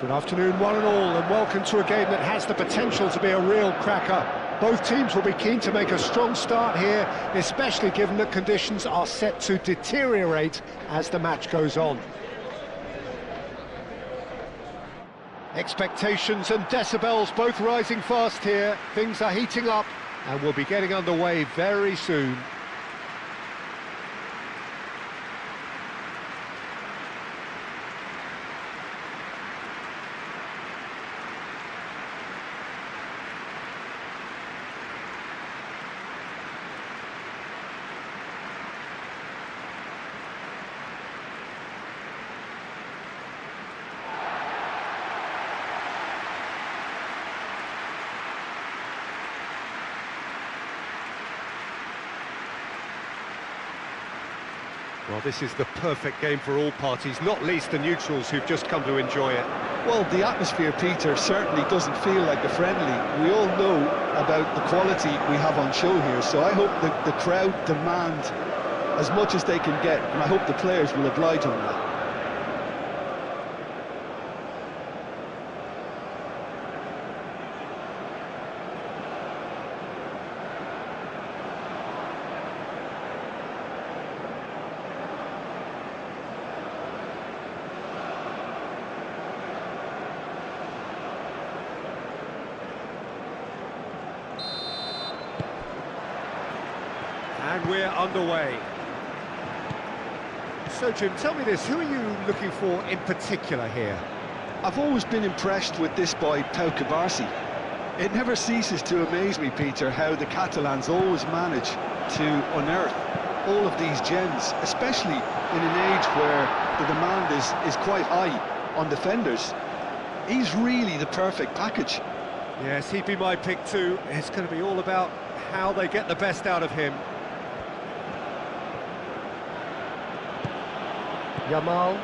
Good afternoon, one and all, and welcome to a game that has the potential to be a real cracker. Both teams will be keen to make a strong start here, especially given that conditions are set to deteriorate as the match goes on. Expectations and decibels both rising fast here. Things are heating up, and we'll be getting underway very soon. Well, this is the perfect game for all parties, not least the neutrals who've just come to enjoy it. Well, the atmosphere, Peter, certainly doesn't feel like a friendly. We all know about the quality we have on show here, so I hope that the crowd demand as much as they can get, and I hope the players will oblige on that. And we're underway. So, Jim, tell me this, who are you looking for in particular here? I've always been impressed with this boy, Pau Cubarsí. It never ceases to amaze me, Peter, how the Catalans always manage to unearth all of these gems, especially in an age where the demand is quite high on defenders. He's really the perfect package. Yes, he'd be my pick too. It's going to be all about how they get the best out of him. Yamal.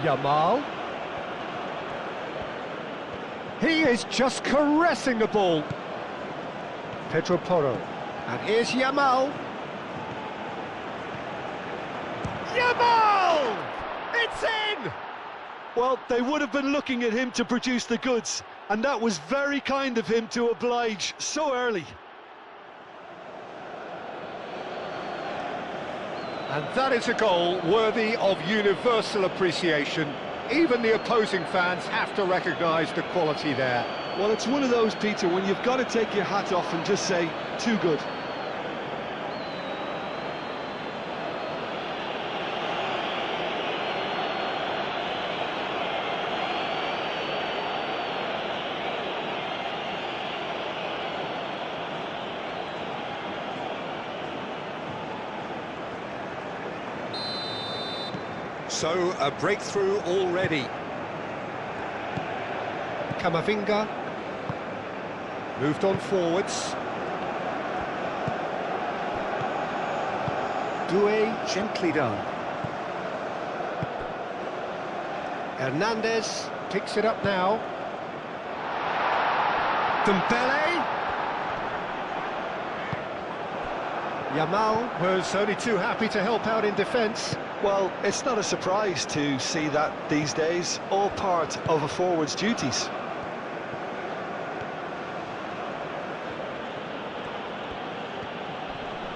Yamal. He is just caressing the ball. Pedro Porro. And here's Yamal. Yamal! It's in! Well, they would have been looking at him to produce the goods, and that was very kind of him to oblige so early. And that is a goal worthy of universal appreciation. Even the opposing fans have to recognise the quality there. Well, it's one of those, Peter, when you've got to take your hat off and just say, too good. So, a breakthrough already. Camavinga. Moved on forwards. Doué, gently done. Hernandez picks it up now. Dembele. Yamal was only too happy to help out in defence. Well, it's not a surprise to see that these days, all part of a forward's duties.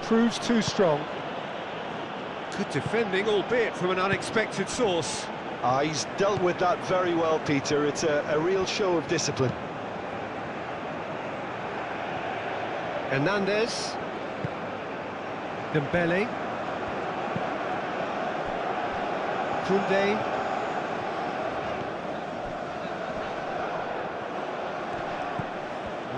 Proves too strong. Good defending, albeit from an unexpected source. He's dealt with that very well, Peter. It's a real show of discipline. Hernandez. Dembele. Koundé.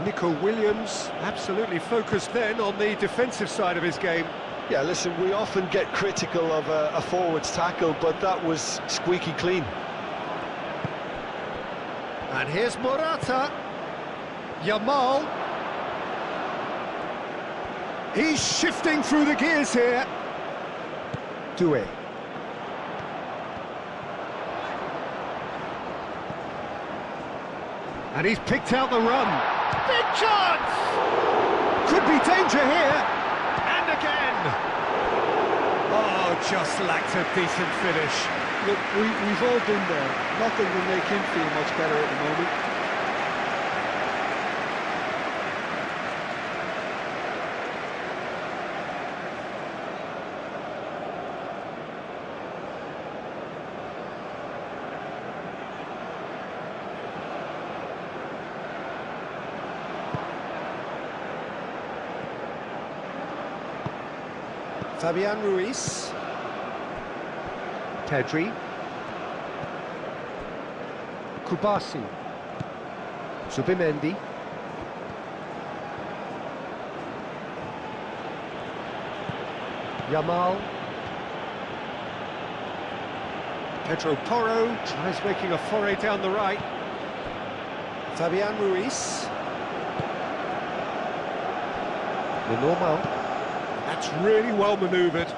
Nico Williams, absolutely focused then on the defensive side of his game. Yeah, listen, we often get critical of a forward's tackle, but that was squeaky clean. And here's Morata. Yamal. He's shifting through the gears here. Doué. And he's picked out the run. Big chance! Could be danger here. And again. just lacked a decent finish. Look, we've all been there. Nothing will make him feel much better at the moment. Fabian Ruiz. Pedri. Kubasi. Zubimendi. Yamal. Pedro Porro tries making a foray down the right. Fabian Ruiz. Lenormand. That's really well manoeuvred.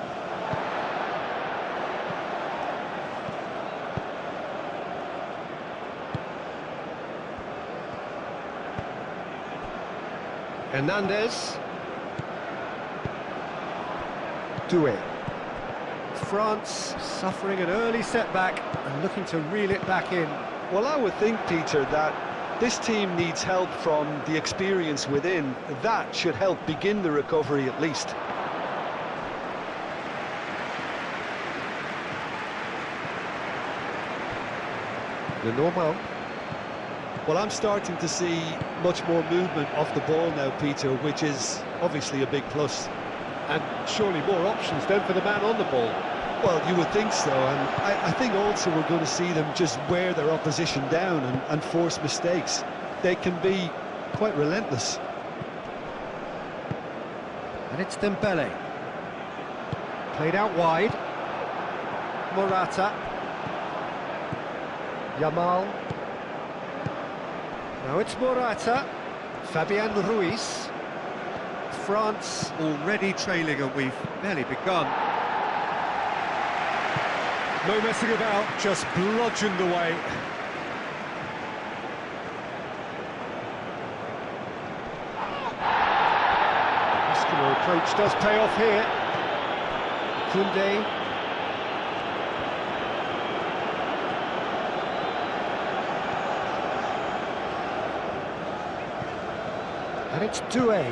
Hernandez. Doué. France suffering an early setback and looking to reel it back in. Well, I would think, Peter, that this team needs help from the experience within. That should help begin the recovery at least. Lenormand. Well, I'm starting to see much more movement off the ball now, Peter, which is obviously a big plus. And surely more options then for the man on the ball. Well, you would think so, and I think also we're going to see them just wear their opposition down and force mistakes. They can be quite relentless. And it's Dembele. Played out wide. Morata. Yamal. Now it's Morata. Fabian Ruiz. France already trailing and we've barely begun. No messing about, just bludgeoned away. The muscular approach does pay off here. Koundé. And it's Doué.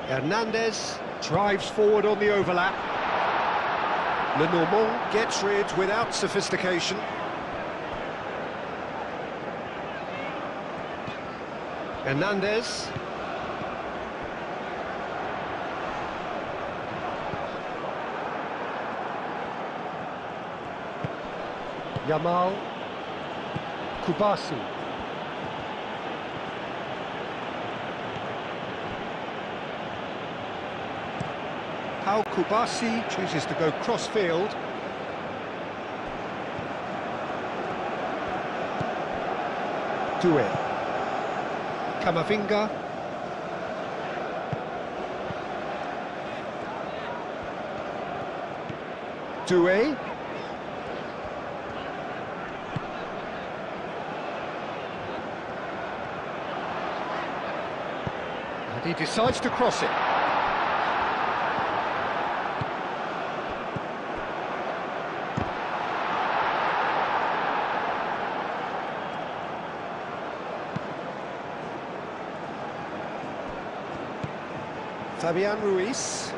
Hernandez drives forward on the overlap. Lenormand gets rid without sophistication. Hernandez. Yamal. Kubasi. How Kubasi chooses to go cross-field. Doué. Camavinga. Doué. And he decides to cross it. Fabian Ruiz.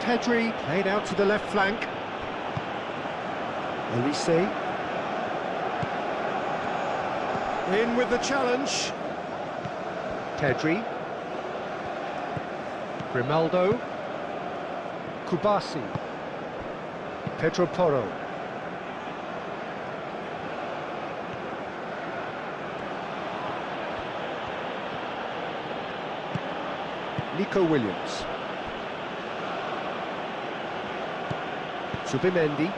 Pedri played out to the left flank. Elise. In with the challenge. Pedri. Grimaldo. Kubasi. Pedro Porro. Nico Williams. Zubimendi.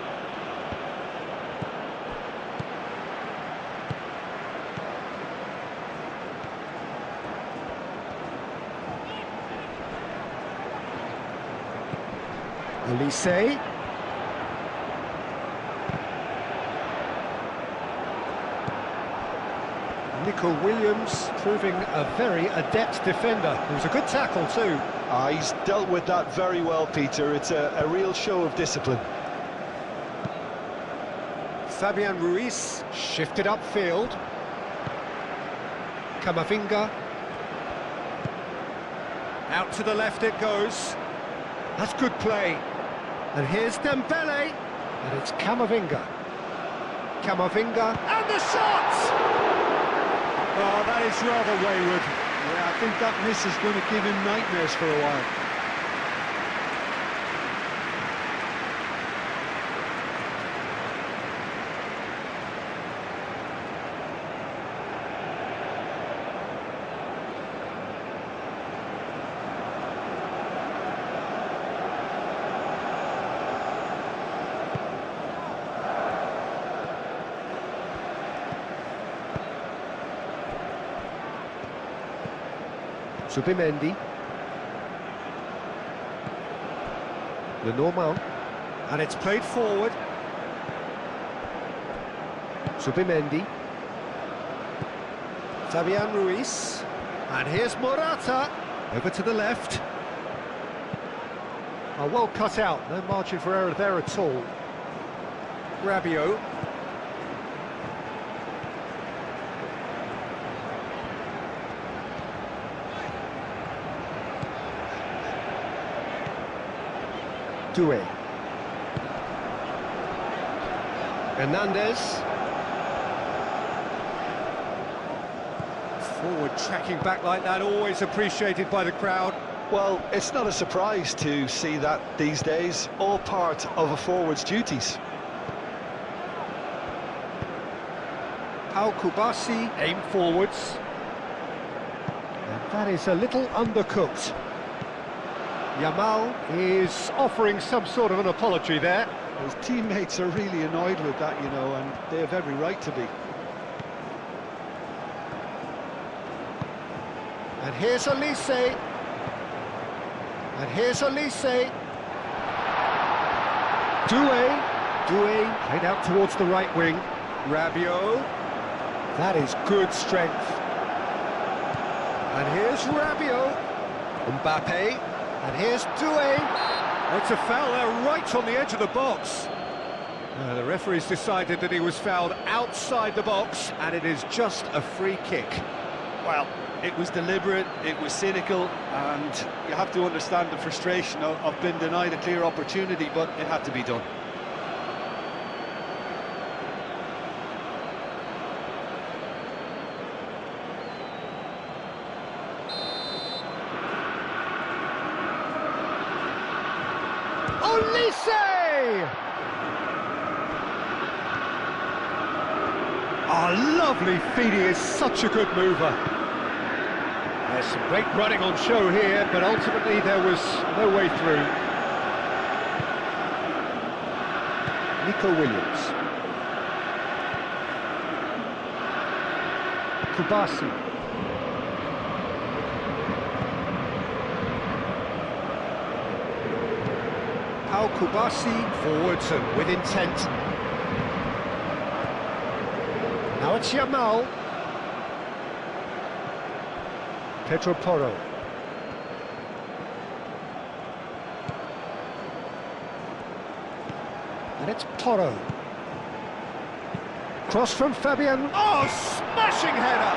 Elise. Nico Williams proving a very adept defender. It was a good tackle too. He's dealt with that very well, Peter. It's a real show of discipline. Fabian Ruiz shifted upfield. Camavinga. Out to the left it goes. That's good play. And here's Dembele. And it's Camavinga. Camavinga. And the shot! Oh, that is rather wayward. Yeah, I think that miss is going to give him nightmares for a while. Subimendi. Lenormand. And it's played forward. Subimendi. Fabian Ruiz. And here's Morata. Over to the left. Oh, well cut out. No margin for error there at all. Rabiot. Doué. Hernandez. Forward tracking back like that, always appreciated by the crowd. Well, it's not a surprise to see that these days, all part of a forward's duties. Pau Kubasi, aim forwards. And that is a little undercooked. Yamal is offering some sort of an apology there. His teammates are really annoyed with that, you know, and they have every right to be. And here's Elise. And here's Elise. Doué played out towards the right wing. Rabiot. That is good strength. And here's Rabiot. Mbappe. And here's Doué. It's a foul there right on the edge of the box. The referee's decided that he was fouled outside the box, and it is just a free kick. Well, it was deliberate, it was cynical, and you have to understand the frustration of being denied a clear opportunity, but it had to be done. Olise! Oh, lovely feet, he is such a good mover. There's some great running on show here, but ultimately there was no way through. Nico Williams. Kubasi. Pau Kubasi, forwards and with intent. Now it's Yamal. Pedro Porro. And it's Porro. Cross from Fabian. Oh, smashing header!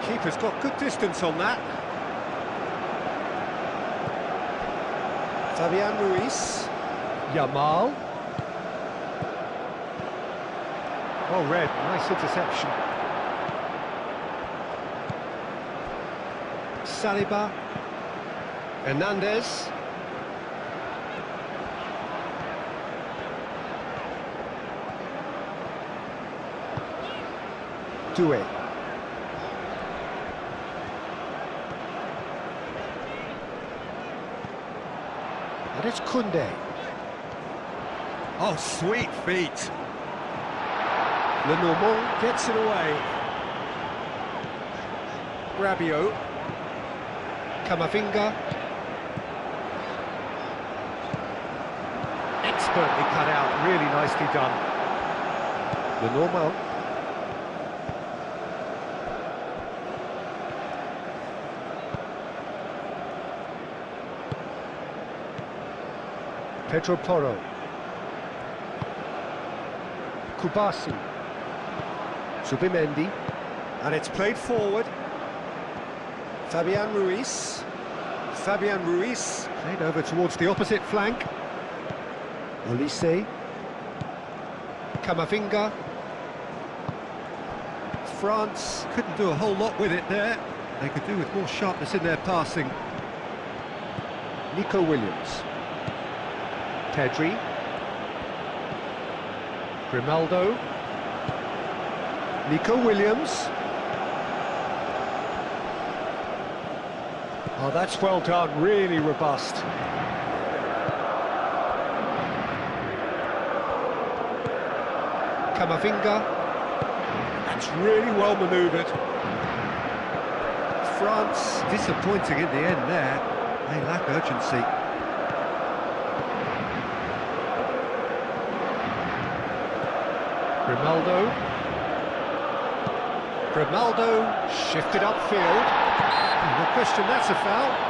Keeper's got good distance on that. Fabian Ruiz. Yamal. Oh, red, nice interception. Saliba. Hernandez. Doué. And it's Koundé. Oh, sweet feet. Lenormand gets it away. Rabiot. Camavinga. Expertly cut out, really nicely done. The normal. Pedro Porro. Kubasi. Zubimendi. And it's played forward. Fabian Ruiz. Fabian Ruiz. Played over towards the opposite flank. Olise. Camavinga. France couldn't do a whole lot with it there. They could do with more sharpness in their passing. Nico Williams. Pedri. Grimaldo. Nico Williams. Oh, that's well done, really robust. Camavinga. That's really well manoeuvred. France disappointing in the end there. They lack urgency. Grimaldo shifted upfield. No question, that's a foul.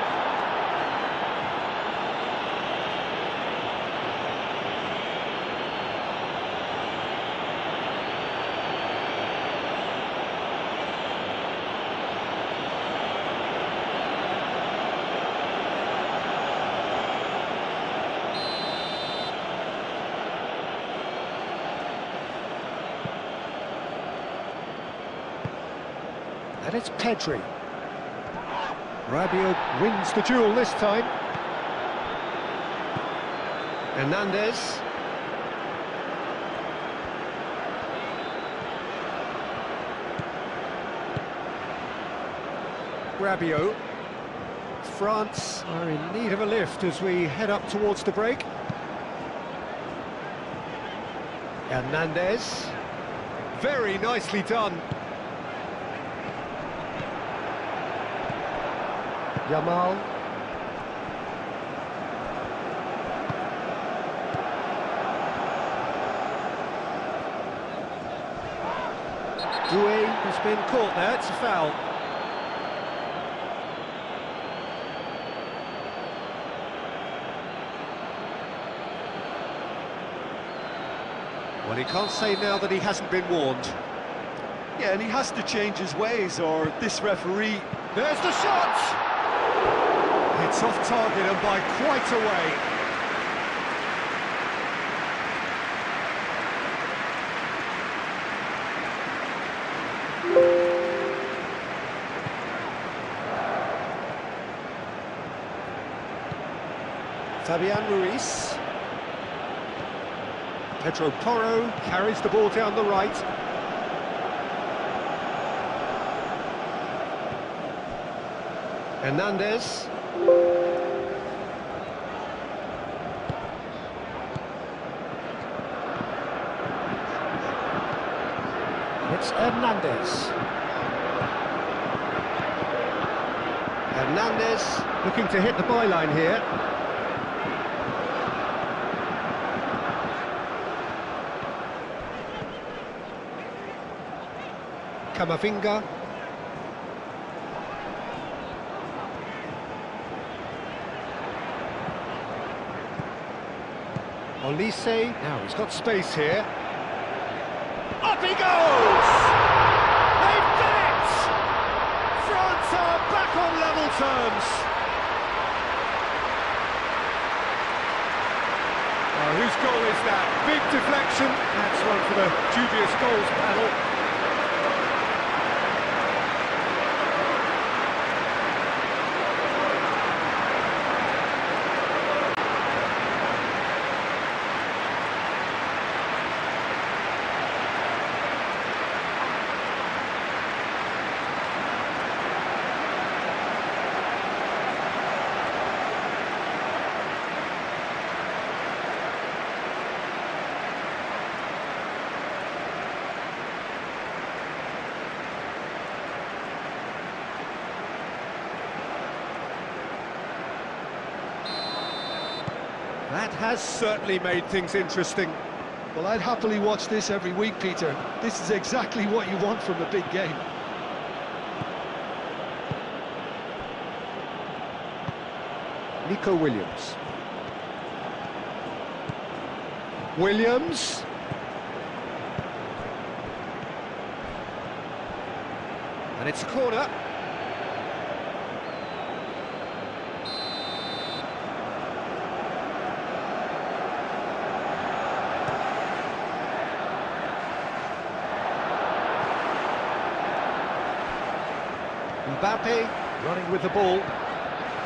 And it's Pedri. Rabiot wins the duel this time. Hernandez. Rabiot. France are in need of a lift as we head up towards the break. Hernandez. Very nicely done. Yamal. Doué has been caught there, it's a foul. Well, he can't say now that he hasn't been warned. Yeah, and he has to change his ways, or this referee... There's the shot! It's off target and by quite a way. Fabian Ruiz. Pedro Porro carries the ball down the right. Hernandez. It's Hernandez. Hernandez looking to hit the byline here. Camavinga. Olise. Now he's got space here. Up he goes! They've done it! France are back on level terms. Whose goal is that? Big deflection. That's one for the dubious goals panel. That has certainly made things interesting. Well, I'd happily watch this every week, Peter. This is exactly what you want from a big game. Nico Williams. Williams. And it's a corner. Mbappe running with the ball.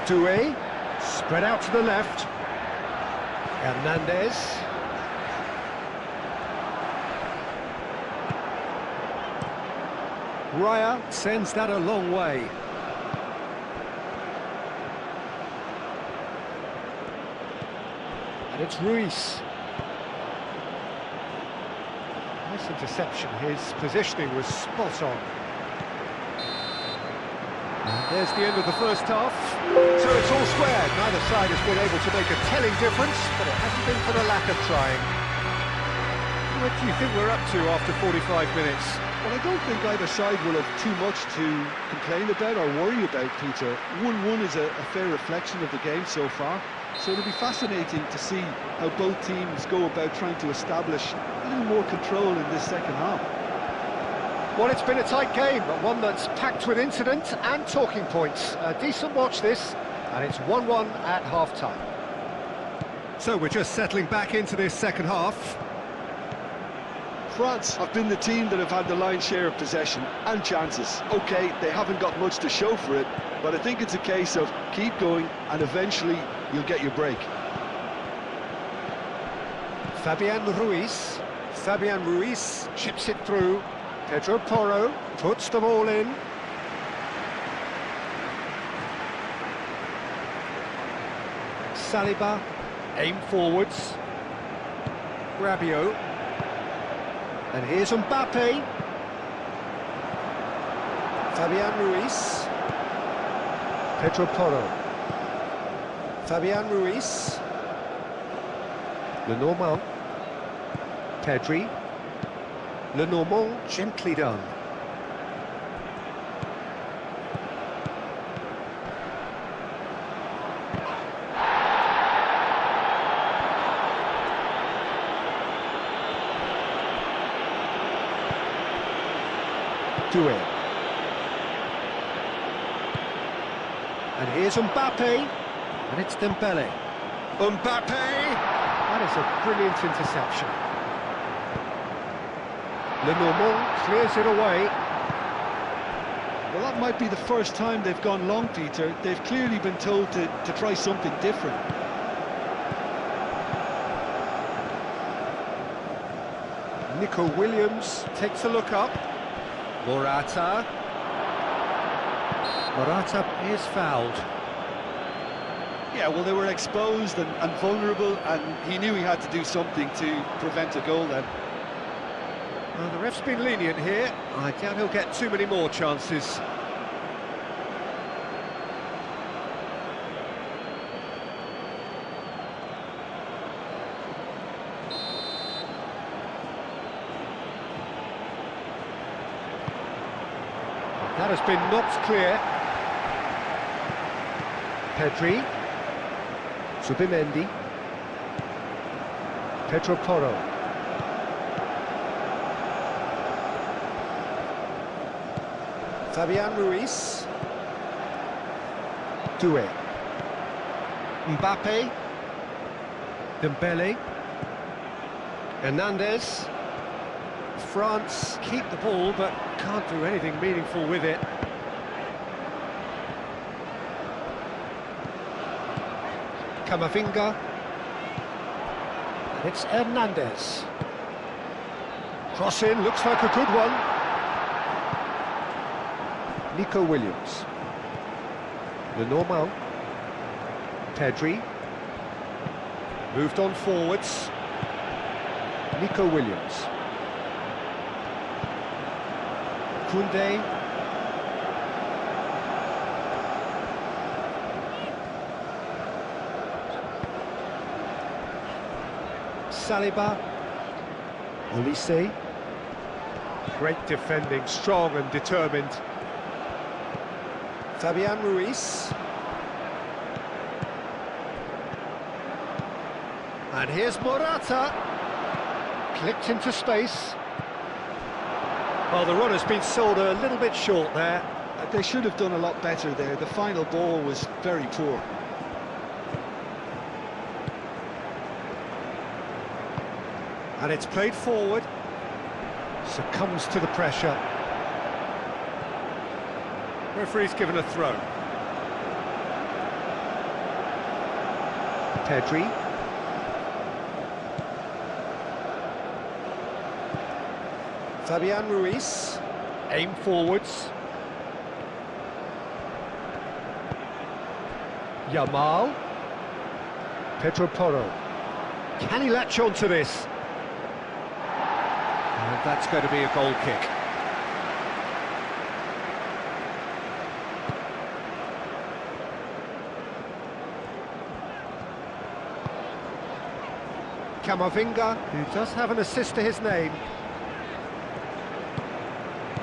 Doué, spread out to the left. Hernandez. Raya sends that a long way. And it's Ruiz. Nice interception, his positioning was spot on. There's the end of the first half. So it's all square. Neither side has been able to make a telling difference, but it hasn't been for the lack of trying. What do you think we're up to after 45 minutes? Well, I don't think either side will have too much to complain about or worry about, Peter. 1-1 is a fair reflection of the game so far. So it'll be fascinating to see how both teams go about trying to establish a little more control in this second half. Well, it's been a tight game, but one that's packed with incident and talking points. A decent watch this, and it's 1-1 at half-time. So we're just settling back into this second half. France have been the team that have had the lion's share of possession and chances. OK, they haven't got much to show for it, but I think it's a case of keep going and eventually you'll get your break. Fabian Ruiz. Fabian Ruiz chips it through. Pedro Porro puts them all in. Saliba, aim forwards. Rabiot. And here's Mbappe. Fabian Ruiz. Pedro Porro. Fabian Ruiz. Lenormand. Pedri. Lenormand, gently done. Doué. And here's Mbappe. And it's Dembele. Mbappe! That is a brilliant interception. Lenormand clears it away. Well, that might be the first time they've gone long, Peter. They've clearly been told to try something different. Nico Williams takes a look up. Morata. Morata is fouled. Yeah, well, they were exposed and vulnerable, and he knew he had to do something to prevent a goal then. Well, the ref's been lenient here. I doubt he'll get too many more chances. That has been knocked clear. Pedri. Zubimendi. Pedro Porro. Fabian Ruiz. Doué. Mbappe. Dembele. Hernandez. France keep the ball but can't do anything meaningful with it. Camavinga. And it's Hernandez. Cross in, looks like a good one. Nico Williams. Lenormand. Pedri. Moved on forwards. Nico Williams. Koundé. Saliba. Olise. Great defending, strong and determined. Fabian Ruiz. And here's Morata. Clipped into space. Well, the run has been sold a little bit short there. They should have done a lot better there. The final ball was very poor. And it's played forward. Succumbs to the pressure. Referee's given a throw. Pedri. Fabian Ruiz. Aim forwards. Yamal. Pedro Porro. Can he latch on to this? And that's going to be a goal kick. Camavinga, who does have an assist to his name.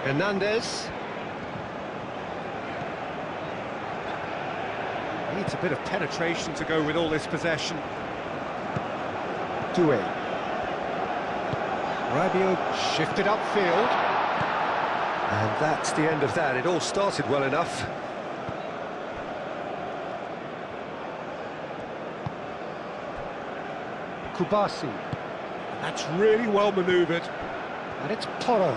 Hernandez. Needs a bit of penetration to go with all this possession. Doué. Rabiot shifted upfield. And that's the end of that. It all started well enough. Kubasi. That's really well manoeuvred. And it's Porro.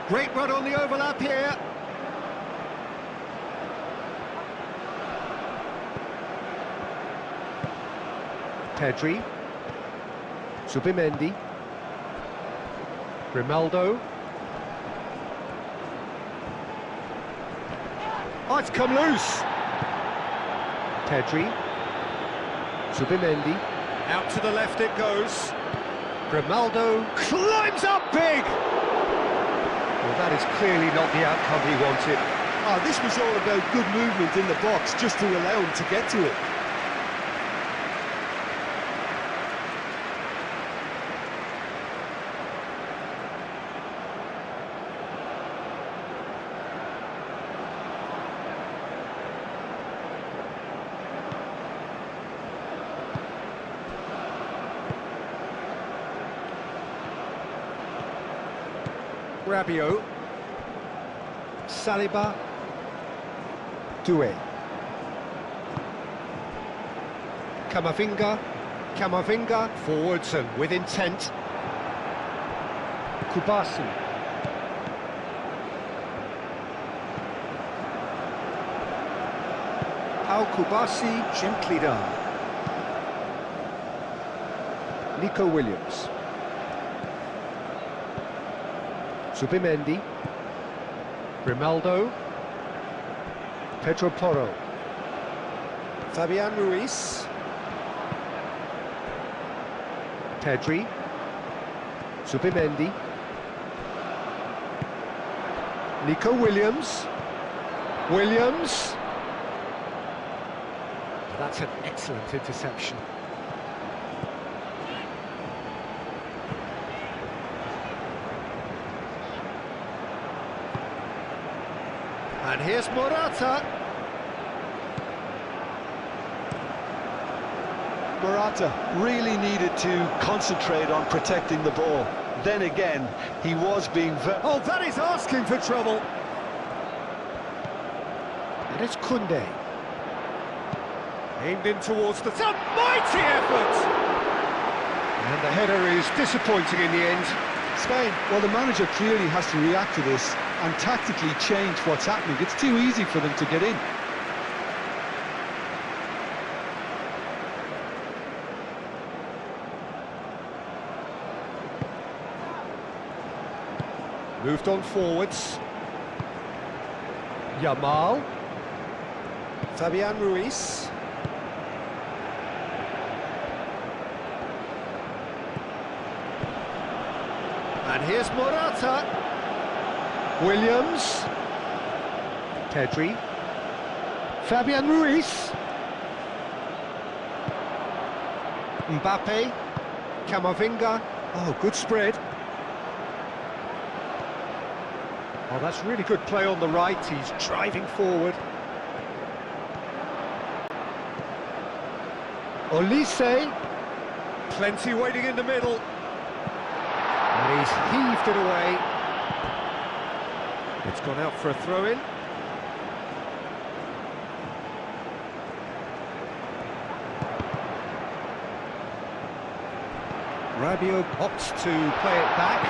Great run on the overlap here. Pedri. Zubimendi. Grimaldo. Oh, it's come loose. Pedri. Zubimendi. Out to the left it goes. Grimaldo climbs up big. Well, that is clearly not the outcome he wanted. Oh, this was all about good movement in the box, just to allow him to get to it. Rabiot. Saliba. Doué. Camavinga. Camavinga forwards and with intent. Kubasi. Pau Kubasi, gently done. Nico Williams. Zubimendi. Grimaldo. Pedro Porro. Fabian Ruiz. Pedri. Zubimendi. Nico Williams. Williams. That's an excellent interception. And here's Morata. Morata really needed to concentrate on protecting the ball. Then again, he was being very... Oh, that is asking for trouble. And it's Koundé. Aimed in towards the... It's a mighty effort! And the header is disappointing in the end. Spain, well, the manager clearly has to react to this and tactically change what's happening. It's too easy for them to get in. Moved on forwards. Yamal. Fabian Ruiz. And here's Morata. Williams. Pedri. Fabian Ruiz. Mbappe. Camavinga. Oh, good spread. Oh, that's really good play on the right. He's driving forward. Olise. Plenty waiting in the middle. And he's heaved it away. It's gone out for a throw-in. Rabiot opts to play it back.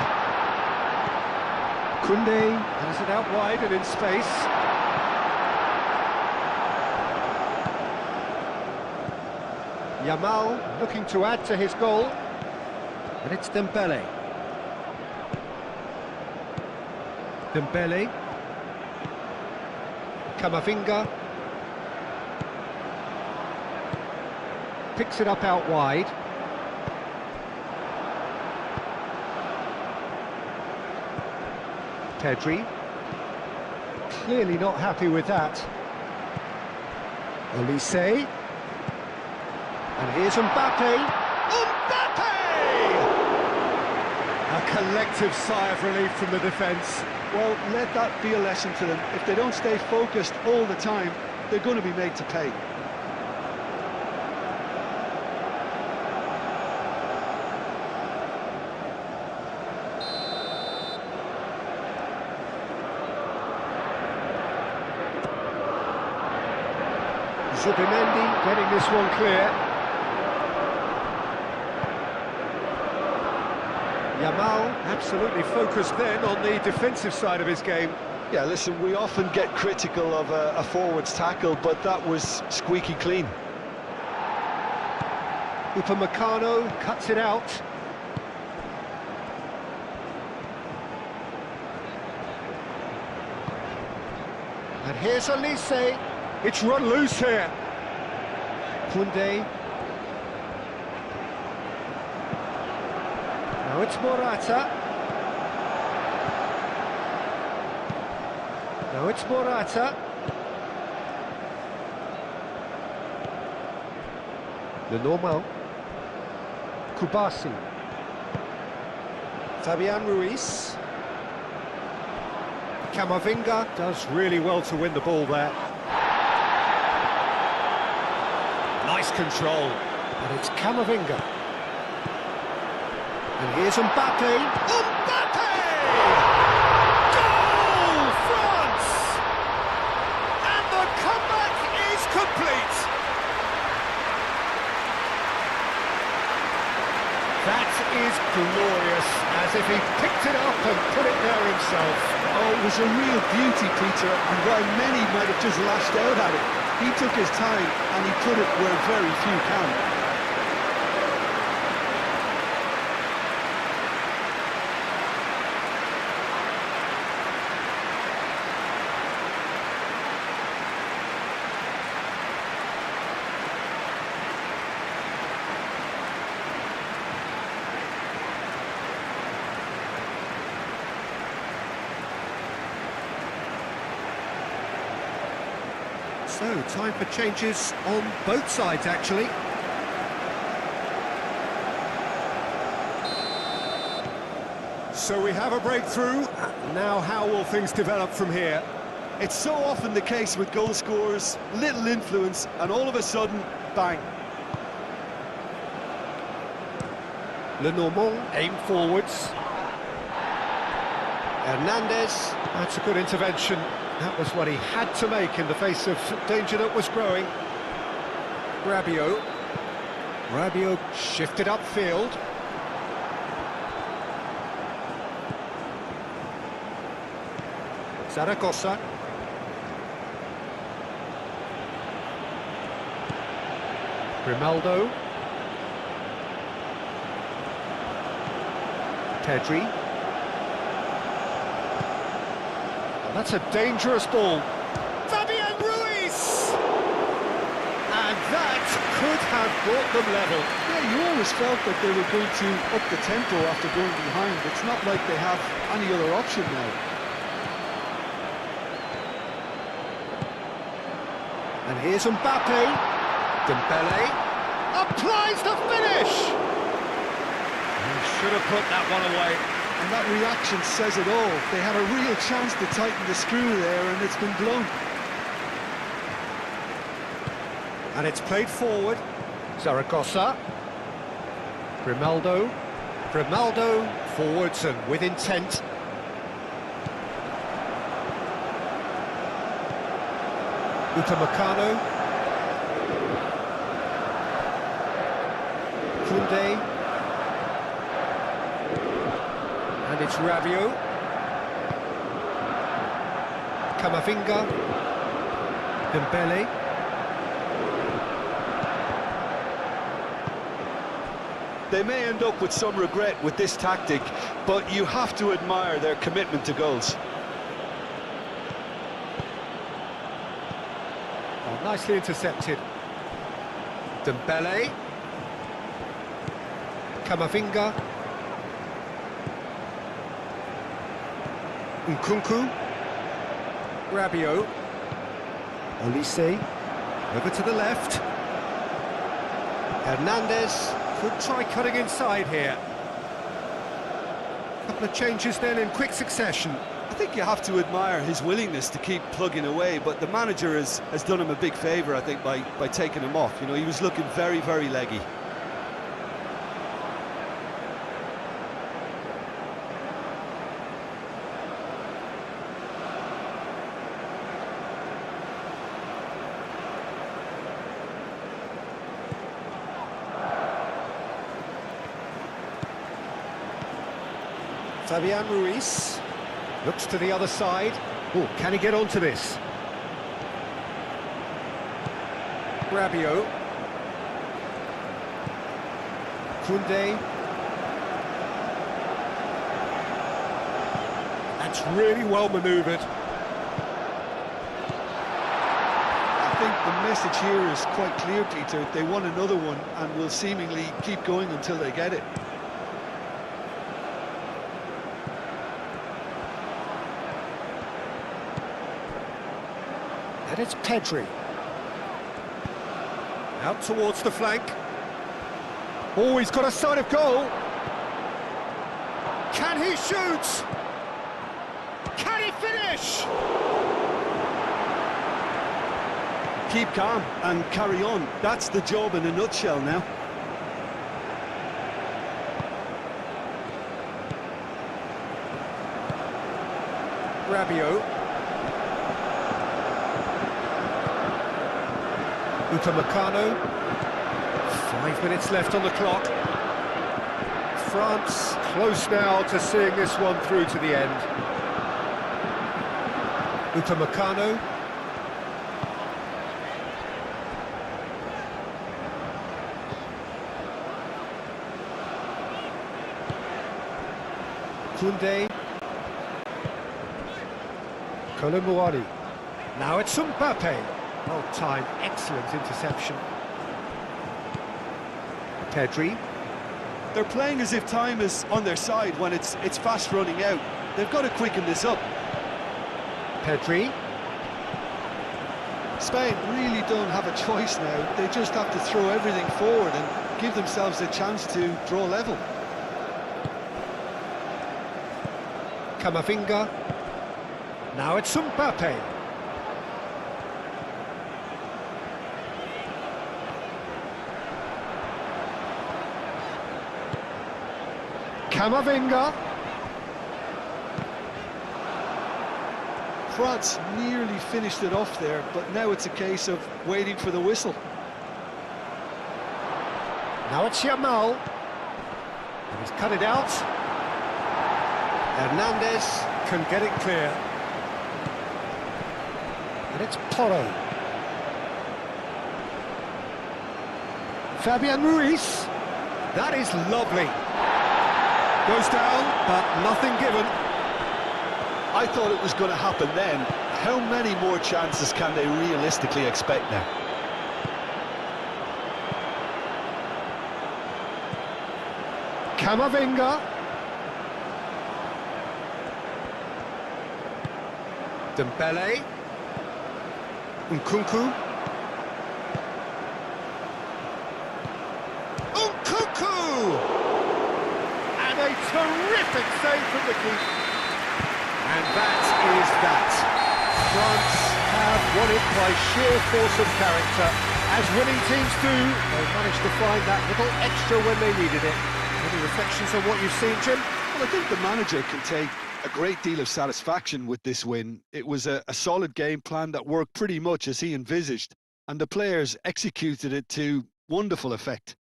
Koundé has it out wide and in space. Yamal looking to add to his goal. And it's Dembele. Dembele. Camavinga. Picks it up out wide. Pedri. Clearly not happy with that. Olise. And here's Mbappe. Mbappe! A collective sigh of relief from the defence. Well, let that be a lesson to them. If they don't stay focused all the time, they're going to be made to pay. Zubimendi getting this one clear. Yamal absolutely focused then on the defensive side of his game. Yeah, listen, we often get critical of a forward's tackle, but that was squeaky clean. Upamecano cuts it out. And here's Olise. It's run loose here. Koundé. Now it's Morata. Now it's Morata. Lenormand. Kubasi. Fabian Ruiz. Camavinga does really well to win the ball there. Nice control. And it's Camavinga. And here's Mbappe. Mbappe! Goal, France! And the comeback is complete. That is glorious, as if he picked it up and put it there himself. Oh, it was a real beauty, Peter, and while many might have just lashed out at it, he took his time and he put it where very few can. So, time for changes on both sides, actually. So we have a breakthrough. Now how will things develop from here? It's so often the case with goal scorers, little influence, and all of a sudden, bang. Lenormand aim forwards. Hernandez, that's a good intervention. That was what he had to make in the face of danger that was growing. Rabiot. Rabiot shifted upfield. Zaragoza. Grimaldo. Pedri. That's a dangerous ball. Fabian Ruiz! And that could have brought them level. Yeah, you always felt that they were going to up the tempo after going behind. It's not like they have any other option now. And here's Mbappe. Dembele applies the finish. He Should have put that one away. And that reaction says it all. They had a real chance to tighten the screw there, and it's been blown. And it's played forward. Zaragoza. Grimaldo. Grimaldo forwards and with intent. Upamecano. Koundé. And it's Rabiot. Camavinga. Dembele. They may end up with some regret with this tactic, but you have to admire their commitment to goals. Oh, nicely intercepted. Dembele. Camavinga. Nkunku. Rabiot. Olise. Over to the left. Hernandez could try cutting inside here. Couple of changes then in quick succession. I think you have to admire his willingness to keep plugging away, but the manager has done him a big favour, I think, by taking him off. You know, he was looking very, very leggy. Fabian Ruiz looks to the other side. Oh, can he get onto this? Rabiot. Koundé. That's really well manoeuvred. I think the message here is quite clear, Peter. They want another one and will seemingly keep going until they get it. And it's Pedri. Out towards the flank. Oh, he's got a sight of goal. Can he shoot? Can he finish? Keep calm and carry on. That's the job in a nutshell now. Rabiot. Upamecano. 5 minutes left on the clock. France close now to seeing this one through to the end. Upamecano. Koundé. Colomboani. Now it's Mbappe. Well timed, excellent interception. Pedri. They're playing as if time is on their side when it's fast running out. They've got to quicken this up. Pedri. Spain really don't have a choice now. They just have to throw everything forward and give themselves a chance to draw level. Camavinga. Now it's Mbappe. Camavinga. France nearly finished it off there, but now it's a case of waiting for the whistle. Now it's Yamal. And he's cut it out. Hernandez can get it clear. And it's Porro. Fabian Ruiz. That is lovely. Goes down, but nothing given. I thought it was going to happen then. How many more chances can they realistically expect now? Camavinga. Dembele. Nkunku. Nkunku! And Terrific save from the keeper. And that is that. France have won it by sheer force of character. As winning teams do, they managed to find that little extra when they needed it. Any reflections on what you've seen, Jim? Well, I think the manager can take a great deal of satisfaction with this win. It was a solid game plan that worked pretty much as he envisaged, and the players executed it to wonderful effect.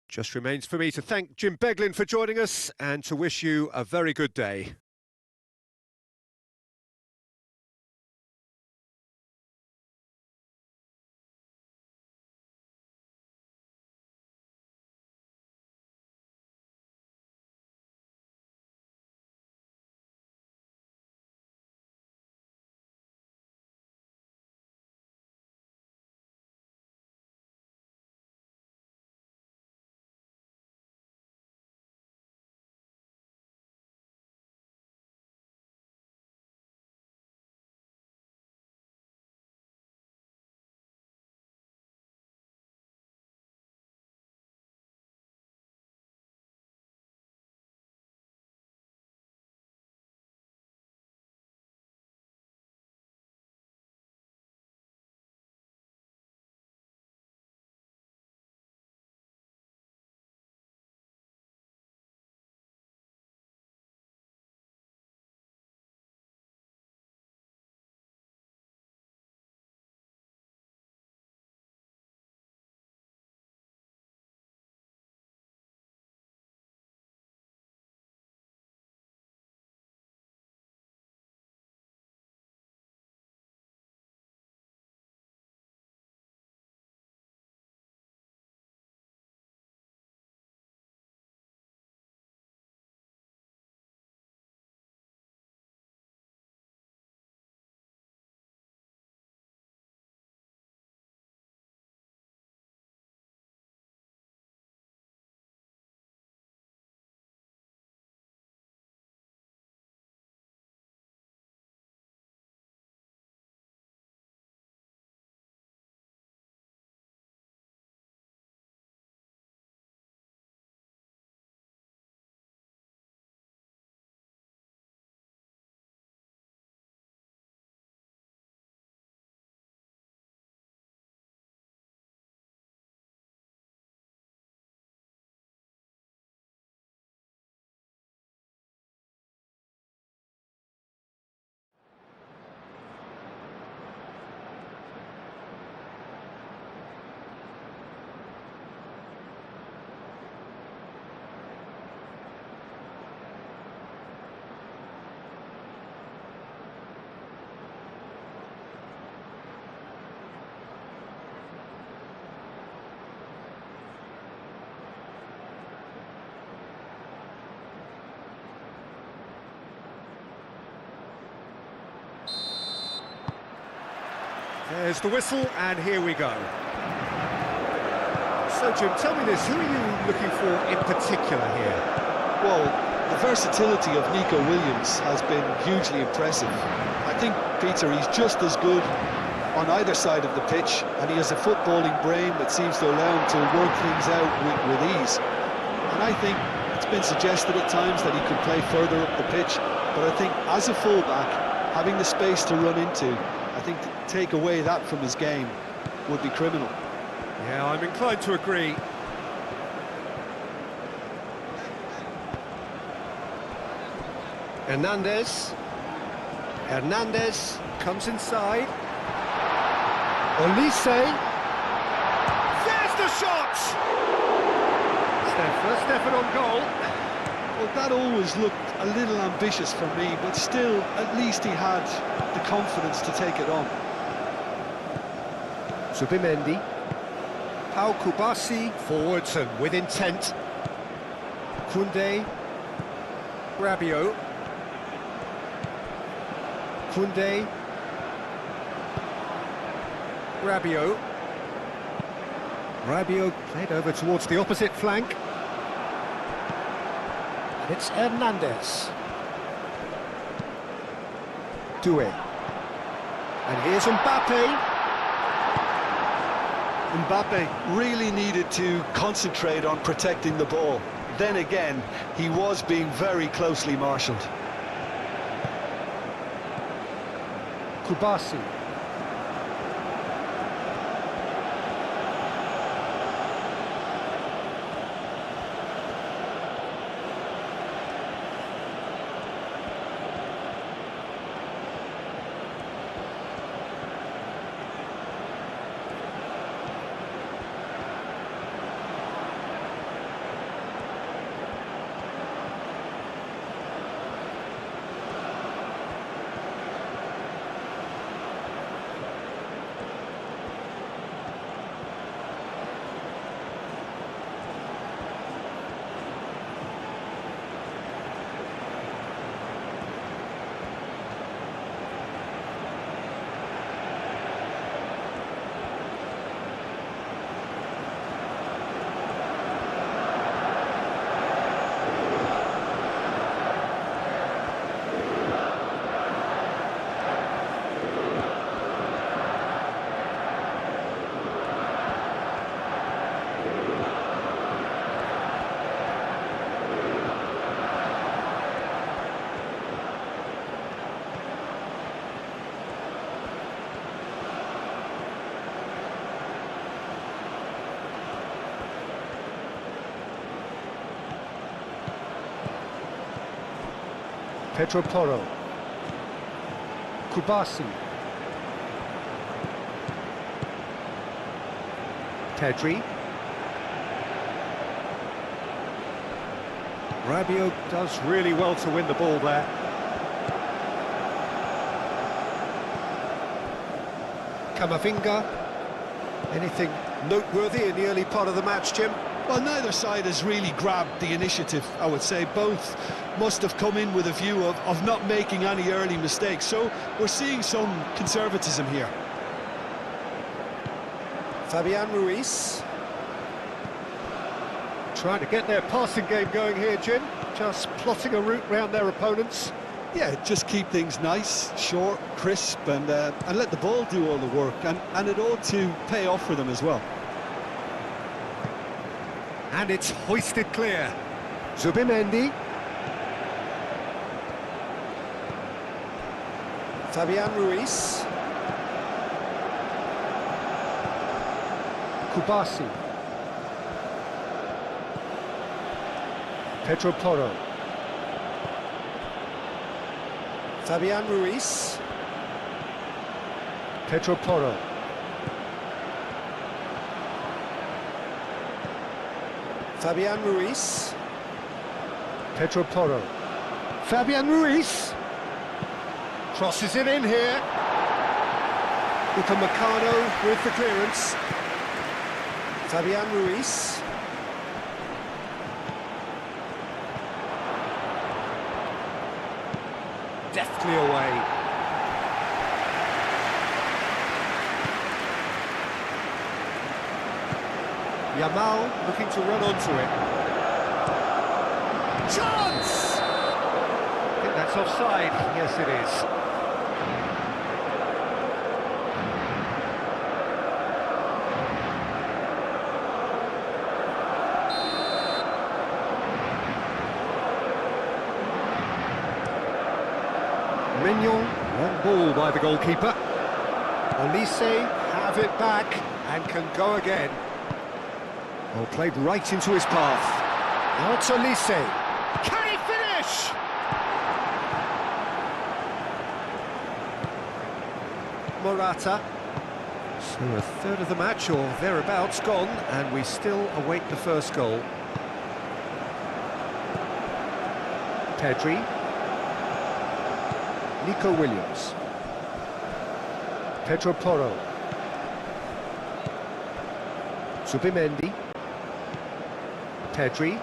Just remains for me to thank Jim Beglin for joining us and to wish you a very good day. There's the whistle, and here we go. So, Jim, tell me this, who are you looking for in particular here? Well, the versatility of Nico Williams has been hugely impressive. I think, Peter, he's just as good on either side of the pitch, and he has a footballing brain that seems to allow him to work things out with ease. And I think it's been suggested at times that he could play further up the pitch, but I think as a fullback, having the space to run into, I think to take away that from his game would be criminal. Yeah, I'm inclined to agree. Hernandez comes inside. Olise. There's the shot! Stefan on goal. Well, that always looked a little ambitious for me, but still, at least he had the confidence to take it on. Zubimendi. Pau Kubasi forwards and with intent. Koundé. Rabiot. Koundé. Rabiot. Rabiot played over towards the opposite flank. And it's Hernandez. Doué. And here's Mbappe. Mbappe really needed to concentrate on protecting the ball. then again, he was being very closely marshalled. Kubasi. Pedro Porro. Kubasi. Pedri. Rabiot does really well to win the ball there. Camavinga. Anything noteworthy in the early part of the match, Jim? Well, neither side has really grabbed the initiative, I would say. Both must have come in with a view of not making any early mistakes. So we're seeing some conservatism here. Fabian Ruiz. Trying to get their passing game going here, Jim. Just plotting a route round their opponents. Yeah, just keep things nice, short, crisp, and let the ball do all the work. And it ought to pay off for them as well. And it's hoisted clear. Zubimendi. Fabian Ruiz. Kubasi. Pedro Porro. Fabian Ruiz. Pedro Porro. Fabian Ruiz. Pedro Porro. Fabian Ruiz. Crosses it in here. Upamecano with the clearance. Fabian Ruiz. Deftly away. Yamal looking to run onto it. Chance! I think that's offside. Yes, it is. Mignon, long ball by the goalkeeper. Olise have it back and can go again. Well, played right into his path. Now it's Olise. Can he finish? Morata. So a third of the match, or thereabouts, gone, and we still await the first goal. Pedri. Nico Williams. Pedro Porro. Zubimendi. Pedri.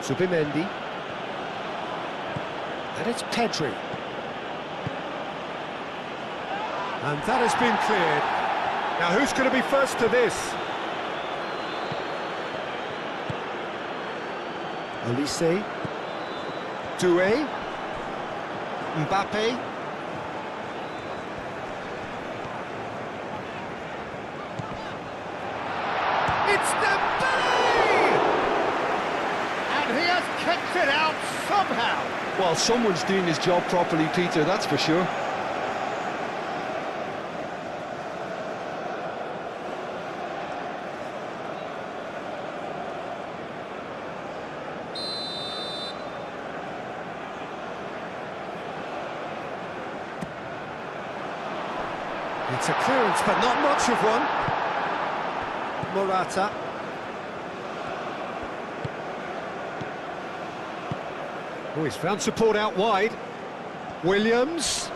Zubimendi. And it's Pedri. And that has been cleared. Now who's going to be first to this? Olise. Doué. Mbappe. It's somehow. Well, someone's doing his job properly, Peter, that's for sure. It's a clearance, but not much of one. Morata. Oh, he's found support out wide. Williams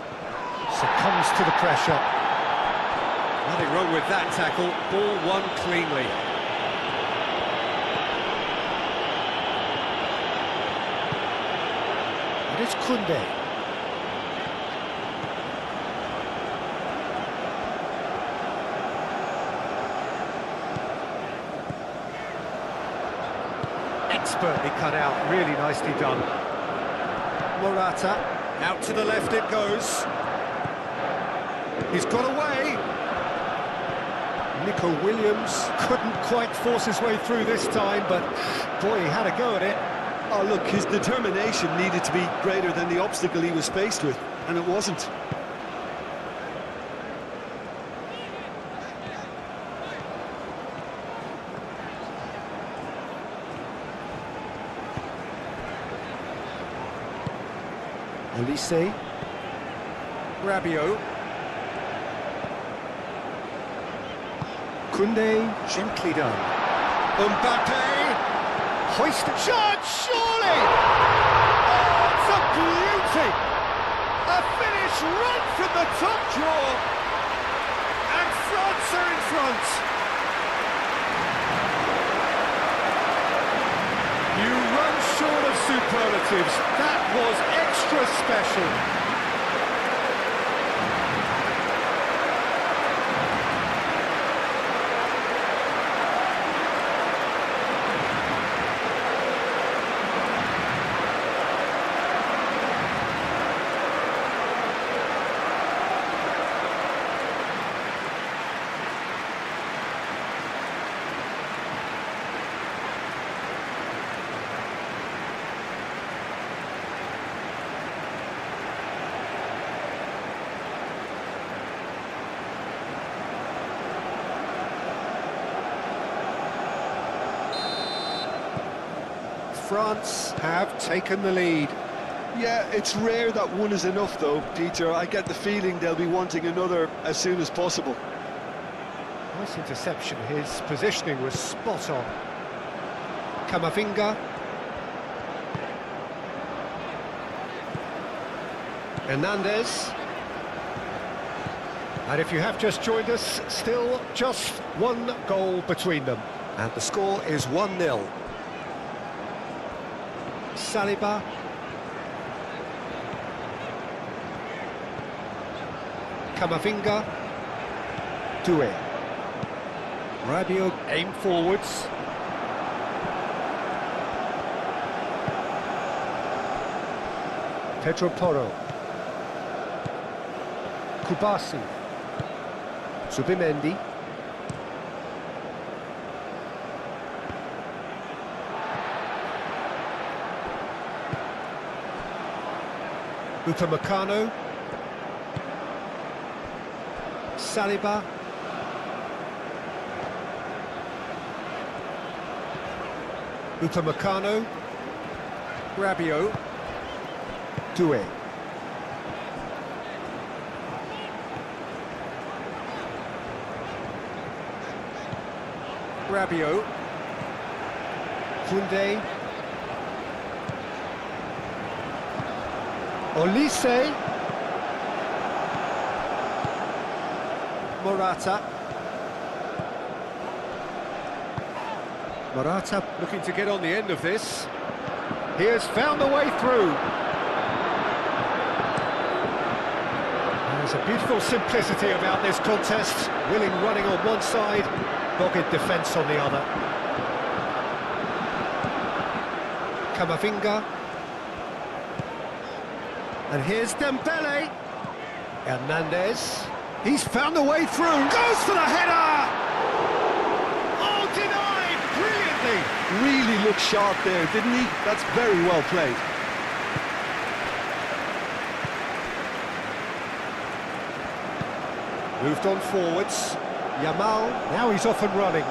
succumbs to the pressure. Nothing wrong with that tackle. Ball won cleanly. And it's Koundé. Expertly cut out, really nicely done. Morata, out to the left it goes. He's got away. Nico Williams couldn't quite force his way through this time, but boy, he had a go at it. Oh, look, his determination needed to be greater than the obstacle he was faced with, and it wasn't. Olise, Rabiot, Koundé, gently done. Mbappe, hoisted shot, surely! Oh, it's a beauty! A finish right from the top draw, and France are in front. You run short of superlatives. That was extra special. France have taken the lead. Yeah, it's rare that one is enough though, Peter. I get the feeling they'll be wanting another as soon as possible. Nice interception, his positioning was spot on. Camavinga. Hernandez. And if you have just joined us, still just one goal between them. And the score is 1-0. Saliba. Camavinga. Doué. Rabiot aim forwards. Pedro Porro. Kubasi. Subimendi. Upamecano. Saliba. Upamecano. Rabiot. Doué. Rabiot. Koundé. Olise. Morata. Morata looking to get on the end of this. He has found the way through. There's a beautiful simplicity about this contest. Willing running on one side, dogged defence on the other. Camavinga. And here's Dembele. Hernandez. He's found the way through. Goes for the header! Oh, denied! Brilliantly! Really looked sharp there, didn't he? That's very well played. Moved on forwards. Yamal, now he's off and running.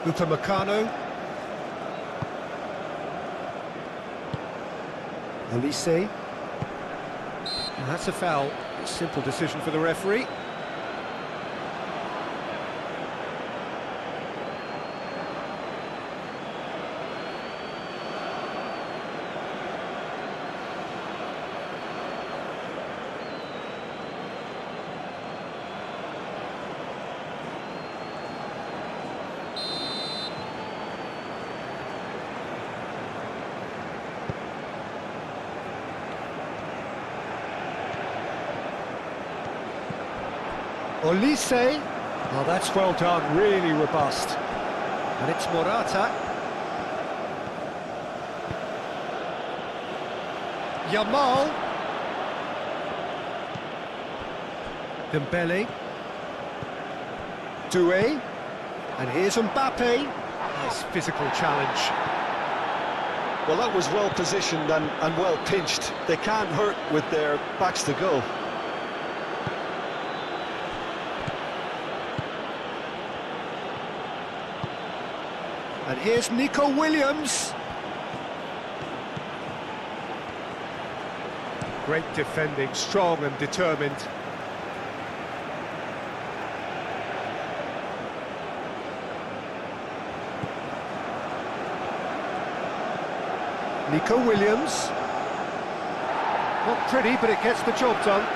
Upamecano. Olise. And that's a foul. Simple decision for the referee. Olise. Oh, that's well done, really robust. And it's Morata. Yamal. Dembele. Doué. And here's Mbappe. Nice physical challenge. Well, that was well positioned and well pinched. They can't hurt with their backs to goal. And here's Nico Williams. Great defending, strong and determined. Nico Williams. Not pretty, but it gets the job done.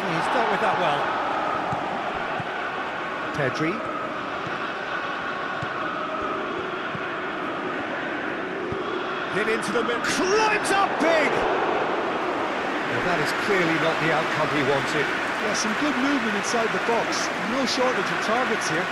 He's dealt with that well. Pedri. Hit into the middle, climbs up big! Well, that is clearly not the outcome he wanted. Yeah, some good movement inside the box. No shortage of targets here.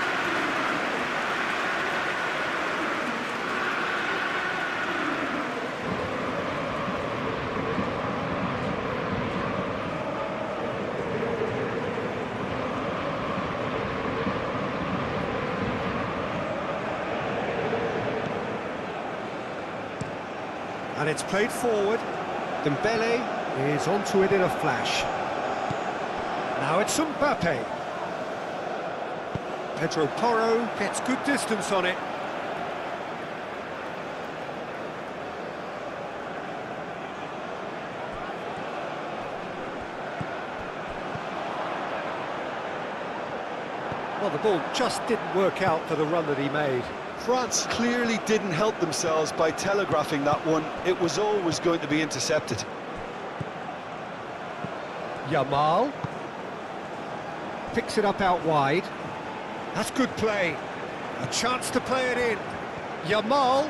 And it's played forward. Dembele is onto it in a flash. Now it's Mbappe. Pedro Porro gets good distance on it. Well, the ball just didn't work out for the run that he made. France clearly didn't help themselves by telegraphing that one. It was always going to be intercepted. Yamal picks it up out wide. That's good play. A chance to play it in. Yamal.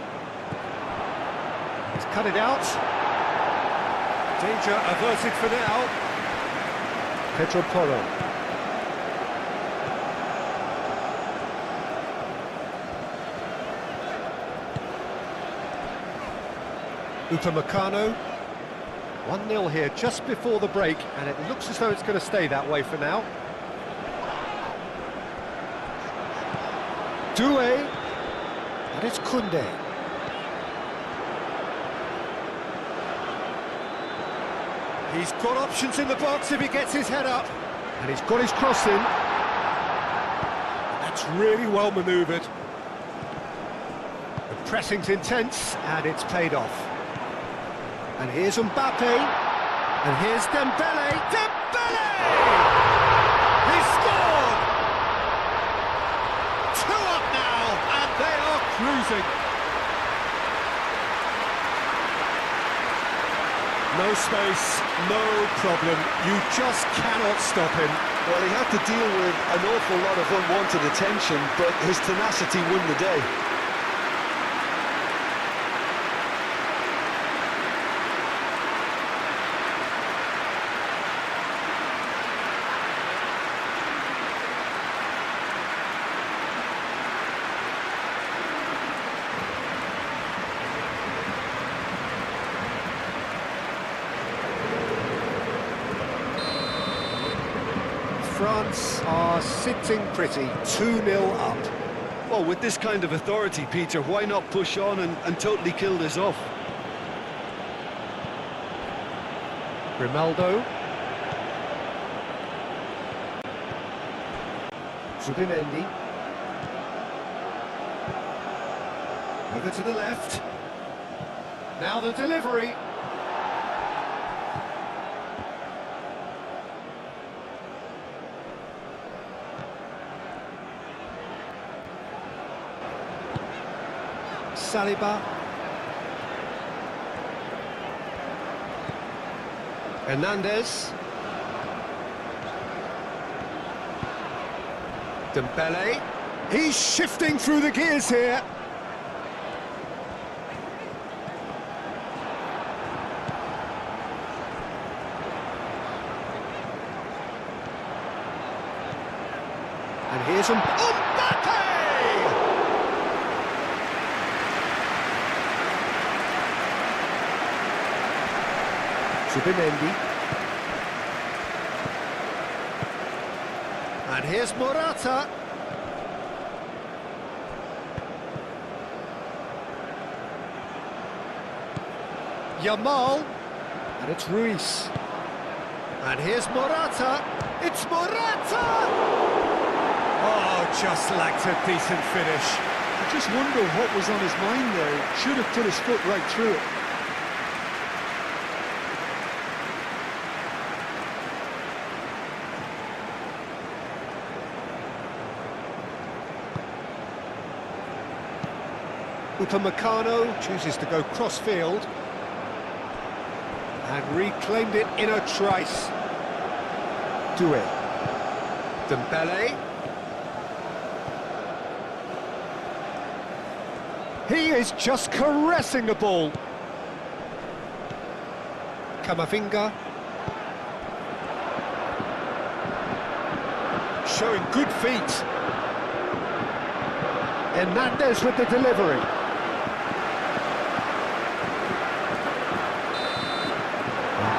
He's cut it out. Danger averted for now. Pedro Porro. Upamecano. 1-0 here just before the break, and it looks as though it's going to stay that way for now. Doué. And it's Koundé. He's got options in the box if he gets his head up. And he's got his cross in. That's really well manoeuvred. The pressing's intense, and it's paid off. And here's Mbappe, and here's Dembele. Dembele! He scored! 2 up now, and they are cruising. No space, no problem. You just cannot stop him. Well, he had to deal with an awful lot of unwanted attention, but his tenacity won the day. France are sitting pretty, 2-0 up. Well, with this kind of authority, Peter, why not push on and totally kill this off? Grimaldo. Zubimendi. Over to the left. Now the delivery. Saliba. Hernandez. Dembele. He's shifting through the gears here. And here's Mbappe! Zubimendi. And here's Morata. Yamal. And it's Ruiz. And here's Morata. It's Morata! Oh, just lacked a decent finish. I just wonder what was on his mind there. Should have put his foot right through it. Upamecano chooses to go cross-field and reclaimed it in a trice. Doué. Dembele. He is just caressing the ball. Camavinga. Showing good feet. Hernandez with the delivery.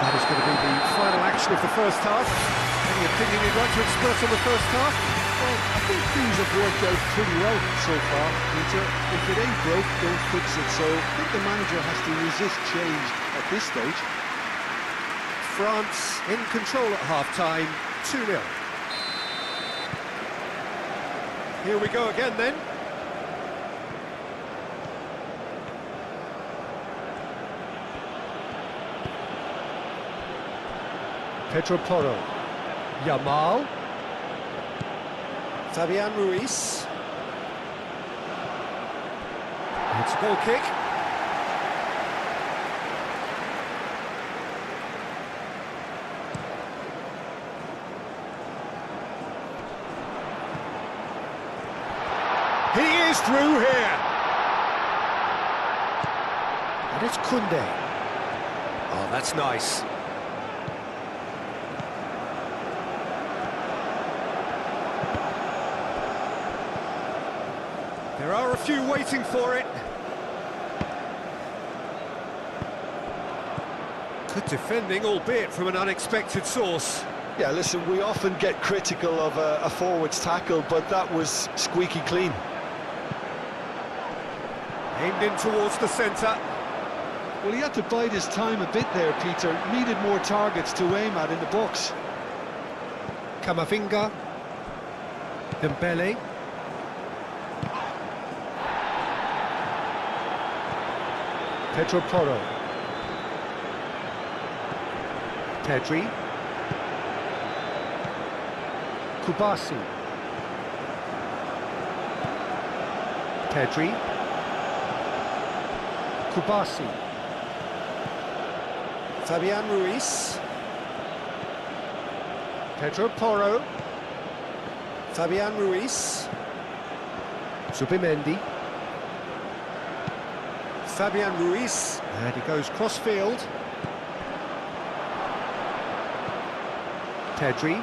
That is going to be the final action of the first half. Any opinion you'd like to express on the first half? Well, I think things have worked out pretty well so far, Peter. If it ain't broke, don't fix it. So I think the manager has to resist change at this stage. France in control at half-time, 2-0. Here we go again then. Pedro Porro. Yamal. Fabian Ruiz. It's a goal kick. He is through here. And it's Koundé. Oh, that's nice. There are a few waiting for it. Good defending, albeit from an unexpected source. Yeah, listen, we often get critical of a forward's tackle, but that was squeaky clean. Aimed in towards the centre. Well, he had to bide his time a bit there, Peter. Needed more targets to aim at in the box. Camavinga. Dembele. Pedro Porro. Pedri. Kubasi. Pedri. Kubasi. Fabian Ruiz. Pedro Porro. Fabian Ruiz. Zubimendi. Fabian Ruiz, and he goes cross-field. Pedri.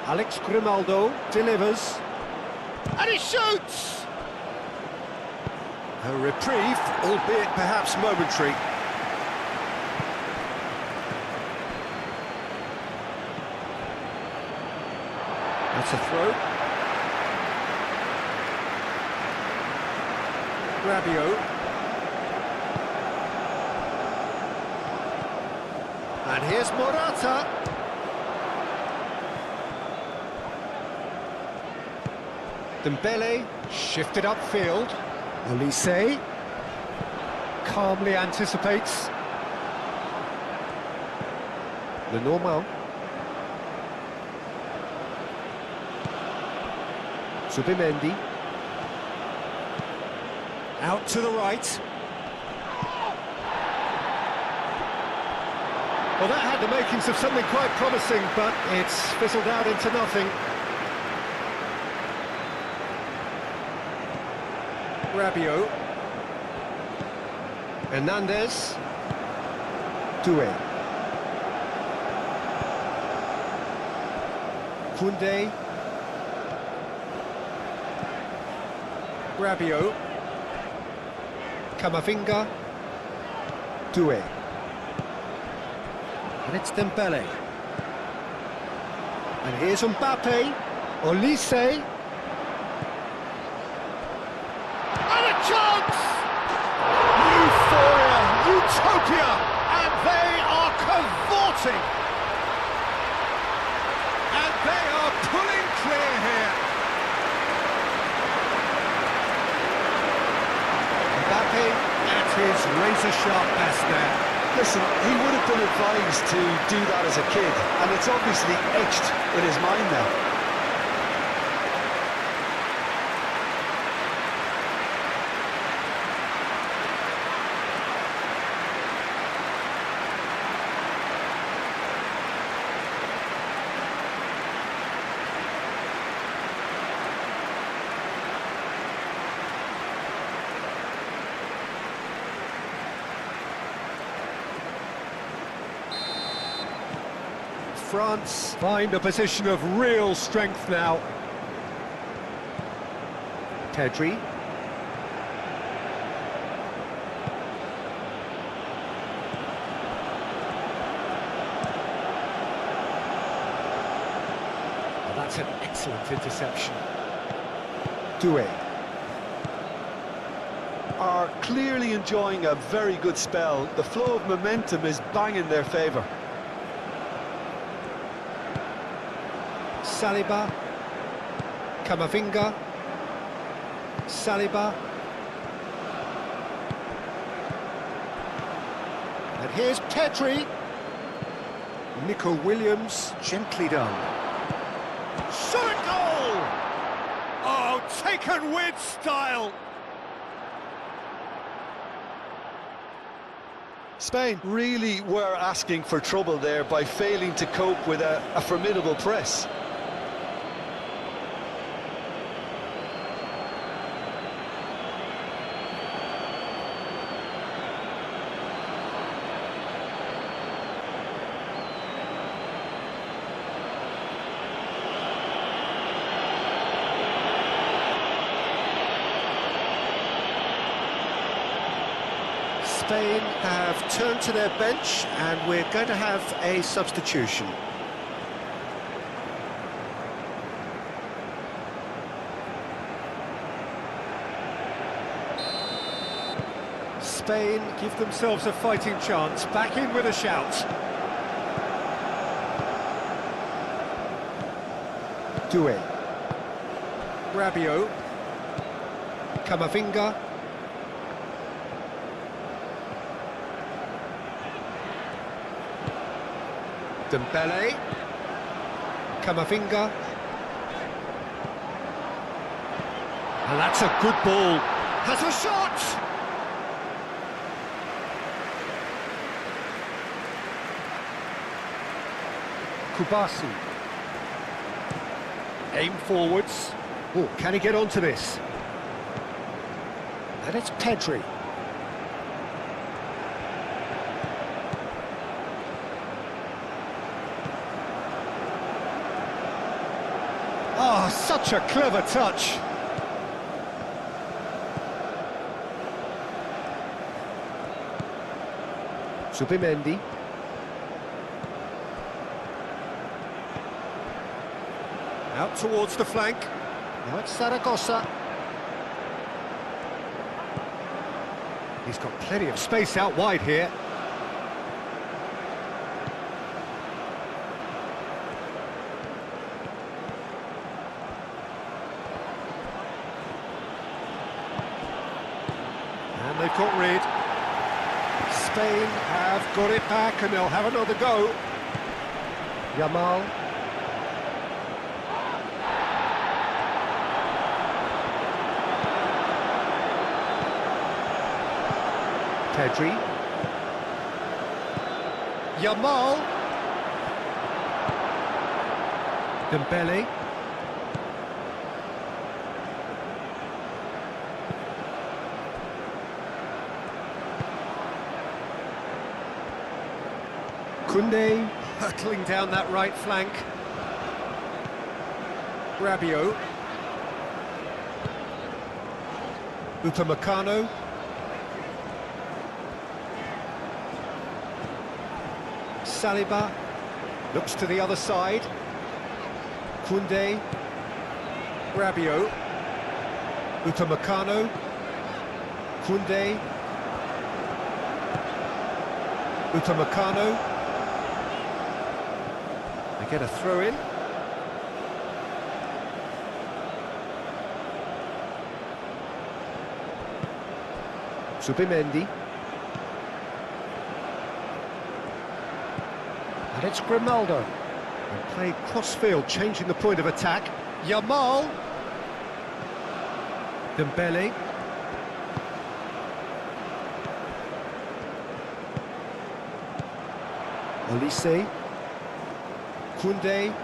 Alex Grimaldo delivers. And he shoots! A reprieve, albeit perhaps momentary. That's a throw. Rabiot. And here's Morata. Dembele, shifted upfield. Olise calmly anticipates. Lenormand. Zubimendi. Out to the right. Well, that had the makings of something quite promising, but it's fizzled out into nothing. Rabiot. Hernandez. Doué. Koundé. Rabiot. Camavinga. Doué. And it's Dembele. And here's Mbappe. Olise. And a chance! Euphoria, utopia, and they are cavorting. And they are pulling clear here. Mbappe at his razor-sharp best there. Listen, he would have been advised to do that as a kid, and it's obviously etched in his mind now. France find a position of real strength now. Pedri. Oh, that's an excellent interception. Doué. Are clearly enjoying a very good spell. The flow of momentum is bang in their favour. Saliba, Camavinga, Saliba, and here's Pedri. Nico Williams, gently done. Shot goal! Oh, taken with style. Spain really were asking for trouble there by failing to cope with a formidable press. Spain have turned to their bench and we're going to have a substitution. Spain give themselves a fighting chance, back in with a shout. Doué. Rabiot. Camavinga. Dembele, Camavinga, and that's a good ball. Has a shot. Kubasi, aim forwards. Oh, can he get onto this? And it's Pedri. Oh, such a clever touch. Zubimendi. Out towards the flank. Now it's Zaragoza. He's got plenty of space out wide here. They've got rid. Spain have got it back and they'll have another go. Yamal. Pedri. Yamal. Dembele. Koundé hurtling down that right flank. Rabiot. Upamecano. Saliba looks to the other side. Koundé. Rabiot. Upamecano. Koundé. Upamecano. They get a throw in. Zubimendi. And it's Grimaldo. And played cross-field, changing the point of attack. Yamal. Dembele. Olise. Koundé.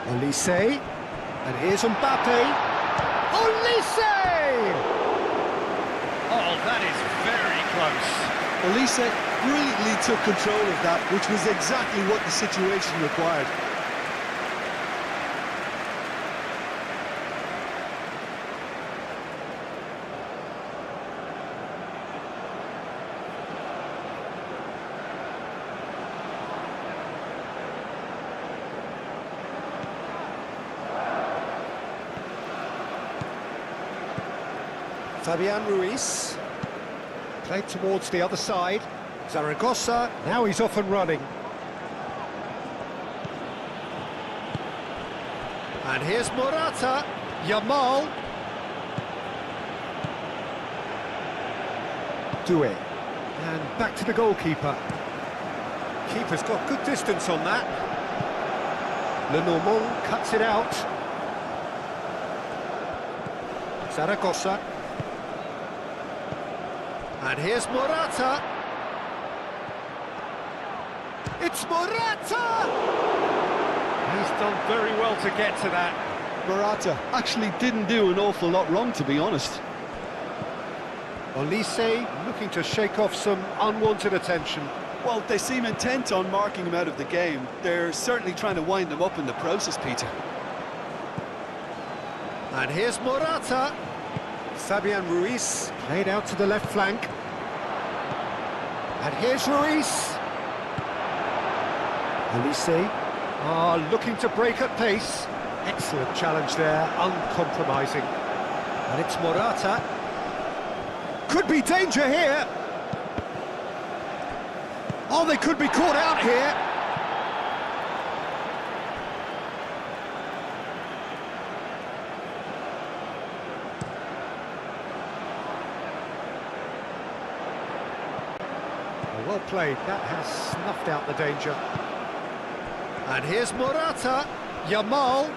Olise. And here's Mbappe. Olise! Oh, that is very close. Olise brilliantly took control of that, which was exactly what the situation required. Fabian Ruiz, played towards the other side. Zaragoza, now he's off and running. And here's Morata, Yamal. Doué, and back to the goalkeeper. Keeper's got good distance on that. Lenormand cuts it out. Zaragoza. And here's Morata. It's Morata! He's done very well to get to that. Morata actually didn't do an awful lot wrong, to be honest. Olise looking to shake off some unwanted attention. Well, they seem intent on marking him out of the game. They're certainly trying to wind him up in the process, Peter. And here's Morata. Fabian Ruiz played out to the left flank. And here's Ruiz. Olise looking to break at pace. Excellent challenge there, uncompromising. And it's Morata. Could be danger here. Oh, they could be caught out here. Well played, that has snuffed out the danger. And here's Morata, Yamal.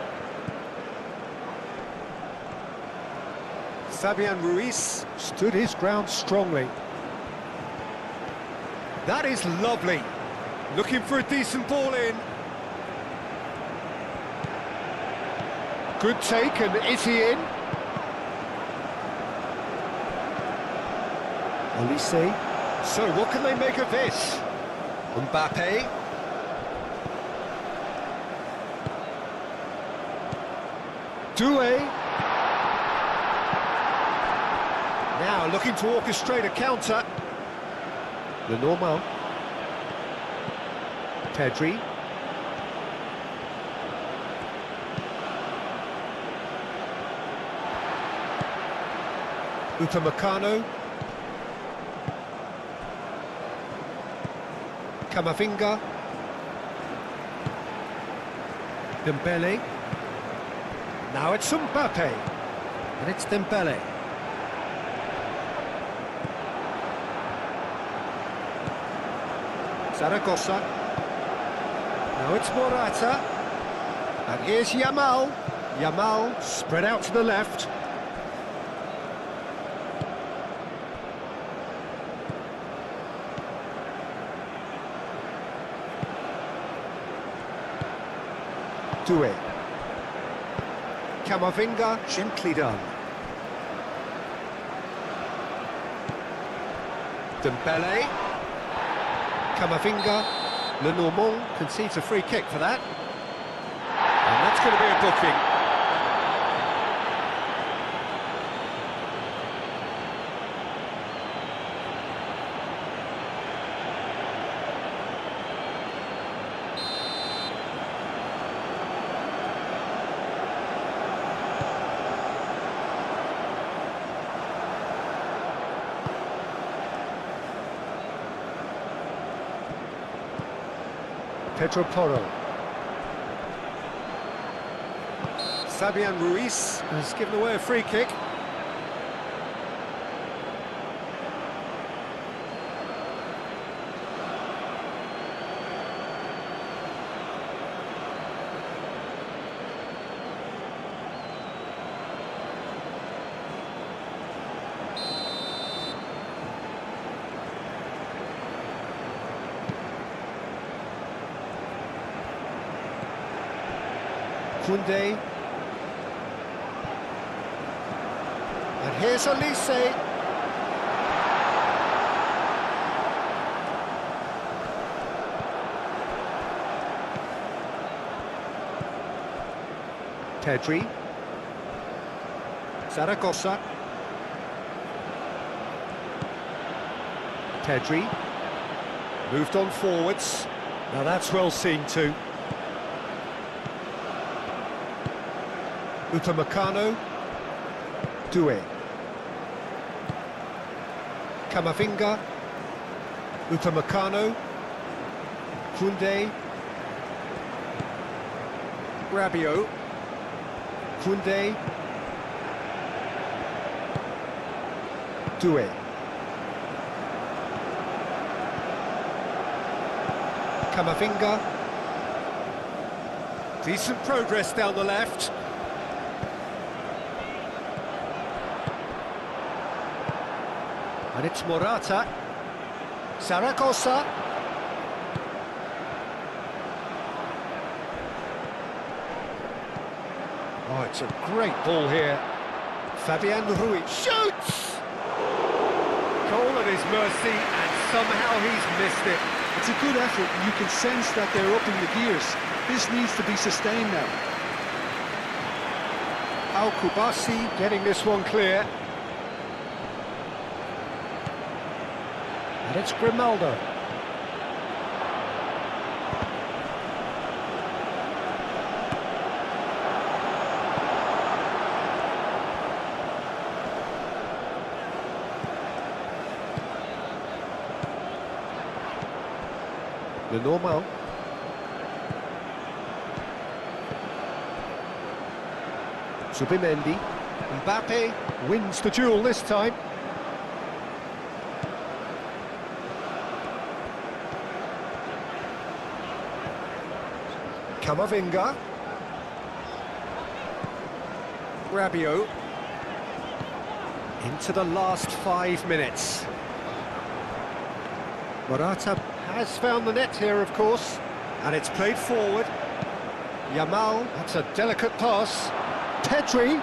Fabian Ruiz stood his ground strongly. That is lovely. Looking for a decent ball in. Good take, and is he in? Olise. So, what can they make of this? Mbappe. Doué. Now looking to orchestrate a counter. Lenormand. Pedri. Upamecano. Camavinga. Dembele. Now it's Mbappe. And it's Dembele. Zaragoza. Now it's Morata. And here's Yamal. Yamal spread out to the left. Doué. Camavinga, gently done. Dembele. Camavinga. Lenormand concedes a free kick for that. And that's going to be a booking. Pedro Porro. Fabian Ruiz has given away a free kick. Koundé. And here's Olise. Pedri. Zaragoza. Pedri. Moved on forwards. Now that's well seen too. Upamecano. Doué. Camavinga. Upamecano. Koundé. Rabiot. Koundé. Doué. Camavinga. Decent progress down the left. And it's Morata. Zaragoza. Oh, it's a great ball here. Fabian Ruiz shoots! Goal at his mercy, and somehow he's missed it. It's a good effort, and you can sense that they're upping the gears. This needs to be sustained now. Al-Kubasi getting this one clear. And it's Grimaldo. Lenormand. Zubimendi. Mbappe wins the duel this time. Camavinga. Rabiot. Into the last 5 minutes. Morata has found the net here, of course, and it's played forward. Yamal, that's a delicate pass. Pedri.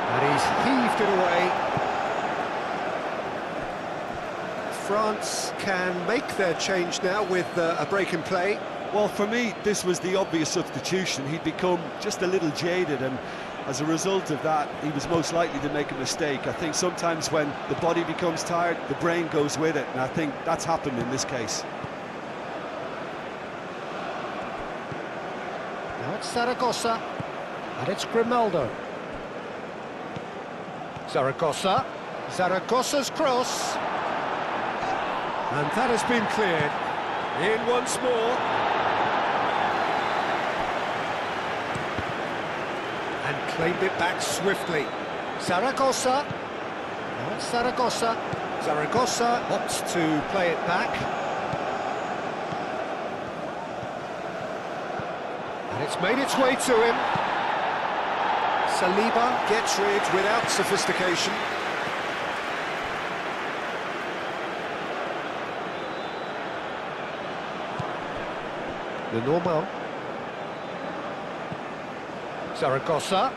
And he's heaved it away. France can make their change now with a break in play. Well, for me, this was the obvious substitution. He'd become just a little jaded, and as a result of that, he was most likely to make a mistake. I think sometimes when the body becomes tired, the brain goes with it, and I think that's happened in this case. Now it's Zaragoza, and it's Grimaldo. Zaragoza, Zaragoza's cross. And that has been cleared. In once more. and claimed it back swiftly. Zaragoza. Now it's Zaragoza. Zaragoza opts to play it back. And it's made its way to him. Saliba gets rid without sophistication. The normal. Zaragoza.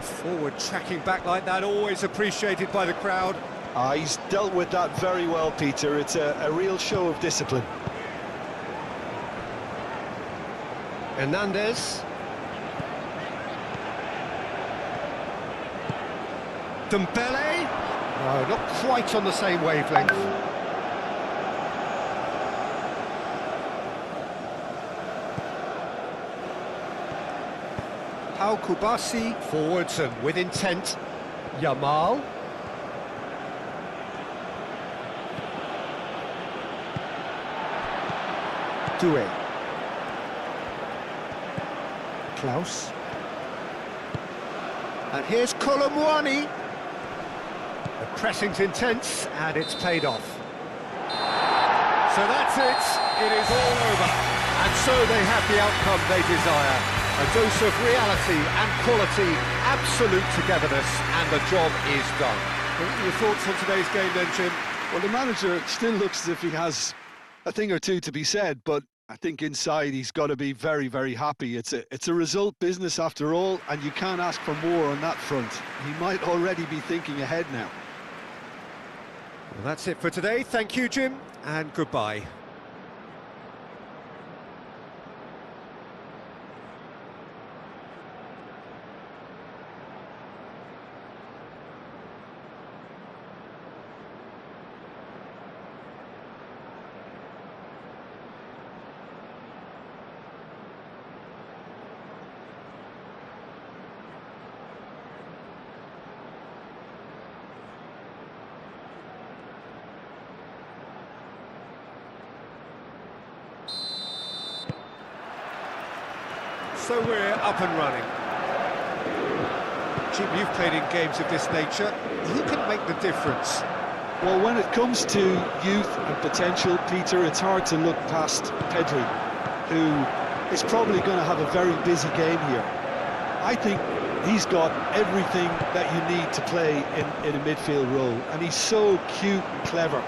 Forward tracking back like that, always appreciated by the crowd. He's dealt with that very well, Peter. It's a real show of discipline. Hernandez. Dembele. No, not quite on the same wavelength. Pau Kubasi forwards and with intent. Yamal. Doué. Klaus. And here's Colomwani. The pressing's intense, and it's paid off. So that's it. It is all over. And so they have the outcome they desire. A dose of reality and quality, absolute togetherness, and the job is done. What are your thoughts on today's game then, Jim? Well, the manager still looks as if he has a thing or two to be said, but I think inside he's got to be very, very happy. It's a result business after all, and you can't ask for more on that front. He might already be thinking ahead now. Well, that's it for today. Thank you, Jim, and goodbye. So we're up and running. Jim, you've played in games of this nature. Who can make the difference? Well, when it comes to youth and potential, Peter, it's hard to look past Pedri, who is probably going to have a very busy game here. I think he's got everything that you need to play in a midfield role, and he's so cute and clever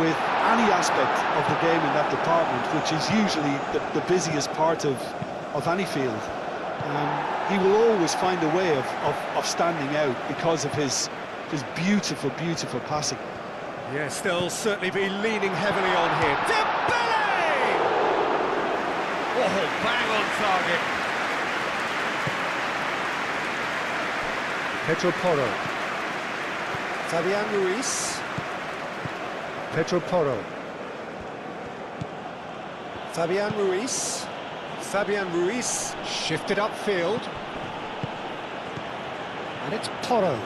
with any aspect of the game in that department, which is usually the busiest part of any field. He will always find a way of standing out because of his beautiful, beautiful passing. Yes, they'll certainly be leaning heavily on him. Dembele! Oh, bang on target. Pedro Porro. Fabian Ruiz. Pedro Porro. Fabian Ruiz. Fabian Ruiz shifted upfield. And it's Porro.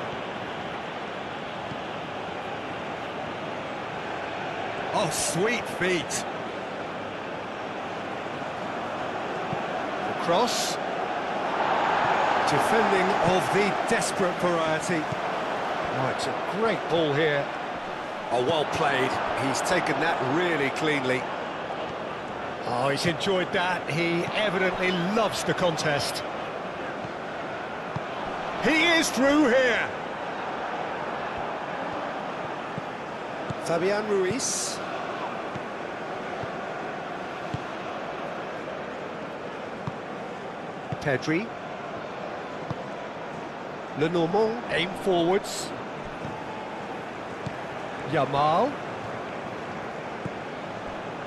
Oh, sweet feet. The cross. Defending of the desperate variety. Oh, it's a great ball here. Oh, well played. He's taken that really cleanly. Oh, he's enjoyed that. He evidently loves the contest. He is through here. Fabian Ruiz. Pedri. Lenormand aim forwards. Yamal.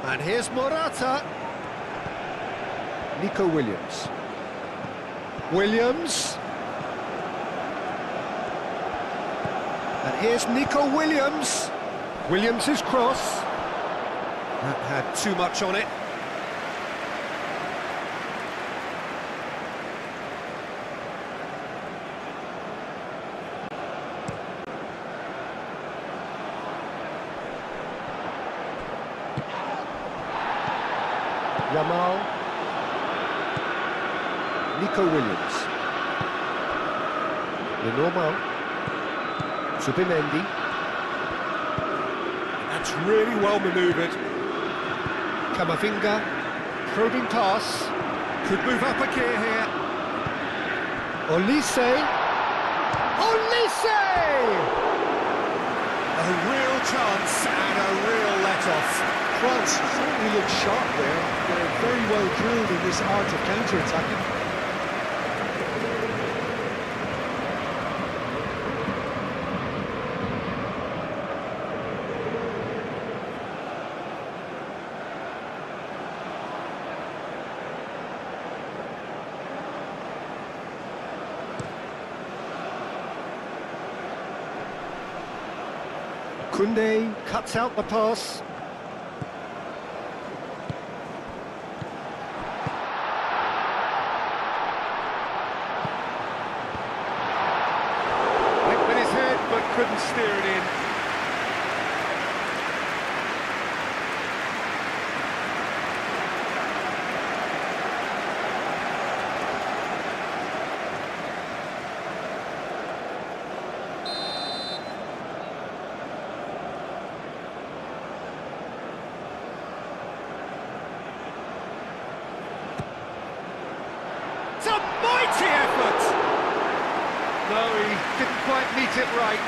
And here's Morata. Nico Williams. Williams. And here's Nico Williams. Williams' cross. That had too much on it. Yamal. Nico Williams. Normal. Zubimendi. That's really well manoeuvred. Camavinga. Probing pass. Could move up a gear here. Olise. Olise! A real chance and a real let-off. France certainly look sharp there. They're very well drilled in this art of counter-attacking. Koundé cuts out the pass. Went with his head, but couldn't steer it in. It's a mighty effort! No, he didn't quite meet it right.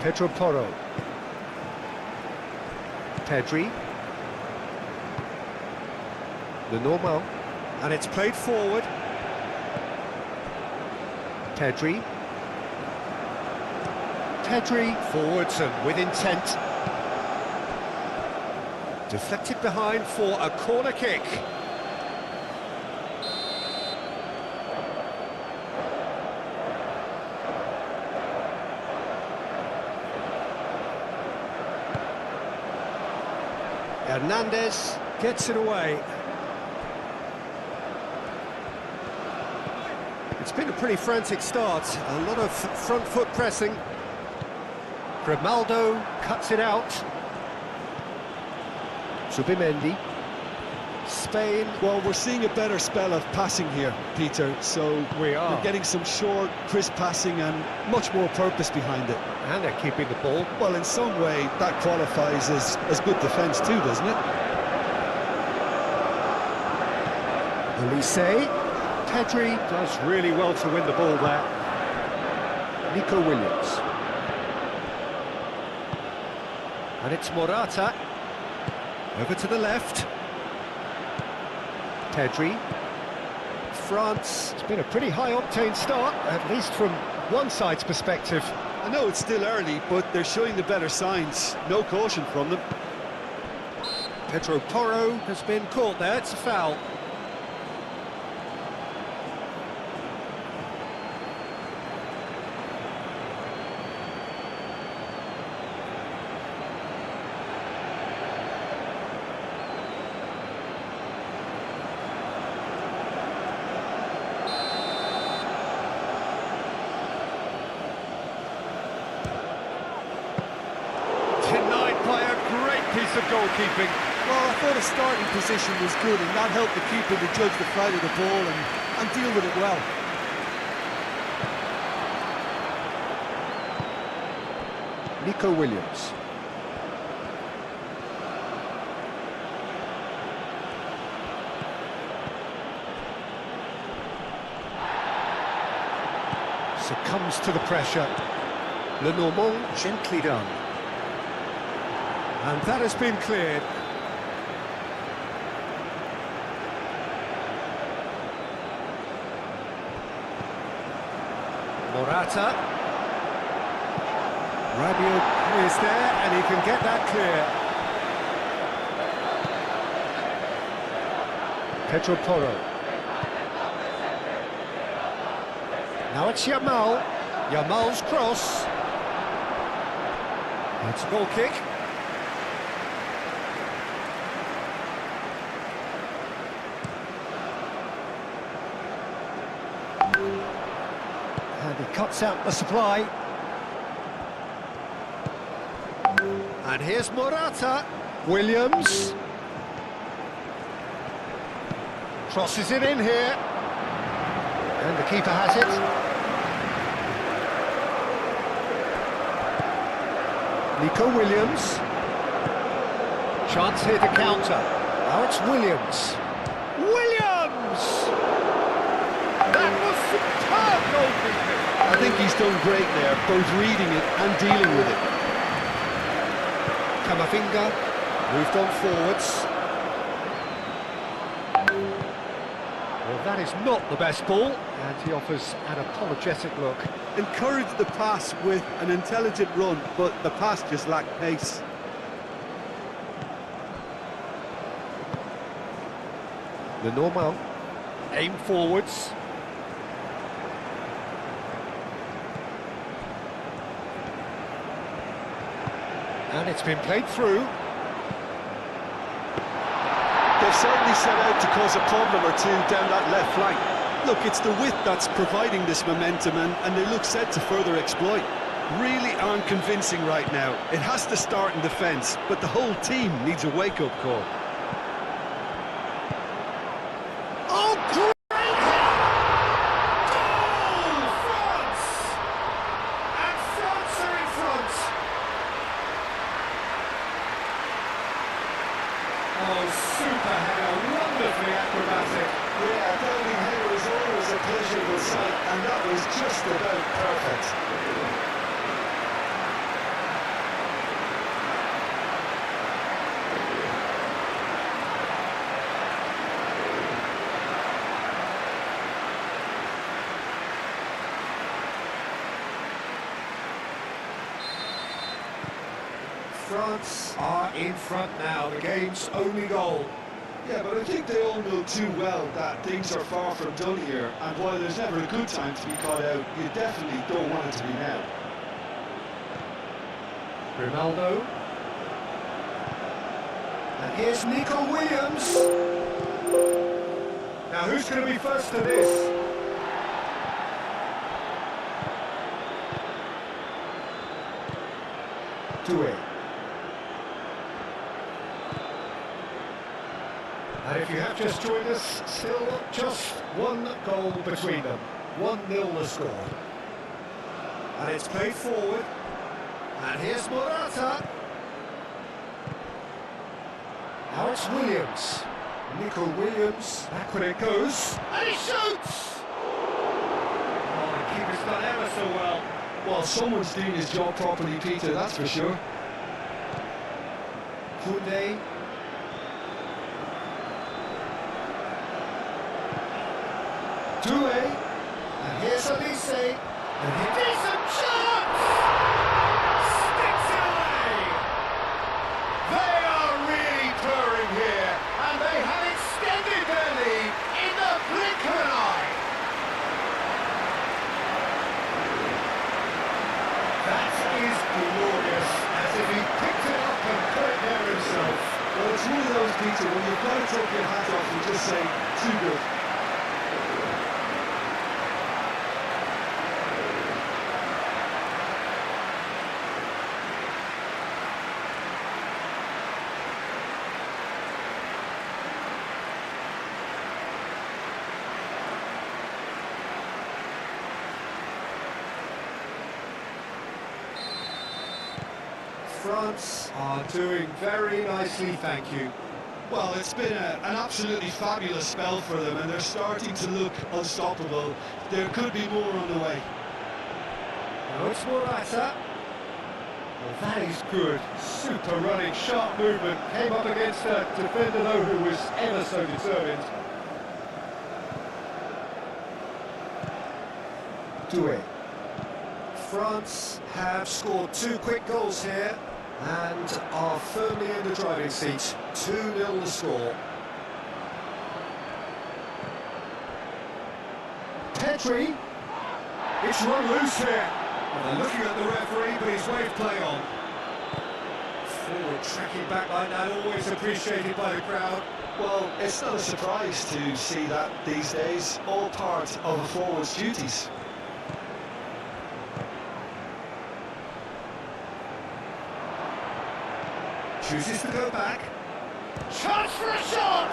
Pedro Porro. Pedri. The normal. And it's played forward. Pedri. Pedri forwards and with intent. Deflected behind for a corner kick. Hernandez gets it away. It's been a pretty frantic start, a lot of front foot pressing. Grimaldo cuts it out. Zubimendi. Spain. Well, we're seeing a better spell of passing here, Peter, so we're getting some short, crisp passing and much more purpose behind it. And they're keeping the ball. Well, in some way, that qualifies as good defence too, doesn't it? Olise. Pedri does really well to win the ball there. Nico Williams. And it's Morata. Over to the left. Pedri. France. It's been a pretty high-octane start, at least from one side's perspective. I know it's still early, but they're showing the better signs. No caution from them. Pedro Porro has been caught there. It's a foul. Piece of goalkeeping. Well, I thought his starting position was good, and that helped the keeper to judge the flight of the ball and deal with it well. Nico Williams. Succumbs to the pressure. Lenormand, gently done. And that has been cleared. Morata. Rabiot is there and he can get that clear. Pedro Porro. Now it's Yamal. Yamal's cross. It's a goal kick. And he cuts out the supply. And here's Morata. Williams. Crosses it in here. And the keeper has it. Nico Williams. Chance here to counter. Now it's Williams. Williams! That was superb goalkeeping. I think he's done great there, both reading it and dealing with it. Camavinga moved on forwards. Well, that is not the best ball, and he offers an apologetic look. Encouraged the pass with an intelligent run, but the pass just lacked pace. The normal aim forwards. And it's been played through. They've certainly set out to cause a problem or two down that left flank. Look, it's the width that's providing this momentum, and they look set to further exploit. Really aren't convincing right now. It has to start in defence, but the whole team needs a wake-up call. Oh, great! Goal! France! And France are in front. Oh, super header, wonderfully acrobatic. Yeah, diving header is always a pleasurable sight, and that was just about perfect. France are in front now, the game's only goal. Yeah, but I think they all know too well that things are far from done here, and while there's never a good time to be caught out, you definitely don't want it to be now. Ronaldo. And here's Nico Williams. Now who's going to be first to this? Doué. And if you have just joined us, still just one goal between them. 1-0 the score. And it's played forward. And here's Morata. Now it's Williams. Nico Williams. Back when it goes. And he shoots! Oh, the keeper's done ever so well. Well, someone's doing his job properly, Peter, that's for sure. Koundé. Doué, and here's Elise, and he decent chance! Sticks it away! They are really purring here, and they have extended their lead in the blink of an eye. That is glorious, as if he picked it up and put it there himself. Well, it's one of those, Peter, when you've got to take your hat off and just say, too good. France are doing very nicely, thank you. Well, it's been an absolutely fabulous spell for them, and they're starting to look unstoppable. There could be more on the way. Now it's Morata. Well, that is good. Super running, sharp movement. Came up against a defender, though, who was ever so determined. Doué. France have scored 2 quick goals here and are firmly in the driving seat. 2-0 the score. Pedri. It's run loose here. Well, they're looking at the referee, but he's waved play on. Forward tracking back like that, always appreciated by the crowd. Well, it's not a surprise to see that these days, all part of a forward's duties. Chooses to go back. Chance for a shot!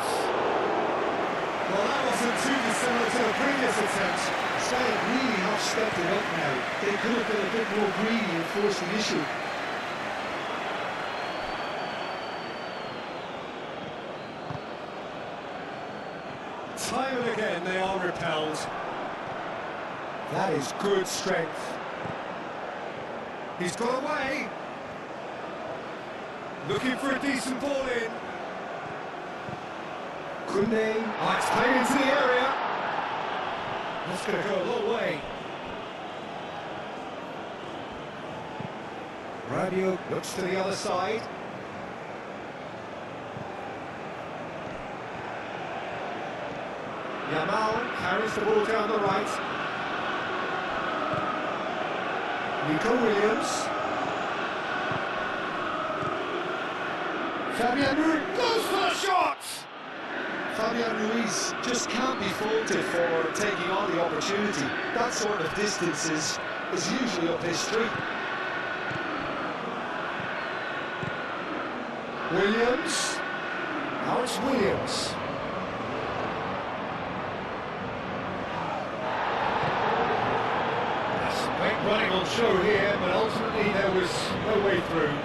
Well, that wasn't too dissimilar to the previous attempt. Spain really have stepped it up now. They could have been a bit more greedy and forced the issue. Time and again they are repelled. That is good strength. He's got away. Looking for a decent ball in. Koundé. Oh, it's played into the area. That's going to go a long way. Rabiot looks to the other side. Yamal carries the ball down the right. Nico Williams. Fabian Ruiz goes for the shot! Fabian Ruiz just can't be faulted for taking on the opportunity. That sort of distance is usually up his street. Williams. Now it's Williams. Great running on show here, but ultimately there was no way through.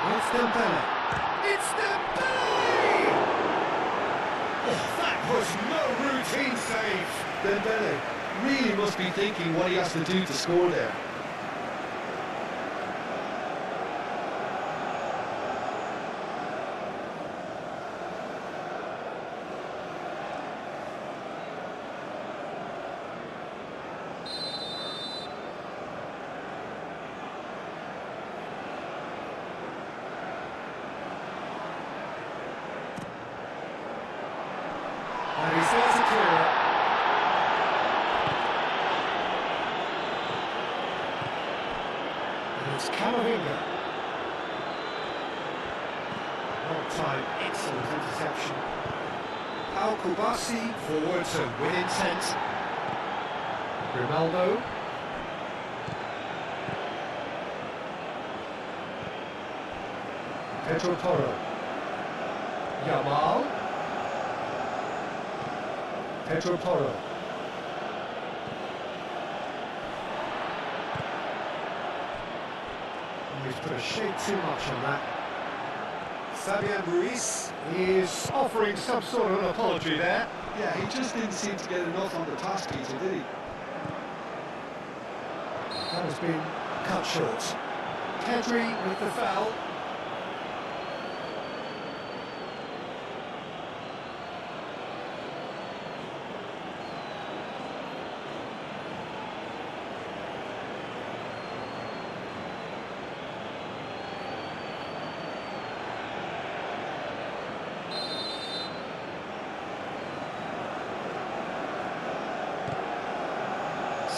It's Dembele. It's Dembele! Oh, that was no routine save. Dembele really must be thinking what he has to do to score there. And he's there to clear it. And it's Camavinga. Long time, excellent interception. Al Kubasi forward and with intent. Grimaldo. Pedro Porro. Yamal. Pedro Porro. He's put a shade too much on that. Fabian Ruiz is offering some sort of an apology there. Yeah, he just didn't seem to get enough on the pass, Peter, did he? That has been cut short. Pedri with the foul.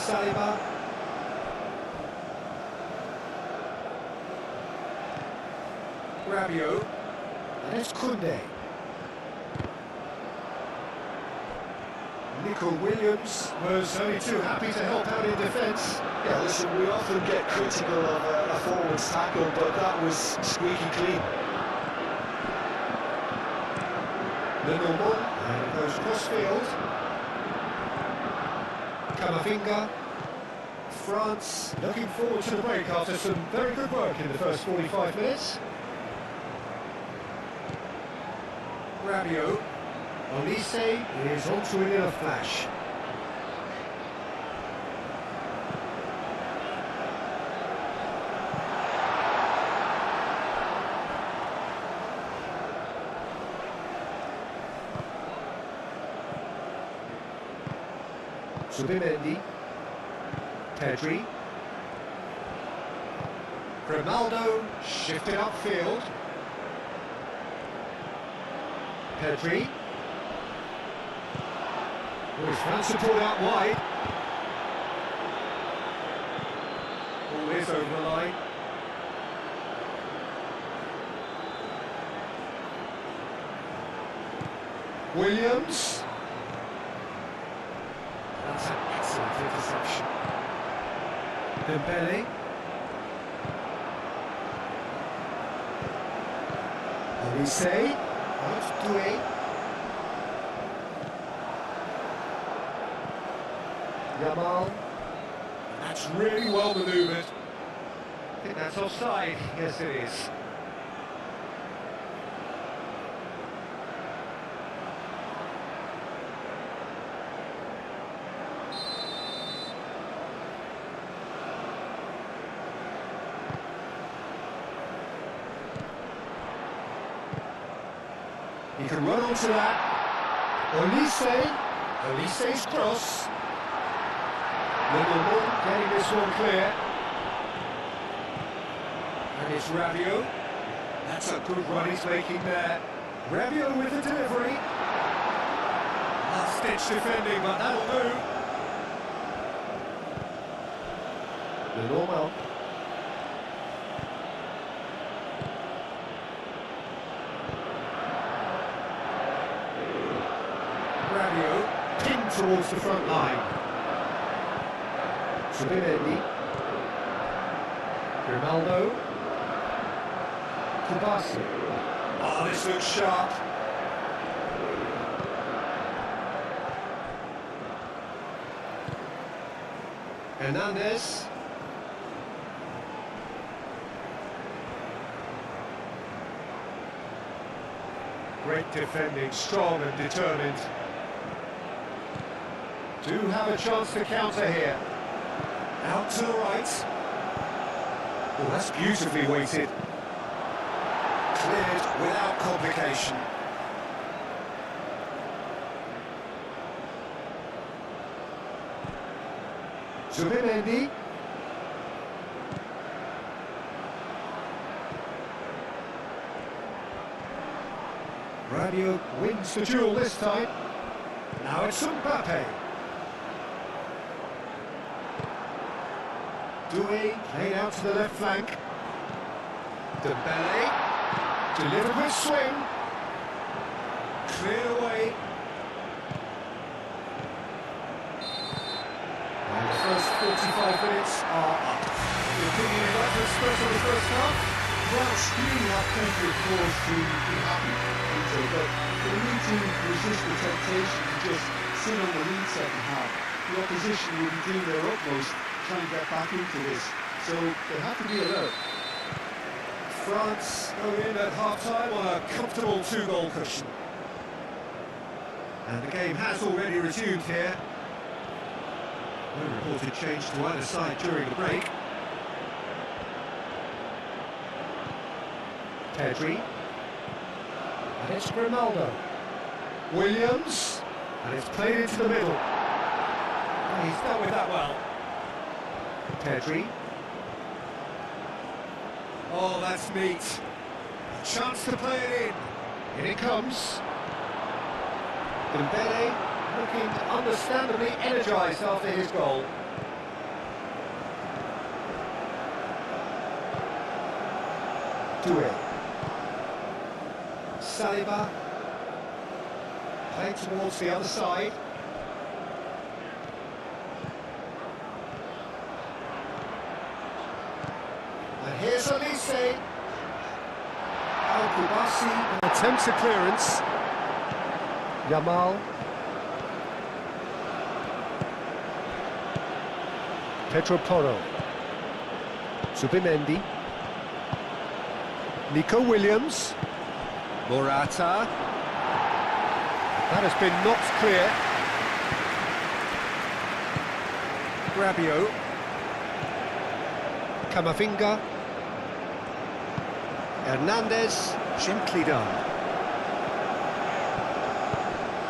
Saliba. Rabiot. And it's Koundé. Nico Williams was only too happy to help out in defence. Yeah, listen, we often get critical of a forward's tackle, but that was squeaky clean. Lenovo, and it goes crossfield. Camavinga. France looking forward to the break after some very good work in the first 45 minutes. Rabiot. Olise is onto it in a flash. Zubimendi. Pedri. Grimaldo shifted upfield. Pedri. Oh, he's found support out wide. Ball is over the line. Williams. That's an excellent interception. Dembele. Olise, out Doué. Yamal. That's really well manoeuvred. I think that's offside. Yes, it is. He can run onto that. Olise's cross. Little getting this one clear. And it's Rabiot. That's a good run he's making there. Rabiot with the delivery. Last-ditch defending, but that'll do. The normal. Rabiot pinned towards the front line. Zubimendi. Grimaldo. Kubasi. Oh, this looks sharp. Hernandez. Great defending, strong and determined. Do have a chance to counter here. Out to the right. Oh, that's beautifully weighted. Cleared without complication. Zubimendi. Rabiot wins the duel this time. Now it's Mbappe. Doué played out to the left flank. Dembele delivered with swing. Cleared away. And the first 45 minutes are up. Your opinion about the Spurs of the first half? Well, Spain have plenty of cause to be happy, Peter, but they need to resist the temptation to just sit on the lead second half. The opposition will be doing their utmost trying to get back into this, so they have to be alert. France go in at half-time on a comfortable two-goal cushion. And the game has already resumed here. No reported change to either side during the break. Pedri. And it's Grimaldo. Williams. And it's played into the middle. And he's dealt with that well. Pedri. Oh, that's neat. A chance to play it in. Here it comes. Dembele looking understandably energised after his goal. Doué. Saliba. Played towards the other side. And here's Olise. Kubasi attempts a clearance. Yamal. Pedro Porro. Zubimendi. Nico Williams. Morata. That has been knocked clear. Rabiot. Camavinga. Hernandez. Gently done.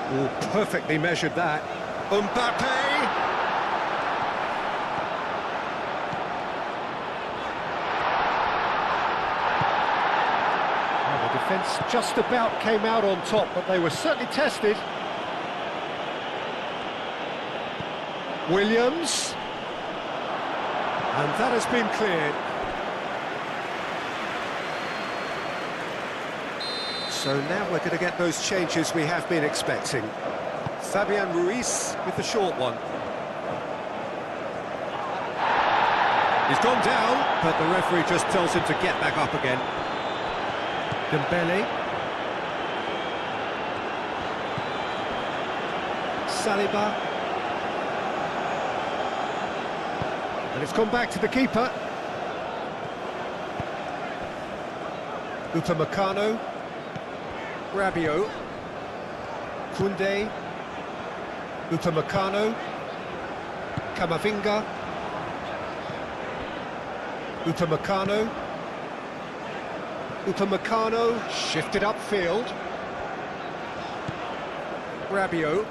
Oh, perfectly measured that. Mbappe! Well, the defence just about came out on top, but they were certainly tested. Williams. And that has been cleared. So now we're going to get those changes we have been expecting. Fabian Ruiz with the short one. He's gone down, but the referee just tells him to get back up again. Dembele. Saliba. And it's gone back to the keeper. Upamecano. Rabiot. Koundé. Upamecano. Camavinga. Upamecano. Upamecano shifted upfield. Rabiot.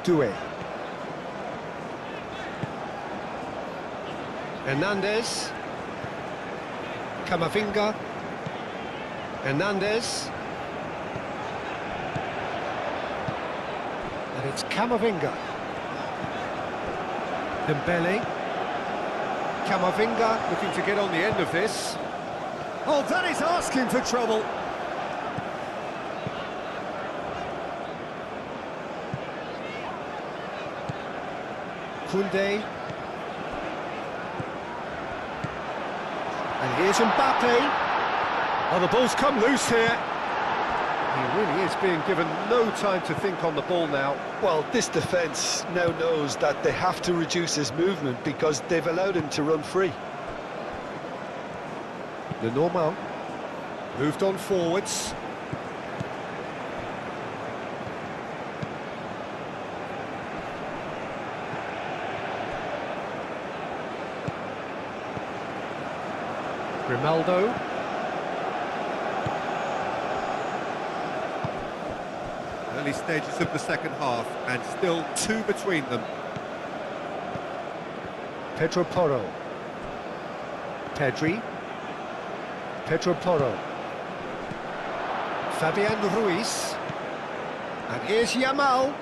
Doué. Hernandez. Camavinga. Hernandez. And it's Camavinga. Dembele. Camavinga looking to get on the end of this. Oh, that is asking for trouble. Koundé. And here's Mbappe. Oh, the ball's come loose here. He really is being given no time to think on the ball now. Well, this defence now knows that they have to reduce his movement because they've allowed him to run free. Lenormand moved on forwards. Grimaldo. Early stages of the second half, and still 2 between them. Pedro Porro. Pedri. Pedro Porro. Fabian Ruiz. And here's Yamal.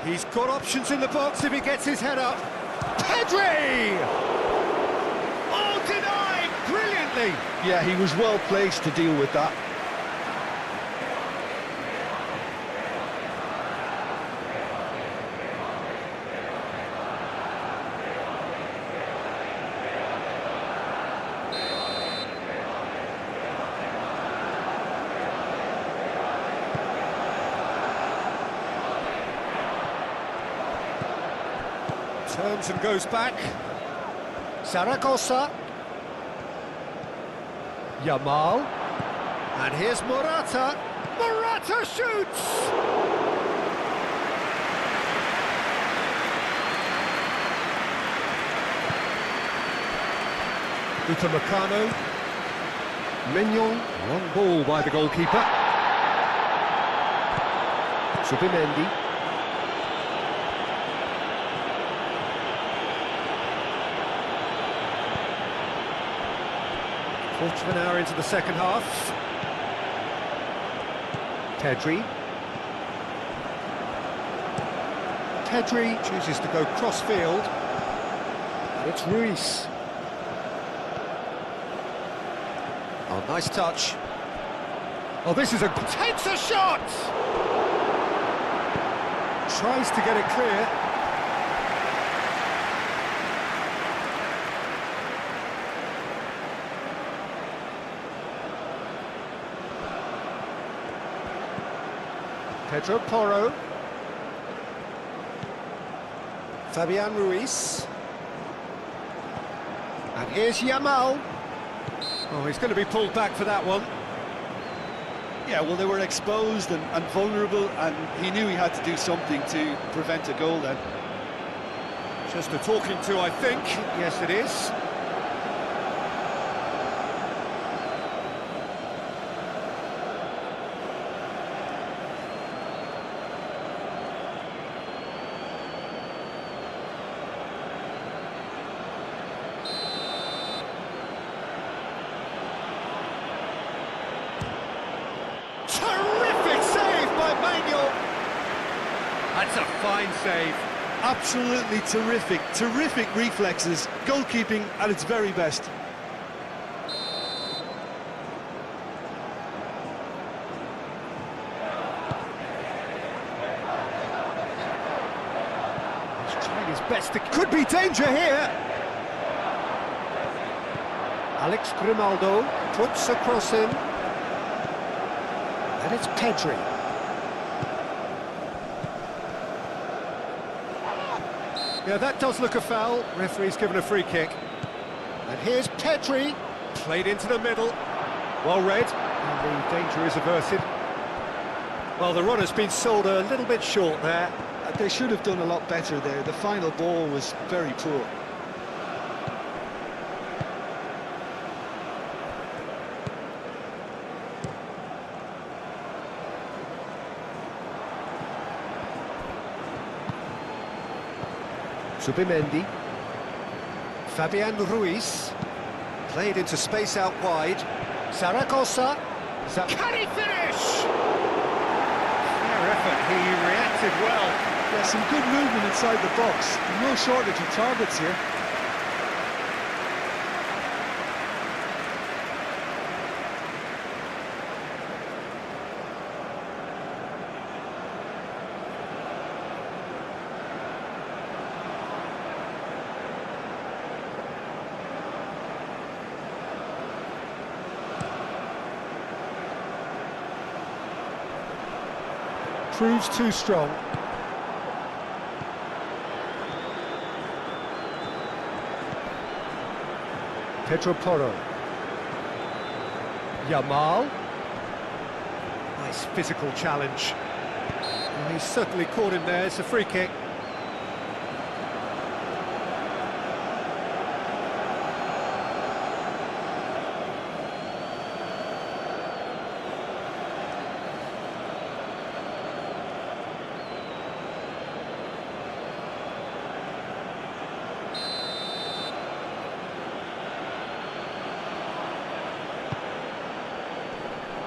He's got options in the box if he gets his head up. Pedri! Oh, denied brilliantly! Yeah, he was well placed to deal with that. Turns and goes back. Zaragoza. Yamal. And here's Morata. Morata shoots! Upamecano. Mignon. Long ball by the goalkeeper. Subimendi. Quarter of an hour into the second half. Pedri. Pedri chooses to go cross-field. And it's Ruiz. Oh, nice touch. Oh, this is takes a shot! Tries to get it clear. Pedro Porro. Fabian Ruiz. And here's Yamal. Oh, he's going to be pulled back for that one. Yeah, well, they were exposed and vulnerable, and he knew he had to do something to prevent a goal then. Just a talking to, I think. Yes, it is. Terrific save by Manuel. That's a fine save. Absolutely terrific, terrific reflexes, goalkeeping at its very best. He's trying his best. It could be danger here. Alex Grimaldo puts a cross in. And it's Pedri. Yeah, that does look a foul. Referee's given a free kick. And here's Pedri. Played into the middle. Well read. And the danger is averted. Well, the runner's been sold a little bit short there. They should have done a lot better there. The final ball was very poor. Subimendi. Fabian Ruiz. Played into space out wide. Zaragoza. Can he finish? Fair effort, he reacted well. Yeah, some good movement inside the box. No shortage of targets here. Proves too strong. Pedro Porro. Yamal. Nice physical challenge. Well, he's certainly caught him there. It's a free kick.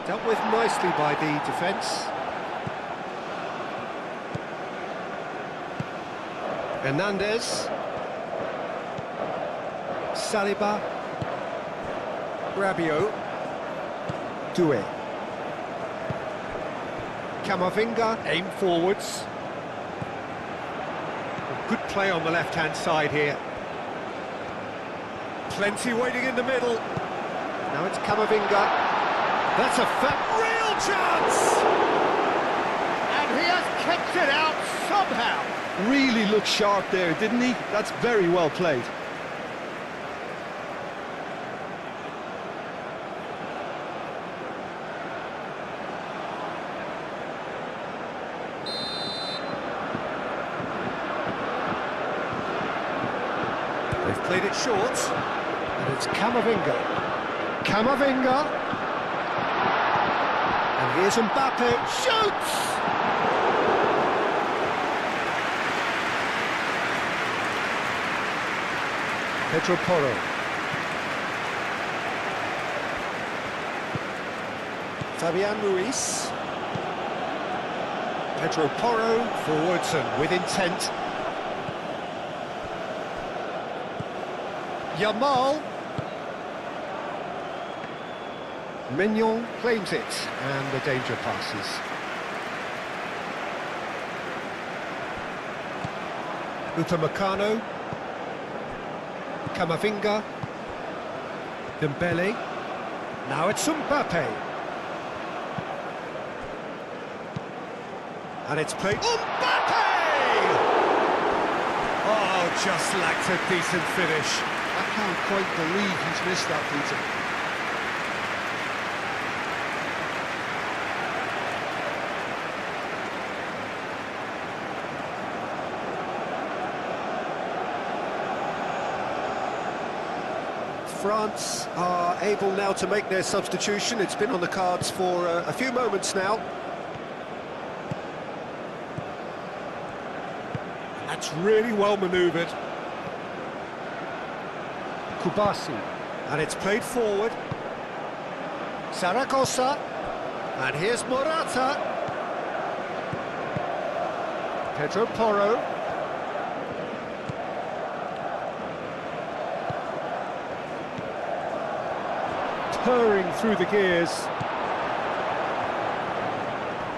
Dealt with nicely by the defence. Hernandez. Saliba. Rabiot. Doué. Camavinga, aim forwards. Good play on the left-hand side here. Plenty waiting in the middle. Now it's Camavinga. That's a real chance! And he has kept it out somehow. Really looked sharp there, didn't he? That's very well played. They've played it short. And it's Camavinga. Camavinga. And here's Mbappe, shoots! Pedro Porro. Fabian Ruiz. Pedro Porro, forwards and with intent. Yamal. Mignon claims it, and the danger passes. Upamecano. Camavinga. Dembele. Now it's Mbappe. And it's played... Mbappe! Oh, just lacked a decent finish. I can't quite believe he's missed that, Peter. France are able now to make their substitution. It's been on the cards for a few moments now. That's really well manoeuvred. Kubasi. And it's played forward. Zaragoza. And here's Morata. Pedro Porro. Purring through the gears.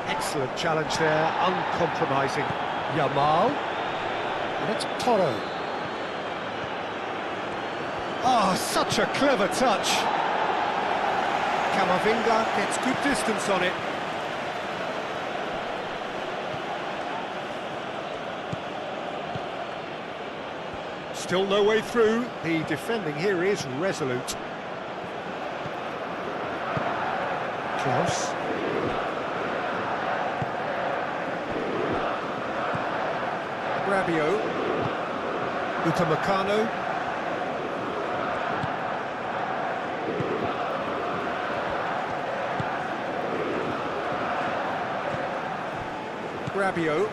Excellent challenge there, uncompromising. Yamal. And it's Porro. Oh, such a clever touch. Camavinga gets good distance on it. Still no way through. The defending here is resolute. Klaus. Rabiot. Upamecano. Rabiot.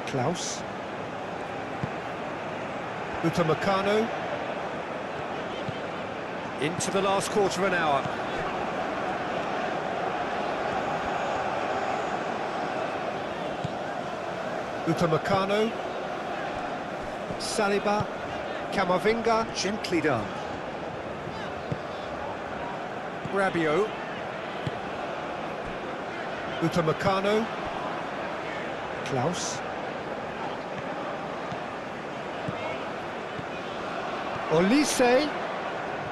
Klaus. Upamecano. Into the last quarter of an hour. Upamecano. Saliba. Camavinga. Gently done. Rabiot. Upamecano. Klaus. Olise.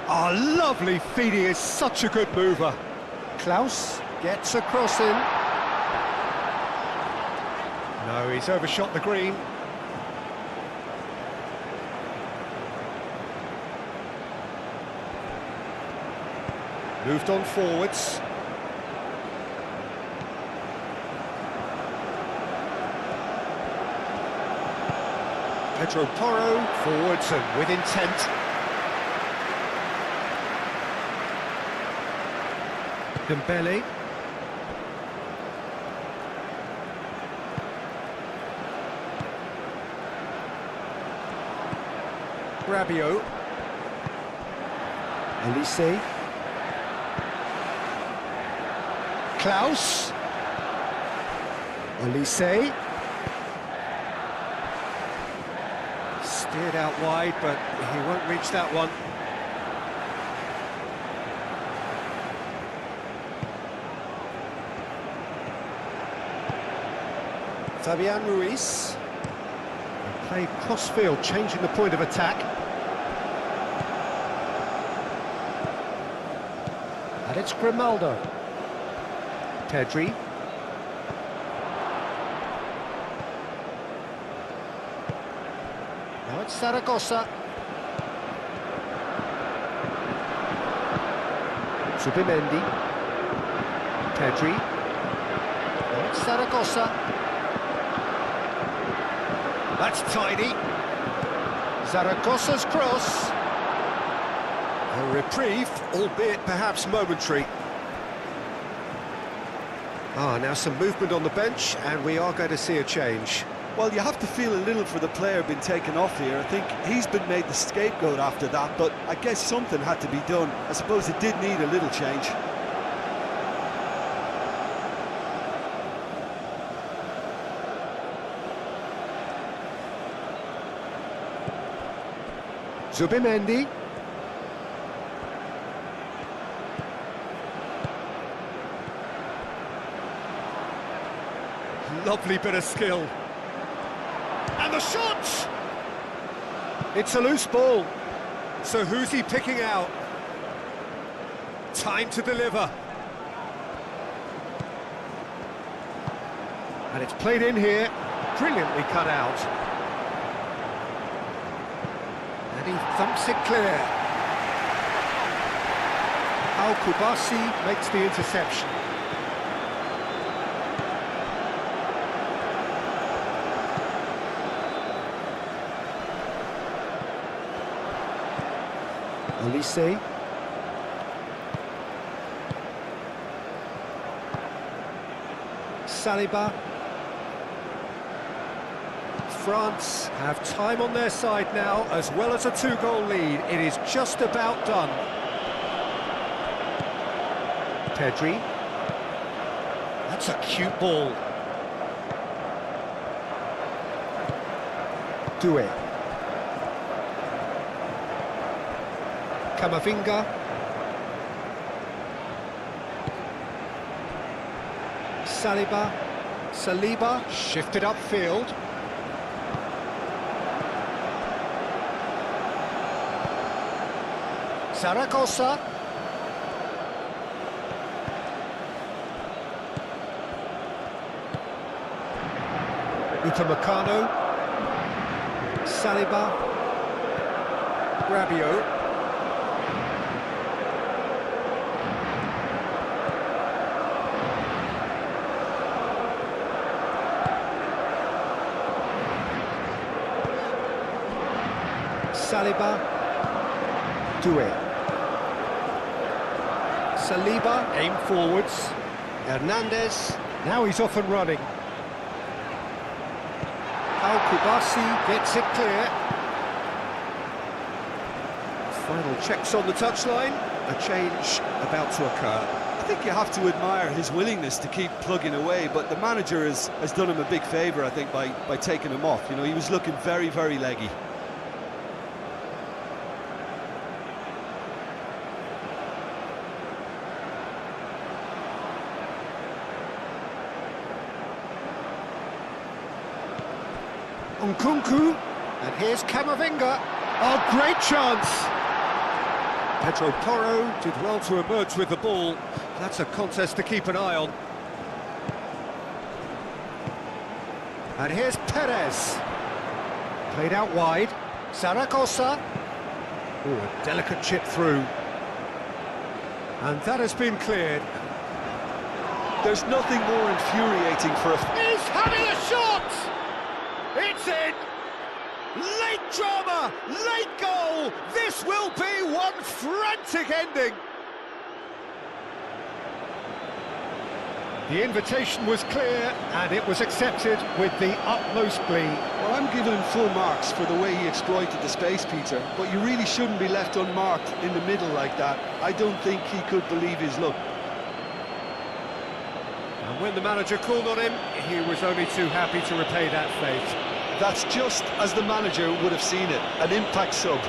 Oh, lovely feed, he is such a good mover. Klaus gets a cross in. No, he's overshot the green. Moved on forwards. Pedro Porro, forwards and with intent. Dembele. Rabiot. Olise. Klaus. Olise. Steered out wide, but he won't reach that one. Fabian Ruiz. Play cross-field, changing the point of attack. And it's Grimaldo. Pedri. Now it's Zaragoza. Zubimendi. Pedri. Now it's Zaragoza. That's tidy. Zaragoza's cross. A reprieve, albeit perhaps momentary. Now some movement on the bench, and we are going to see a change. Well, you have to feel a little for the player being taken off here. I think he's been made the scapegoat after that, but I guess something had to be done. I suppose it did need a little change. Zubimendi. Lovely bit of skill. And the shot! It's a loose ball. So who's he picking out? Time to deliver. And it's played in here. Brilliantly cut out. And he thumps it clear. Al-Kubasi makes the interception. Olise. Saliba. France have time on their side now, as well as a two-goal lead. It is just about done. Pedri. That's a cute ball. Doué. Camavinga. Saliba shifted upfield. Zaragoza. Upamecano. Saliba. Rabiot. Saliba. Doué. Saliba, aim forwards. Hernandez, now he's off and running. Al-Kubasi gets it clear. Final checks on the touchline. A change about to occur. I think you have to admire his willingness to keep plugging away, but the manager has done him a big favour, I think, by taking him off. You know, he was looking very, very leggy. Nkunku, and here's Camavinga. Oh, great chance! Pedro Porro did well to emerge with the ball. That's a contest to keep an eye on. And here's Perez. Played out wide. Zaragoza. Oh, a delicate chip through. And that has been cleared. There's nothing more infuriating for a... He's having a shot! It's in! Late drama, late goal! This will be one frantic ending! The invitation was clear, and it was accepted with the utmost glee. Well, I'm giving him full marks for the way he exploited the space, Peter, but you really shouldn't be left unmarked in the middle like that. I don't think he could believe his luck. And when the manager called on him, he was only too happy to repay that fate. That's just as the manager would have seen it, an impact sub.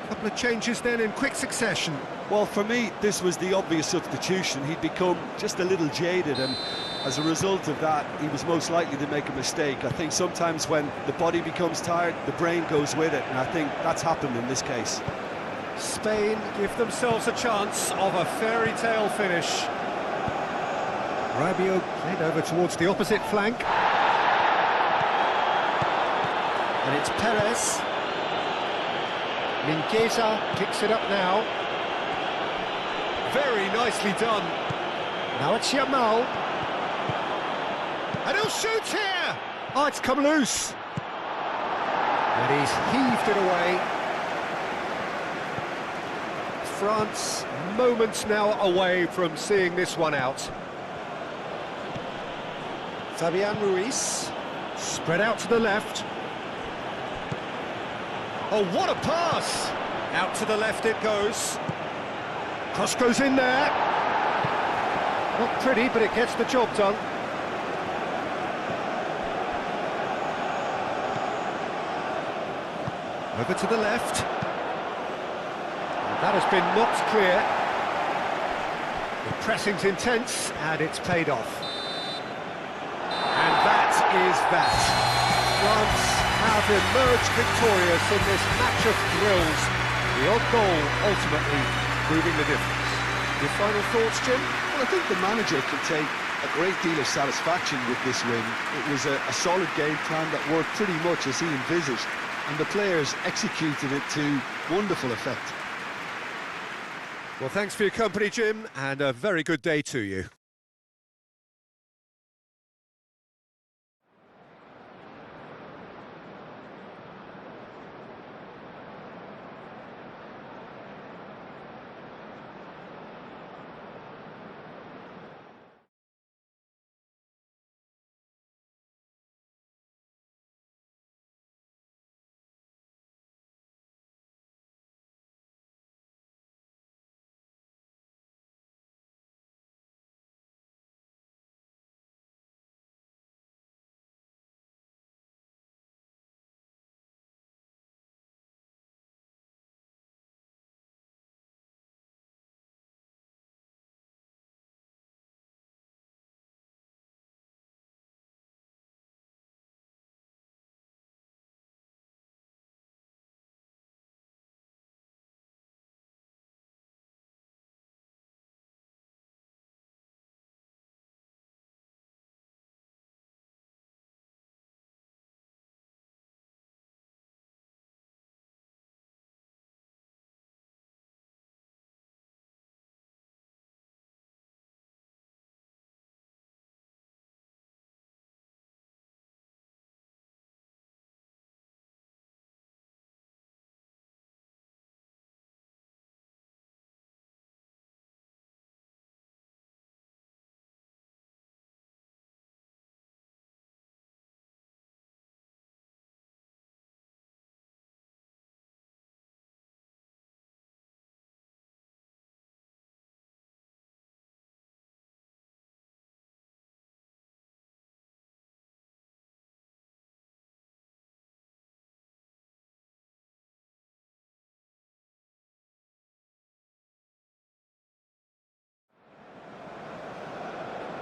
Couple of changes then in quick succession. Well, for me, this was the obvious substitution. He'd become just a little jaded, and as a result of that, he was most likely to make a mistake. I think sometimes when the body becomes tired, the brain goes with it, and I think that's happened in this case. Spain give themselves a chance of a fairy tale finish. Rabiot played over towards the opposite flank. And it's Perez. Mingueza picks it up now. Very nicely done. Now it's Yamal. And he'll shoot here! Oh, it's come loose. And he's heaved it away. France moments now away from seeing this one out. Fabian Ruiz, spread out to the left. Oh, what a pass! Out to the left it goes. Cross goes in there. Not pretty, but it gets the job done. Over to the left. That has been knocked clear. The pressing's intense, and it's paid off. And that is that. France have emerged victorious in this match of thrills. The odd goal ultimately proving the difference. Your final thoughts, Jim? Well, I think the manager can take a great deal of satisfaction with this win. It was a solid game plan that worked pretty much as he envisaged, and the players executed it to wonderful effect. Well, thanks for your company, Jim, and a very good day to you.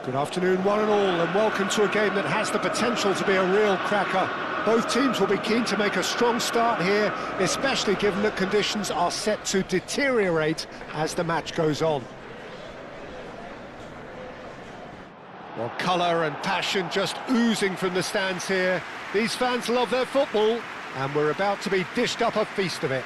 Good afternoon, one and all, and welcome to a game that has the potential to be a real cracker. Both teams will be keen to make a strong start here, especially given that conditions are set to deteriorate as the match goes on. Well, colour and passion just oozing from the stands here. These fans love their football, and we're about to be dished up a feast of it.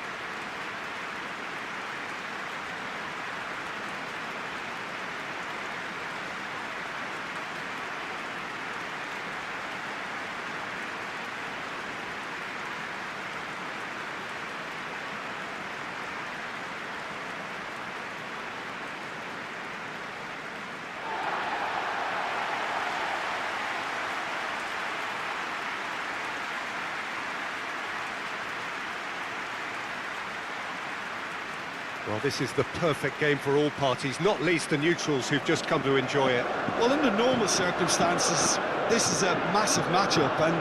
Well, this is the perfect game for all parties, not least the neutrals who've just come to enjoy it. Well, under normal circumstances, this is a massive matchup, and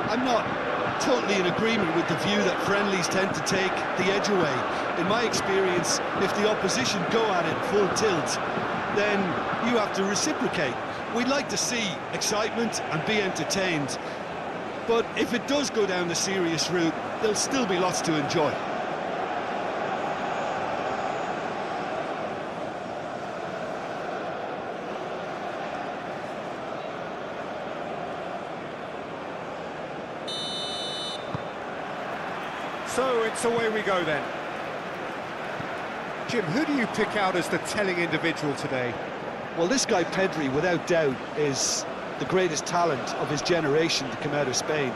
I'm not totally in agreement with the view that friendlies tend to take the edge away. In my experience, if the opposition go at it full tilt, then you have to reciprocate. We'd like to see excitement and be entertained, but if it does go down the serious route, there'll still be lots to enjoy. So it's away we go then. Jim, who do you pick out as the telling individual today? Well, this guy Pedri, without doubt, is the greatest talent of his generation to come out of Spain.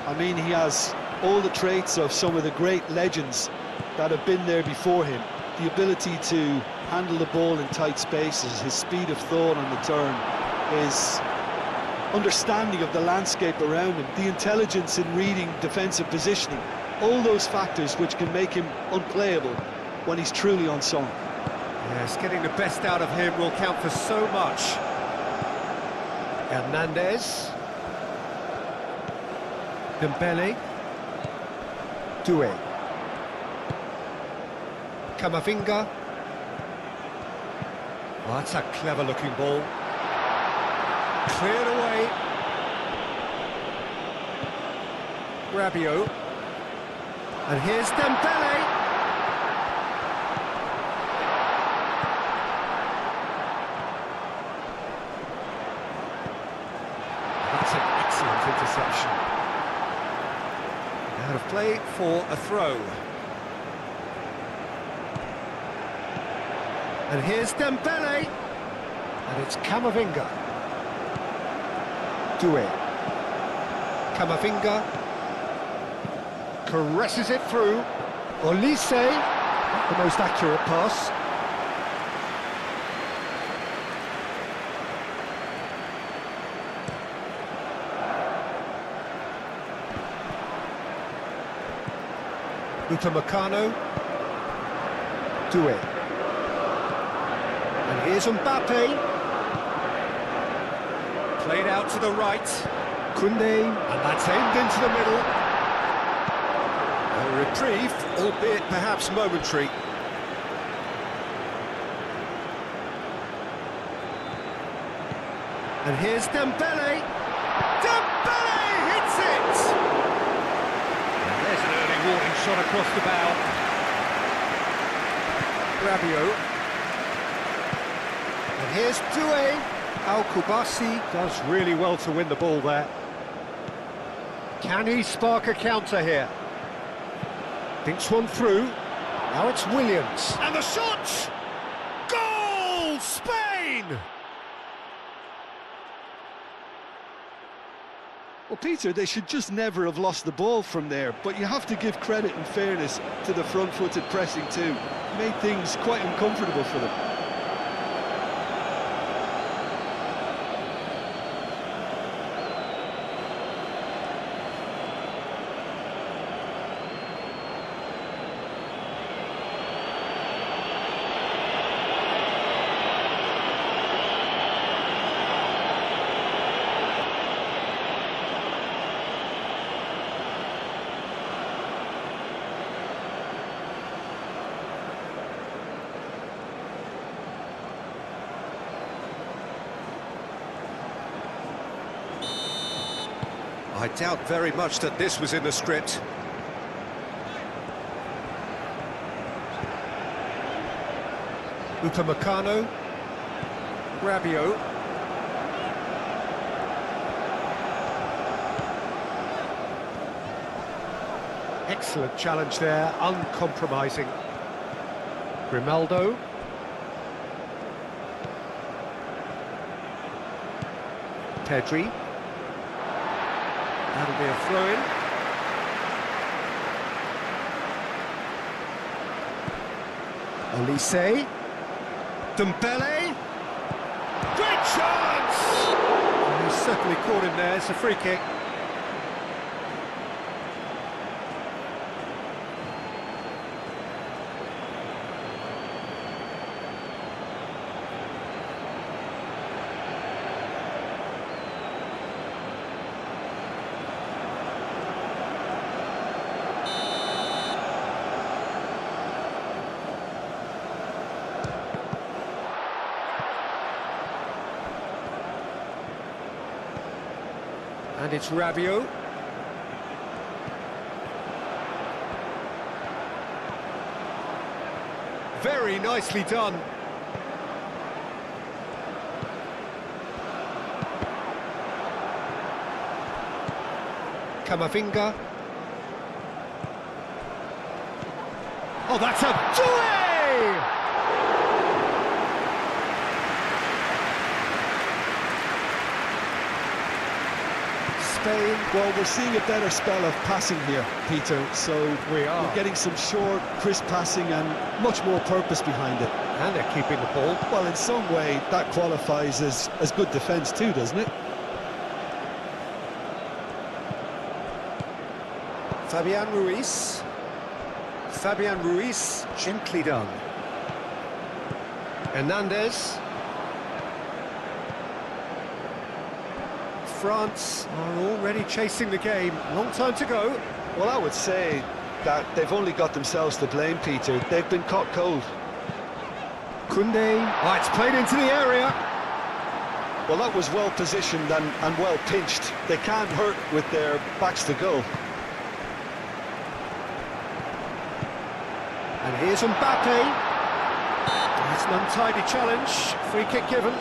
I mean, he has all the traits of some of the great legends that have been there before him. The ability to handle the ball in tight spaces, his speed of thought on the turn, his understanding of the landscape around him, the intelligence in reading defensive positioning. All those factors which can make him unplayable when he's truly on song. Yes, getting the best out of him will count for so much. Hernandez. Dembele. Doué. Camavinga. Oh, that's a clever-looking ball. Cleared away. Rabiot. And here's Dembele. That's an excellent interception. Out of play for a throw. And here's Dembele. And it's Camavinga. Doué. Camavinga. Caresses it through. Olise, not the most accurate pass. Upamecano. Doué. And here's Mbappe. Played out to the right. Koundé. And that's aimed into the middle. A reprieve, albeit perhaps momentary. And here's Dembele. Dembele hits it! And there's an early warning shot across the bow. Rabiot. And here's Doué. Al-Kubasi does really well to win the ball there. Can he spark a counter here? Thinks one through. Now it's Williams. And the shot! Goal! Spain! Well, Peter, they should just never have lost the ball from there, but you have to give credit and fairness to the front-footed pressing too. Made things quite uncomfortable for them. I doubt very much that this was in the script. Upamecano. Rabiot. Excellent challenge there, uncompromising. Grimaldo. Pedri. That'll be a throw-in. Olise. Dembele. Great chance! Oh, he's certainly caught him there, it's a free kick. And it's Rabiot. Very nicely done. Camavinga. Oh, that's a Doué! Well, we're seeing a better spell of passing here, Peter, so we're getting some short, crisp passing and much more purpose behind it. And they're keeping the ball. Well, in some way, that qualifies as good defence too, doesn't it? Fabian Ruiz. Fabian Ruiz, gently done. Hernandez. France are already chasing the game. Long time to go. Well, I would say that they've only got themselves to blame, Peter. They've been caught cold. Koundé. Oh, it's played into the area. Well, that was well positioned and well pinched. They can't hurt with their backs to goal. And here's Mbappe. It's an untidy challenge. Free kick given.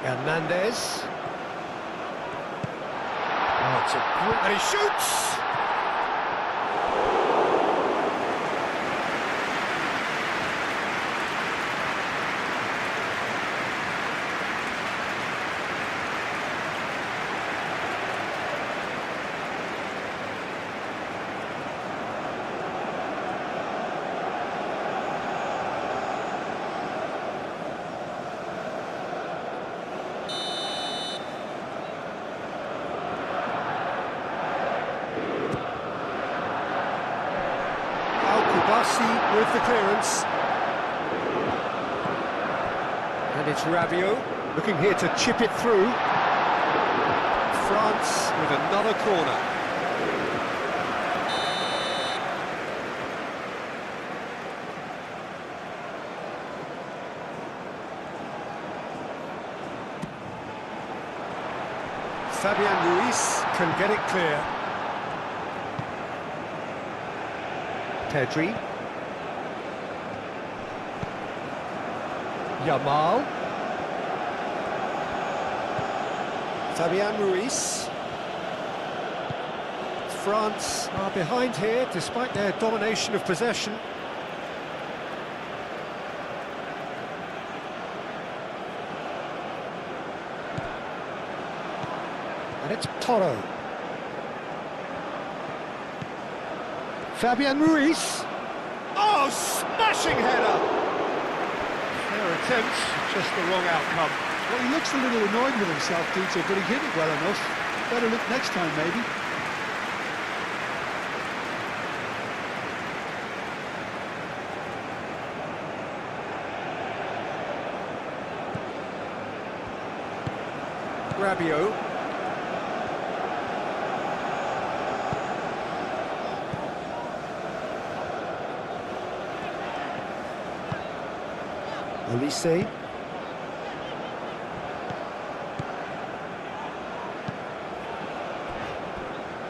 Hernandez. Oh, it's a great... And he shoots! With the clearance. And it's Rabiot, looking here to chip it through. France with another corner. Fabian Ruiz can get it clear. Pedri. Yamal. Fabian Ruiz. France are behind here despite their domination of possession. And it's Toro. Fabian Ruiz. Oh, smashing header! Their attempt, just the wrong outcome. Well, he looks a little annoyed with himself, Peter, but he hit it well enough. Better look next time, maybe. Rabiot. Olise.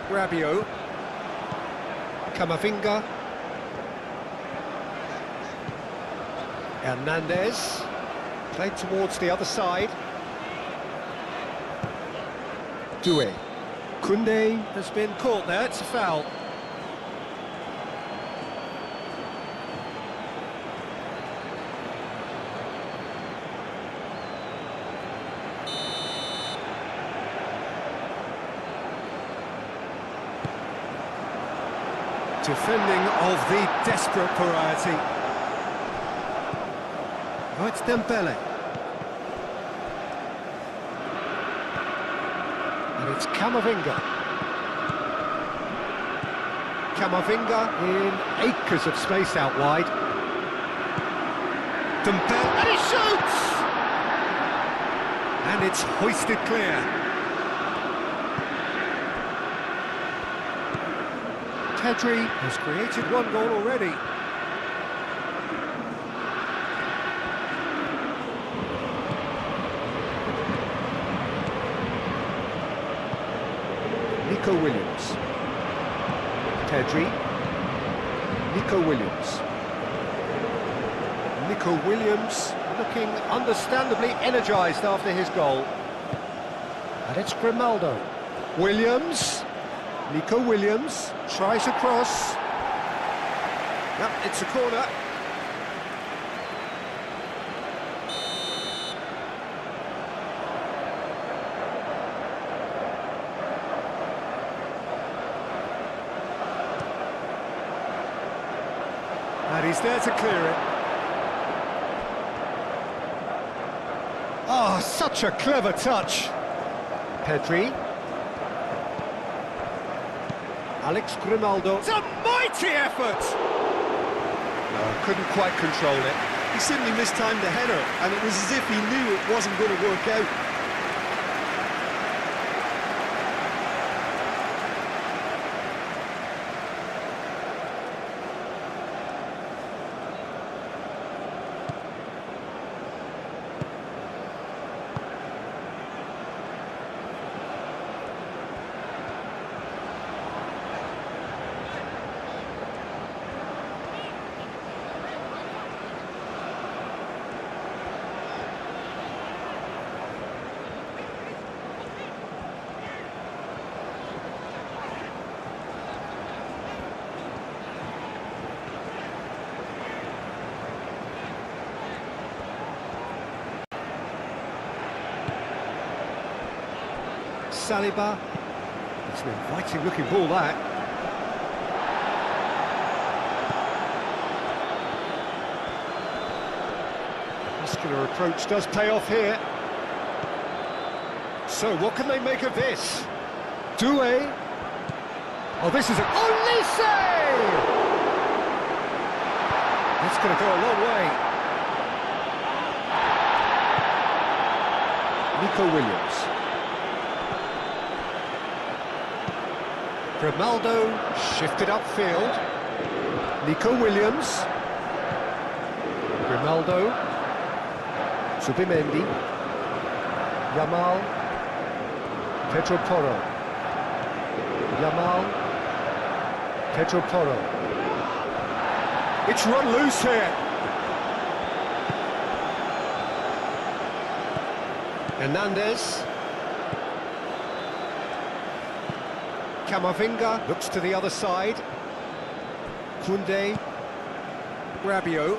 Rabiot. Camavinga. Hernandez. Played towards the other side. Doué. Koundé has been caught there, it's a foul. Defending of the desperate variety. Oh, it's Dembele. And it's Camavinga. Camavinga in acres of space out wide. Dembele, and he shoots! And it's hoisted clear. Pedri has created one goal already. Nico Williams. Pedri. Nico Williams. Nico Williams looking understandably energised after his goal. And it's Grimaldo. Williams. Nico Williams tries a cross. Yep, it's a corner. And he's there to clear it. Oh, such a clever touch. Pedri. Alex Grimaldo. It's a mighty effort! No, couldn't quite control it. He simply mistimed the header, and it was as if he knew it wasn't going to work out. Saliba. It's an inviting looking ball, that. Muscular approach does pay off here. So what can they make of this? Doué. Oh, this is a... Olise! That's going to go a long way. Nico Williams. Grimaldo shifted upfield. Nico Williams. Grimaldo. Subimendi. Yamal. Pedro Porro. Yamal. Pedro Porro. It's run loose here. Hernandez. Camavinga looks to the other side. Koundé. Rabiot.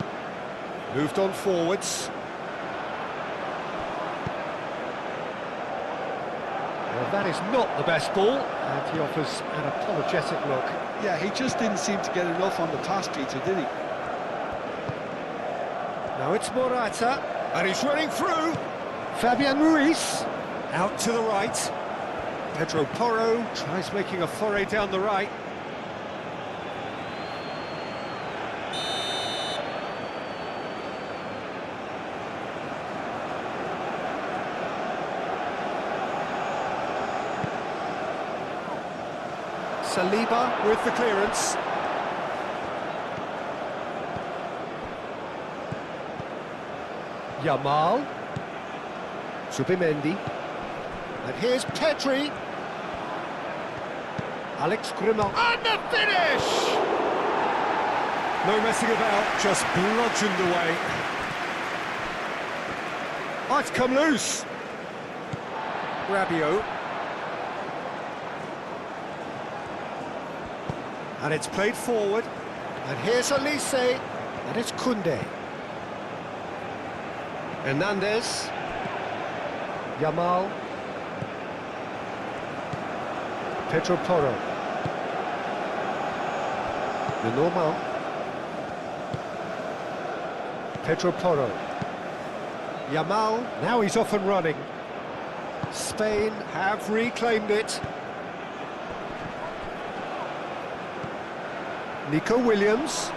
Moved on forwards. Well, that is not the best ball, and he offers an apologetic look. Yeah, he just didn't seem to get enough on the pass, Peter, did he? Now it's Morata, And he's running through. Fabian Ruiz, Out to the right. Pedro Porro tries making a foray down the right. Saliba with the clearance. Yamal. Subimendi. And here's Pedri. Alex Grimal. And the finish! No messing about, just bludgeoned away. Oh, it's come loose. Rabiot. And it's played forward. And here's Elise. And it's Koundé. Hernandez. Yamal. Pedro Porro. Lenormand. Pedro Porro. Yamal, now he's off and running. Spain have reclaimed it. Nico Williams.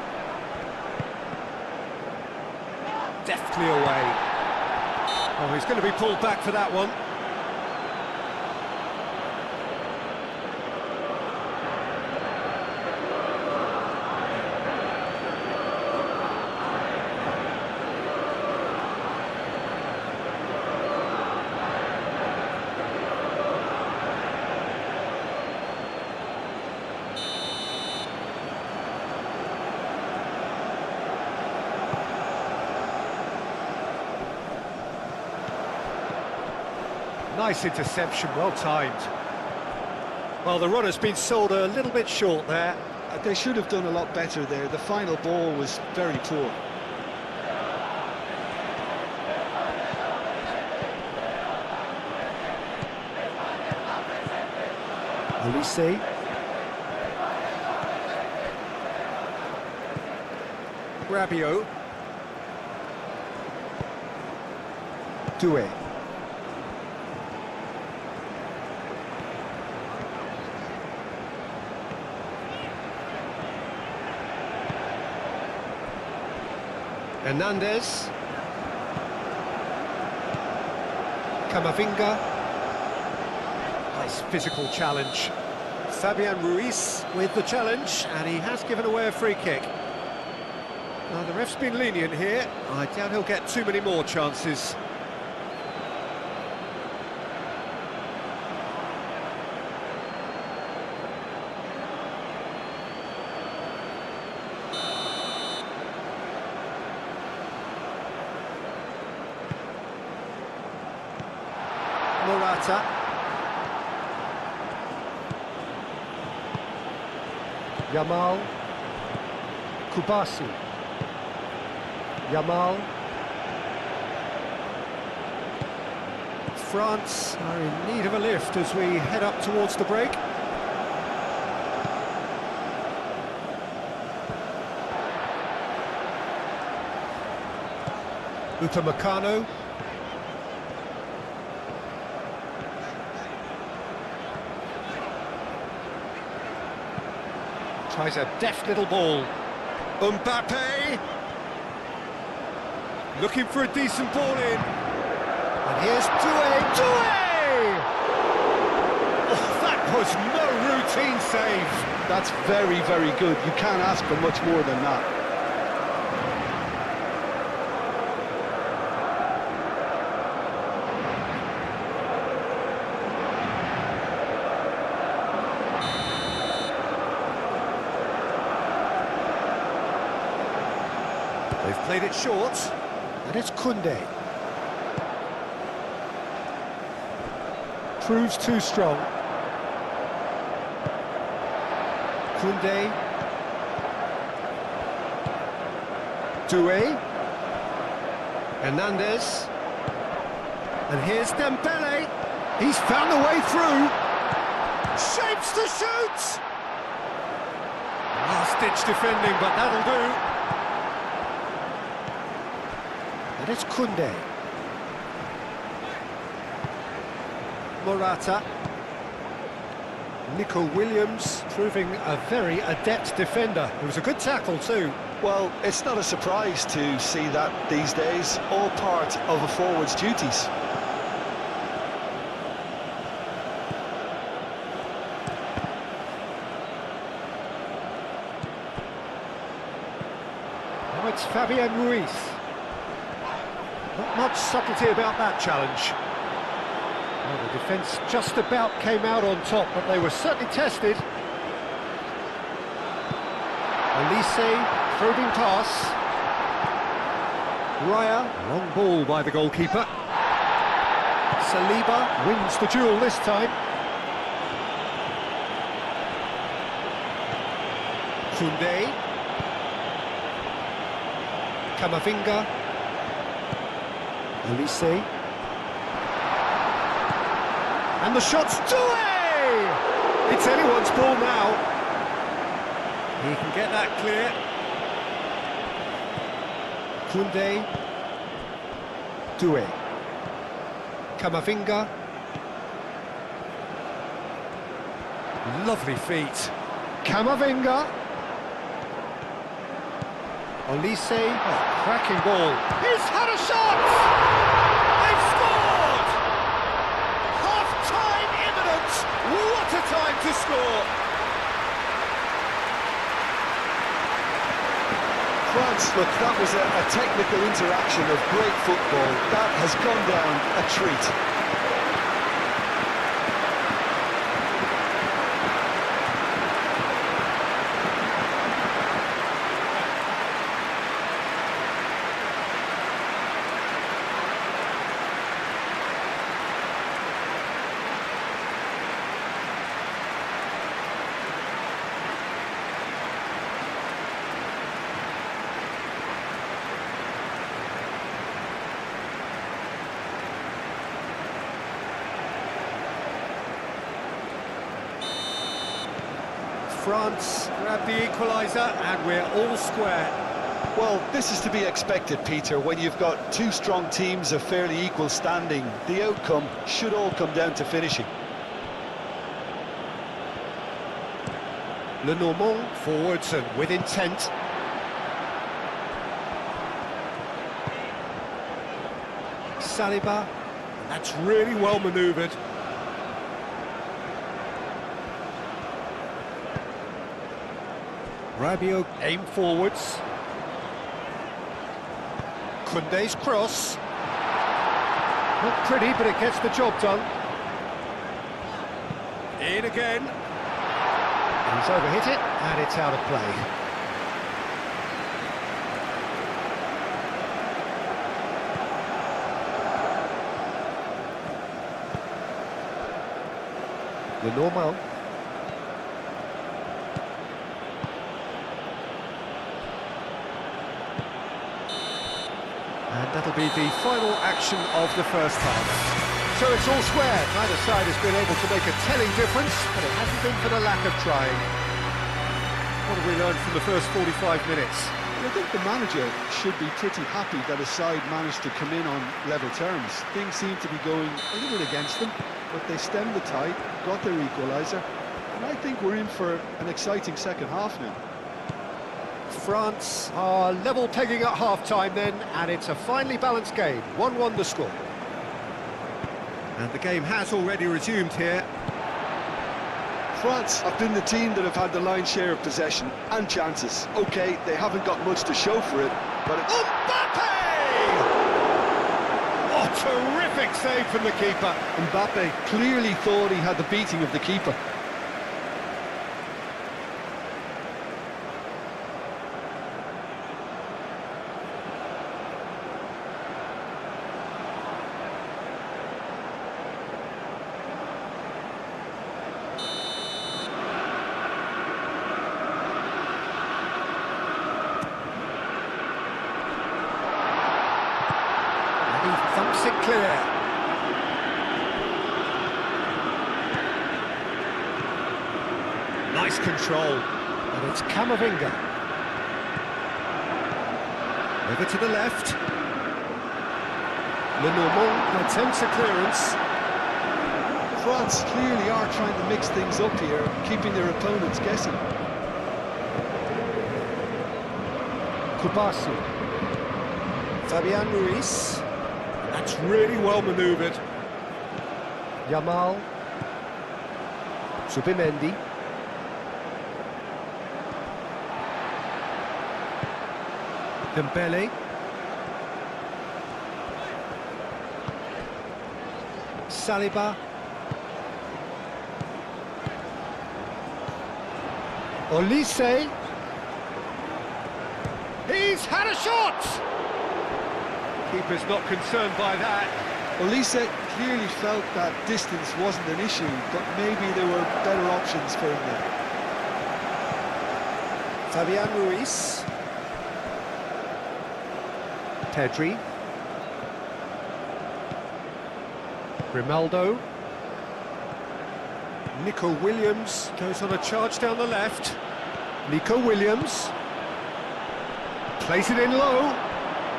Deftly away. Oh, he's going to be pulled back for that one. Nice interception, well timed. Well, the run has been sold a little bit short there. They should have done a lot better there. The final ball was very poor. Elise. Rabiot. Doué. Hernandez. Camavinga. Nice physical challenge. Fabian Ruiz with the challenge, and he has given away a free kick. Now, the ref's been lenient here. I doubt he'll get too many more chances. Morata. Yamal. Kubasi. Yamal. France are in need of a lift as we head up towards the break. Upamecano. Tries a deft little ball. Mbappe! Looking for a decent ball in. And here's Doué. Doué! Oh, that was no routine save. That's very, very good. You can't ask for much more than that. They've played it short, and it's Koundé. Proves too strong. Koundé. Doué. Hernandez. And here's Dembele. He's found a way through. Shapes to shoot! Last-ditch defending, but that'll do. And it's Koundé. Morata. Nico Williams proving a very adept defender. It was a good tackle too. Well, it's not a surprise to see that these days, all part of a forward's duties. Fabian Ruiz. Not much subtlety about that challenge. Well, the defence just about came out on top, but they were certainly tested. Elise, probing pass. Raya, long ball by the goalkeeper. Saliba wins the duel this time. Koundé. Camavinga. Elise. And the shot's away! It's anyone's ball now. He can get that clear. Koundé. Doué. Camavinga. Lovely feet. Camavinga. Olise. Oh, cracking ball. He's had a shot! They've scored! Half-time imminent! What a time to score! France, look, that was a technical interaction of great football. That has gone down a treat. France grab the equaliser and we're all square. Well, this is to be expected, Peter, when you've got two strong teams of fairly equal standing. The outcome should all come down to finishing. Lenormand forwards and with intent. Saliba, and that's really well manoeuvred. Rabiot aim forwards. Koundé's cross. Not pretty, but it gets the job done. In again. He's overhit it, and it's out of play. Lenormand. And that'll be the final action of the first half. So it's all square. Neither side has been able to make a telling difference, but it hasn't been for the lack of trying. What have we learned from the first 45 minutes? I think the manager should be pretty happy that his side managed to come in on level terms. Things seem to be going a little against them, but they stemmed the tide, got their equaliser, and I think we're in for an exciting second half now. France are level pegging at half-time then, and it's a finely balanced game. 1-1 the score. And the game has already resumed here. France have been the team that have had the lion's share of possession and chances. OK, they haven't got much to show for it, but it... Mbappe! Oh, terrific save from the keeper. Mbappe clearly thought he had the beating of the keeper. Thumps it clear. Nice control. And it's Camavinga. Over to the left. Lenormand attempts a clearance. France clearly are trying to mix things up here, keeping their opponents guessing. Kubasi. Fabian Ruiz. That's really well manoeuvred. Yamal. Subimendi. Dembele. Saliba. Olise. He's had a shot! Keeper's not concerned by that. Olise clearly felt that distance wasn't an issue, but maybe there were better options for him there. Fabian Ruiz. Pedri. Grimaldo. Nico Williams goes on a charge down the left. Nico Williams. Plays it in low.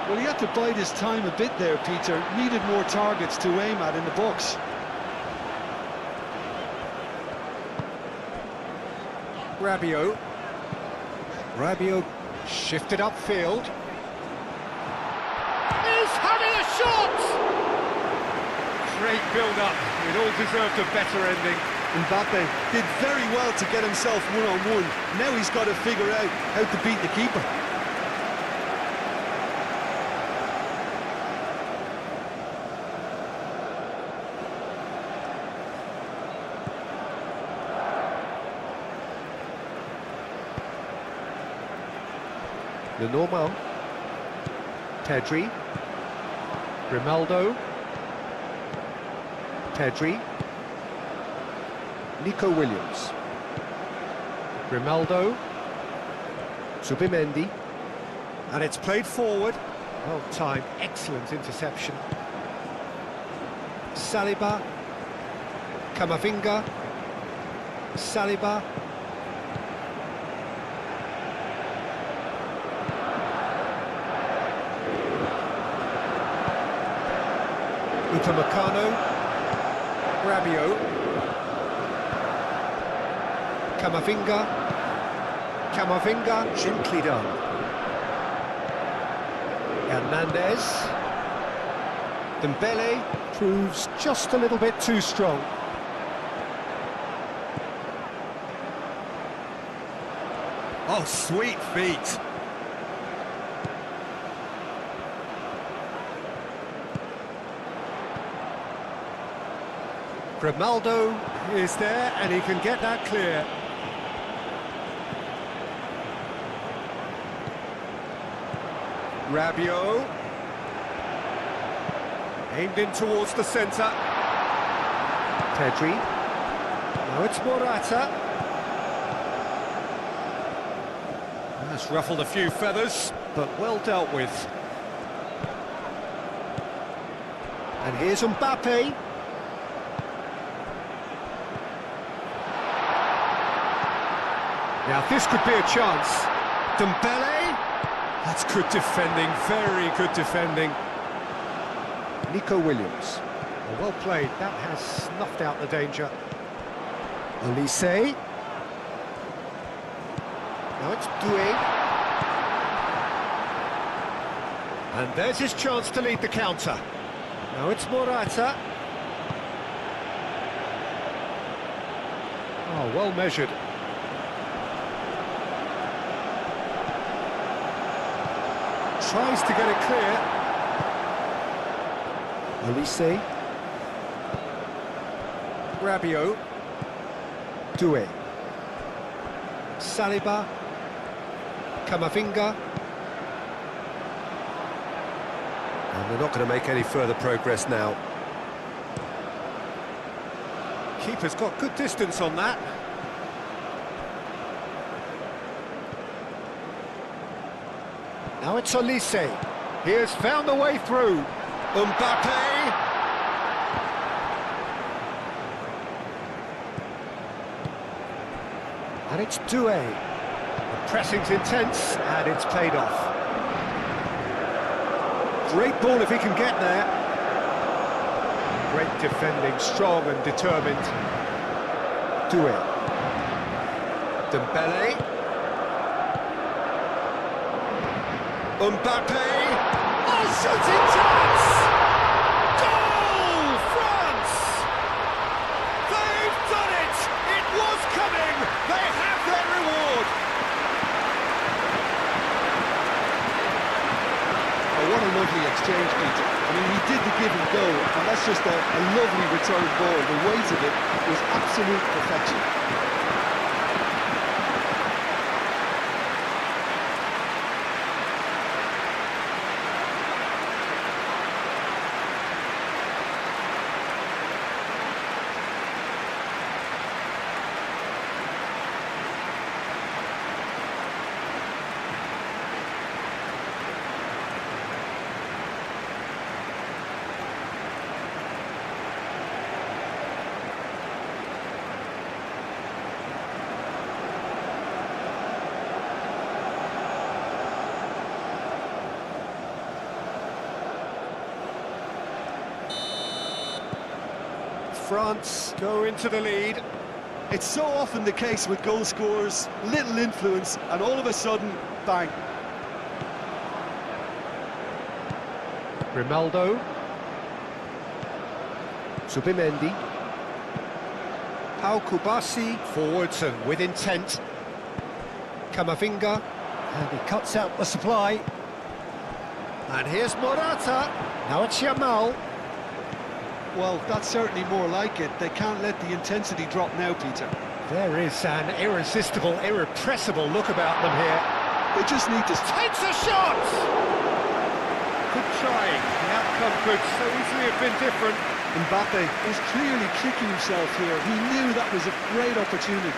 Well, he had to bide his time a bit there, Peter. Needed more targets to aim at in the box. Rabiot. Rabiot shifted upfield. He's having a shot! Great build-up. It all deserved a better ending. Mbappe did very well to get himself one-on-one. Now he's got to figure out how to beat the keeper. Lenormand. Pedri. Grimaldo. Pedri. Nico Williams. Grimaldo. Zubimendi. And it's played forward. Well timed, excellent interception. Saliba. Camavinga. Saliba. Upamecano. Rabiot. Camavinga. Camavinga, gently done. Hernandez. Dembele proves just a little bit too strong. Oh, sweet feet. Grimaldo is there and he can get that clear. Rabiot. Aimed in towards the centre. Pedri. Now it's Morata. That's ruffled a few feathers, but well dealt with. And here's Mbappe. Now this could be a chance. Dembele. That's good defending, very good defending. Nico Williams. Well played, that has snuffed out the danger. Olise. Now it's Doué. And there's his chance to lead the counter. Now it's Morata. Oh, well measured. Tries to get it clear. Olise. Rabiot. Doué. Saliba. Camavinga. And they're not going to make any further progress now. Keeper's got good distance on that. Now it's Olise. He has found a way through. Mbappe. And it's Doué. The pressing's intense and it's paid off. Great ball if he can get there. Great defending, strong and determined. Doué. Dembele. Mbappe! Oh, shooting chance! Goal, France! They've done it! It was coming! They have their reward! what a lovely exchange, Peter. I mean, he did the give and go, and that's just a lovely return ball. The weight of it was absolute perfection. France go into the lead. It's so often the case with goal scorers, little influence, and all of a sudden, bang. Grimaldo. Subimendi. Pau Kubasi, forwards and with intent. Camavinga, and he cuts out the supply. And here's Morata. Now it's Yamal. Well, that's certainly more like it. They can't let the intensity drop now, Peter. There is an irresistible, irrepressible look about them here. They just need to... Takes a shot! Good trying. The outcome could so easily have been different. Mbappe is clearly kicking himself here. He knew that was a great opportunity.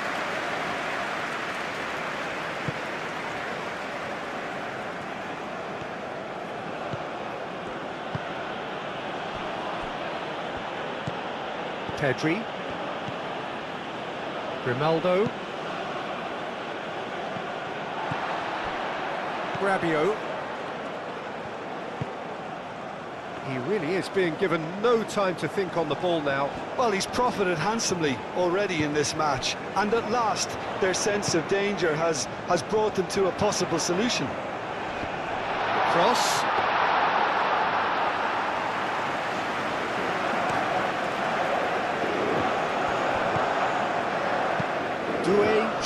Pedri. Grimaldo. Rabiot. He really is being given no time to think on the ball now. Well, he's profited handsomely already in this match, and at last their sense of danger has brought them to a possible solution. Cross.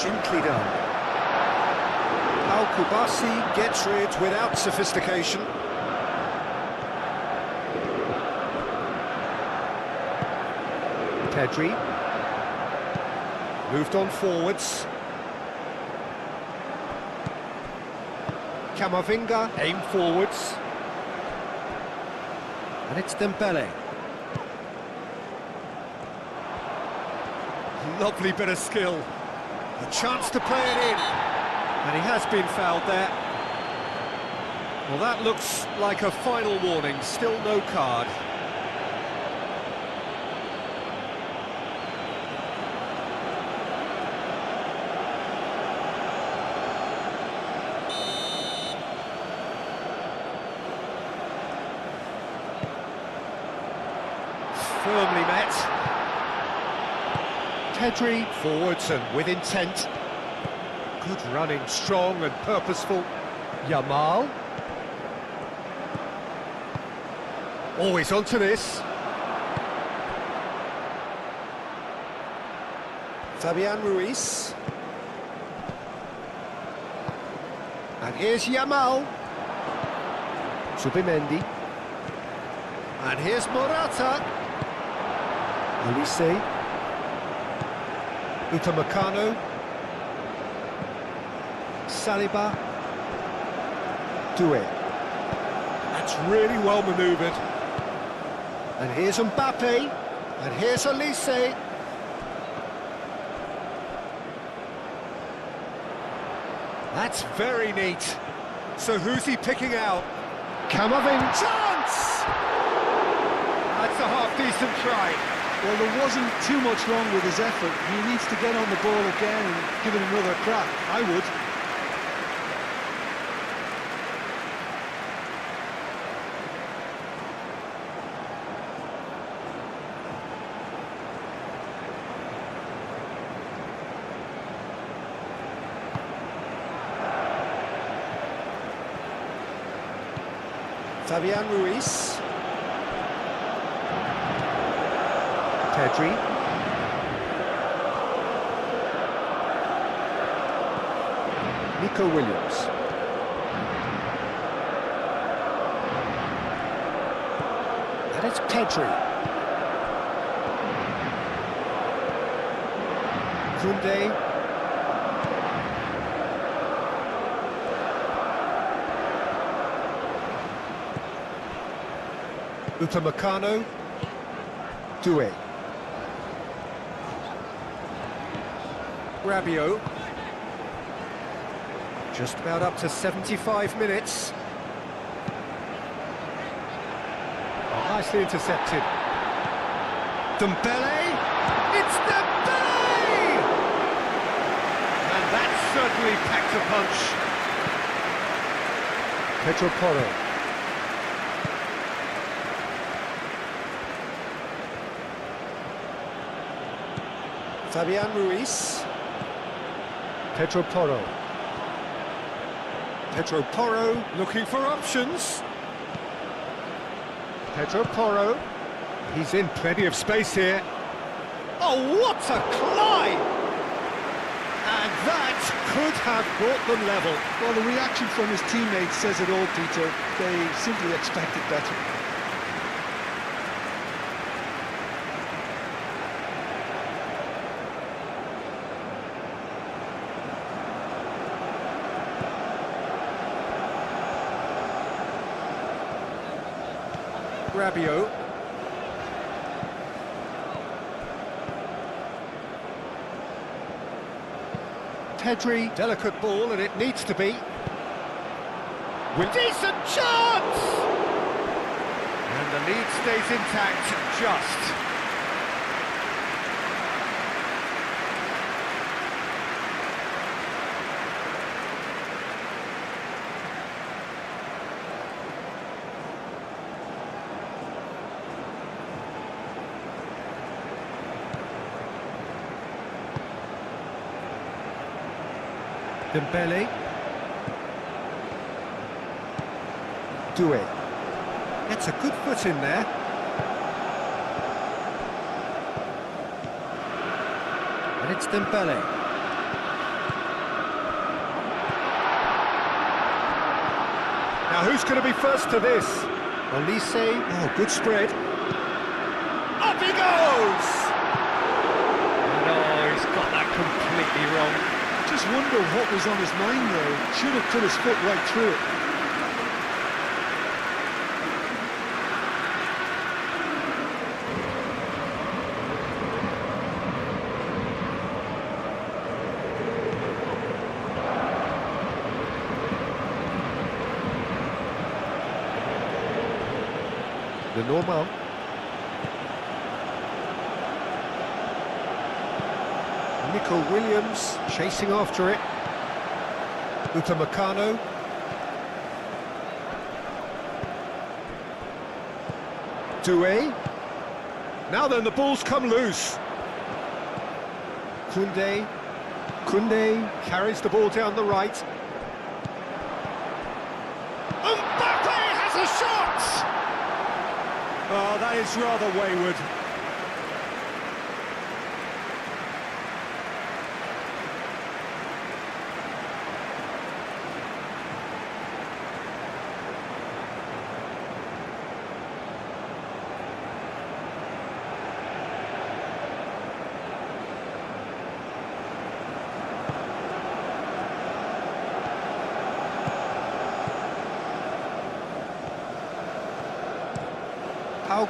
Gently done. Al Kubasi gets rid without sophistication. Pedri. Moved on forwards. Camavinga, aim forwards. And it's Dembele. Lovely bit of skill. A chance to play it in, and he has been fouled there. Well, that looks like a final warning, still no card. Firmly met. Pedri, forwards and with intent. Good running, strong and purposeful. Yamal. Always onto this. Fabian Ruiz. And here's Yamal. Subimendi. And here's Morata. Olise. Upamecano, Saliba, Doué. That's really well manoeuvred. And here's Mbappe, and here's Olise. That's very neat. So who's he picking out? Camavinga. Chance! That's a half-decent try. Well, there wasn't too much wrong with his effort. He needs to get on the ball again and give it another crack. I would. Fabian Ruiz. Pedri. Nico Williams. It's Pedri. Koundé. Upamecano. Doué. Rabiot. Just about up to 75 minutes. Oh, nicely intercepted. Dembele. It's Dembele! And that certainly packed a punch. Pedro Porro. Fabian Ruiz. Pedro Porro. Pedro Porro looking for options. Pedro Porro. He's in plenty of space here. Oh, what a climb! And that could have brought them level. Well, the reaction from his teammates says it all, Peter. They simply expected better. Rabiot. Pedri, delicate ball, and it needs to be. With decent chance! And the lead stays intact, just. Dembele. Doué. Gets a good foot in there. And it's Dembele. Now who's going to be first to this? Olise. Oh, good spread. Up he goes! No, he's got that completely wrong. Just wonder what was on his mind there. Should have put his foot right through it. The normal. Nico Williams chasing after it. Upamecano. Doué. Now then, the ball's come loose. Koundé. Koundé carries the ball down the right. Mbappe has a shot! Oh, that is rather wayward.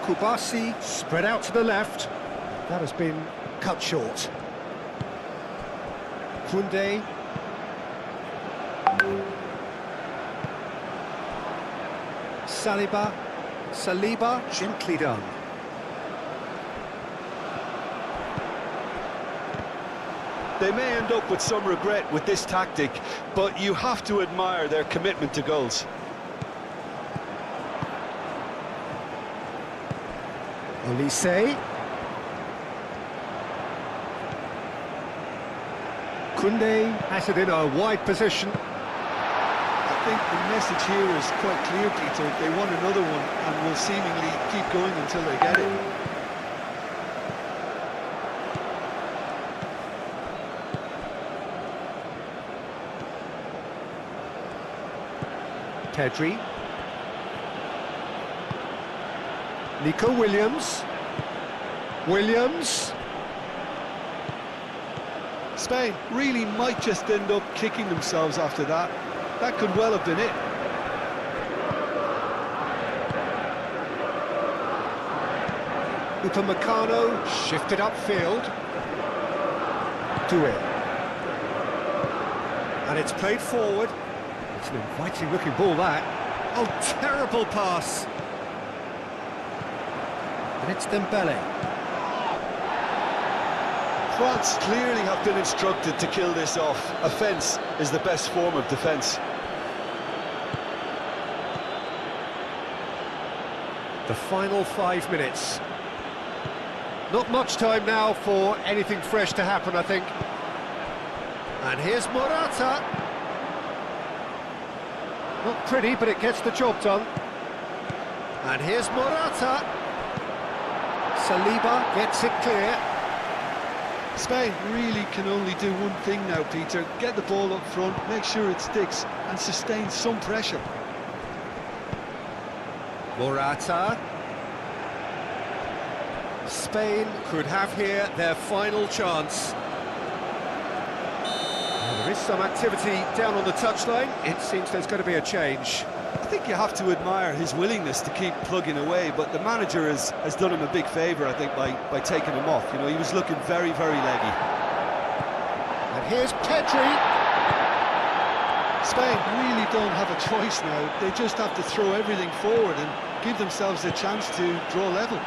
Kubasi spread out to the left. That has been cut short. Koundé. Saliba, gently done. They may end up with some regret with this tactic, but you have to admire their commitment to goals. Olise. Koundé has it in a wide position. I think the message here is quite clear, Peter. They want another one and will seemingly keep going until they get it. Pedri. Nico Williams. Williams. Spain really might just end up kicking themselves after that. That could well have been it. Upamecano shifted upfield. Doué. And it's played forward. It's an inviting looking ball, that. Oh, terrible pass. And it's Dembele. France clearly have been instructed to kill this off. Offence is the best form of defence. The final 5 minutes. Not much time now for anything fresh to happen, I think. And here's Morata. Not pretty, but it gets the job done. And here's Morata. Saliba gets it clear. Spain really can only do one thing now, Peter. Get the ball up front, make sure it sticks, and sustain some pressure. Morata. Spain could have here their final chance. Well, there is some activity down on the touchline. It seems there's going to be a change. I think you have to admire his willingness to keep plugging away, but the manager has done him a big favour, I think, by taking him off. You know, he was looking very, very leggy. And here's Pedri. Spain really don't have a choice now. They just have to throw everything forward and give themselves a chance to draw level.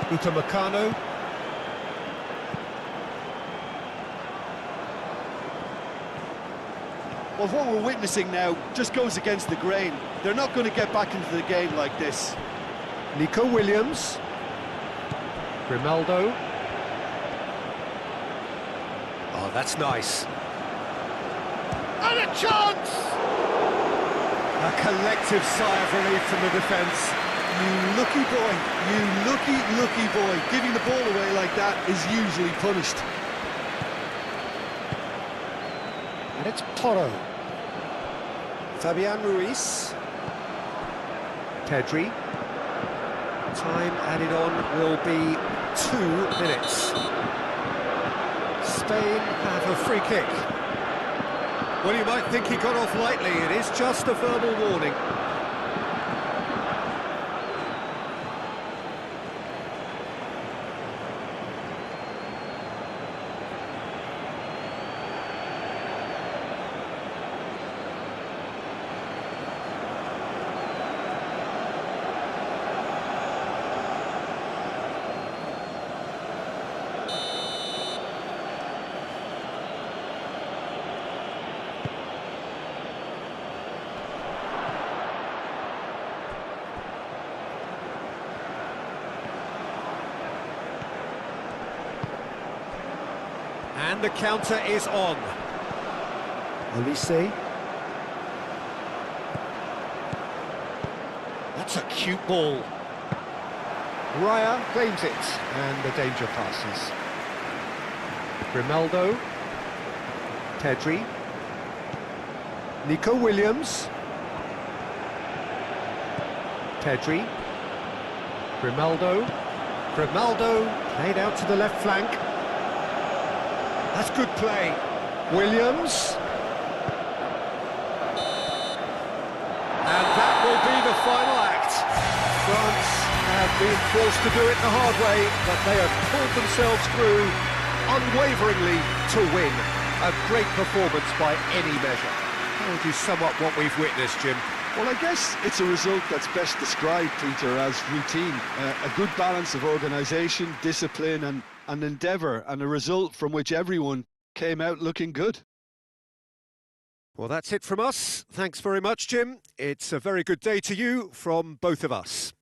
Upamecano. Well, what we're witnessing now just goes against the grain. They're not going to get back into the game like this. Nico Williams. Grimaldo. Oh, that's nice. And a chance! A collective sigh of relief from the defence. You lucky boy, you lucky boy. Giving the ball away like that is usually punished. And it's Porro. Fabian Ruiz. Pedri. Time added on will be 2 minutes. Spain have a free kick. Well, you might think he got off lightly. It is just a verbal warning. And the counter is on. Olise. That's a cute ball. Raya claims it, and the danger passes. Grimaldo. Pedri. Nico Williams. Pedri. Grimaldo. Grimaldo played out to the left flank. That's good play. Williams. And that will be the final act. France have been forced to do it the hard way, but they have pulled themselves through unwaveringly to win. A great performance by any measure. How would you sum up what we've witnessed, Jim? Well, I guess it's a result that's best described, Peter, as routine. A good balance of organisation, discipline and endeavour, and a result from which everyone came out looking good. Well, that's it from us. Thanks very much, Jim. It's a very good day to you from both of us.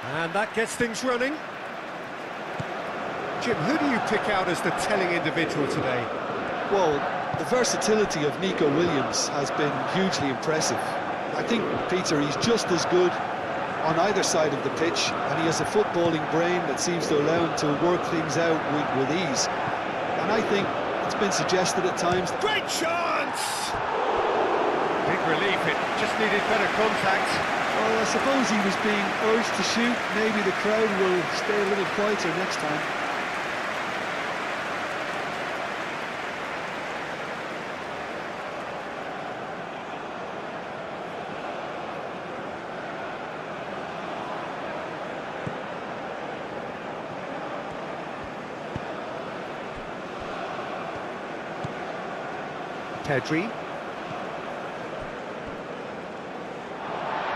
And that gets things running. Jim, who do you pick out as the telling individual today? Well, the versatility of Nico Williams has been hugely impressive. I think, Peter, he's just as good on either side of the pitch, and he has a footballing brain that seems to allow him to work things out with ease. And I think it's been suggested at times. Great chance! Big relief, it just needed better contact. Well, I suppose he was being urged to shoot. Maybe the crowd will stay a little quieter next time. Pedri.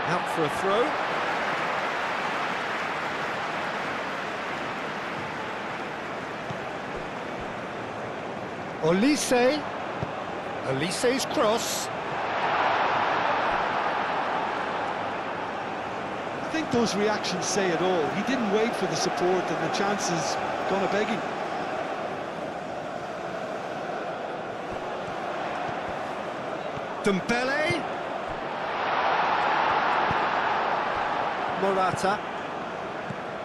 Out for a throw. Olise. Olise's cross. I think those reactions say it all. He didn't wait for the support, and the chance is gonna beg him. Dembele. Morata.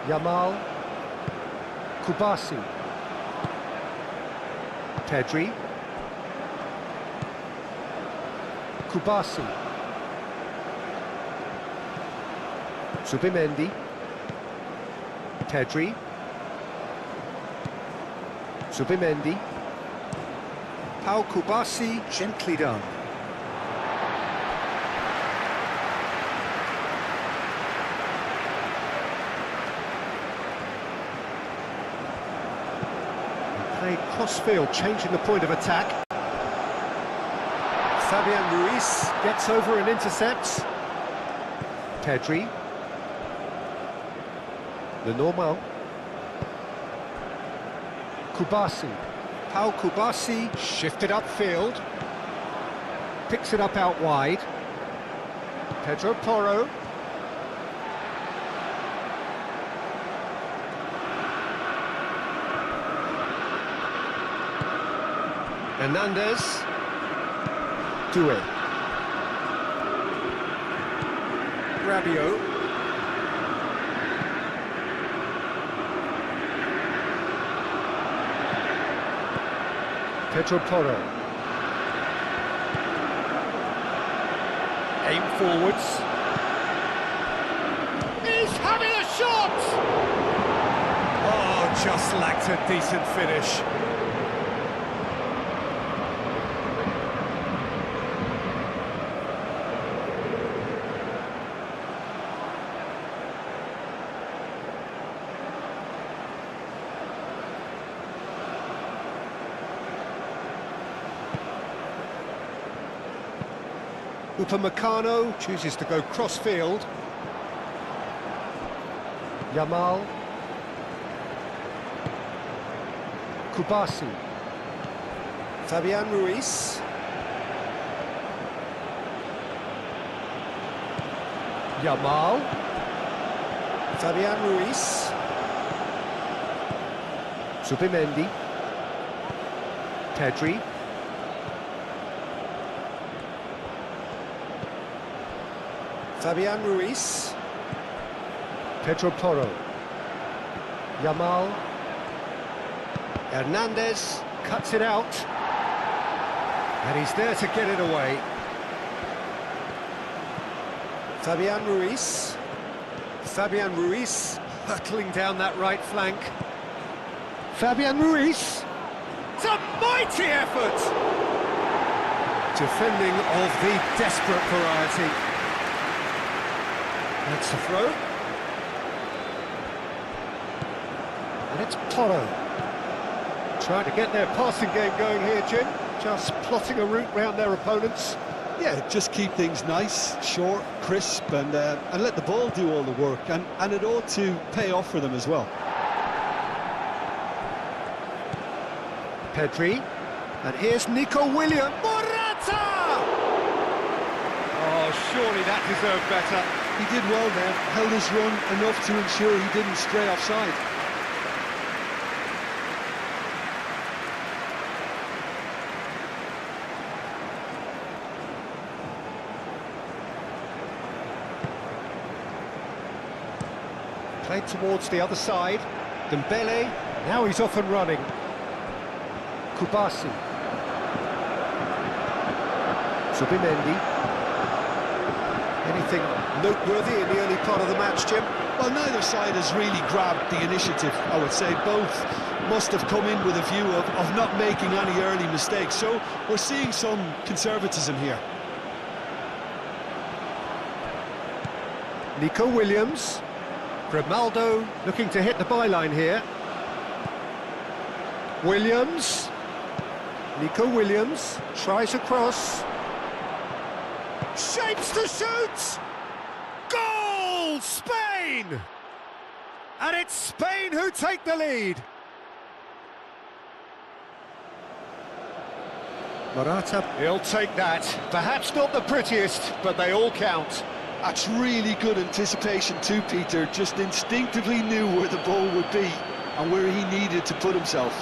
Yamal. Kubasi. Pedri. Kubasi. Zubimendi. Pedri. Zubimendi. Pau Kubasi, gently done. Played cross-field, changing the point of attack. Fabian Ruiz gets over and intercepts. Pedri. The normal. Kubasi. Pau Kubasi shifted upfield. Picks it up out wide. Pedro Porro. Hernandez. Doué. Rabiot. Pedro Porro. Aim forwards. He's having a shot! Oh, just lacked a decent finish. Upamecano chooses to go cross-field. Yamal. Kubasi. Fabian Ruiz. Yamal. Fabian Ruiz. Zubimendi. Pedri. Fabian Ruiz. Pedro Porro. Yamal. Hernandez cuts it out. And he's there to get it away. Fabian Ruiz. Fabian Ruiz hurtling down that right flank. Fabian Ruiz. It's a mighty effort! Defending of the desperate variety. That's the throw. And it's Porro. Trying to get their passing game going here, Jim. Just plotting a route round their opponents. Yeah, just keep things nice, short, crisp, and let the ball do all the work. And it ought to pay off for them as well. Pedri. And here's Nico Williams. Morata! Oh, surely that deserved better. He did well there, held his run enough to ensure he didn't stray offside. Played towards the other side. Dembele, now he's off and running. Kubasi. Zubimendi. Anything noteworthy in the early part of the match, Jim? Well, neither side has really grabbed the initiative, I would say. Both must have come in with a view of not making any early mistakes. So we're seeing some conservatism here. Nico Williams. Grimaldo looking to hit the byline here. Williams. Nico Williams tries a cross. Shapes to shoot! Goal! Spain! And it's Spain who take the lead. Morata, he'll take that. Perhaps not the prettiest, but they all count. That's really good anticipation too, Peter. Just instinctively knew where the ball would be and where he needed to put himself.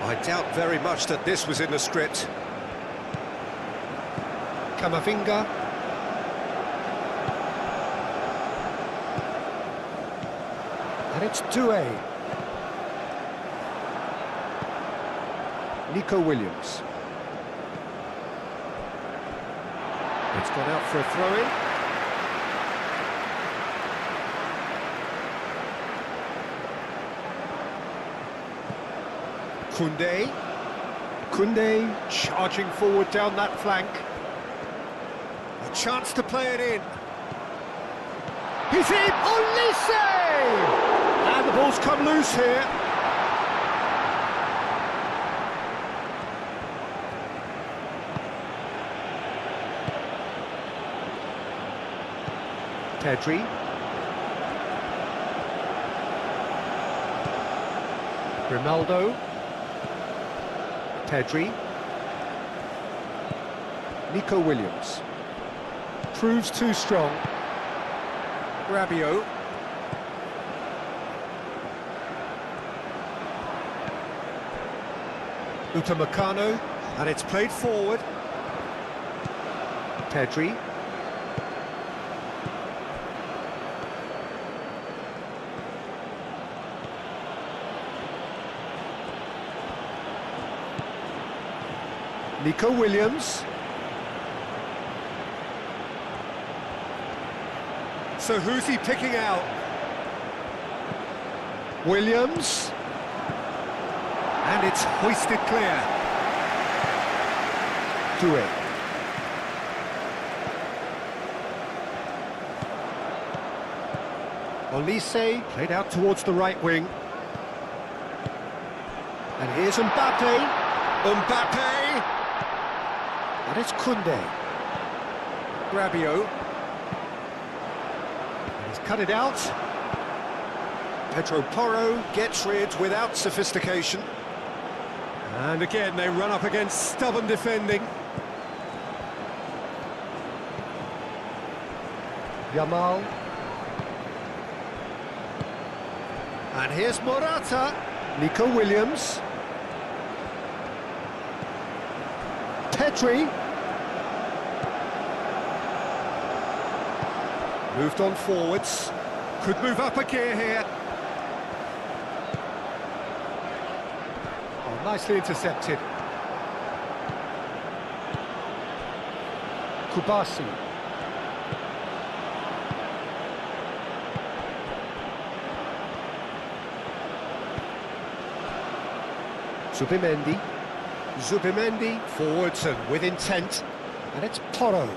I doubt very much that this was in the script. Camavinga. And it's Doué. Nico Williams. It's gone out for a throw-in. Koundé charging forward down that flank. A chance to play it in. He's in! Olise! And the ball's come loose here. Pedri. Grimaldo. Pedri. Nico Williams. Proves too strong. Rabiot. Upamecano. And it's played forward. Pedri. Nico Williams. So who's he picking out? Williams. And it's hoisted clear. Doué. Olise played out towards the right wing. And here's Mbappe. Mbappe! And it's Koundé. Rabiot. And he's cut it out. Pedro Porro gets rid without sophistication. And again, they run up against stubborn defending. Yamal. And here's Morata. Nico Williams. Pedri. Moved on forwards. Could move up a gear here. Oh, nicely intercepted. Kubasi. Zubimendi. Zubimendi forwards and with intent. And it's Porro.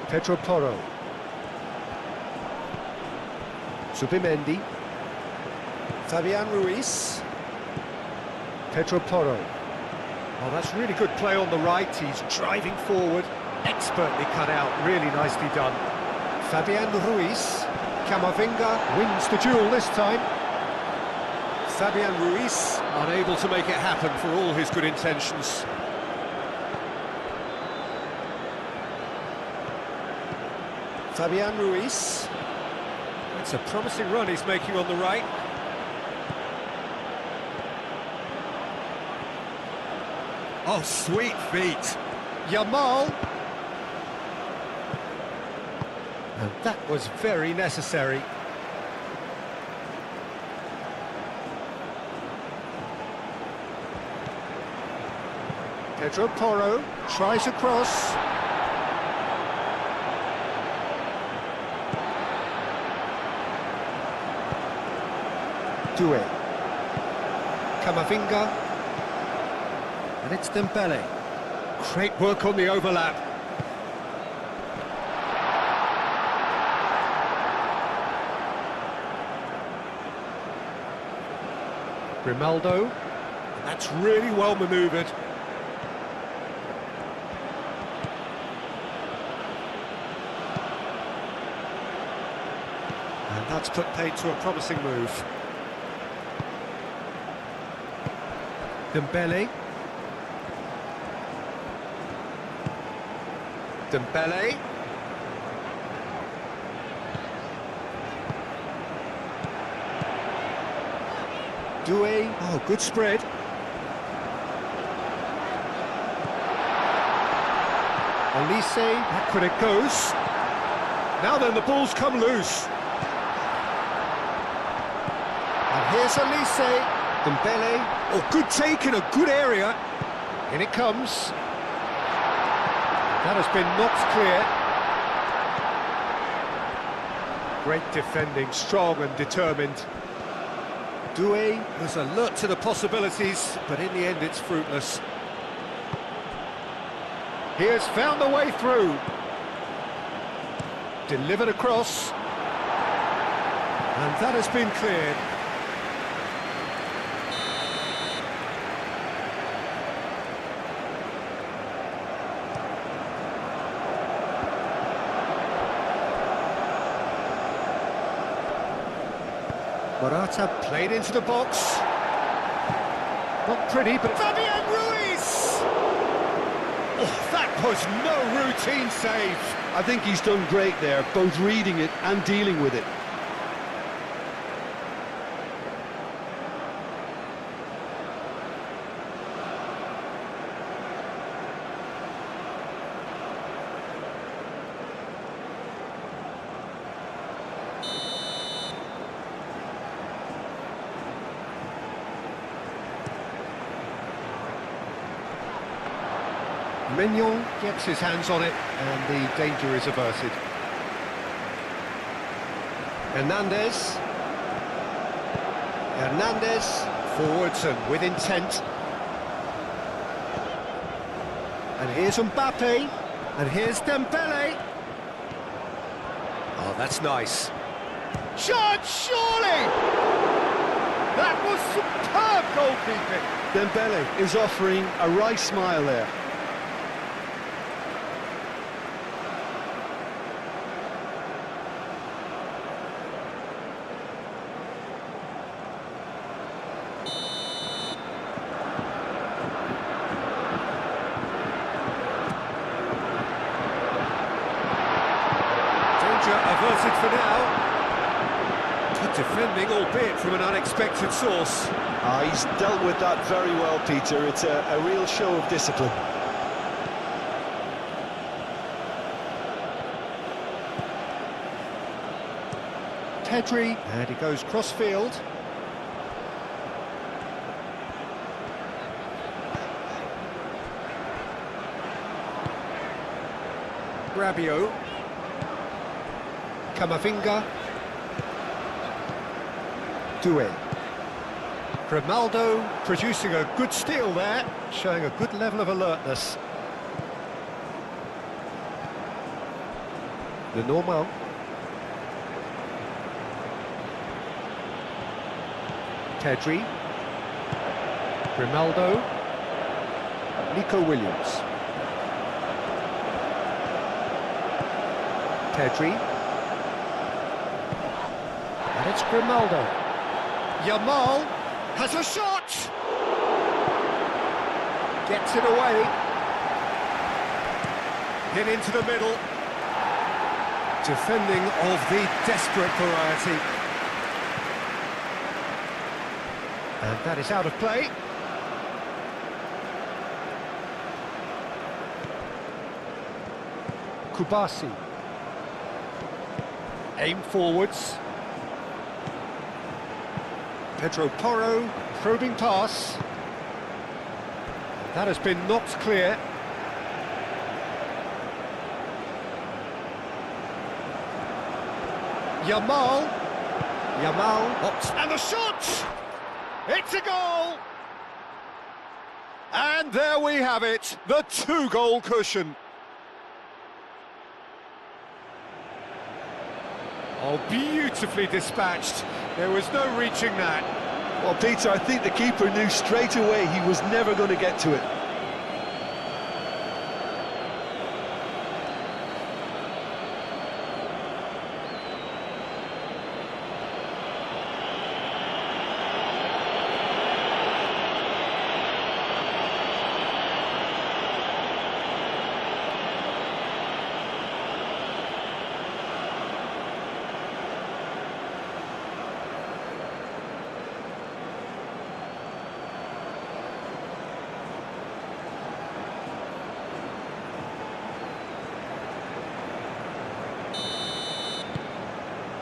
Pedro Porro. Zubimendi. Fabian Ruiz. Pedro Porro. Oh, that's really good play on the right. He's driving forward. Expertly cut out. Really nicely done. Fabian Ruiz. Camavinga wins the duel this time. Fabian Ruiz unable to make it happen for all his good intentions. Fabian Ruiz. It's a promising run he's making on the right. Oh, sweet feet. Yamal. And that was very necessary. Pedro Porro tries a cross. Doué. Camavinga. And it's Dembele. Great work on the overlap. Grimaldo. That's really well manoeuvred. And that's put paid to a promising move. Dembele. Dembele. Doué. Oh, good spread. Olise. Back when it goes. Now then, the ball's come loose. And here's Olise. Dembele. Oh, good take in a good area. In it comes. That has been knocked clear. Great defending, strong and determined. Doué was alert to the possibilities, but in the end it's fruitless. He has found a way through. Delivered across. And that has been cleared. Morata played into the box. Not pretty, but Fabian Ruiz! Oh, that was no routine save. I think he's done great there, both reading it and dealing with it. Mignon gets his hands on it, and the danger is averted. Hernandez. Hernandez, forwards and with intent. And here's Mbappe, and here's Dembele. Oh, that's nice. Shot, surely! That was superb goalkeeping. Dembele is offering a wry smile there. Averted for now. Good defending, albeit from an unexpected source. He's dealt with that very well, Peter. It's a real show of discipline. Pedri, and he goes cross-field. Rabiot. Camavinga. Doué. Grimaldo producing a good steal there, showing a good level of alertness. Lenormand. Pedri. Grimaldo. Nico Williams. Pedri. And it's Grimaldo. Yamal has a shot! Gets it away. Hit into the middle. Defending of the desperate variety. And that is out of play. Kubasi. Aim forwards. Pedro Porro, probing pass. That has been knocked clear. Yamal. And the shot! It's a goal! And there we have it, the two-goal cushion. Oh, beautifully dispatched. There was no reaching that. Well, Peter, I think the keeper knew straight away he was never going to get to it.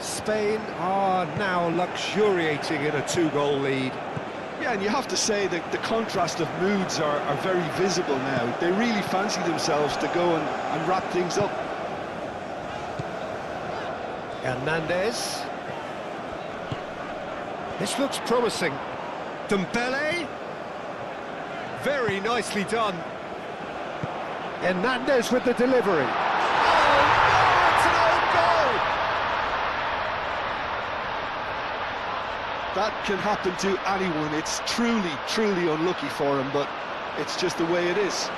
Spain are now luxuriating in a two-goal lead. Yeah, and you have to say that the contrast of moods are very visible now. They really fancy themselves to go and wrap things up. Hernandez. This looks promising. Dembele. Very nicely done. Hernandez with the delivery. That can happen to anyone. It's truly, truly unlucky for him, but it's just the way it is.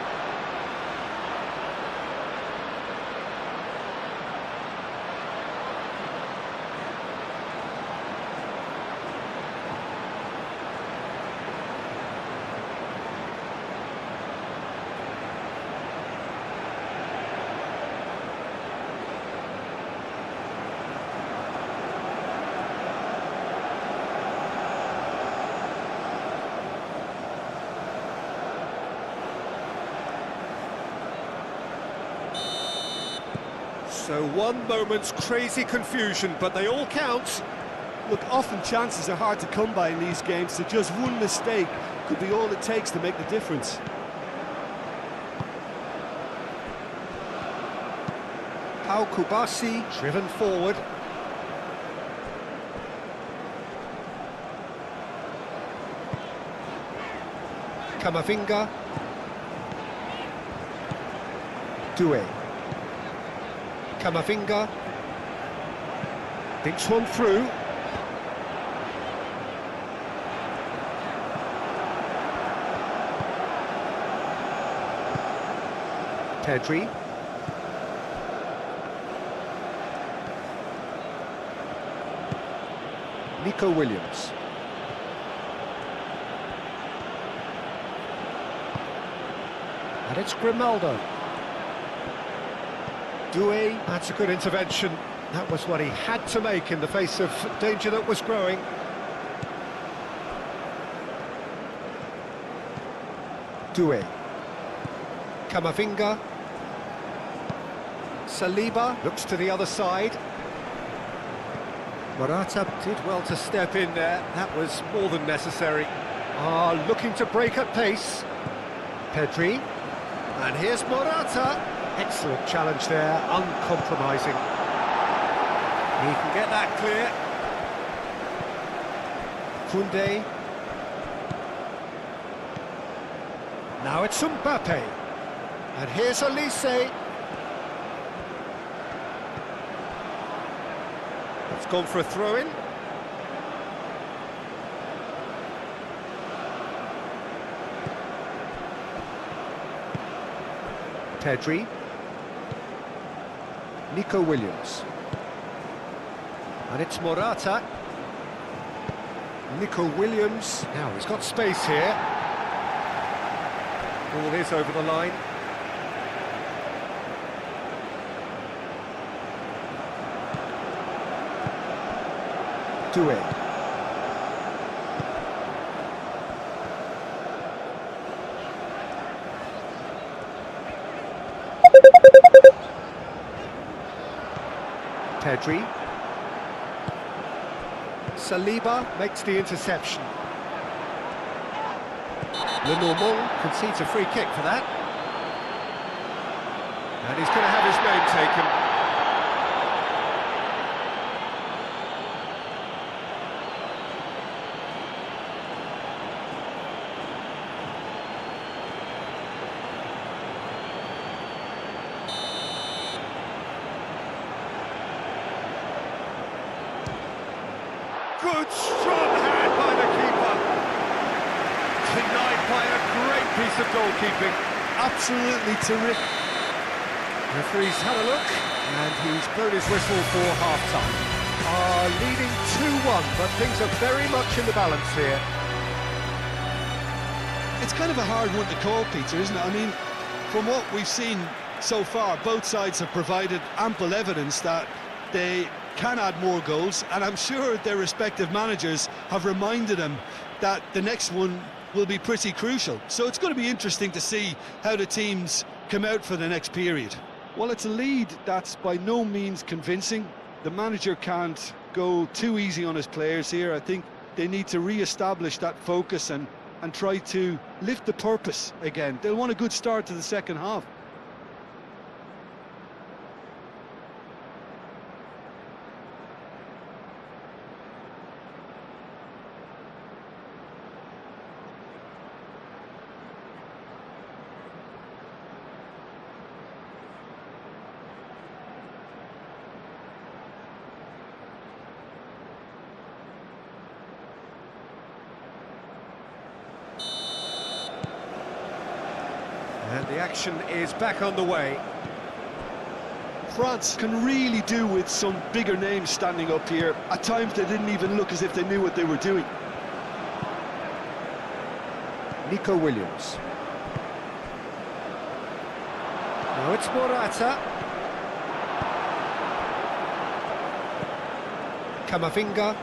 So one moment's crazy confusion, but they all count. Look, often chances are hard to come by in these games, so just one mistake could be all it takes to make the difference. Pau Kubasi, driven forward. Camavinga. Doué. Camavinga. Thinks one through. Pedri. Nico Williams. And it's Grimaldo. Doué, that's a good intervention. That was what he had to make in the face of danger that was growing. Doué. Camavinga. Saliba looks to the other side. Morata did well to step in there. That was more than necessary. Looking to break at pace. Pedri. And here's Morata. Excellent challenge there, uncompromising. He can get that clear. Koundé. Now it's Mbappe. And here's Elise. It's gone for a throw-in. Pedri. Nico Williams. And it's Morata. Nico Williams. Now he's got space here. Ball is over the line. Doué. Pedri. Saliba makes the interception. Lenormand concedes a free kick for that. And he's going to have his name taken. Good, strong hand by the keeper. Denied by a great piece of goalkeeping. Absolutely terrific. Referee's had a look, and he's blown his whistle for half-time. Leading 2-1, but things are very much in the balance here. It's kind of a hard one to call, Peter, isn't it? I mean, from what we've seen so far, both sides have provided ample evidence that they can add more goals, and I'm sure their respective managers have reminded them that the next one will be pretty crucial. So it's going to be interesting to see how the teams come out for the next period. Well, it's a lead that's by no means convincing. The manager can't go too easy on his players here. I think they need to re-establish that focus and try to lift the purpose again. They'll want a good start to the second half. And the action is back on the way. France can really do with some bigger names standing up here. At times they didn't even look as if they knew what they were doing. Nico Williams. Now it's Morata. Camavinga.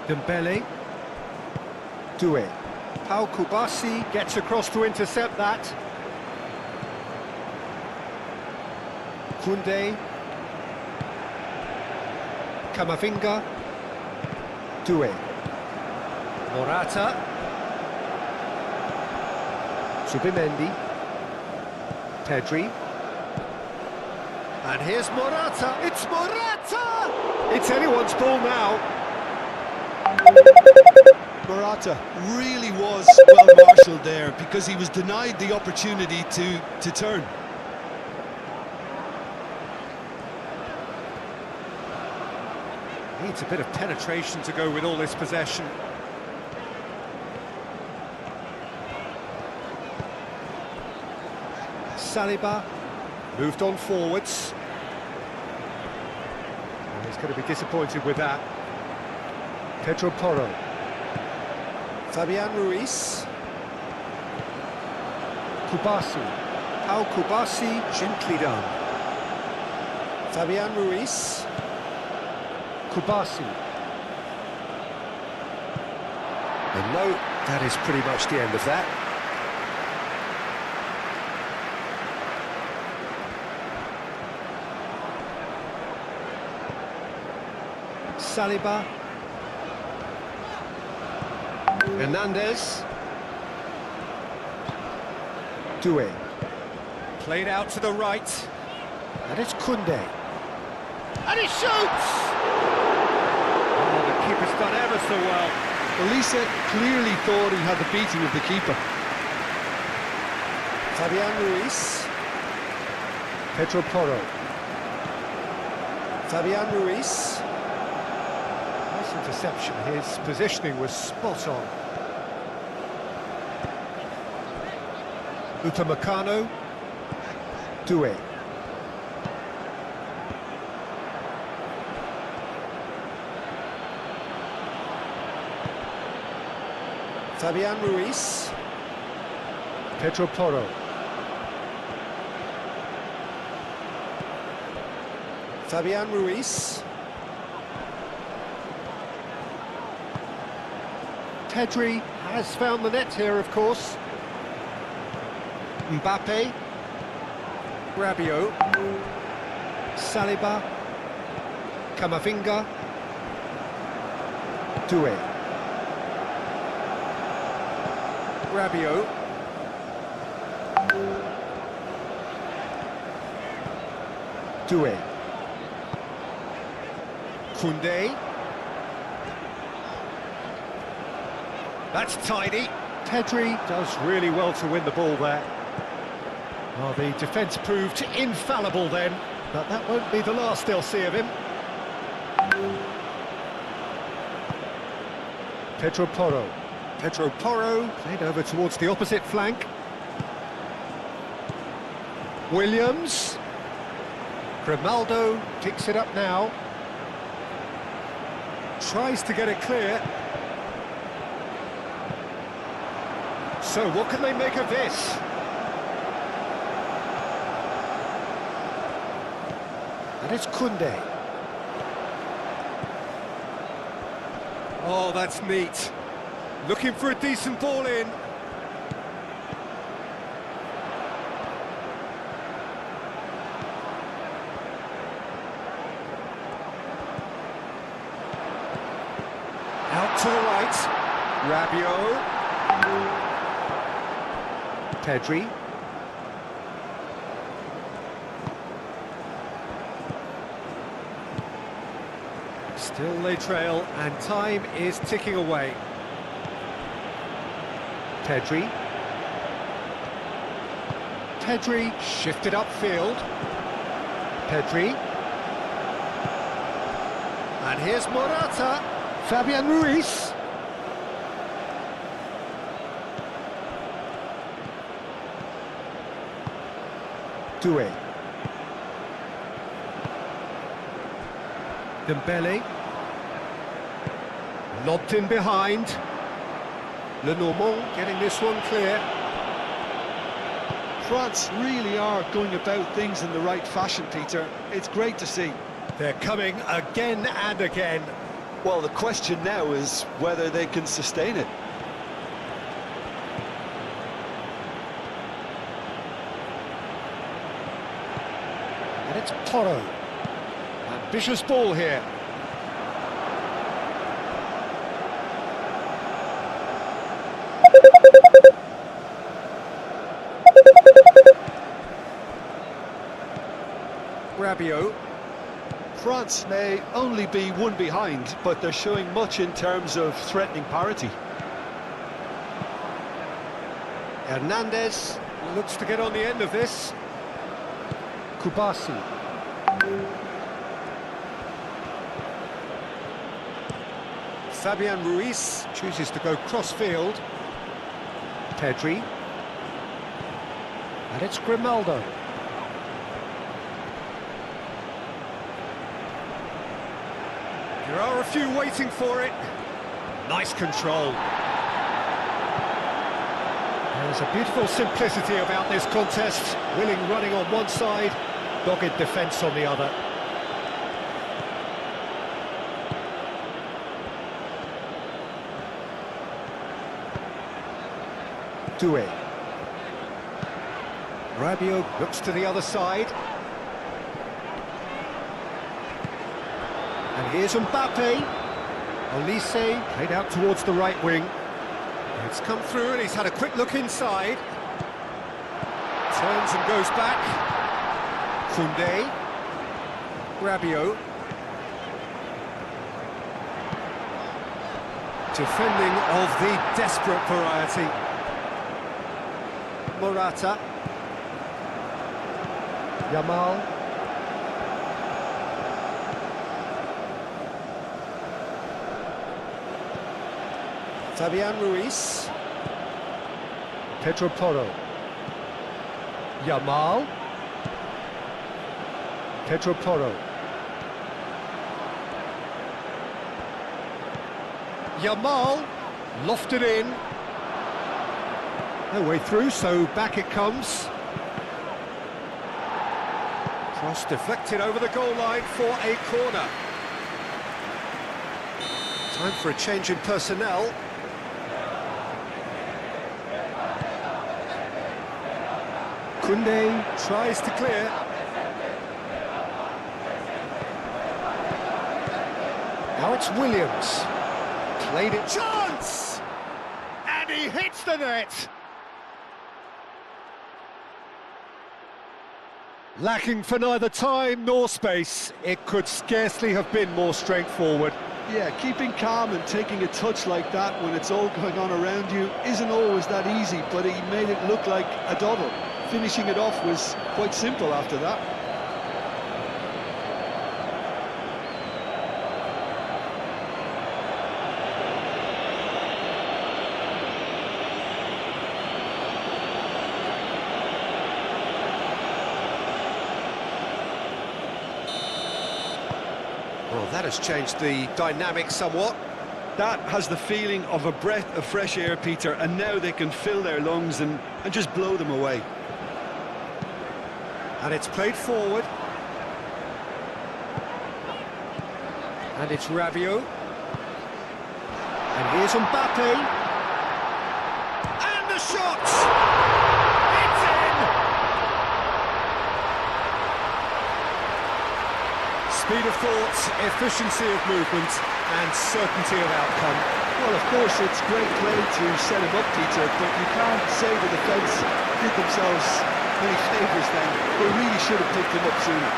Dembele. Doué. Pau Kubasi gets across to intercept that. Koundé. Camavinga. Doué. Morata. Subimendi. Pedri. And here's Morata. It's Morata! It's anyone's ball now. Morata really was well marshalled there because he was denied the opportunity to turn. Needs a bit of penetration to go with all this possession. Saliba moved on forwards. And he's going to be disappointed with that. Pedro Porro. Fabian Ruiz. Kubasi. Pau Kubasi, gently done. Fabian Ruiz. Kubasi. And no, that is pretty much the end of that. Saliba. Hernandez. Doué. Played out to the right. And it's Koundé. And he shoots! Oh, the keeper's done ever so well. Elisa clearly thought he had the beating of the keeper. Fabian Ruiz. Pedro Porro. Fabian Ruiz. Nice interception. His positioning was spot on. Upamecano. Doué. Fabian Ruiz. Pedro Porro. Fabian Ruiz. Pedri has found the net here, of course. Mbappe. Rabiot. Saliba. Camavinga. Doué. Rabiot. Doué. Koundé. That's tidy. Pedri does really well to win the ball there. Well, the defence proved infallible then, but that won't be the last they'll see of him. Pedro Porro. Pedro Porro. Played over towards the opposite flank. Williams. Grimaldo picks it up now. Tries to get it clear. So what can they make of this? And it's Koundé. Oh, that's neat. Looking for a decent ball in. Out to the right. Rabiot. Pedri. Still they trail, and time is ticking away. Pedri. Pedri shifted upfield. Pedri. And here's Morata. Fabian Ruiz. Doué. Dembele. Lobbed in behind. Lenormand getting this one clear. France really are going about things in the right fashion, Peter. It's great to see. They're coming again and again. Well, the question now is whether they can sustain it. And it's Porro. Ambitious ball here. Rabiot. France may only be one behind, but they're showing much in terms of threatening parity. Hernandez Looks to get on the end of this. Kubasi. Fabian Ruiz Chooses to go cross-field. Pedri. And it's Grimaldo. There are a few waiting for it. Nice control. There's a beautiful simplicity about this contest. Willing running on one side, dogged defence on the other. Doué. Rabiot looks to the other side. And here's Mbappe. Olise played out towards the right wing. It's come through and he's had a quick look inside. Turns and goes back. Koundé. Rabiot. Defending of the desperate variety. Morata. Yamal. Fabian Ruiz. Pedro Porro. Yamal. Pedro Porro. Yamal, lofted in. No way through, so back it comes. Cross deflected over the goal line for a corner. Time for a change in personnel. Koundé tries to clear. Now it's Williams. Played it. Chance! And he hits the net! Lacking for neither time nor space, it could scarcely have been more straightforward. Yeah, keeping calm and taking a touch like that when it's all going on around you isn't always that easy, but he made it look like a doddle. Finishing it off was quite simple after that. Well, that has changed the dynamic somewhat. That has the feeling of a breath of fresh air, Peter, and now they can fill their lungs and just blow them away. And it's played forward. And it's Rabiot. And here's Mbappe. And the shot! It's in! Speed of thought, efficiency of movement, and certainty of outcome. Well, of course, it's great play to set him up, Peter, but you can't say the defence did themselves many favours then. They really should have picked him up sooner.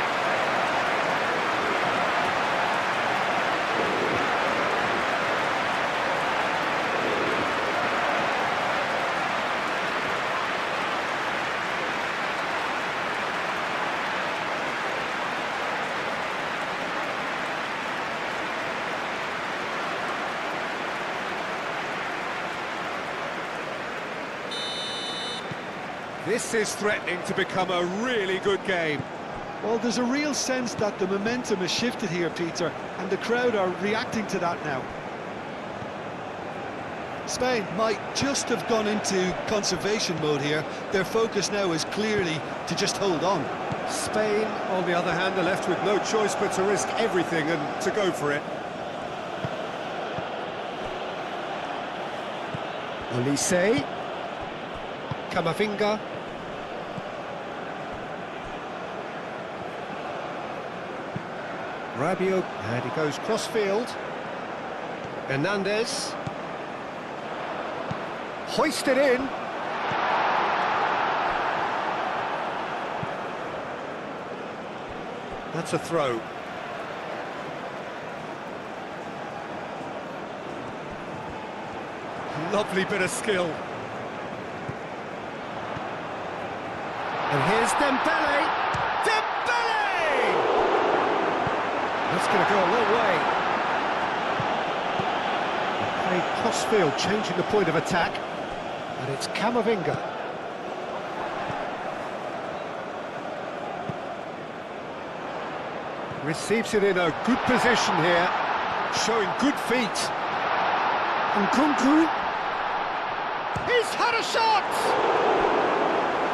This is threatening to become a really good game. Well, there's a real sense that the momentum has shifted here, Peter, and the crowd are reacting to that now. Spain might just have gone into conservation mode here. Their focus now is clearly to just hold on. Spain, on the other hand, are left with no choice but to risk everything and to go for it. Olise. Camavinga. Rabiot, and he goes cross-field. Hernandez. Hoisted in. That's a throw. Lovely bit of skill. And here's Dembele. Dembele! That's going to go a long way. Played cross-field, changing the point of attack. And it's Camavinga. Receives it in a good position here, showing good feet. And Nkunku. He's had a shot!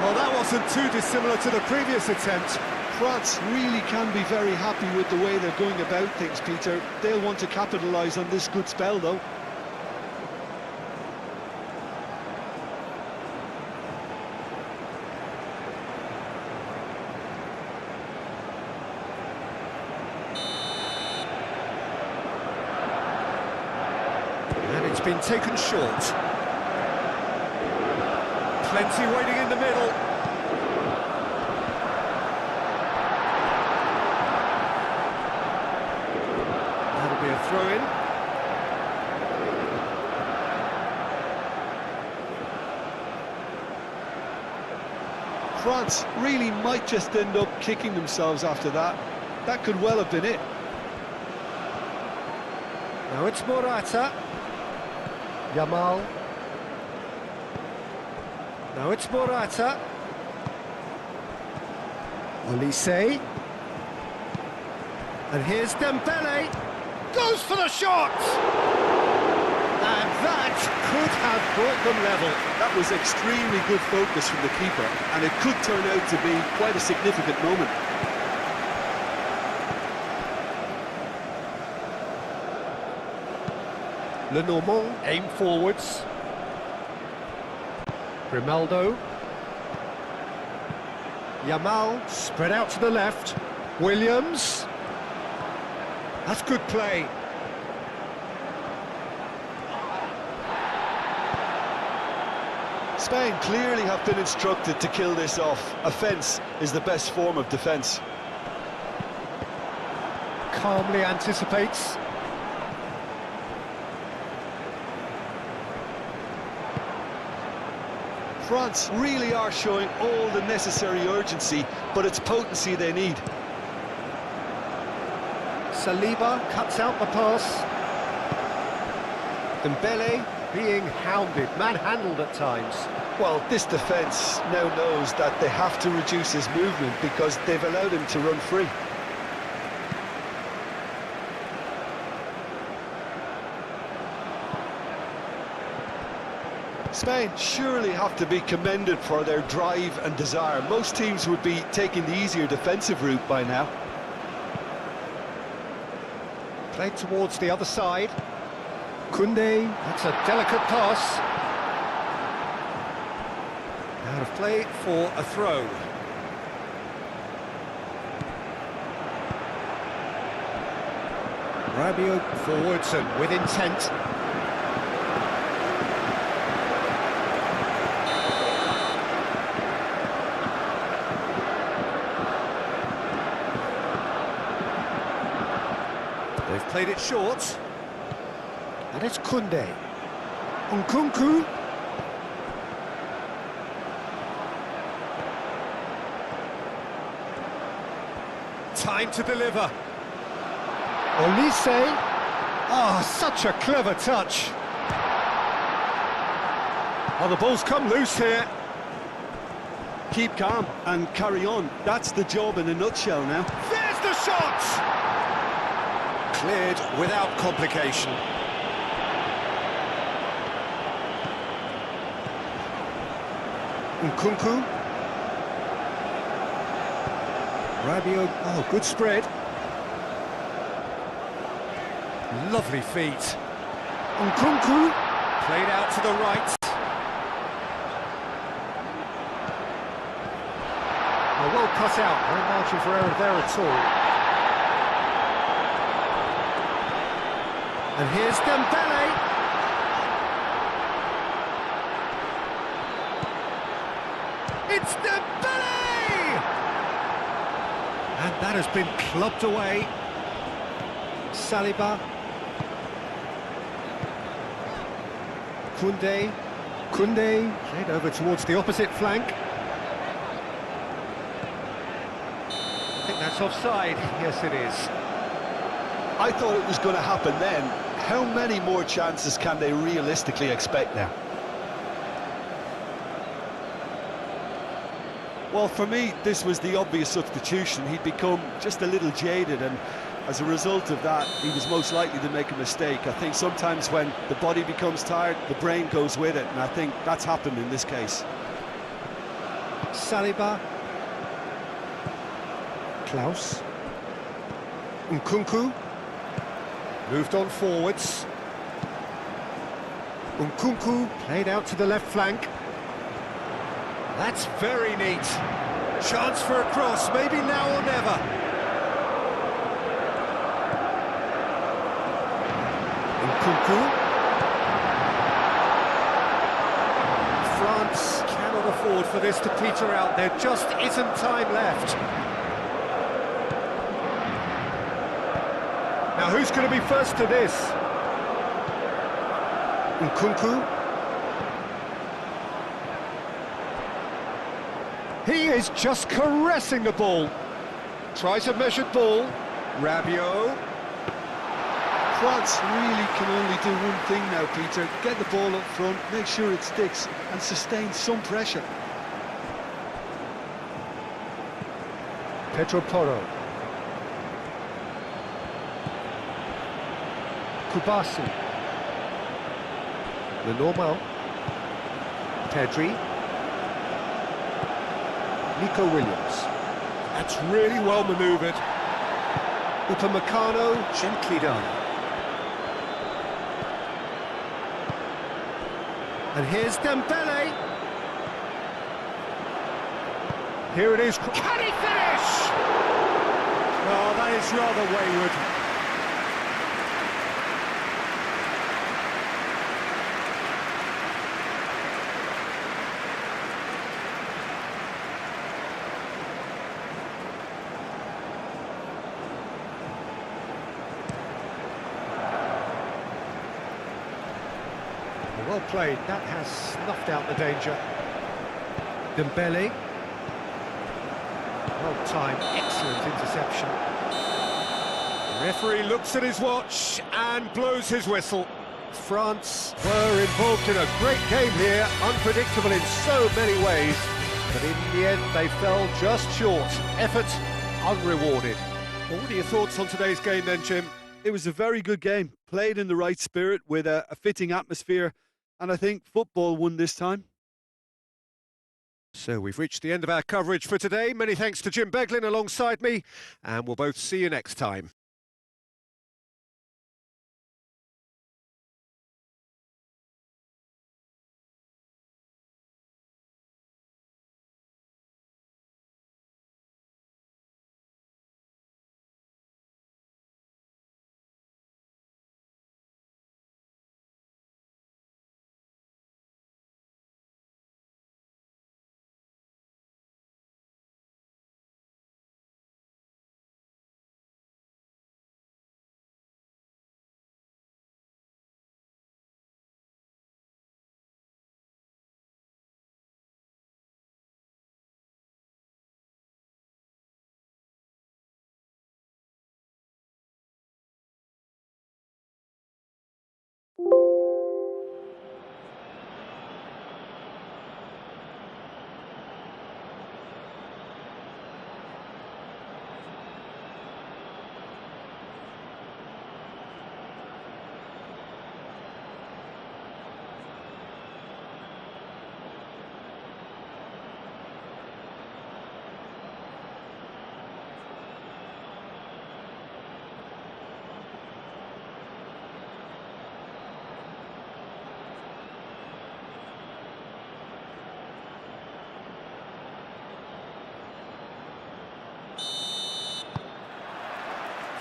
Well, that wasn't too dissimilar to the previous attempt. France really can be very happy with the way they're going about things, Peter. They'll want to capitalise on this good spell, though. And it's been taken short. Plenty waiting in the middle. That'll be a throw-in. France really might just end up kicking themselves after that. That could well have been it. Now it's Morata. Yamal. Now it's Morata. Olise. And here's Dembele. Goes for the shot! And that could have brought them level. That was extremely good focus from the keeper, and it could turn out to be quite a significant moment. Lenormand aim forwards. Grimaldo. Yamal spread out to the left. Williams. That's good play. Spain clearly have been instructed to kill this off. Offence is the best form of defence. Calmly anticipates. France really are showing all the necessary urgency, but it's potency they need. Saliba cuts out the pass. Dembele being hounded, manhandled at times. Well, this defence now knows that they have to reduce his movement because they've allowed him to run free. Spain surely have to be commended for their drive and desire. Most teams would be taking the easier defensive route by now. Played towards the other side. Koundé, that's a delicate pass. Out of play for a throw. Rabiot forwards and with intent. They've played it short. And it's Koundé. Nkunku. Time to deliver. Olise. Ah, such a clever touch. Oh, the ball's come loose here. Keep calm and carry on. That's the job in a nutshell now. There's the shot! Cleared without complication. Nkunku. Rabiot, oh, good spread. Lovely feet. Nkunku. Played out to the right. Oh, well cut out, no margin for error there at all. And here's Dembele. It's Dembele! And that has been clubbed away. Saliba. Koundé. Koundé played over towards the opposite flank. I think that's offside. Yes, it is. I thought it was going to happen then. How many more chances can they realistically expect now? Well, for me, this was the obvious substitution. He'd become just a little jaded, and as a result of that, he was most likely to make a mistake. I think sometimes when the body becomes tired, the brain goes with it, and I think that's happened in this case. Saliba. Klaus. Nkunku. Moved on forwards. Nkunku played out to the left flank. That's very neat. Chance for a cross, maybe now or never. Nkunku. France cannot afford for this to peter out. There just isn't time left. Now who's going to be first to this? Nkunku. He is just caressing the ball. Tries a measured ball. Rabiot. France really can only do one thing now, Peter. Get the ball up front, make sure it sticks, and sustain some pressure. Pedro Porro. Kubasi. Lenormand. Pedri. Nico Williams. That's really well manoeuvred. Upamecano, gently done. And here's Dembele. Here it is. Can he finish? Oh, that is rather wayward. Well played, that has snuffed out the danger. Dembele. Well timed, excellent interception. The referee looks at his watch and blows his whistle. France were involved in a great game here, unpredictable in so many ways, but in the end they fell just short. Effort unrewarded. Well, what are your thoughts on today's game then, Jim? It was a very good game, played in the right spirit with a fitting atmosphere, and I think football won this time. So we've reached the end of our coverage for today. Many thanks to Jim Beglin alongside me, and we'll both see you next time.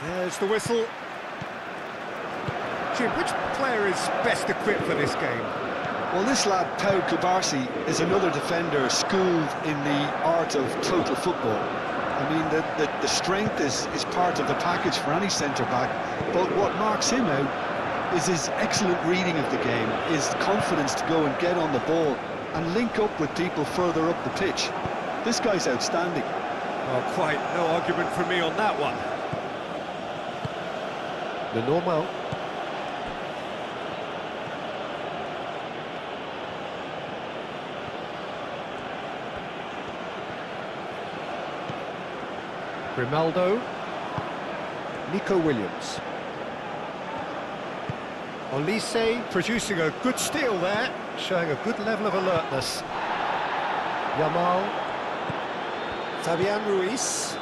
There's the whistle. Jim, which player is best equipped for this game? Well, this lad, Pau Kubarsi, is another defender schooled in the art of total football. I mean, the strength is part of the package for any centre-back, but what marks him out is his excellent reading of the game, his confidence to go and get on the ball and link up with people further up the pitch. This guy's outstanding. Oh, quite no argument from me on that one. Lenormand. Grimaldo. Nico Williams. Olise producing a good steal there, showing a good level of alertness. Yamal. Fabian Ruiz.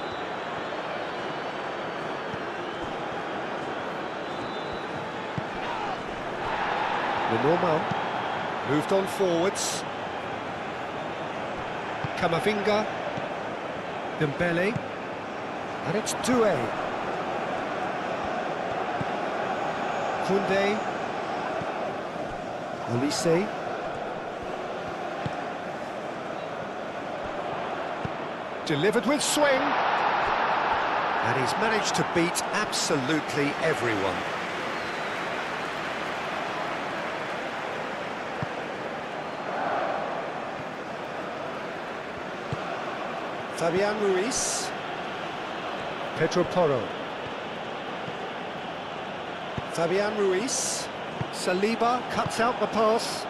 Lenormand. Moved on forwards. Camavinga. Dembele. And it's Doué. Koundé. Olise. Delivered with swing. And he's managed to beat absolutely everyone. Fabian Ruiz. Pedro Porro. Fabian Ruiz. Saliba cuts out the pass.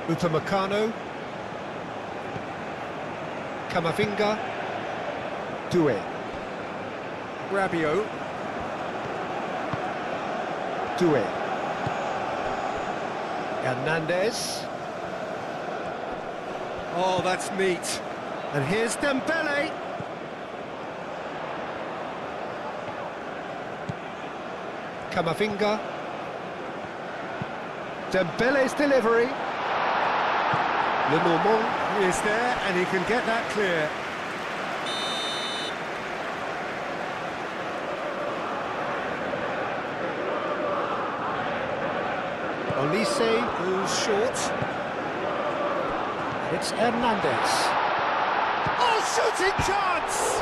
Upamecano. Camavinga. Doué. Rabiot. Doué. Hernandez. Oh, that's neat. And here's Dembele. Camavinga. Dembele's delivery. Lenormand. He is there, and he can get that clear. Olise goes short. It's Hernandez. Oh, shooting chance!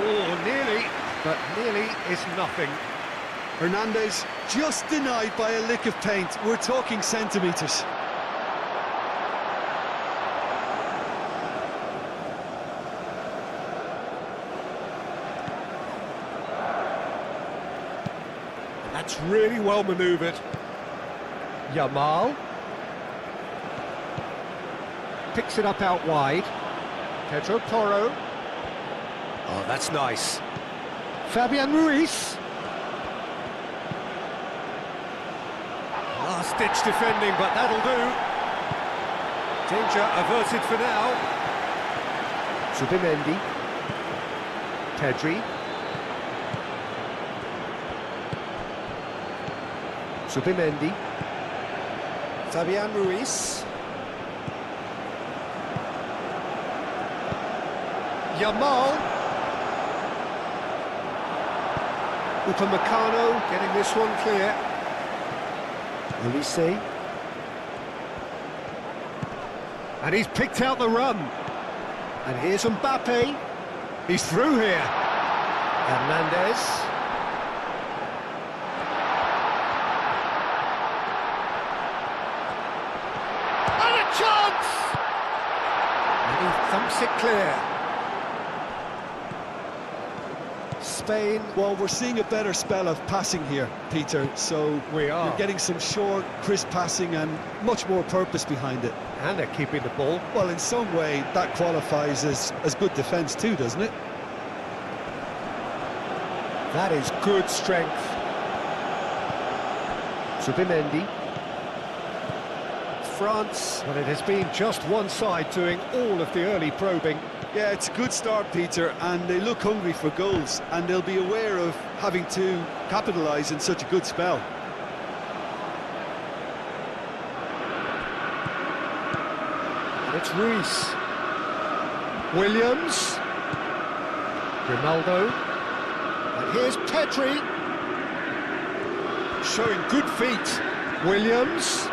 Oh, nearly, but nearly is nothing. Hernandez just denied by a lick of paint. We're talking centimetres. That's really well manoeuvred. Yamal. Picks it up out wide. Pedro Porro. Oh, that's nice. Fabian Ruiz. Last-ditch defending, but that'll do. Danger averted for now. Zubimendi. Pedri. Zubimendi. Fabian Ruiz. Yamal. Upamecano Getting this one clear. Olise. And he's picked out the run. And here's Mbappe. He's through here. Hernandez. And a chance! And he thumps it clear. Spain. Well, we're seeing a better spell of passing here, Peter, so We are. you're getting some short, crisp passing and much more purpose behind it. And they're keeping the ball. Well, in some way, that qualifies as good defence too, doesn't it? That is good strength. Zubimendi. France. Well, it has been just one side doing all of the early probing. Yeah, it's a good start, Peter, and they look hungry for goals, and they'll be aware of having to capitalise in such a good spell. And it's Ruiz. Williams. Grimaldo. And here's Pedri. Showing good feet. Williams.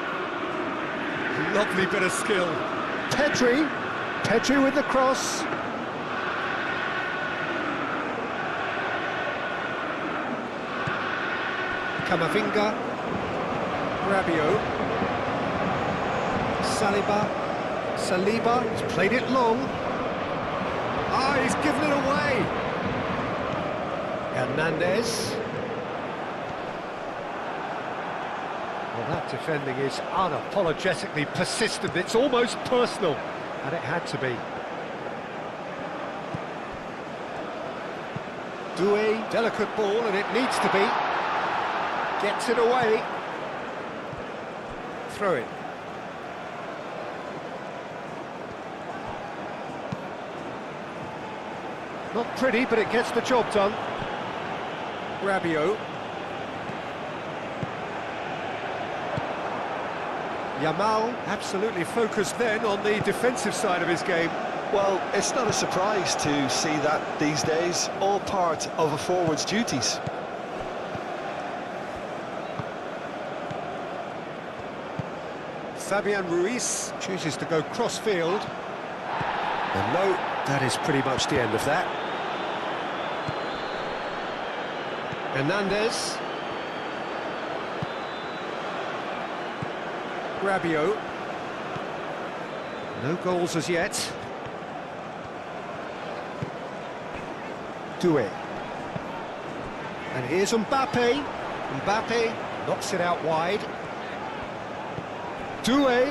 Lovely bit of skill. Pedri. Pedri with the cross. Camavinga. Rabiot. Saliba. He's played it long. Ah, he's given it away. Hernandez. Well, that defending is unapologetically persistent. It's almost personal. And it had to be. Doué, delicate ball, and it needs to be. Gets it away. Throw it. Not pretty, but it gets the job done. Rabiot. Yamal, Absolutely focused then on the defensive side of his game. Well, it's not a surprise to see that these days, all part of a forward's duties. Fabian Ruiz chooses to go cross-field. And no, that is pretty much the end of that. Hernandez. Rabiot. No goals as yet. Doué. And here's Mbappe. Mbappe knocks it out wide. Doué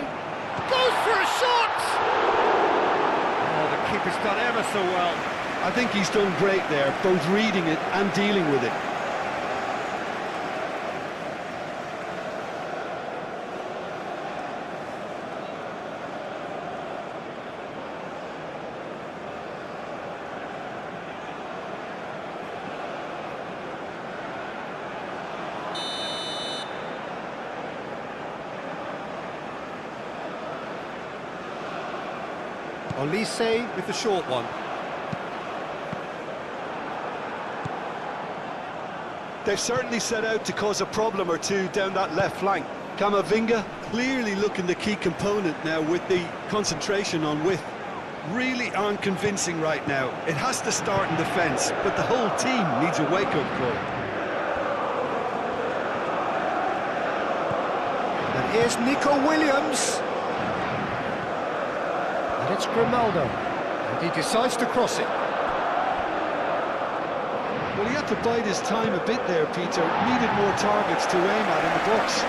Goes for a shot! Oh, the keeper's done ever so well. I think he's done great there, both reading it and dealing with it. Olise. with the short one. They've certainly set out to cause a problem or two down that left flank. Camavinga clearly looking the key component now with the concentration on width. Really aren't convincing right now. It has to start in defence, but the whole team needs a wake-up call. And here's Nico Williams. And it's Grimaldo. And he decides to cross it. Well, he had to bide his time a bit there, Peter. Needed more targets to aim at in the box.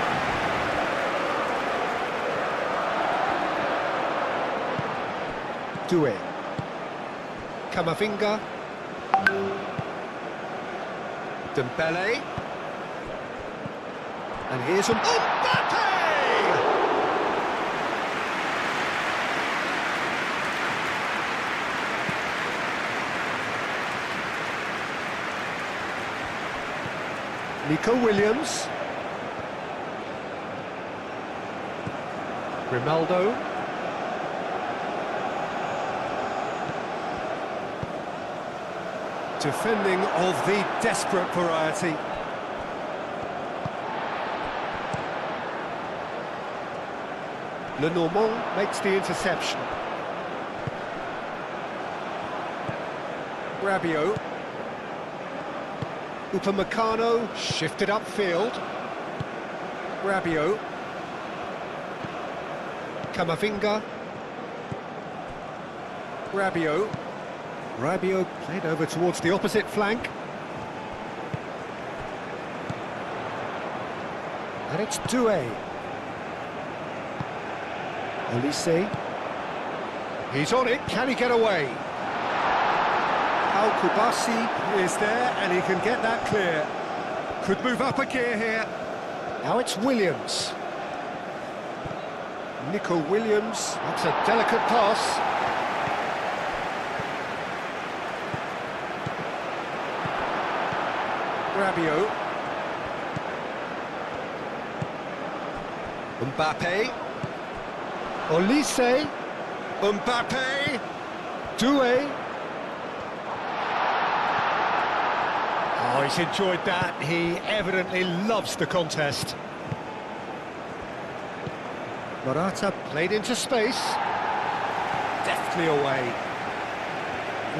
Doué. Camavinga. Dembele. And here's Mbappe! Nico Williams. Grimaldo. Defending of the desperate variety. Lenormand makes the interception. Rabiot. Upamecano shifted upfield. Rabiot. Camavinga. Rabiot. Rabiot played over towards the opposite flank. And it's Doué. Olise. He's on it, can he get away? Al-Kubasi Is there, and he can get that clear. Could move up a gear here. Now it's Williams. Nico Williams, that's a delicate pass. Rabiot. Mbappe. Olise. Mbappe. Doué. Oh, he's enjoyed that. He evidently loves the contest. Morata played into space. Deftly away.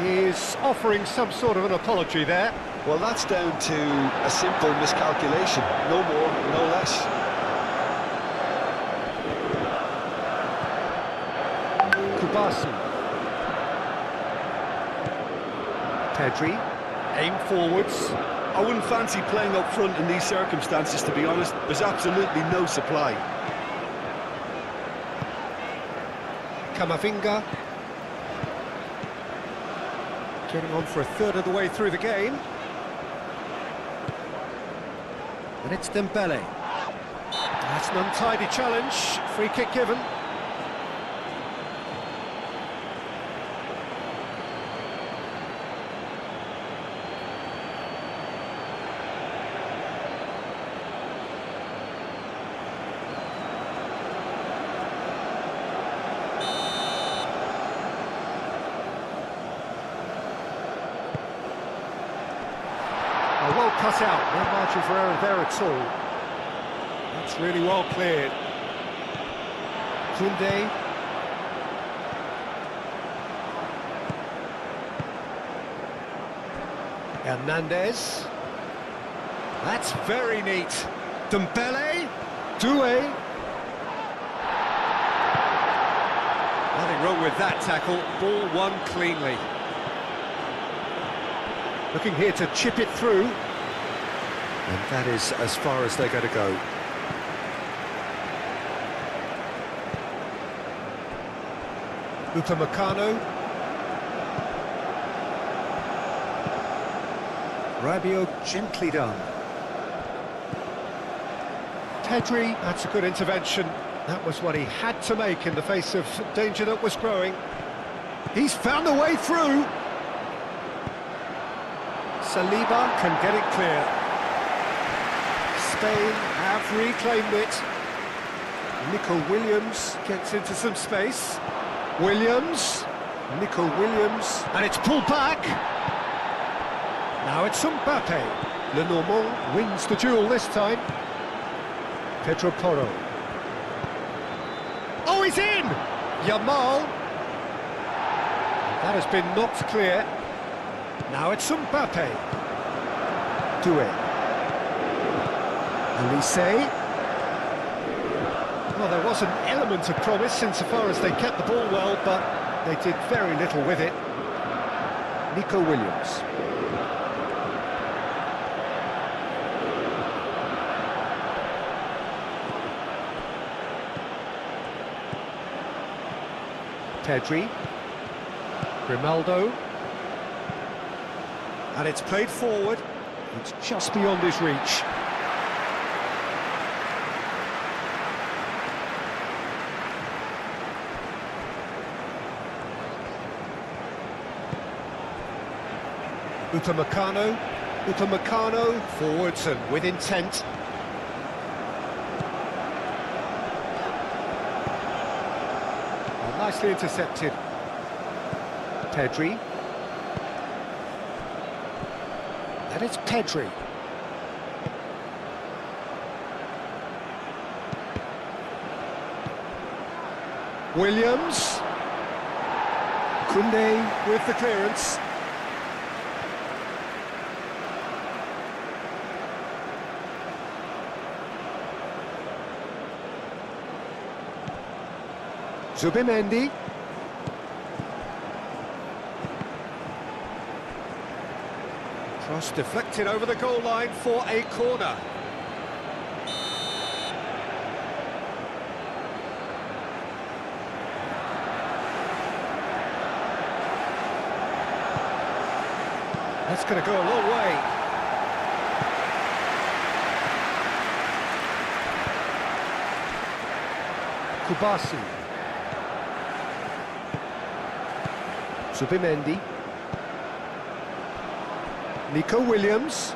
He's offering some sort of an apology there. Well, that's down to a simple miscalculation. No more, no less. Kubasi. Pedri. Aim forwards. I wouldn't fancy playing up front in these circumstances, to be honest. There's absolutely no supply. Camavinga. Getting on for a third of the way through the game. And it's Dembele. That's an untidy challenge. Free kick given. Well cut out, no margin for error there at all. That's really well cleared. Koundé. Hernandez. That's very neat. Dembele. Doué. Nothing wrong with that tackle. Ball won cleanly. Looking here to chip it through. And that is as far as they're going to go. Upamecano. Rabiot gently done. Pedri, that's a good intervention. That was what he had to make in the face of danger that was growing. He's found a way through. Saliba can get it clear. Spain have reclaimed it. Nico Williams gets into some space. Williams. Nico Williams, and it's pulled back. Now it's Mbappe. Lenormand wins the duel this time. Pedro Porro. Oh, he's in! Yamal. That has been knocked clear. Now it's Mbappe. Doué. Elise. Well, there was an element of promise insofar as they kept the ball well, but they did very little with it. Nico Williams. Pedri. Grimaldo. And it's played forward. It's just beyond his reach. Upamecano, forwards and with intent. Well, nicely intercepted. Pedri. And it's Pedri. Williams. Koundé with the clearance. Zubimendi. Cross deflected over the goal line for a corner. That's going to go a long way. Kubasi. Zubimendi. Nico Williams.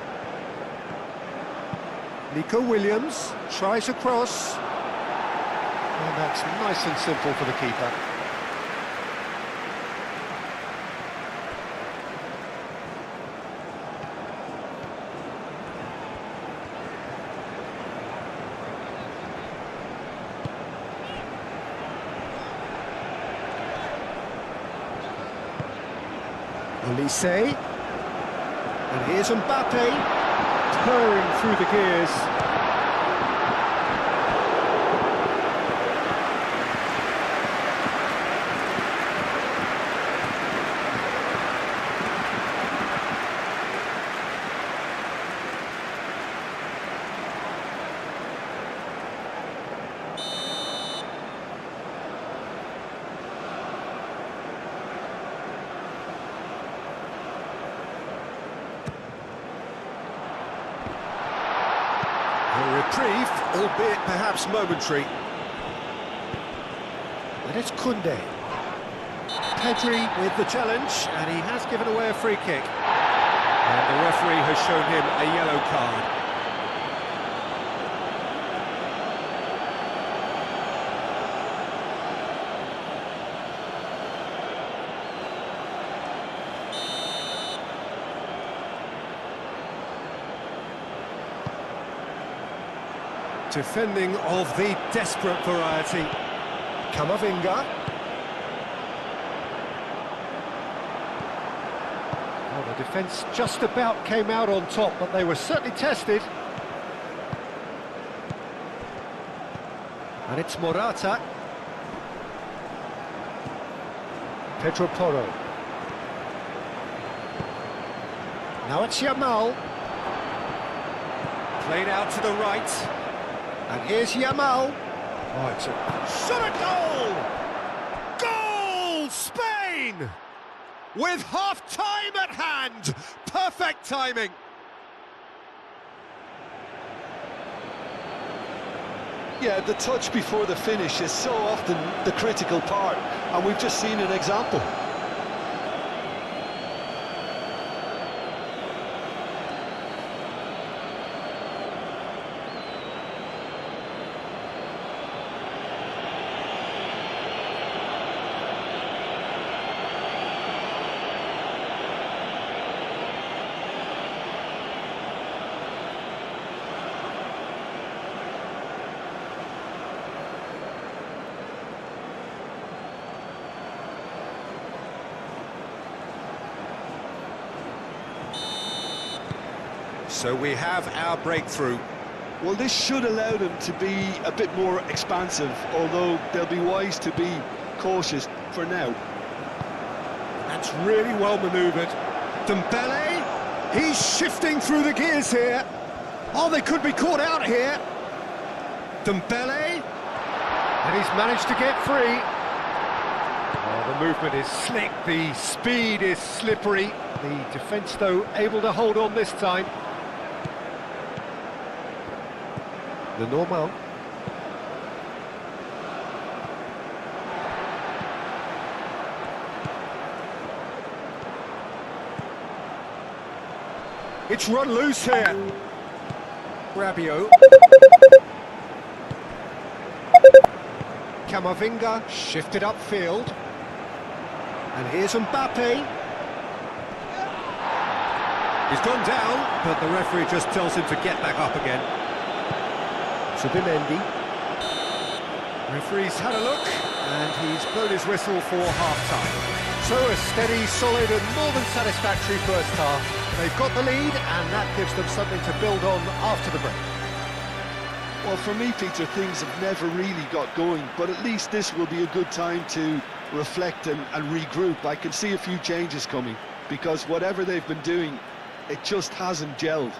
Nico Williams tries a cross. And that's nice and simple for the keeper. Elise, and here's Mbappe, purring through the gears. A reprieve, albeit perhaps momentary. And it's Koundé. Pedri with the challenge, and he has given away a free kick. And the referee has shown him a yellow card. Defending of the desperate variety. Camavinga. Well, the defence just about came out on top, but they were certainly tested. And it's Morata. Pedro Porro. Now it's Yamal. Played out to the right. And here's Yamal. Oh, it's a shot at goal! Goal! Spain! With half-time at hand. Perfect timing. Yeah, the touch before the finish is so often the critical part, and we've just seen an example. So we have our breakthrough. Well, this should allow them to be a bit more expansive, although they'll be wise to be cautious for now. That's really well manoeuvred. Dembele, he's shifting through the gears here. Oh, they could be caught out here. Dembele, and he's managed to get free. Oh, the movement is slick, the speed is slippery. The defence, though, able to hold on this time. The normal. It's run loose here. Rabiot. Camavinga shifted upfield. And here's Mbappe. He's gone down, but the referee just tells him to get back up again. Subimendi. Referee's had a look, and he's blown his whistle for half-time. So a steady, solid and more than satisfactory first half. They've got the lead, and that gives them something to build on after the break. Well, for me, Peter, things have never really got going, but at least this will be a good time to reflect and regroup. I can see a few changes coming, because whatever they've been doing, it just hasn't gelled.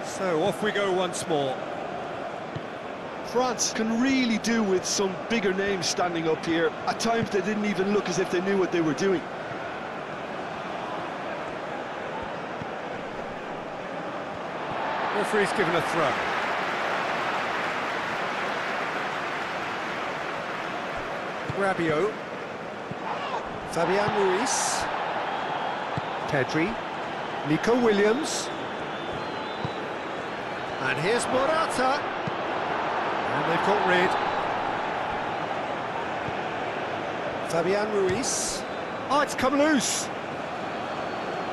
So off we go once more. France can really do with some bigger names standing up here. At times they didn't even look as if they knew what they were doing. Referee's given a throw. Rabiot. Fabian Ruiz. Pedri. Nico Williams. And here's Morata. And they've got rid. Fabian Ruiz. Oh, it's come loose.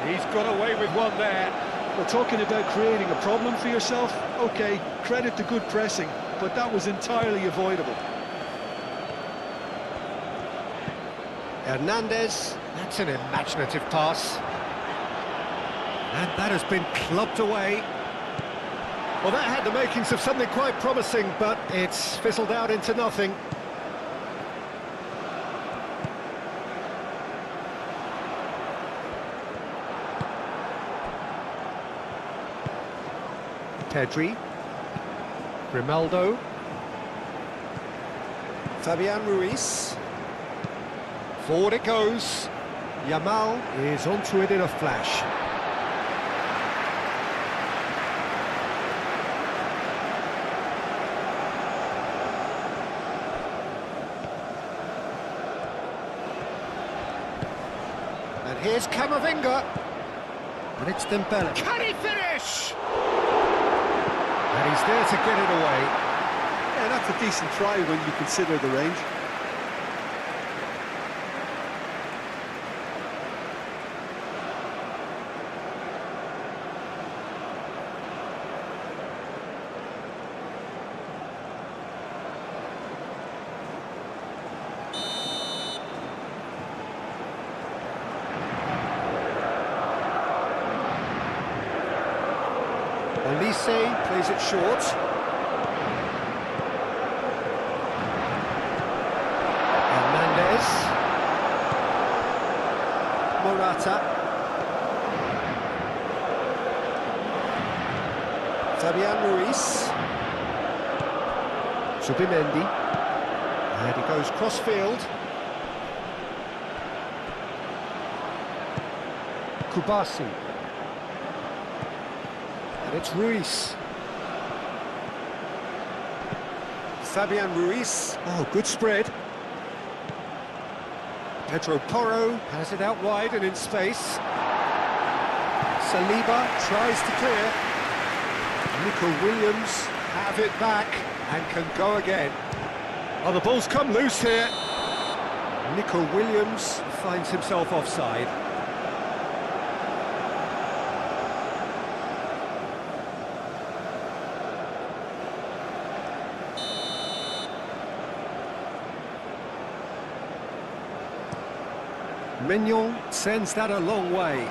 He's got away with one there. Well, talking about creating a problem for yourself, okay, credit to good pressing, but that was entirely avoidable. Hernandez, that's an imaginative pass. And that has been clubbed away. Well, that had the makings of something quite promising, but it's fizzled out into nothing. Pedri. Grimaldo. Fabian Ruiz. Forward it goes. Yamal is onto it in a flash. And here's Camavinga. And it's Dembele. Can he finish? And he's there to get it away. Yeah, that's a decent try when you consider the range. Olise plays it short. Hernandez. Morata. Fabian Ruiz. Subimendi. And he goes cross-field. Kubasi. And it's Ruiz. Fabian Ruiz. Oh, good spread. Pedro Porro has it out wide and in space. Saliba tries to clear. Nico Williams have it back and can go again. Oh, the ball's come loose here. Nico Williams finds himself offside. Mignon sends that a long way.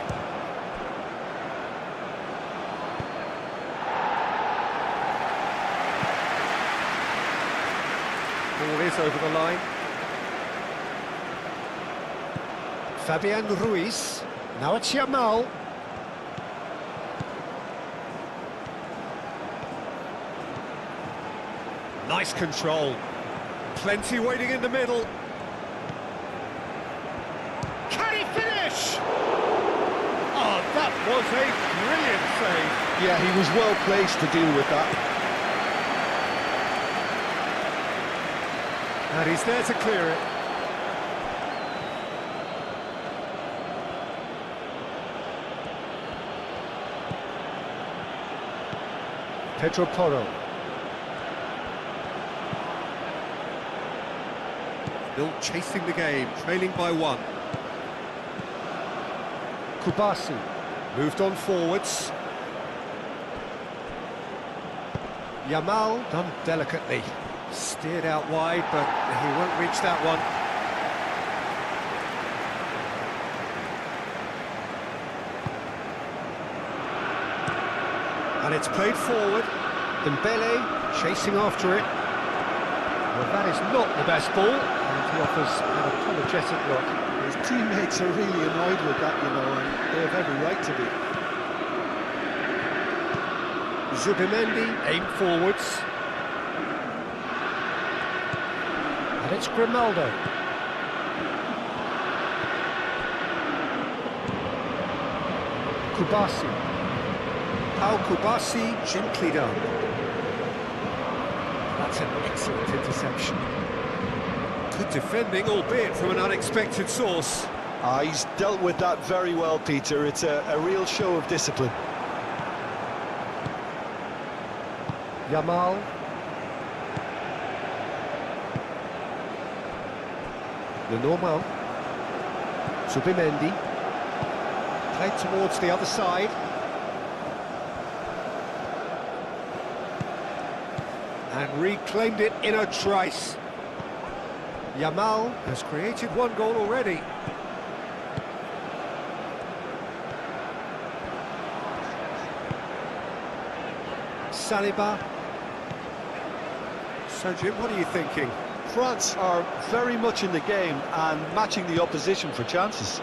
Ball is over the line. Fabian Ruiz. Now it's Yamal. Nice control. Plenty waiting in the middle. Can he finish? Oh, that was a brilliant save. Yeah, he was well placed to deal with that. And he's there to clear it. Pedro Porro. Still chasing the game, trailing by 1. Kubasi moved on forwards. Yamal done delicately. Steered out wide, but he won't reach that one. And it's played forward. Dembele chasing after it. Well, that is not the best ball, and he offers an apologetic look. His teammates are really annoyed with that, you know, and they have every right to be. Zubimendi aimed forwards. And it's Grimaldo. Kubasi. Pau Kubasi, gently done. That's an excellent interception. Good defending, albeit from an unexpected source. He's dealt with that very well, Peter. It's a real show of discipline. Yamal. Lenormand. Zubimendi. Played towards the other side. And reclaimed it in a trice. Yamal has created 1 goal already. Saliba. So Jim, what are you thinking? France are very much in the game and matching the opposition for chances.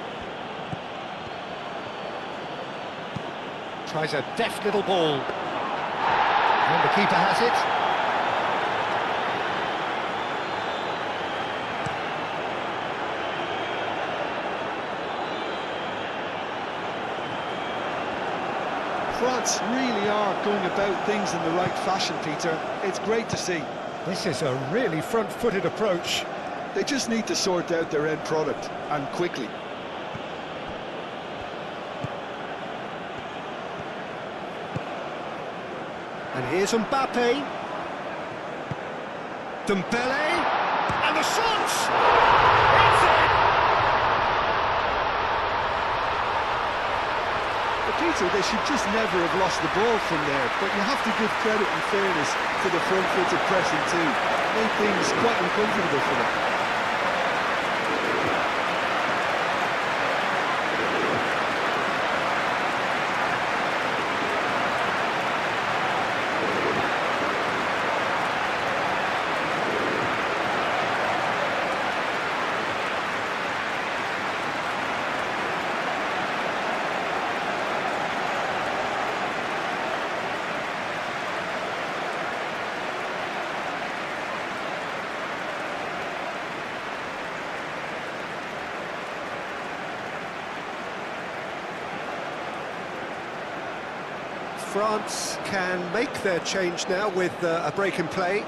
Tries a deft little ball. And the keeper has it. France really are going about things in the right fashion, Peter. It's great to see. This is a really front-footed approach. They just need to sort out their end product, and quickly. And here's Mbappe. Dembele. And the shot! It's in! But Peter, they should just never have lost the ball from there, but you have to give credit and fairness to the front-footed pressing too. Made things quite uncomfortable for them. France can make their change now with a break in play.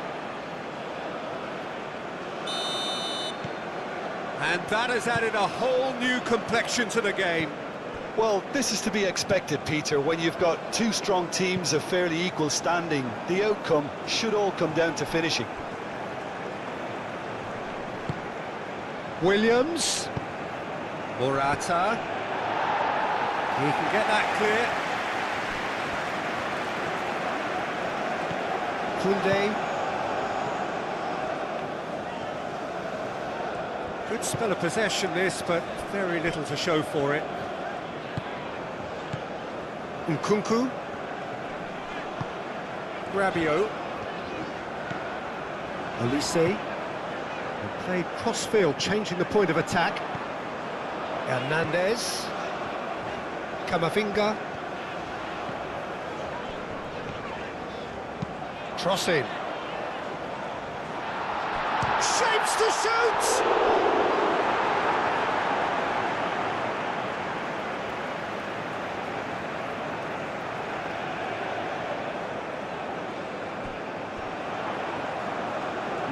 And that has added a whole new complexion to the game. Well, this is to be expected, Peter. When you've got 2 strong teams of fairly equal standing, the outcome should all come down to finishing. Williams. Morata. He can get that clear. Koundé. Good spell of possession this, but very little to show for it. Nkunku. Rabiot. Olise. And played cross-field, changing the point of attack. Hernandez. Camavinga. Crossing. Shapes to shoot!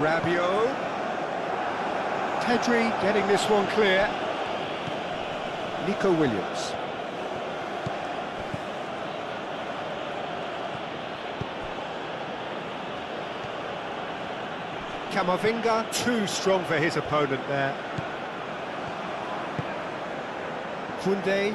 Rabiot. Pedri getting this one clear. Nico Williams. Camavinga, too strong for his opponent there. Koundé.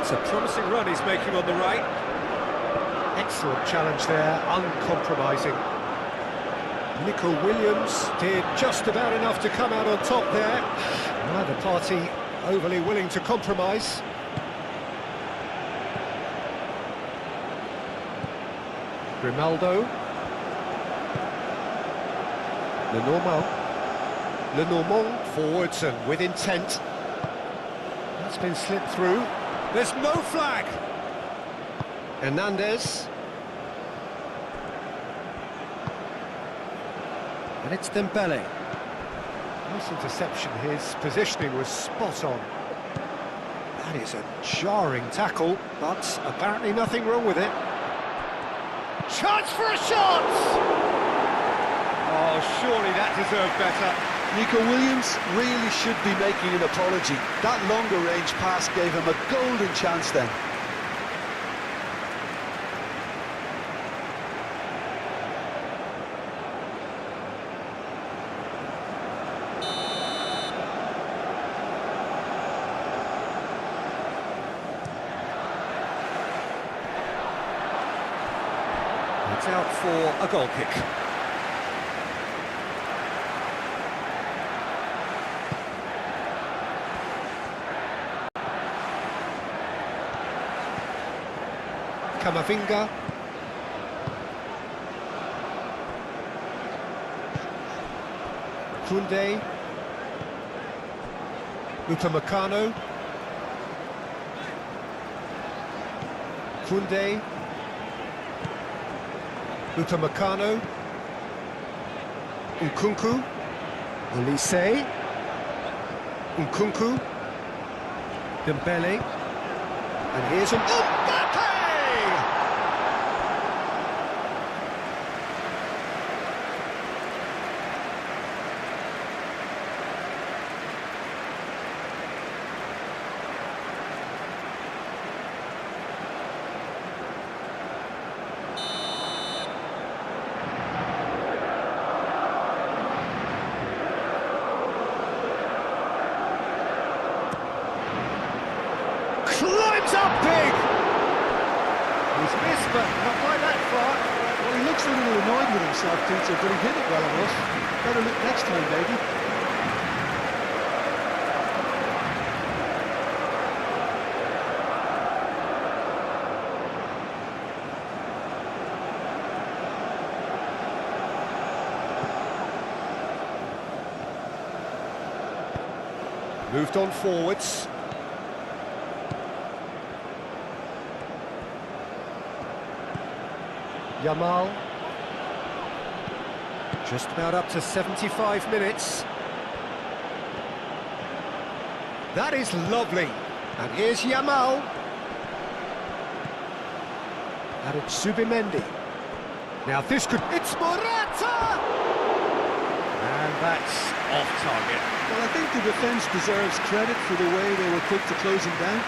It's a promising run he's making on the right. Excellent challenge there, uncompromising. Nico Williams did just about enough to come out on top there. Neither party overly willing to compromise. Grimaldo. Lenormand forwards and with intent. That's been slipped through. There's no flag. Hernandez. And it's Dembele. Nice interception, his positioning was spot on. That is a jarring tackle, but apparently nothing wrong with it. Chance for a shot! Oh, surely that deserved better. Nico Williams really should be making an apology. That longer range pass gave him a golden chance then. It's out for a goal kick. Camavinga. Koundé. Upamecano. Koundé. Upamecano. Nkunku. Olise. Nkunku. Dembele. And here's an... Climbs up big! He's missed, but not by that far. Well, he looks a little annoyed with himself, Peter, but he hit it well enough. Better look next time, maybe. Moved on forwards. Yamal. Just about up to 75 minutes. That is lovely. And here's Yamal. And it's Zubimendi. Now this could... It's Morata! And that's off target. Well, I think the defence deserves credit for the way they were quick to close him down.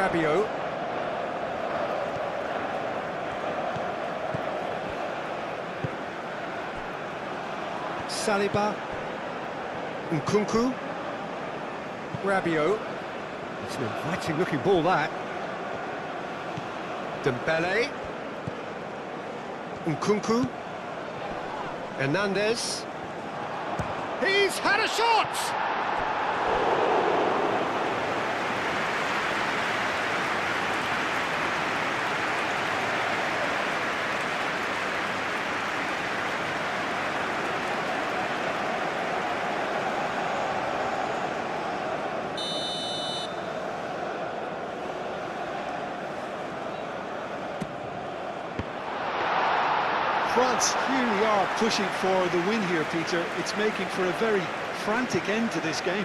Rabiot. Saliba. Nkunku. Rabiot. It's an inviting looking ball, that. Dembele. Nkunku. Hernandez. He's had a shot! France really are pushing for the win here, Peter. It's making for a very frantic end to this game.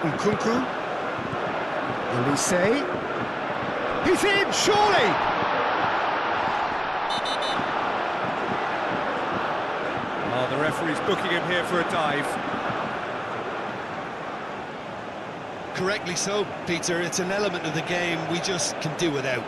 Nkunku. Elise. He's in, surely! Oh, the referee's booking him here for a dive. Correctly so, Peter. It's an element of the game we just can do without.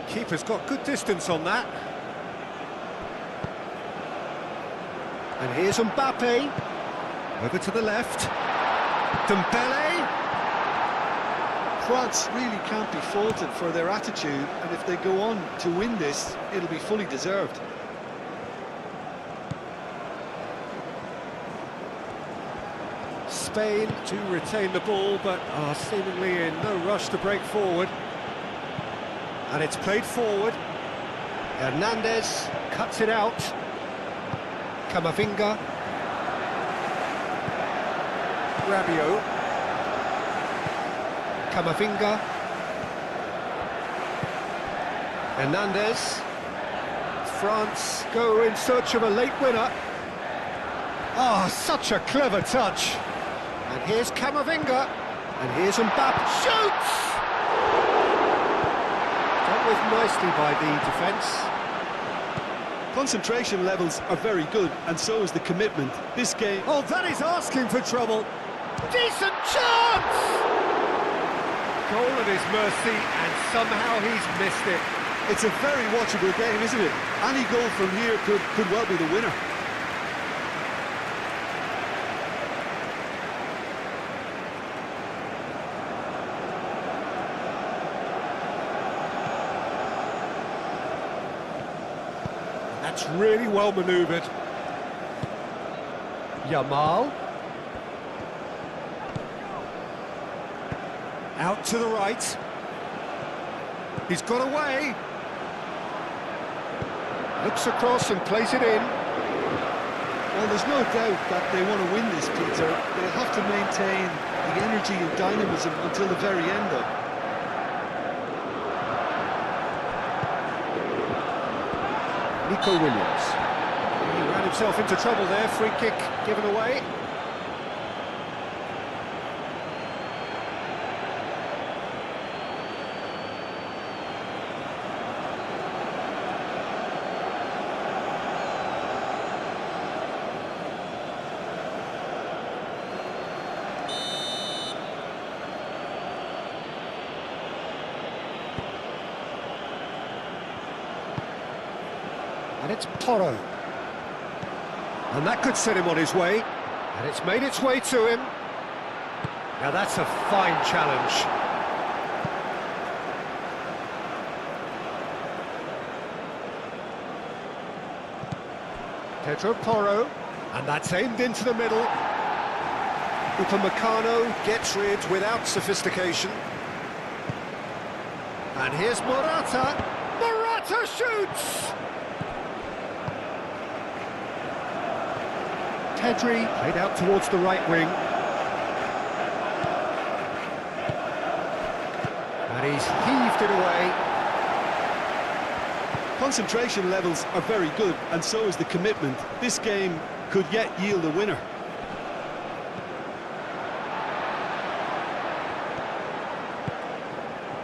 Keeper's got good distance on that. And here's Mbappe. Over to the left. Dembele. France really can't be faulted for their attitude, and if they go on to win this, it'll be fully deserved. Spain to retain the ball, but are seemingly in no rush to break forward. And it's played forward. Hernandez cuts it out. Camavinga. Rabiot. Camavinga. Hernandez. France go in search of a late winner. Oh, such a clever touch. And here's Camavinga. And here's Mbappe. Shoots! Dealt with nicely by the defence. Concentration levels are very good, and so is the commitment. This game... Oh, that is asking for trouble. Decent chance! Goal at his mercy, and somehow he's missed it. It's a very watchable game, isn't it? Any goal from here could well be the winner. That's really well manoeuvred. Yamal. Out to the right. He's got away. Looks across and plays it in. Well, there's no doubt that they want to win this, Peter. They'll have to maintain the energy and dynamism until the very end, though. Nico Williams. He ran himself into trouble there. Free kick given away. And it's Porro. And that could set him on his way. And it's made its way to him. Now that's a fine challenge. Pedro Porro. And that's aimed into the middle. Upamecano gets rid without sophistication. And here's Morata. Morata shoots! Pedri played out towards the right wing. And he's heaved it away. concentration levels are very good, and so is the commitment. This game could yet yield a winner.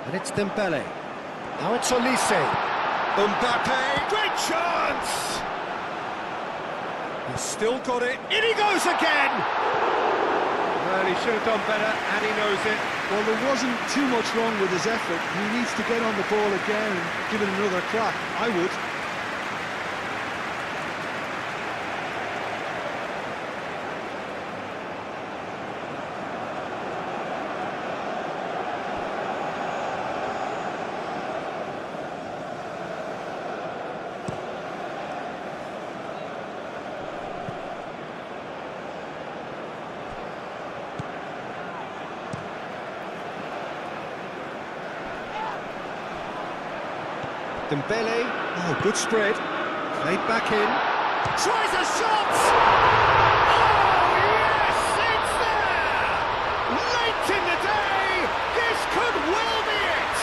And it's Dembele. Now it's Olise. Mbappe, great chance! He's still got it. In he goes again! Well, he should have done better, and he knows it. Well, there wasn't too much wrong with his effort. He needs to get on the ball again and give it another crack. I would. Dembele, oh, good spread, played back in, tries a shot! Oh, yes, it's there! Late in the day, this could well be it!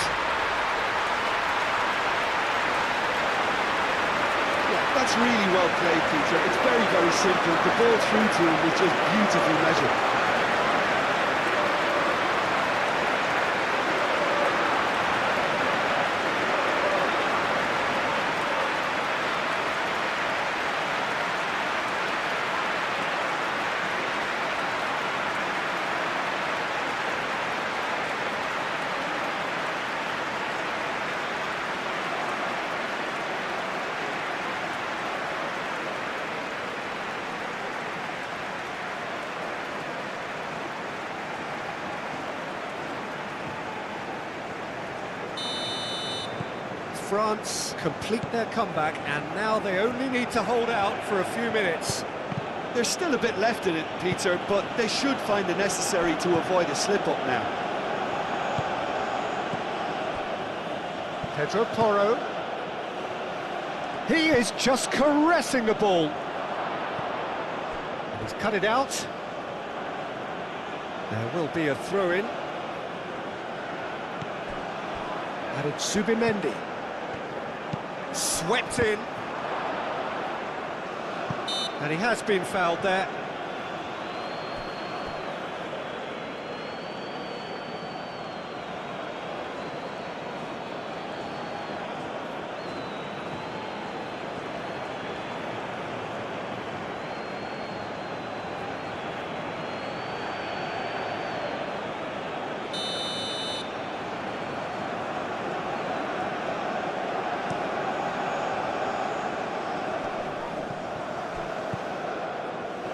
Yeah, that's really well played, Peter. It's very, very simple. The ball through to him was just beautifully measured. France complete their comeback, and now they only need to hold out for a few minutes. There's still a bit left in it, Peter, but they should find the necessary to avoid a slip-up now. Pedro Porro. He is just caressing the ball. And he's cut it out. There will be a throw-in. And it's Zubimendi. Swept in. And he has been fouled there.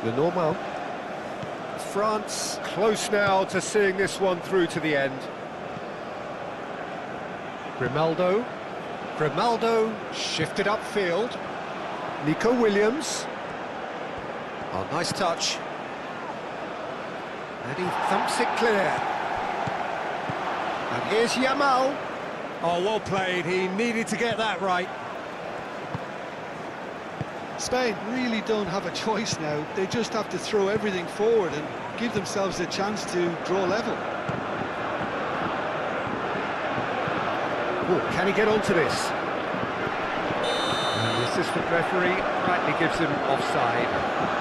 The normal. France close now to seeing this one through to the end. Grimaldo. Grimaldo shifted upfield. Nico Williams. Oh, nice touch. And he thumps it clear. And here's Yamal. Oh, well played. He needed to get that right. Spain really don't have a choice now. They just have to throw everything forward and give themselves a chance to draw level. Oh, can he get onto this? And the assistant referee rightly gives him offside.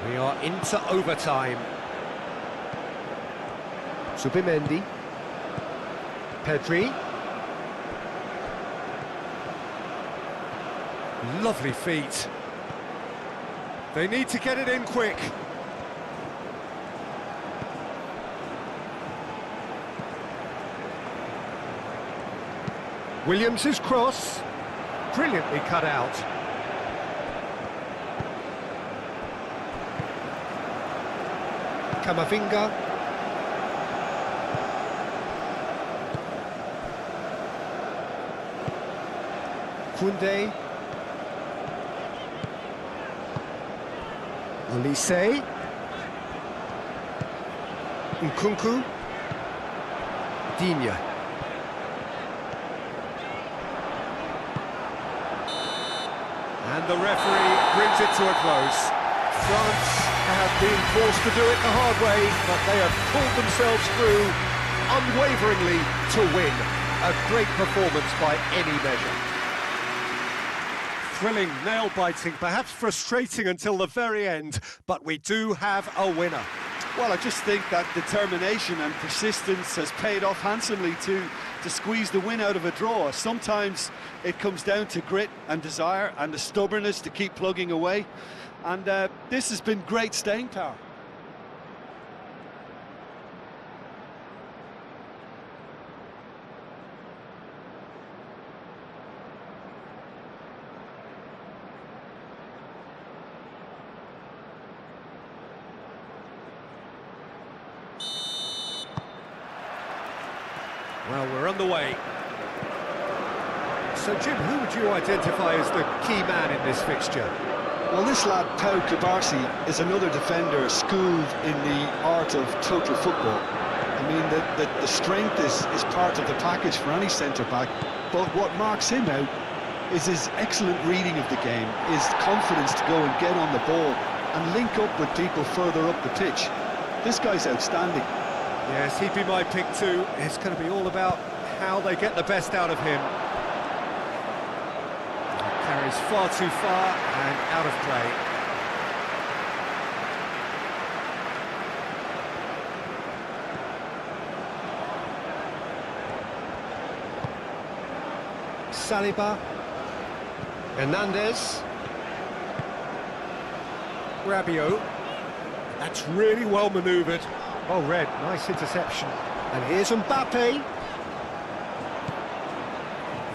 We are into overtime. Zubimendi. Pedri. Lovely feet. They need to get it in quick. Williams' cross. Brilliantly cut out. Camavinga. Koundé. Olise. Nkunku. Digne. And the referee brings it to a close. France have been forced to do it the hard way, but they have pulled themselves through unwaveringly to win. A great performance by any measure. Thrilling, nail-biting, perhaps frustrating until the very end, but we do have a winner. Well, I just think that determination and persistence has paid off handsomely to squeeze the win out of a draw. Sometimes it comes down to grit and desire and the stubbornness to keep plugging away. And this has been great staying power. Well, we're on the way. So, Jim, who would you identify as the key man in this fixture? Well, this lad, Pau Kubarsi, is another defender schooled in the art of total football. I mean, the strength is part of the package for any centre-back, but what marks him out is his excellent reading of the game, his confidence to go and get on the ball and link up with people further up the pitch. This guy's outstanding. Yes, he'd be my pick too. It's going to be all about how they get the best out of him. Carries far too far and out of play. Saliba. Hernandez. Rabiot. That's really well manoeuvred. Oh, Red, nice interception. And here's Mbappe.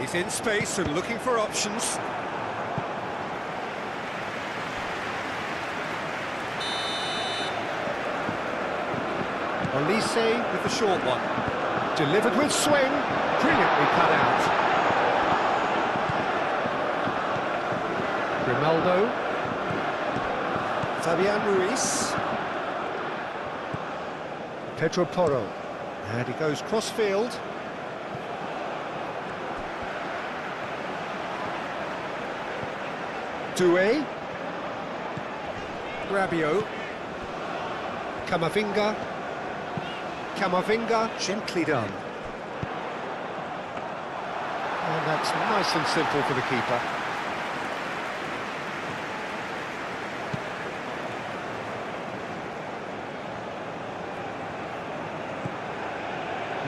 He's in space and looking for options. Olise with the short one. Delivered with swing. Brilliantly cut out. Grimaldo. Fabian Ruiz. Pedro Porro. And he goes cross-field. Doué. Rabiot. Camavinga. Camavinga, gently done. And that's nice and simple for the keeper.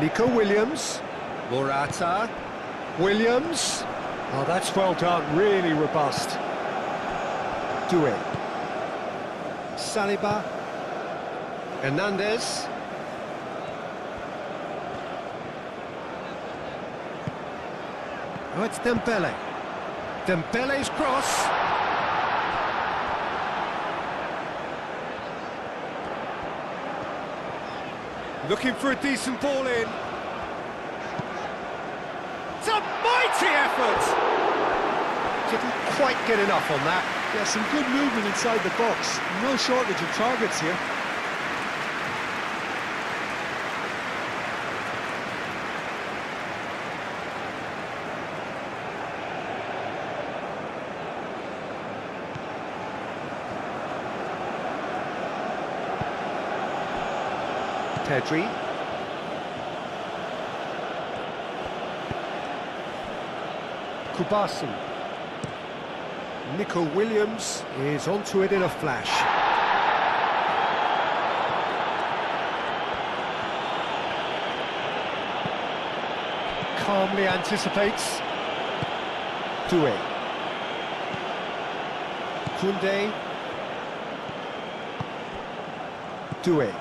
Nico Williams. Morata. Williams. Oh, that's well done, really robust. Doué. Saliba. Hernandez. Oh, it's Dembele. Dembele's cross. Looking for a decent ball in. It's a mighty effort! Didn't quite get enough on that. Yeah, some good movement inside the box. No shortage of targets here. Pedri. Kubarsi. Nico Williams is onto it in a flash. Calmly anticipates. Doué. Koundé. Doué.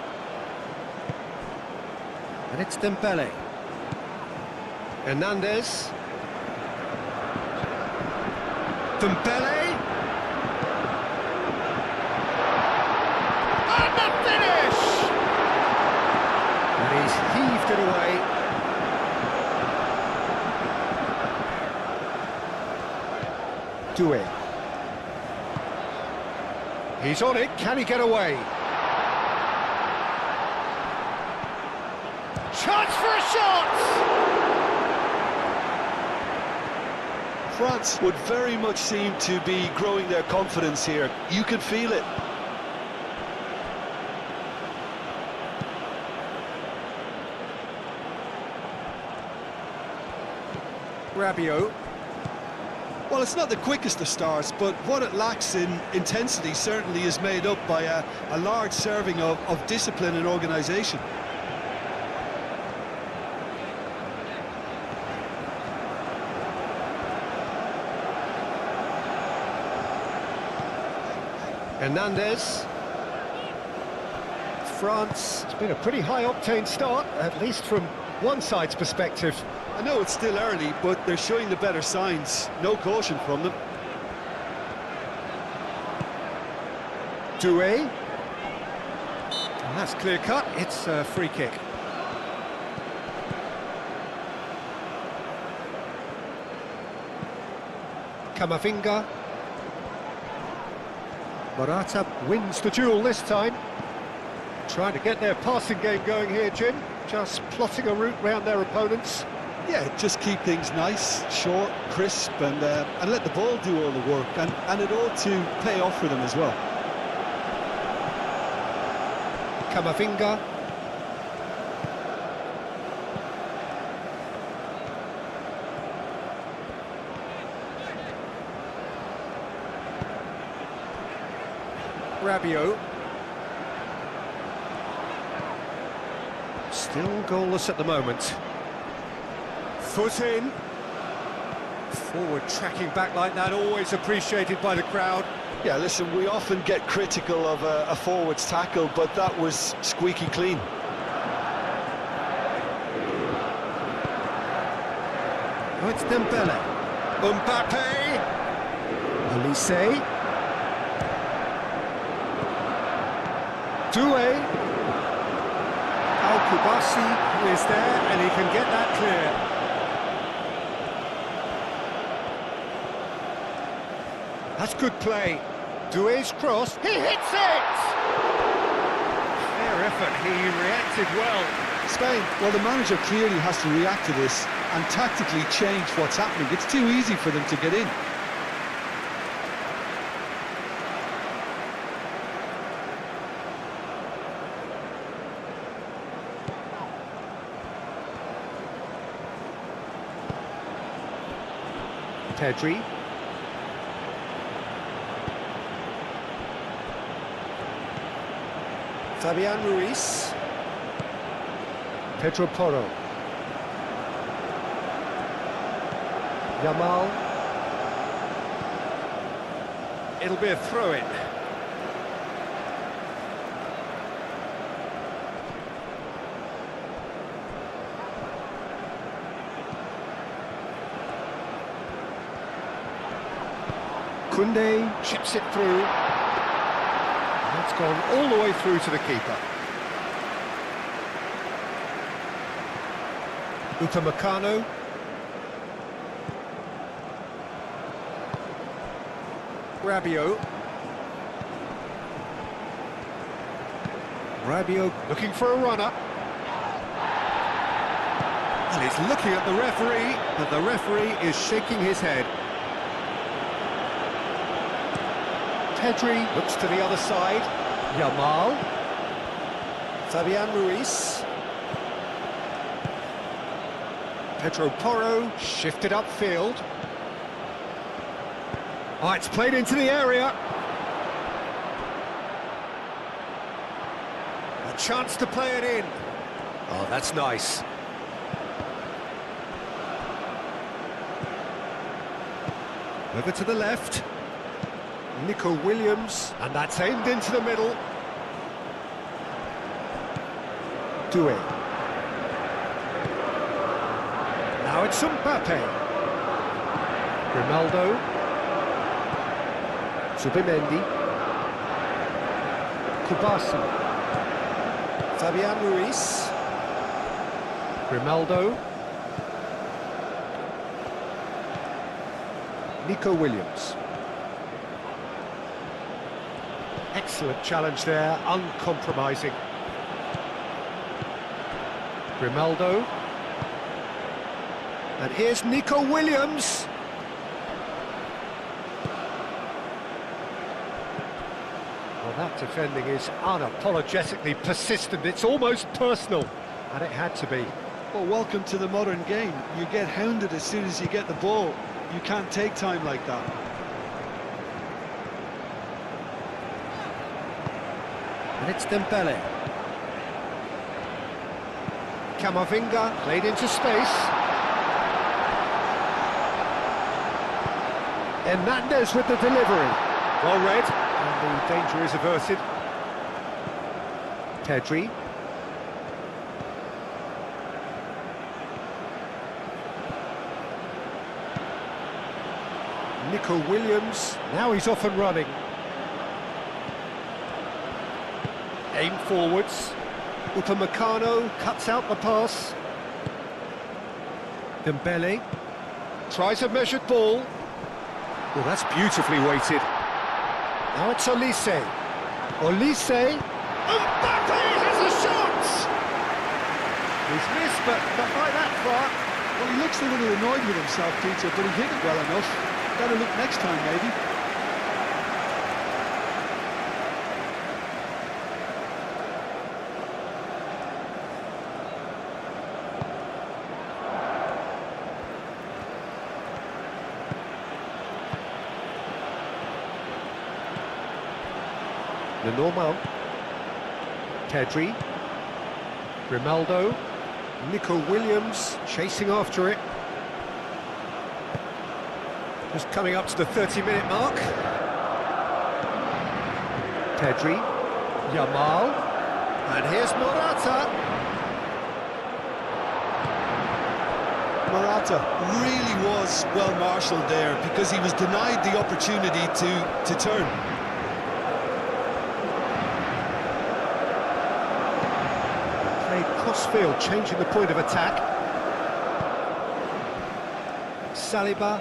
And it's Dembele. Hernandez. Dembele. And the finish! And he's heaved it away. Doué. He's on it, can he get away? Chance for a shot! France would very much seem to be growing their confidence here. You can feel it. Rabiot. Well, it's not the quickest of starts, but what it lacks in intensity certainly is made up by a large serving of discipline and organisation. Hernandez. France, it's been a pretty high-octane start, at least from one side's perspective. I know it's still early, but they're showing the better signs. No caution from them. Doué. And that's clear-cut, it's a free kick. Camavinga. Morata wins the duel this time. Trying to get their passing game going here, Jim. Just plotting a route round their opponents. Yeah, just keep things nice, short, crisp, and let the ball do all the work. And it ought to pay off for them as well. Camavinga. Rabiot. Still goalless at the moment. Foot in. Forward tracking back like that, always appreciated by the crowd. Yeah, listen, we often get critical of a forward's tackle, but that was squeaky clean. Oh, it's Dembele. Mbappe. Olise. Doué. Al-Kubasi is there, and he can get that clear. That's good play. Doué's cross. He hits it! Fair effort. He reacted well. Spain, well, the manager clearly has to react to this and tactically change what's happening. It's too easy for them to get in. Pedri. Fabian Ruiz. Pedro Porro. Yamal. It'll be a throw-in. Koundé chips it through. It's gone all the way through to the keeper. Upamecano. Rabiot. Rabiot looking for a runner. And he's looking at the referee, and the referee is shaking his head. Pedri looks to the other side. Yamal. Fabian Ruiz. Pedro Porro shifted upfield. Oh, it's played into the area. A chance to play it in. Oh, that's nice. Over to the left. Nico Williams, and that's aimed into the middle. Doué. Now it's Mbappe. Ronaldo. Zubimendi. Kubasi. Fabian Ruiz. Ronaldo. Nico Williams. Excellent challenge there, uncompromising. Grimaldo. And here's Nico Williams. That defending is unapologetically persistent. It's almost personal, and it had to be. Well, welcome to the modern game. You get hounded as soon as you get the ball. You can't take time like that. And it's Dembele. Camavinga played into space. Hernandez with the delivery. Well read, and the danger is averted. Pedri. Nico Williams, now he's off and running. Aim forwards. Upamecano cuts out the pass. Dembele tries a measured ball. Well, that's beautifully weighted. Now it's Olise. Olise. Mbappe has a shot! He's missed, but not by that far. Well, he looks a little annoyed with himself, Peter, but he hit it well enough. Better look next time, maybe. The normal. Pedri. Grimaldo. Nico Williams chasing after it. Just coming up to the 30-minute mark. Pedri. Yamal. And here's Morata. Morata really was well marshalled there because he was denied the opportunity to turn. Played cross-field, changing the point of attack. Saliba.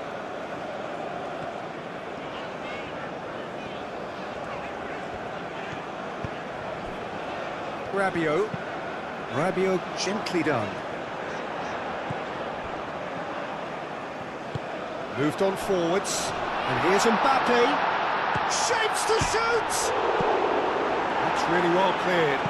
Rabiot gently done. Moved on forwards, and here's Mbappe. Shapes to shoot! That's really well cleared.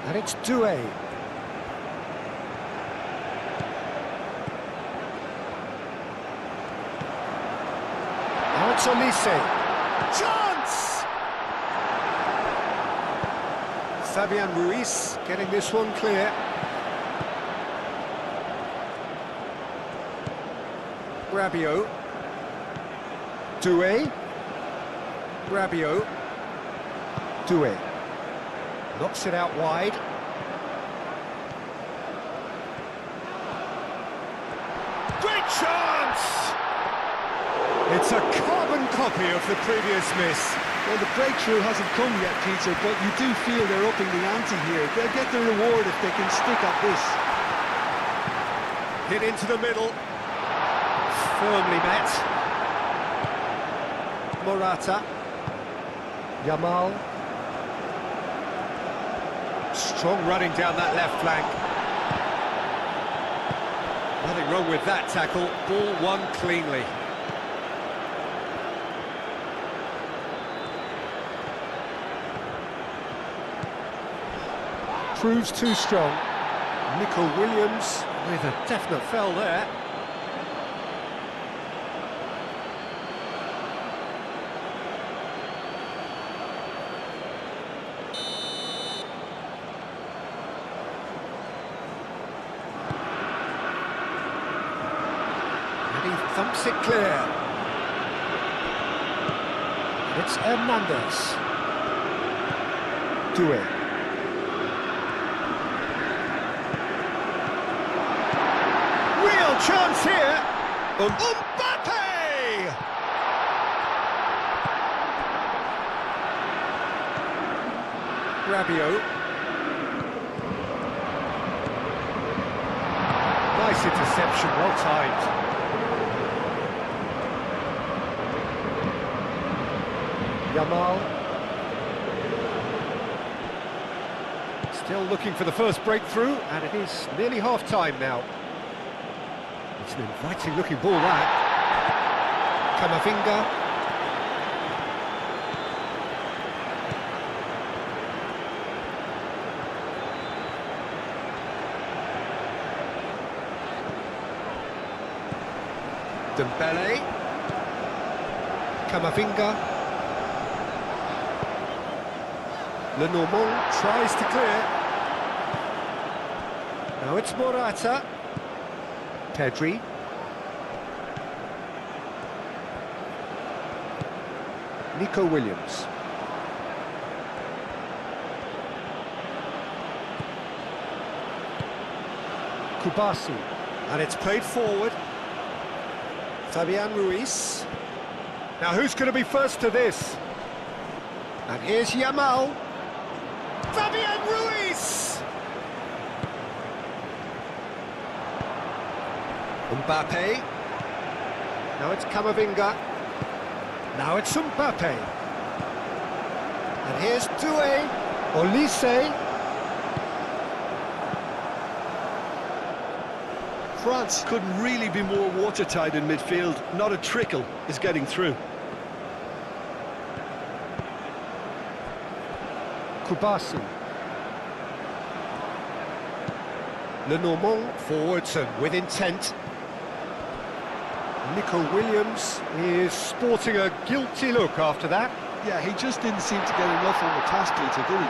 And it's Doué. Now it's Olise. Chance! Fabian Ruiz getting this one clear. Rabiot. Doué. Rabiot. Doué. Knocks it out wide. Great chance! It's a carbon copy of the previous miss. Well, the breakthrough hasn't come yet, Peter, but you do feel they're upping the ante here. They'll get the reward if they can stick at this. Hit into the middle. Firmly met. Morata. Yamal. Strong running down that left flank. Nothing wrong with that tackle. Ball won cleanly. Proves too strong. Nico Williams with a definite foul there. And he thumps it clear. It's Hernandez. Doué. Chance here. Mbappe! Rabiot. Nice interception, well timed. Yamal. Still looking for the first breakthrough, and it is nearly half-time now. It's an inviting looking ball, that. Camavinga. Dembele. Camavinga. Lenormand tries to clear. Now it's Morata. Pedri. Nico Williams. Kubasi. And it's played forward. Fabian Ruiz. Now who's going to be first to this? And here's Yamal. Fabian Ruiz! Mbappe. Now it's Camavinga. Now it's Mbappe. And here's Doué. Olise. France couldn't really be more watertight in midfield. Not a trickle is getting through. Kubasi. Lenormand forwards and with intent. Nico Williams is sporting a guilty look after that. Yeah, he just didn't seem to get enough on the task, Peter, did he?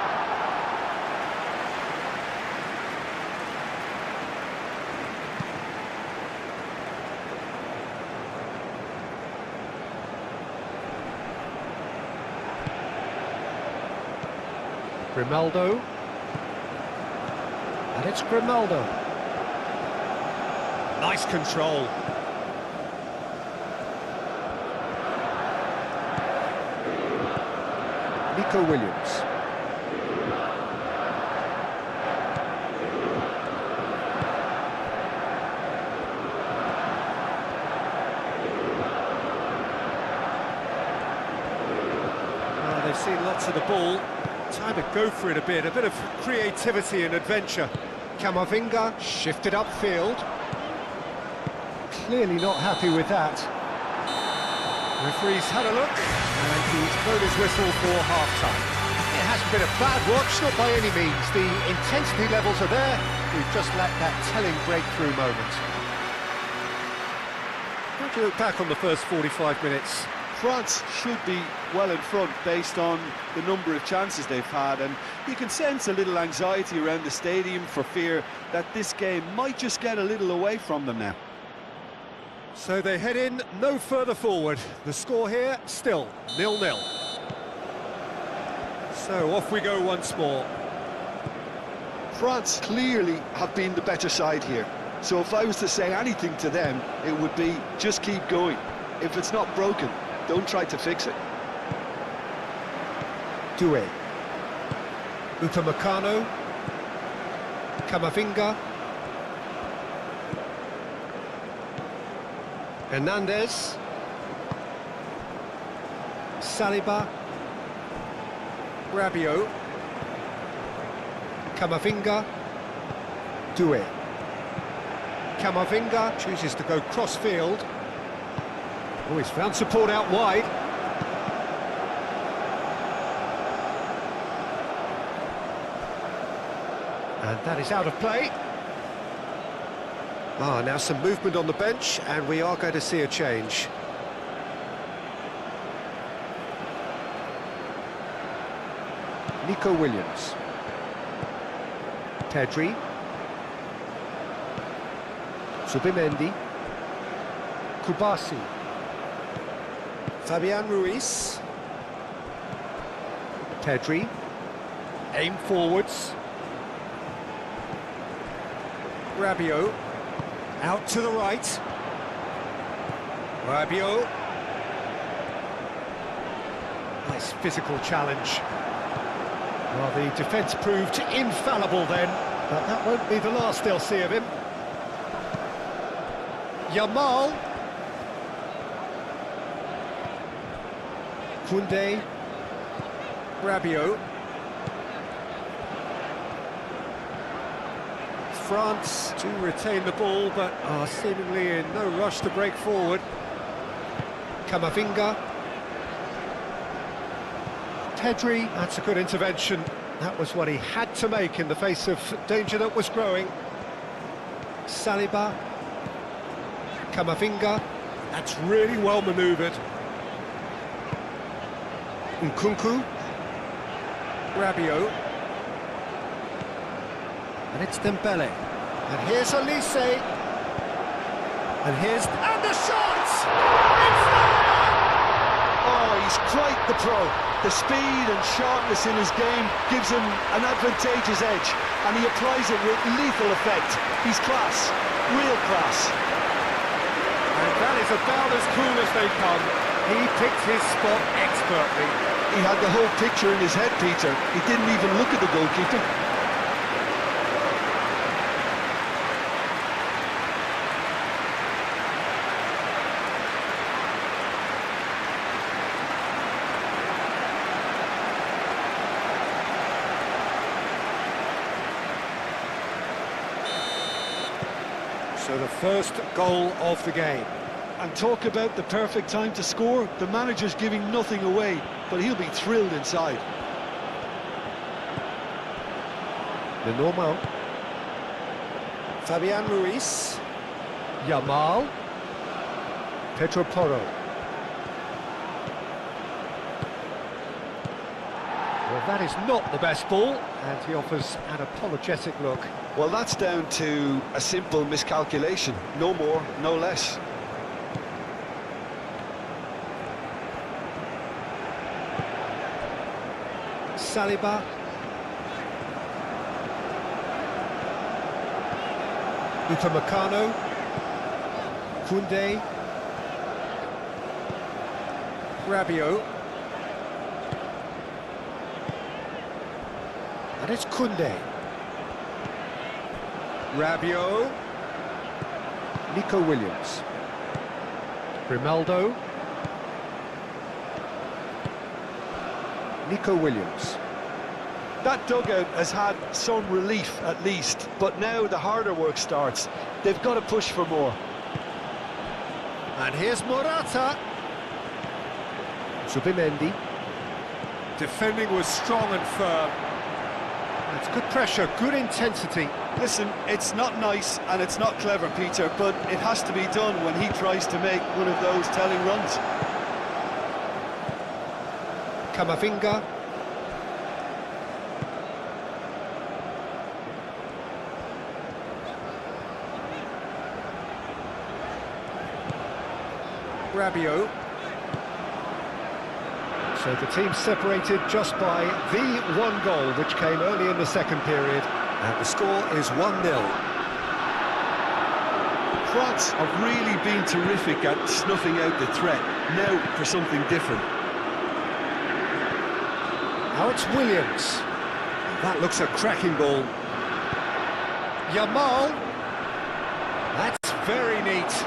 Grimaldo. And it's Grimaldo. Nice control. Nico Williams. Well, they've seen lots of the ball. Time to go for it a bit of creativity and adventure. Camavinga shifted upfield. Clearly not happy with that. Referee's had a look, and he's blown his whistle for half-time. It hasn't been a bad watch, not by any means. The intensity levels are there. We've just lacked that telling breakthrough moment. How do you look back on the first 45 minutes? France should be well in front based on the number of chances they've had, and you can sense a little anxiety around the stadium for fear that this game might just get a little away from them now. So they head in no further forward. The score here, still 0-0. So off we go once more. France clearly have been the better side here, so if I was to say anything to them, it would be just keep going. If it's not broken, don't try to fix it. Doué. Upamecano. Camavinga. Hernandez. Saliba. Rabiot. Camavinga. Doué. Camavinga chooses to go cross-field. Oh, he's found support out wide. And that is out of play. Now some movement on the bench, and we are going to see a change. Nico Williams. Pedri. Zubimendi. Kubasi. Fabian Ruiz. Pedri. Aim forwards. Rabiot. Out to the right. Rabiot. Nice physical challenge. Well, the defence proved infallible then, but that won't be the last they'll see of him. Yamal. Koundé. Rabiot. France to retain the ball, but are seemingly in no rush to break forward. Camavinga. Pedri, that's a good intervention. That was what he had to make in the face of danger that was growing. Saliba. Camavinga. That's really well manoeuvred. Nkunku. Rabiot. And it's Dembele. And here's Elise. And the shot! It's there! Oh, he's quite the pro. The speed and sharpness in his game gives him an advantageous edge, and he applies it with lethal effect. He's class, real class. And that is about as cool as they come. He picked his spot expertly. He had the whole picture in his head, Peter. He didn't even look at the goalkeeper. So the first goal of the game. And talk about the perfect time to score. The manager's giving nothing away, but he'll be thrilled inside. Lenormand. Fabian Ruiz. Yamal. Pedro Porro. Well, that is not the best ball, and he offers an apologetic look. Well, that's down to a simple miscalculation. No more, no less. Saliba. Upamecano. Koundé. Rabiot. And it's Koundé. Rabiot. Nico Williams. Grimaldo. Nico Williams. That dugout has had some relief at least, but now the harder work starts. They've got to push for more. And here's Morata. Zubimendi. Defending was strong and firm. That's good pressure, good intensity. Listen, it's not nice and it's not clever, Peter, but it has to be done when he tries to make one of those telling runs. Camavinga. Rabiot. So the team separated just by the one goal, which came early in the second period, and the score is 1-0. France have really been terrific at snuffing out the threat. Now for something different. Now it's Williams. That looks a cracking ball. Yamal. That's very neat.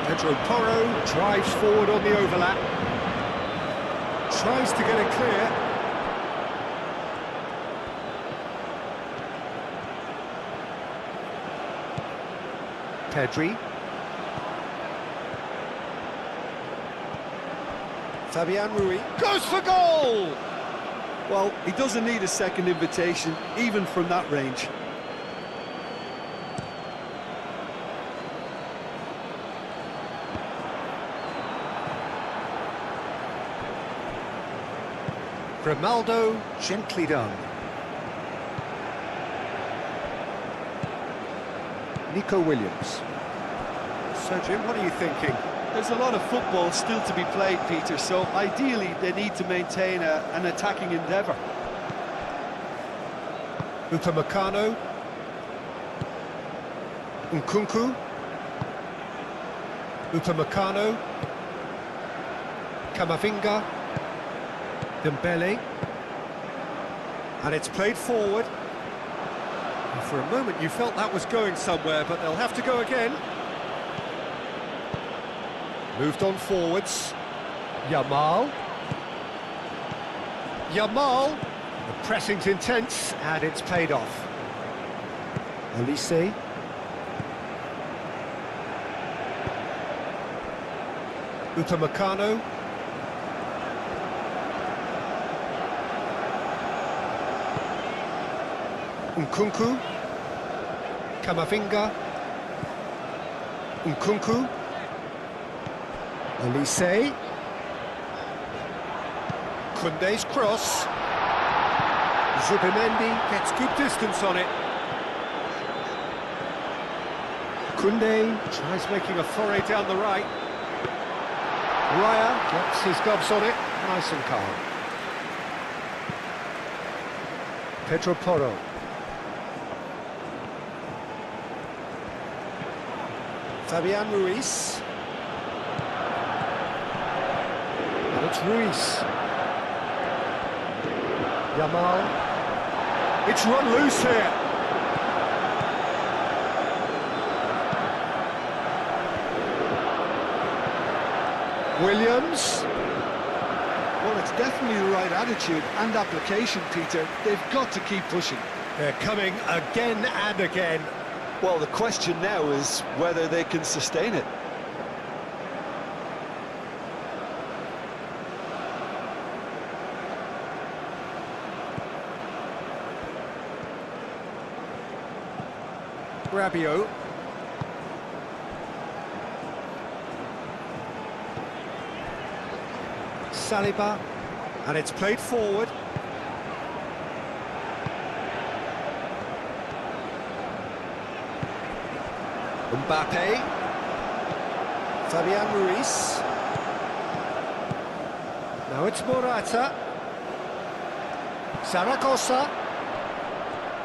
Pedro Porro drives forward on the overlap. Tries to get it clear. Pedri. Fabian Ruiz goes for goal! Well, he doesn't need a second invitation, even from that range. Grimaldo, gently done. Nico Williams. So, Jim, what are you thinking? There's a lot of football still to be played, Peter, so ideally they need to maintain an attacking endeavour. Upamecano. Nkunku. Upamecano. Camavinga. Dembele. And it's played forward. And for a moment you felt that was going somewhere, but they'll have to go again. Moved on forwards. Yamal. Yamal. The pressing's intense, and it's paid off. Olise. Upamecano. Nkunku. Camavinga. Nkunku. Olise. Koundé's cross. Zubimendi gets good distance on it. Koundé tries making a foray down the right. Raya gets his gloves on it, nice and calm. Pedro Porro. Fabian Ruiz. And it's Ruiz. Yamal. It's run loose here. Williams. Well, it's definitely the right attitude and application, Peter. They've got to keep pushing. They're coming again and again. Well, the question now is whether they can sustain it. Rabiot. Saliba, and it's played forward. Mbappe. Fabian Ruiz. Now it's Morata. Zaragoza.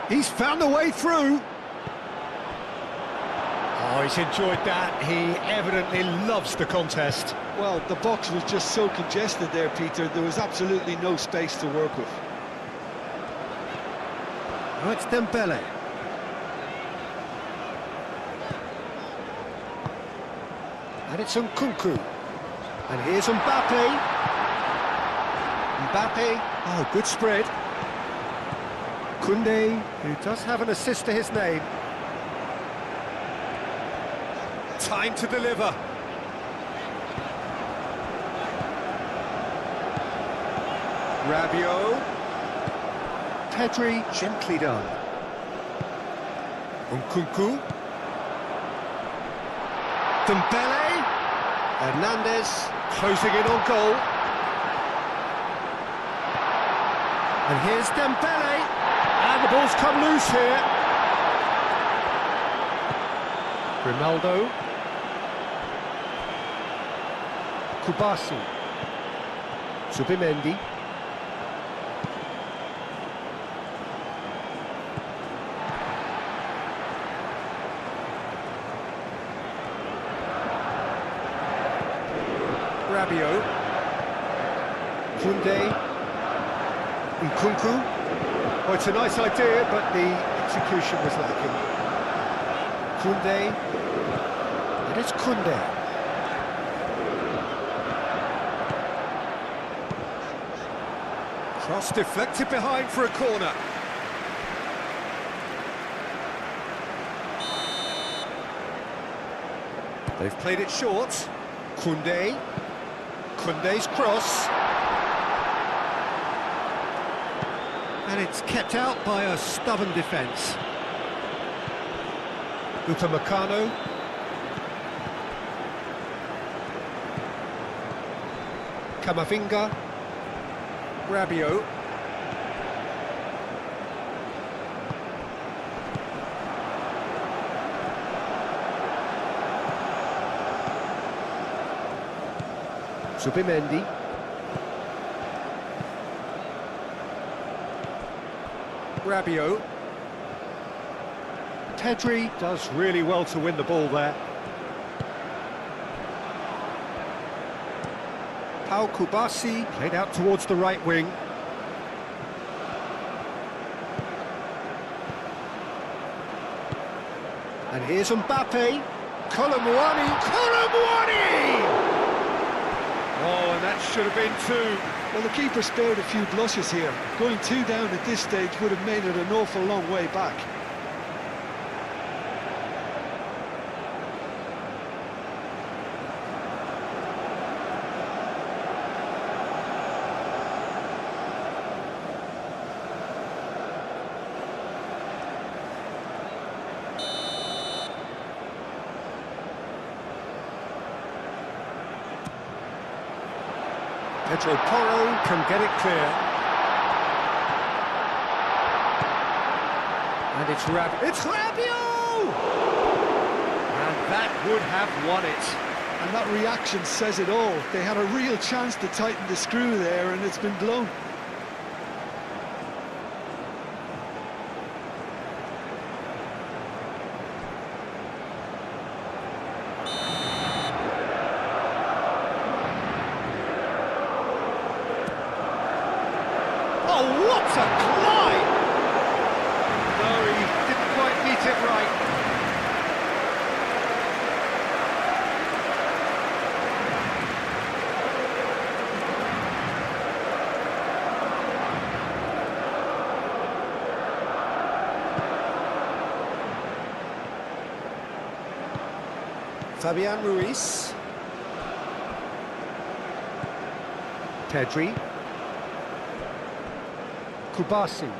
He's found a way through. Oh, he's enjoyed that. He evidently loves the contest. Well, the box was just so congested there, Peter. There was absolutely no space to work with. Now it's Dembele. And it's Nkunku. And here's Mbappe. Mbappe. Oh, good spread. Koundé, who does have an assist to his name. Time to deliver. Rabiot. Pedri, gently done. Nkunku. Dembele. Hernandez closing in on goal. And here's Dembele. And the ball's come loose here. Ronaldo. Kubasi. Zubimendi. Rabiot. Koundé. Nkunku. Oh, it's a nice idea, but the execution was lacking. Koundé. And it's Koundé. Cross deflected behind for a corner. They've played it short. Koundé. Koundé's cross. And it's kept out by a stubborn defence. Upamecano. Camavinga. Rabiot. Zubimendi. Rabiot. Pedri does really well to win the ball there. Pau Kubasi played out towards the right wing. And here's Mbappe. Colomwani. Oh, and that should have been two. Well, the keeper spared a few blushes here. Going 2 down at this stage would have made it an awful long way back. Pedro Porro can get it clear. And it's Rabiot! And that would have won it. And that reaction says it all. They had a real chance to tighten the screw there, and it's been blown. Oh, what a glide! No, he didn't quite beat it right. Fabian Ruiz. Pedri. Kubasi.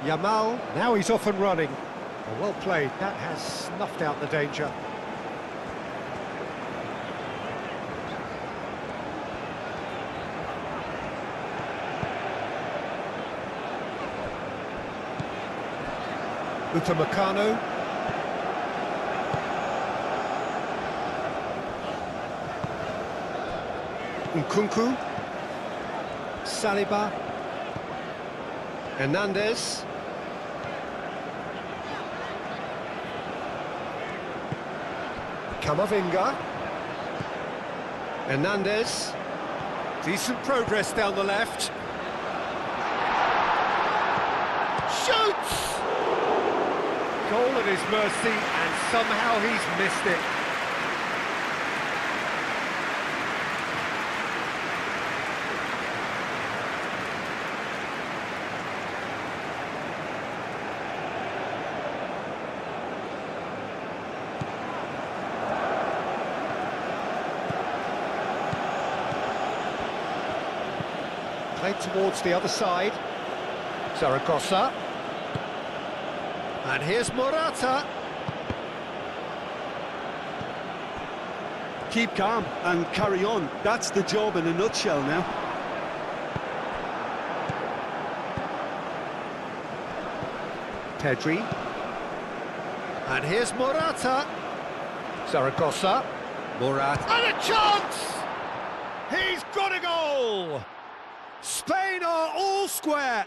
Yamal, now he's off and running. Oh, well played, that has snuffed out the danger. Upamecano. Nkunku. Saliba. Hernandez. Camavinga. Hernandez. Decent progress down the left. Shoots! Goal at his mercy, and somehow he's missed it. Played towards the other side. Zaragoza. And here's Morata. Keep calm and carry on. That's the job in a nutshell now. Pedri. And here's Morata. Zaragoza. Morata. And a chance! He's got a goal! Spain are all square.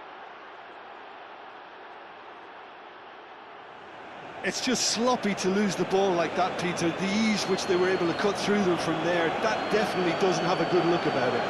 It's just sloppy to lose the ball like that, Peter. The ease which they were able to cut through them from there, that definitely doesn't have a good look about it.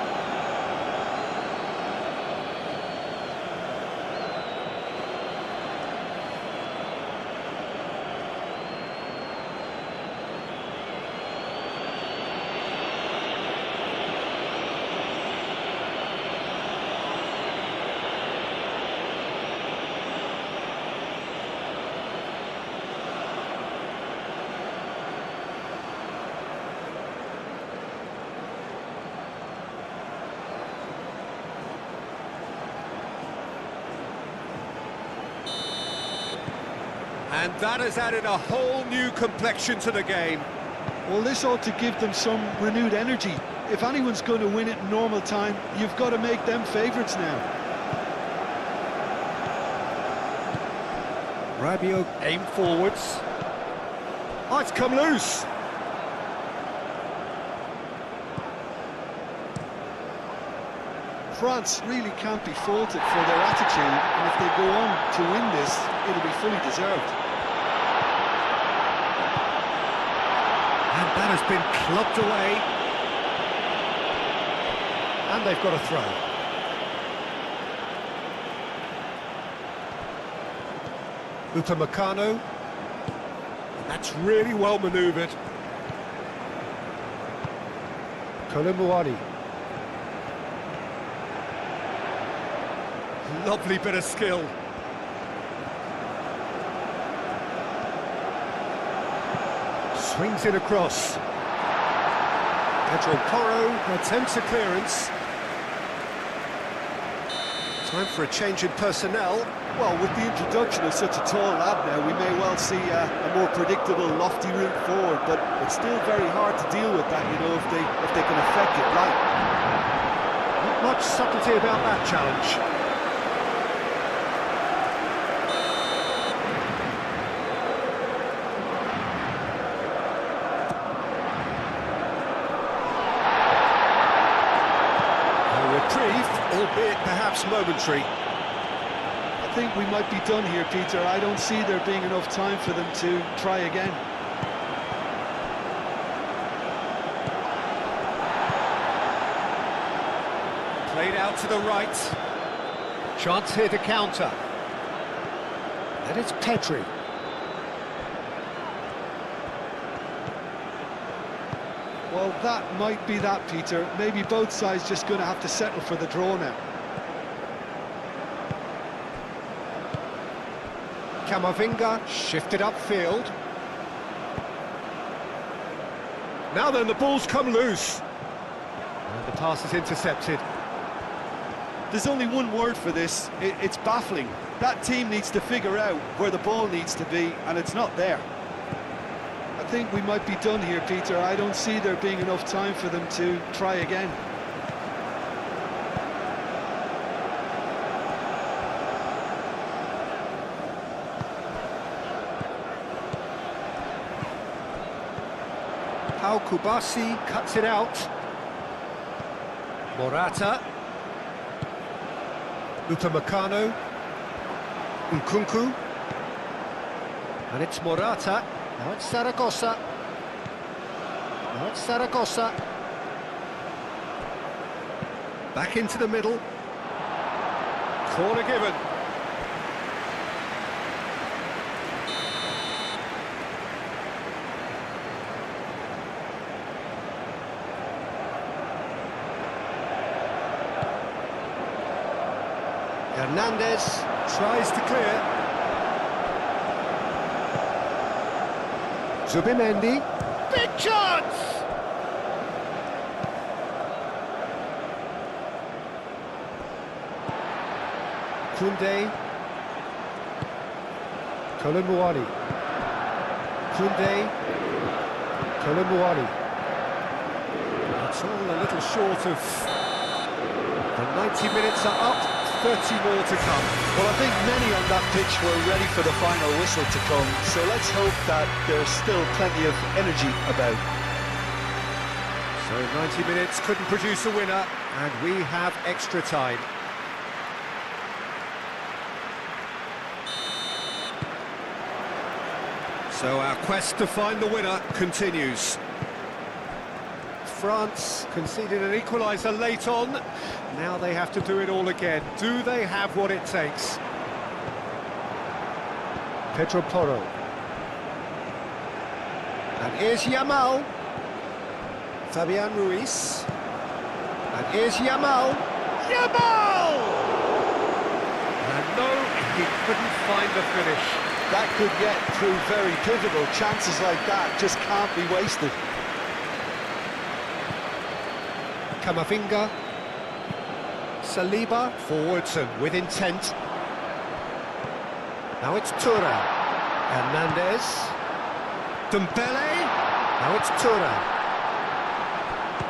And that has added a whole new complexion to the game. Well, this ought to give them some renewed energy. If anyone's going to win it in normal time, you've got to make them favourites now. Rabiot aimed forwards. Oh, it's come loose. France really can't be faulted for their attitude, and if they go on to win this, it'll be fully deserved. And that has been clubbed away. And they've got a throw. Upamecano. That's really well manoeuvred. Colomboani. Lovely bit of skill. Swings it across. Pedro Porro attempts a clearance. Time for a change in personnel. Well, with the introduction of such a tall lad now, we may well see a more predictable, lofty route forward, but it's still very hard to deal with that, you know, if they can affect it right. Not much subtlety about that challenge. Albeit perhaps momentary. I think we might be done here, Peter. I don't see there being enough time for them to try again. Played out to the right. Chance here to counter. And it's Pedri. Well, that might be that, Peter. Maybe both sides just going to have to settle for the draw now. Camavinga shifted upfield. Now then, the ball's come loose. And the pass is intercepted. There's only one word for this. It's baffling. That team needs to figure out where the ball needs to be, and it's not there. I think we might be done here, Peter. I don't see there being enough time for them to try again. Pau Kubasi cuts it out. Morata. Upamecano. Nkunku. And it's Morata. Now it's Zaragoza. Now it's Zaragoza. Back into the middle. Corner given. Hernandez tries to clear. Zubimendi. Big chance! Koundé. Colomboani. Koundé. Colomboani. It's all a little short of... The 90 minutes are up. 30 more to come. Well, I think many on that pitch were ready for the final whistle to come, so let's hope that there's still plenty of energy about. So 90 minutes couldn't produce a winner, and we have extra time. So our quest to find the winner continues. France conceded an equaliser late on. Now they have to do it all again. Do they have what it takes? Pedro Porro. And here's Yamal. Fabian Ruiz. And here's Yamal. Yamal! And no, he couldn't find the finish. That could get through very pivotal. Chances like that just can't be wasted. Camavinga. Saliba. Forwards and with intent. Now it's Thuram. Hernandez. Dembele. Now it's Thuram.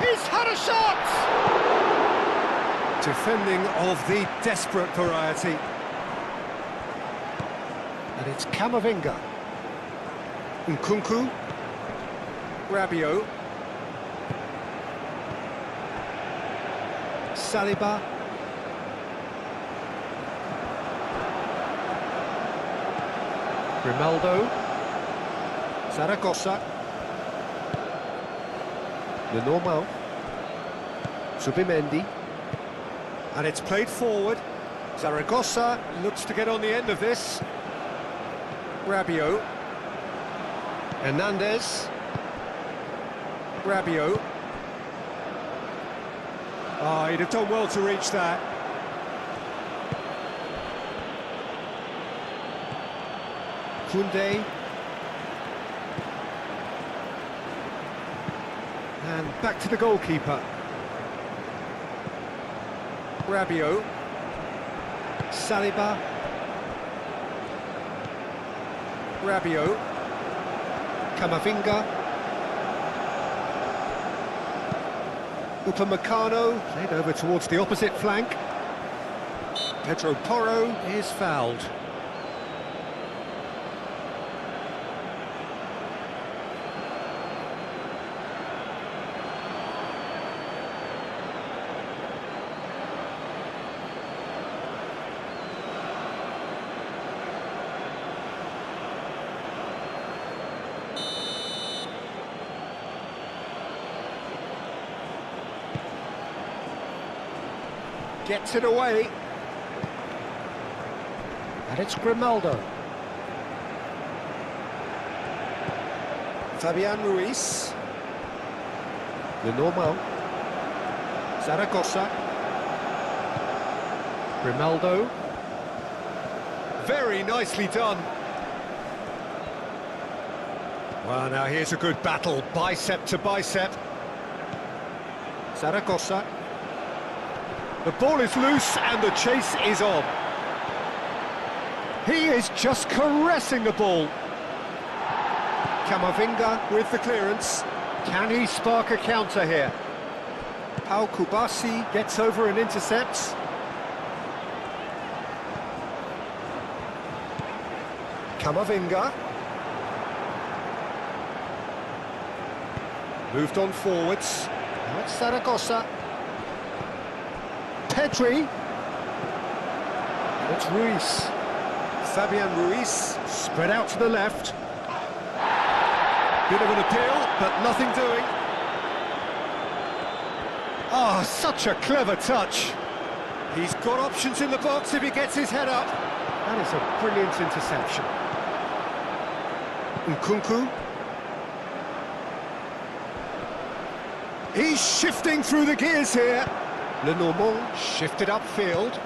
He's had a shot! Defending of the desperate variety. And it's Camavinga. Nkunku. Rabiot. Saliba. Grimaldo. Zaragoza. Lenormand. Zubimendi. And it's played forward. Zaragoza looks to get on the end of this. Rabiot. Hernandez. Rabiot. Oh, he'd have done well to reach that. Koundé. And back to the goalkeeper. Rabiot. Saliba. Rabiot. Camavinga. Upamecano, played over towards the opposite flank. Pedro Porro is fouled. Gets it away. And it's Grimaldo. Fabian Ruiz. Lenormand. Zaragoza. Grimaldo. Very nicely done. Well, now here's a good battle, bicep to bicep. Zaragoza. The ball is loose and the chase is on. He is just caressing the ball. Camavinga with the clearance. Can he spark a counter here? Pau Kubasi gets over and intercepts. Camavinga. Moved on forwards. Now it's Zaragoza. Pedri. It's Ruiz. Fabian Ruiz, spread out to the left. Bit of an appeal, but nothing doing. Ah, such a clever touch. He's got options in the box if he gets his head up. That is a brilliant interception. Nkunku. He's shifting through the gears here. Lenormand shifted upfield.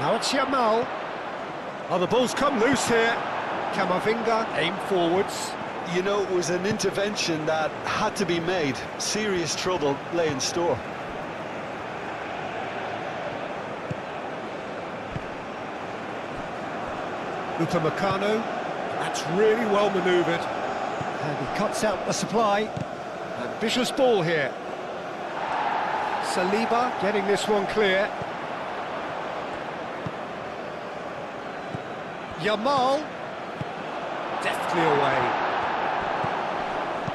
Now it's Yamal. Oh, the ball's come loose here. Camavinga, aim forwards. You know, it was an intervention that had to be made. Serious trouble lay in store. Upamecano. That's really well manoeuvred. And he cuts out the supply. Ambitious ball here. Saliba getting this one clear. Yamal. Deftly away.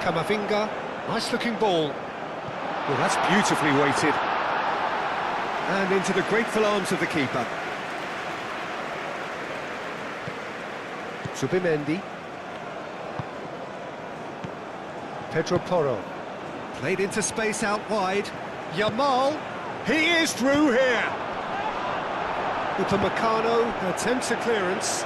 Camavinga. Nice looking ball. Well, that's beautifully weighted. And into the grateful arms of the keeper. Zubimendi. Pedro Porro. Played into space out wide. Yamal. He is through here. Upamecano attempts a clearance.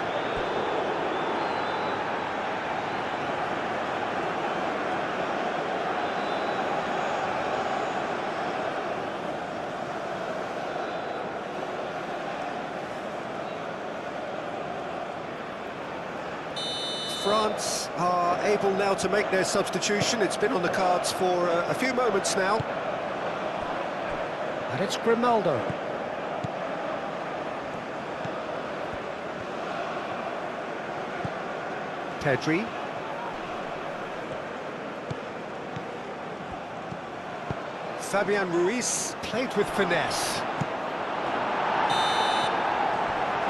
France are able now to make their substitution. It's been on the cards for a few moments now. And it's Grimaldo. Pedri. Fabian Ruiz played with finesse.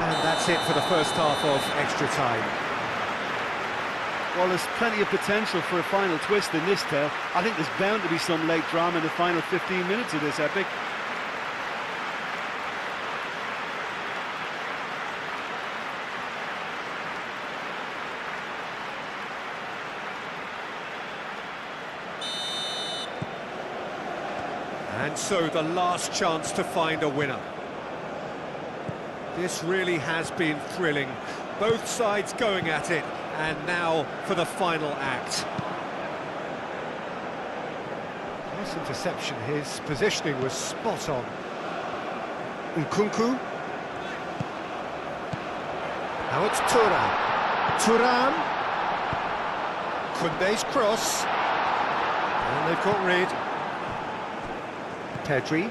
And that's it for the first half of extra time. Well, there's plenty of potential for a final twist in this tale. I think there's bound to be some late drama in the final 15 minutes of this epic. And so the last chance to find a winner. This really has been thrilling. Both sides going at it, and now for the final act. Nice interception, his positioning was spot on. Nkunku. Now it's Thuram. Thuram. Koundé's cross. And they've got rid. Pedri.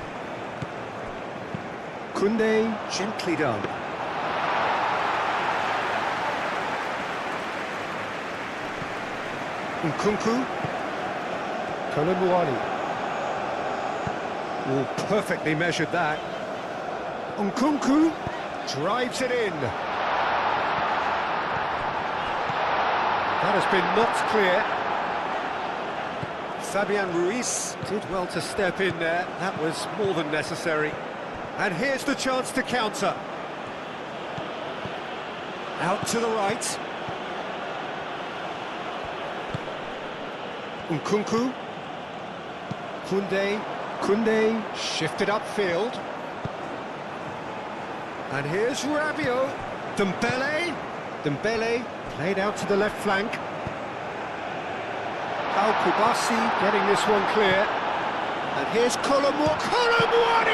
Koundé, gently done. Nkunku. Kolomuani. Oh, perfectly measured that. Nkunku drives it in. That has been knocked clear. Fabian Ruiz did well to step in there. That was more than necessary. And here's the chance to counter. Out to the right. Nkunku. Koundé shifted upfield. And here's Rabiot. Dembele played out to the left flank. Al-Kubasi getting this one clear. And here's Kolomuani!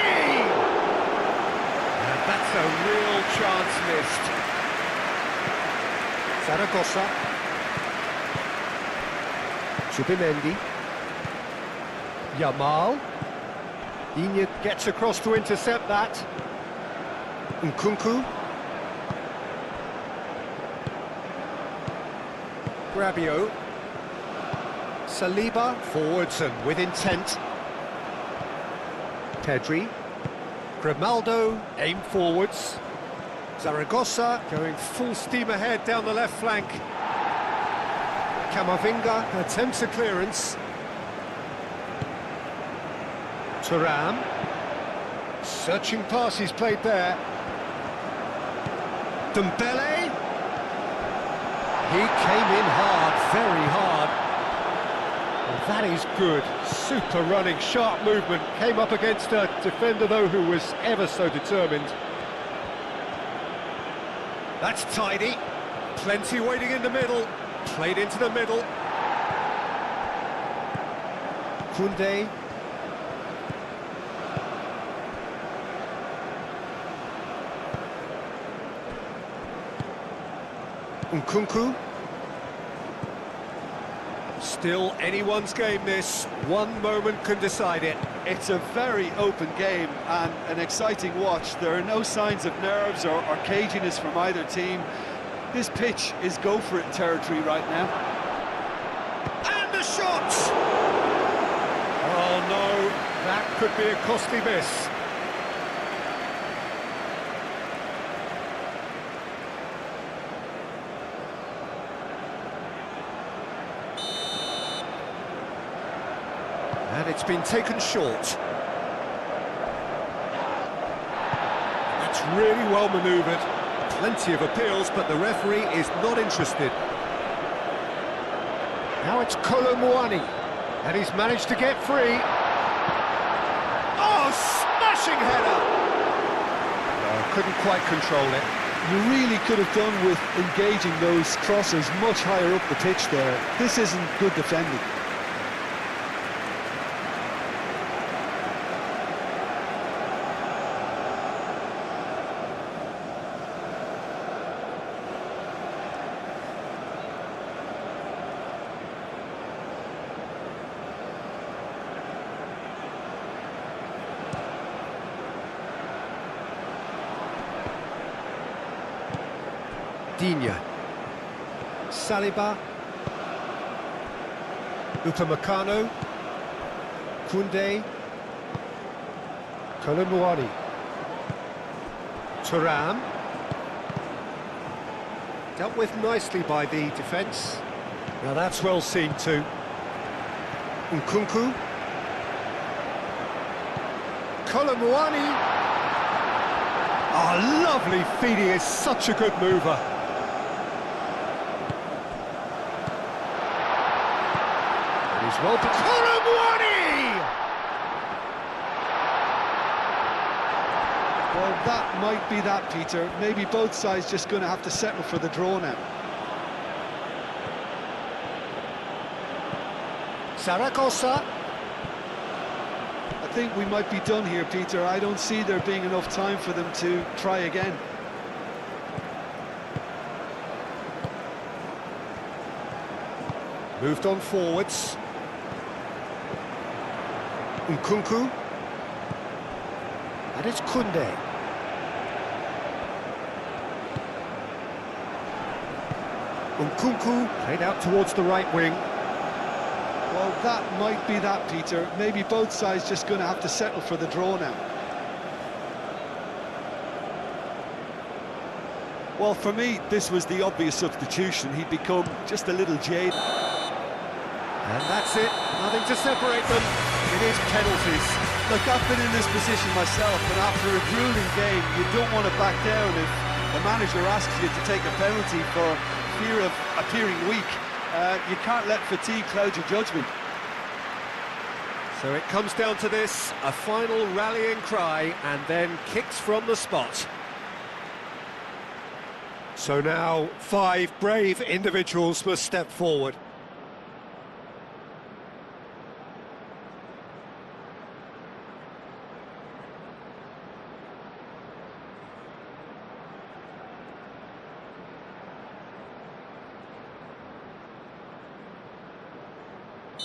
And that's a real chance missed. Zaragoza. Zubimendi. Yamal. Digne gets across to intercept that. Nkunku. Rabiot. Saliba forwards and with intent. Pedri. Grimaldo aim forwards. Zaragoza going full steam ahead down the left flank. Camavinga attempts a clearance. Thuram. Searching pass he's played there. Dembele. He came in hard, very hard. And that is good. Super running, sharp movement. Came up against a defender, though, who was ever so determined. That's tidy. Plenty waiting in the middle. Played into the middle. Koundé. Nkunku. Still anyone's game this. One moment can decide it. It's a very open game and an exciting watch. There are no signs of nerves or caginess from either team. This pitch is go-for-it territory right now. And the shot! Oh no, that could be a costly miss. And it's been taken short. That's really well manoeuvred. Plenty of appeals, but the referee is not interested. Now it's Kolomuani, and he's managed to get free. Oh, smashing header! Oh, couldn't quite control it. You really could have done with engaging those crosses much higher up the pitch there. This isn't good defending. Digne. Saliba. Upamecano. Koundé. Kolomuani. Thuram. Dealt with nicely by the defence. Now that's well seen too. Nkunku. Kolomuani. Oh, lovely feed, he is such a good mover. He's well... Kolomuani! Well, that might be that, Peter. Maybe both sides just going to have to settle for the draw now. Zaragoza. think we might be done here, Peter. I don't see there being enough time for them to try again. Moved on forwards. Nkunku. And it's Koundé. Nkunku played out towards the right wing. Well, that might be that, Peter. Maybe both sides just going to have to settle for the draw now. Well, for me, this was the obvious substitution. He'd become just a little jaded. And that's it. Nothing to separate them. It is penalties. Look, I've been in this position myself, and after a grueling game, you don't want to back down if the manager asks you to take a penalty for fear of appearing weak. You can't let fatigue cloud your judgment. So it comes down to this, a final rallying cry, and then kicks from the spot. So now 5 brave individuals must step forward.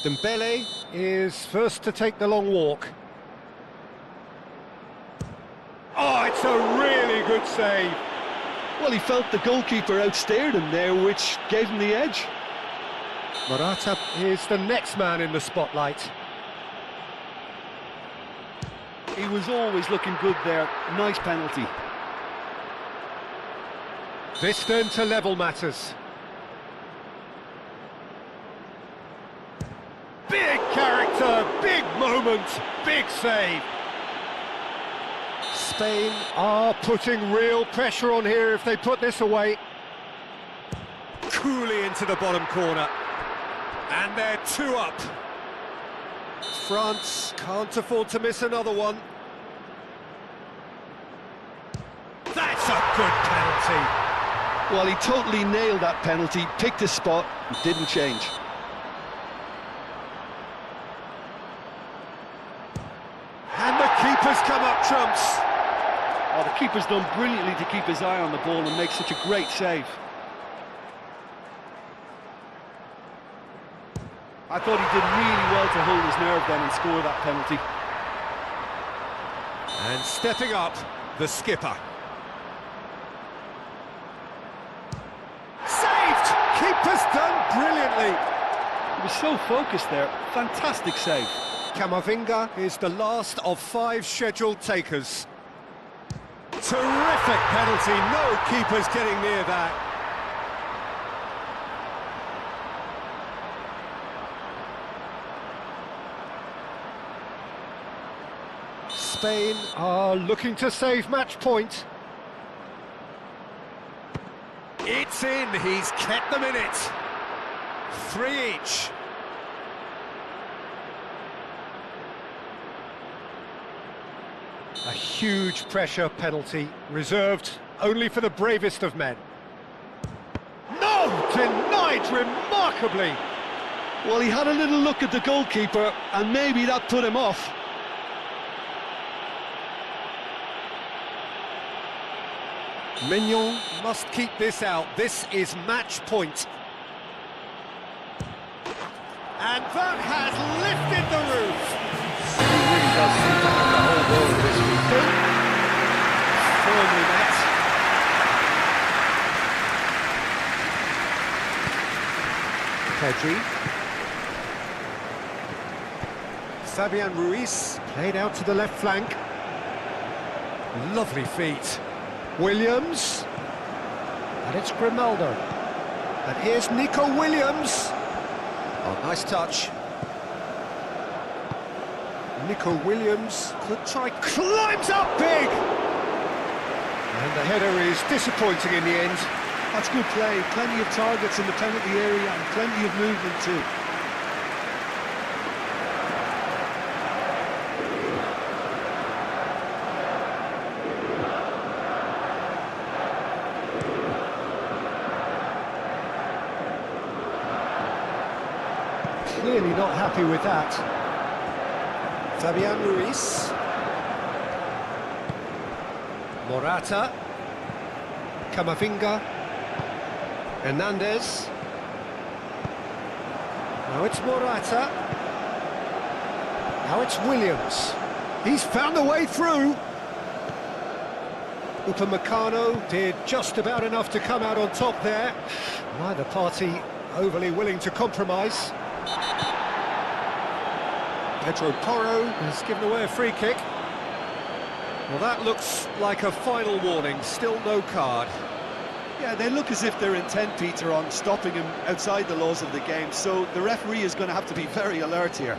Dembele is first to take the long walk. Oh, it's a really good save. Well, he felt the goalkeeper outstared him there, which gave him the edge. Morata is the next man in the spotlight. He was always looking good there. Nice penalty. This then to level matters. Big character, big moment, big save. Spain are putting real pressure on here if they put this away. Coolly into the bottom corner. And they're 2 up. France can't afford to miss another one. That's a good penalty. Well, he totally nailed that penalty, picked his spot, and didn't change. And the keeper's come up trumps. Oh, the keeper's done brilliantly to keep his eye on the ball and make such a great save. I thought he did really well to hold his nerve then and score that penalty. And stepping up, the skipper. Saved! Keeper's done brilliantly. He was so focused there. Fantastic save. Camavinga is the last of 5 scheduled takers. Terrific penalty, no keeper's getting near that. Spain are looking to save match point. It's in, he's kept them in it. 3 each. A huge pressure penalty, reserved only for the bravest of men. No! Denied remarkably! Well, he had a little look at the goalkeeper, and maybe that put him off. Mignon must keep this out. This is match point. And that has lifted the roof. He really does seem to have the whole world this week. Firmly met. Pedri. Fabian Ruiz played out to the left flank. Lovely feet. Williams. And it's Grimaldo. And here's Nico Williams. Oh, nice touch. Nico Williams could try, climbs up big! And the header is disappointing in the end. That's good play. Plenty of targets in the penalty area and plenty of movement too. Clearly not happy with that. Fabian Ruiz. Morata. Camavinga. Hernandez. Now it's Morata. Now it's Williams. He's found a way through. Upamecano did just about enough to come out on top there. Neither party overly willing to compromise. Pedro Porro has given away a free kick. Well, that looks like a final warning, still no card. Yeah, they look as if they're intent, Peter, on stopping him outside the laws of the game, so the referee is going to have to be very alert here.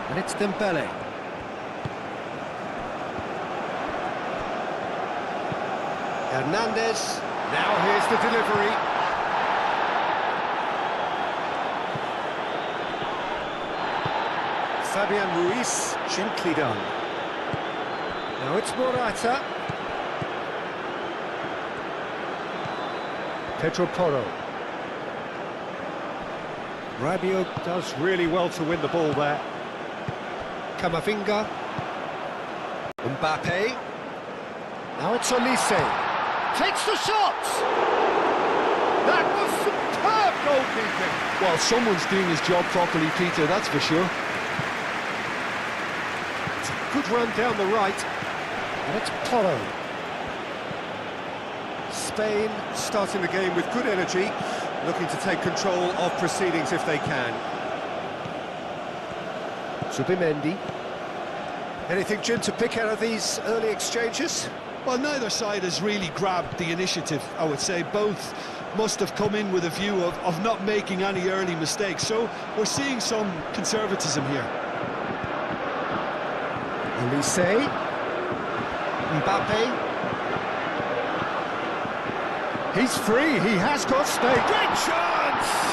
And it's Dembele. Hernandez. Now here's the delivery. Fabian Ruiz, gently done. Now it's Morata. Pedro Porro. Rabiot does really well to win the ball there. Camavinga. Mbappe. Now it's Olise. Takes the shot! That was superb goalkeeping! Well, someone's doing his job properly, Peter, that's for sure. It's a good run down the right. And it's Porro. Spain starting the game with good energy, looking to take control of proceedings if they can. Zubimendi. Anything, Jim, to pick out of these early exchanges? Well, neither side has really grabbed the initiative, I would say. Both must have come in with a view of not making any early mistakes, so we're seeing some conservatism here. Olise. Mbappe. He's free, he has got space. Great chance!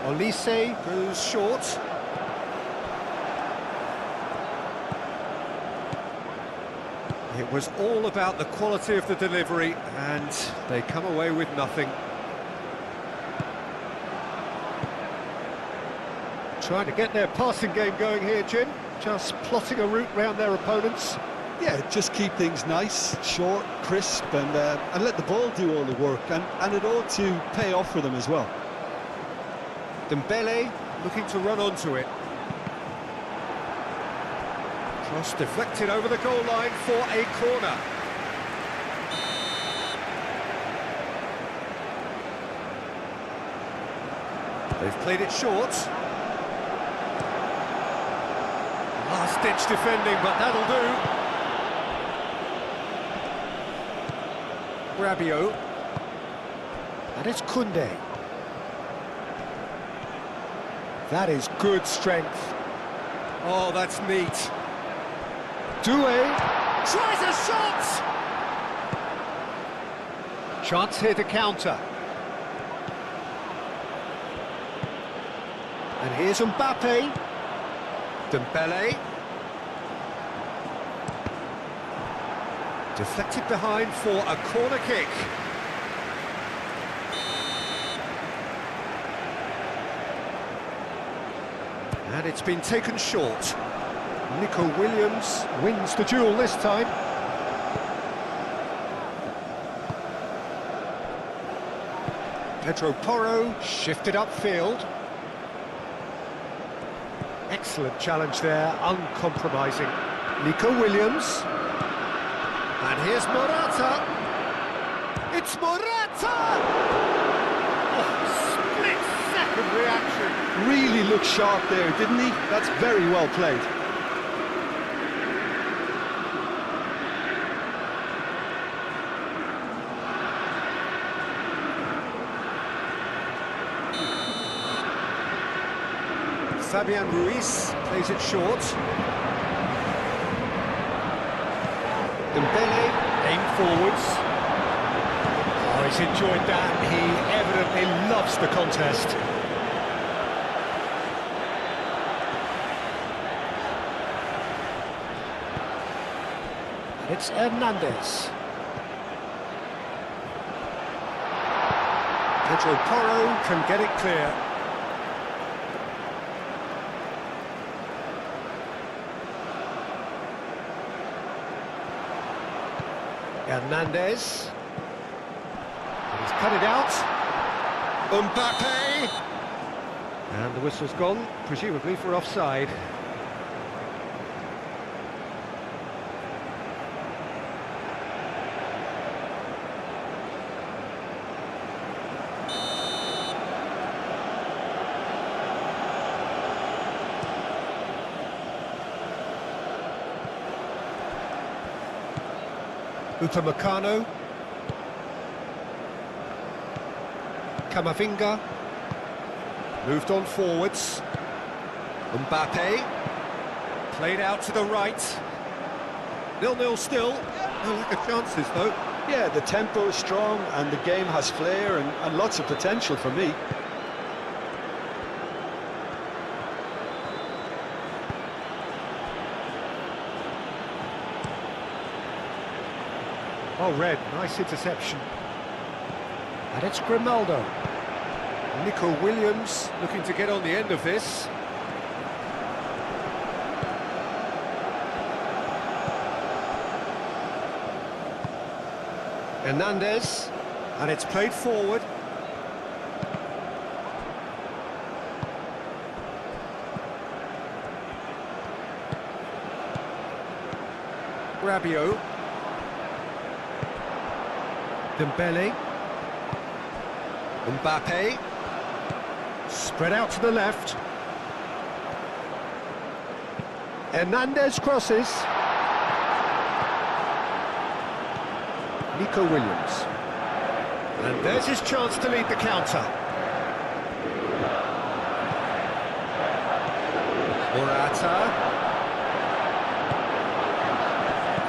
Olise goes short. It was all about the quality of the delivery, and they come away with nothing. Trying to get their passing game going here, Jim. Just plotting a route round their opponents. Yeah, just keep things nice, short, crisp, and let the ball do all the work, and it ought to pay off for them as well. Dembele looking to run onto it. Cross deflected over the goal line for a corner. They've played it short. Last-ditch defending, but that'll do. Rabiot. And it's Koundé. That is good strength. Oh, that's neat. Doué tries a shot! Chance here to counter. And here's Mbappe. Dembele. Deflected behind for a corner kick. And it's been taken short. Nico Williams wins the duel this time. Pedro Porro shifted upfield. Excellent challenge there, uncompromising. Nico Williams. And here's Morata. It's Morata! Oh, split-second reaction. Really looked sharp there, didn't he? That's very well played. Fabian Ruiz plays it short. Dembele aimed forwards. Oh, he's enjoyed that. He evidently loves the contest. And it's Hernandez. Pedro Porro can get it clear. Hernandez. He's cut it out. Mbappe! And the whistle's gone, presumably for offside. Upamecano. Camavinga. Moved on forwards. Mbappe. Played out to the right. 0-0 still. No lack of chances though. Yeah, the tempo is strong and the game has flair and lots of potential for me. Oh, Red, nice interception. And it's Grimaldo. Nico Williams looking to get on the end of this. Hernandez, and it's played forward. Rabiot. Dembele. Mbappe. Spread out to the left. Hernandez crosses. Nico Williams. And there's his chance to lead the counter. Morata.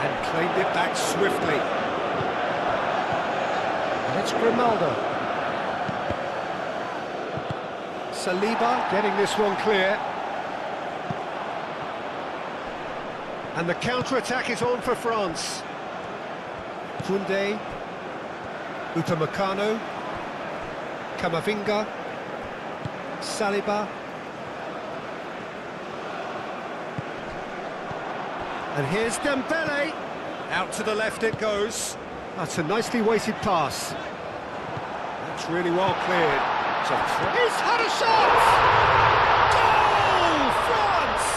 And claimed it back swiftly. And it's Grimaldo. Saliba getting this one clear. And the counter-attack is on for France. Koundé, Upamecano, Camavinga, Saliba. And here's Dembele. Out to the left it goes. That's a nicely weighted pass. That's really well cleared. He's had a shot! Goal! France!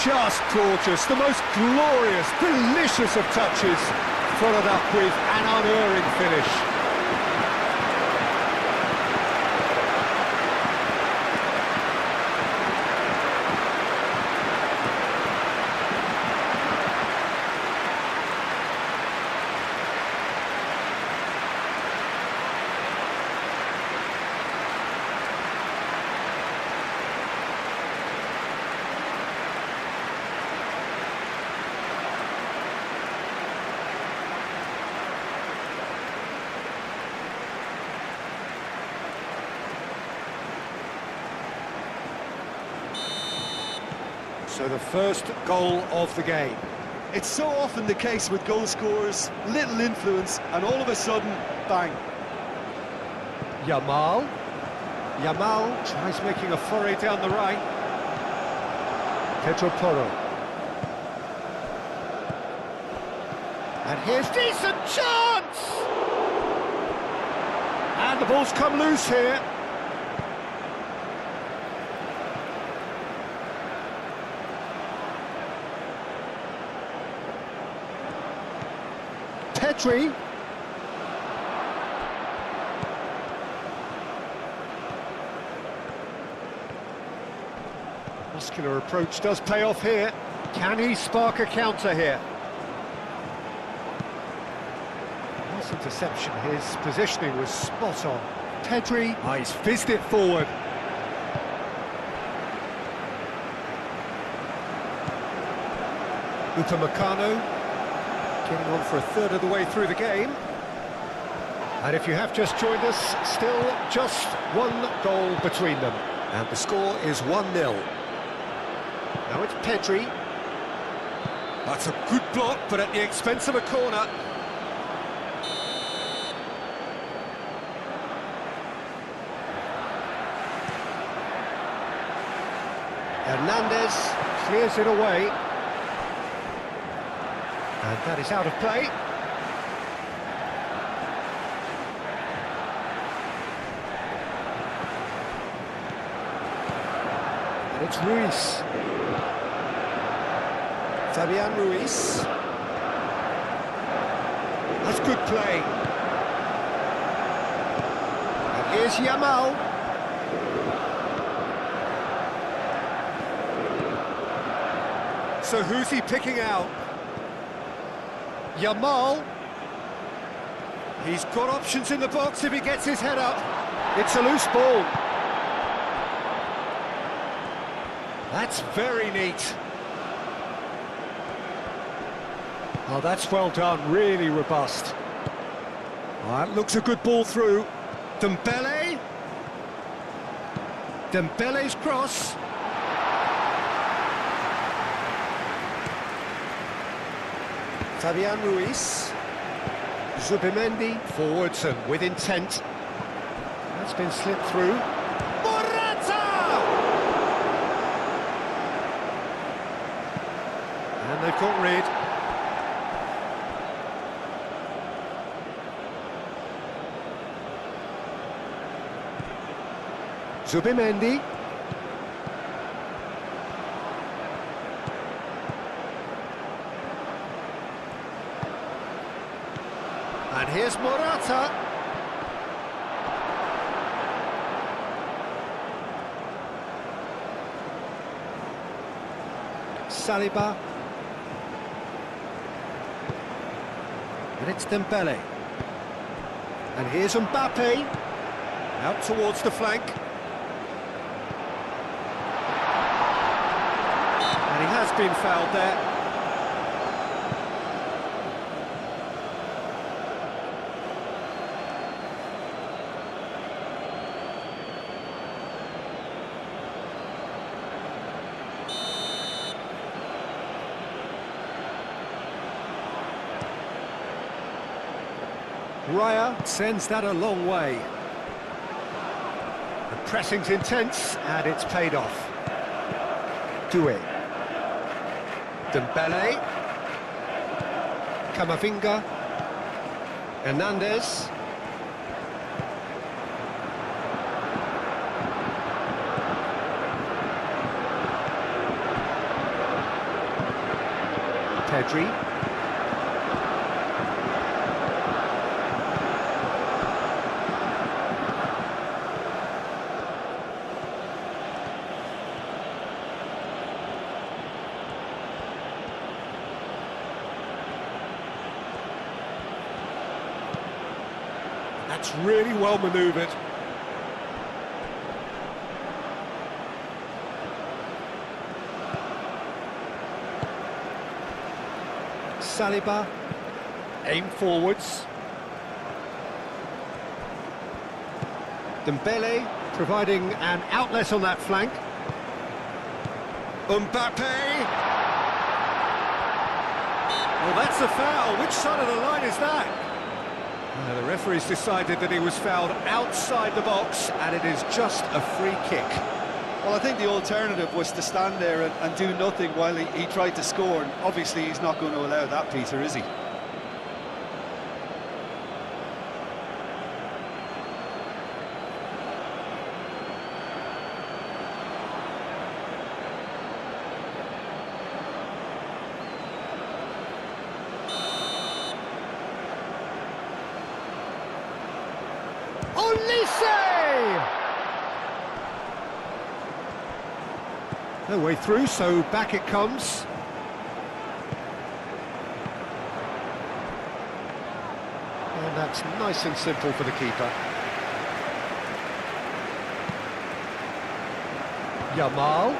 Just gorgeous, the most glorious, delicious of touches, followed up with an unerring finish. So the first goal of the game. It's so often the case with goal scorers, little influence, and all of a sudden, bang. Yamal. Yamal tries making a foray down the right. Pedro Porro. And here's decent chance! And the ball's come loose here. Petri. Muscular approach does pay off here. Can he spark a counter here? Nice interception. His positioning was spot on. Pedri. Oh, he's fizzed it forward. Upamecano getting on for a third of the way through the game. And if you have just joined us, still just one goal between them. And the score is 1-0. Now it's Pedri. That's a good block, but at the expense of a corner. Hernandez clears it away. And that is out of play. And it's Ruiz. Fabian Ruiz. That's good play. And here's Yamal. So who's he picking out? Yamal. He's got options in the box if he gets his head up. It's a loose ball. That's very neat. Oh, that's well done, really robust. Oh, that looks a good ball through. Dembele. Dembele's cross. Fabian Ruiz. Zubimendi. Forwards and with intent. That's been slipped through. Morata! And they've got rid. Zubimendi. And here's Morata. Saliba. And it's Dembele. And here's Mbappe. Out towards the flank. And he has been fouled there. Raya sends that a long way. The pressing's intense, and it's paid off. Doué. Dembele. Camavinga. Hernandez. Pedri. That's really well manoeuvred. Saliba, aim forwards. Dembele providing an outlet on that flank. Mbappe! Well, that's a foul. Which side of the line is that? The referee's decided that he was fouled outside the box, and it is just a free kick. Well, I think the alternative was to stand there and do nothing while he tried to score, and obviously he's not going to allow that, Peter, is he? No way through, so back it comes. And that's nice and simple for the keeper. Yamal.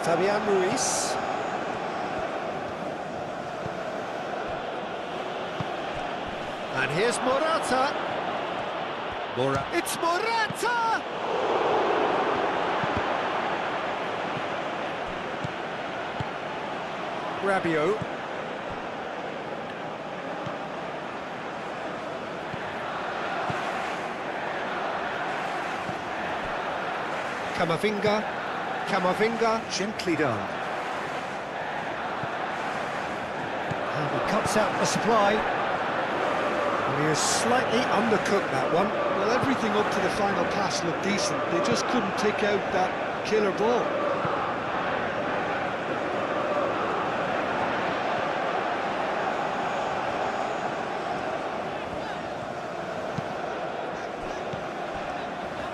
Fabian Ruiz. And here's Morata. It's Morata! Rabiot. Camavinga, gently done. And he cuts out the supply. And he is slightly undercooked, that one. Well, everything up to the final pass looked decent. They just couldn't take out that killer ball.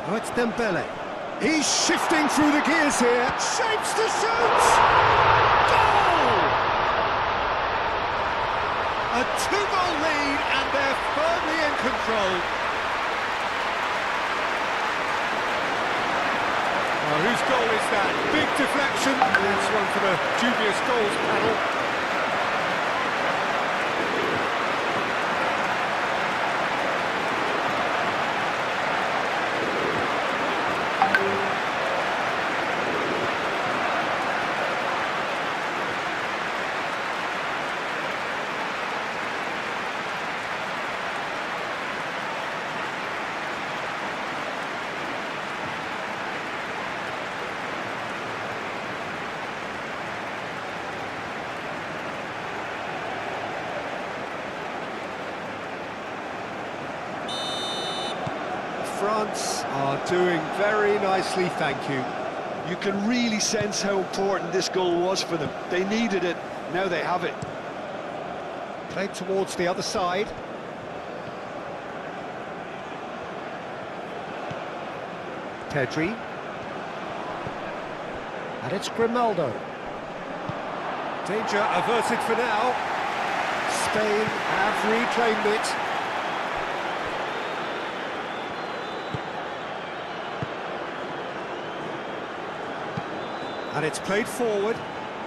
Oh, it's Dembele. He's shifting through the gears here. Shapes to shoot! Goal! A two-goal lead, and they're firmly in control. Well, whose goal is that? Big deflection. That's one for the dubious goals panel. France are doing very nicely, thank you. You can really sense how important this goal was for them. They needed it, now they have it. Played towards the other side. Pedri. And it's Grimaldo. Danger averted for now. Spain have reclaimed it. And it's played forward.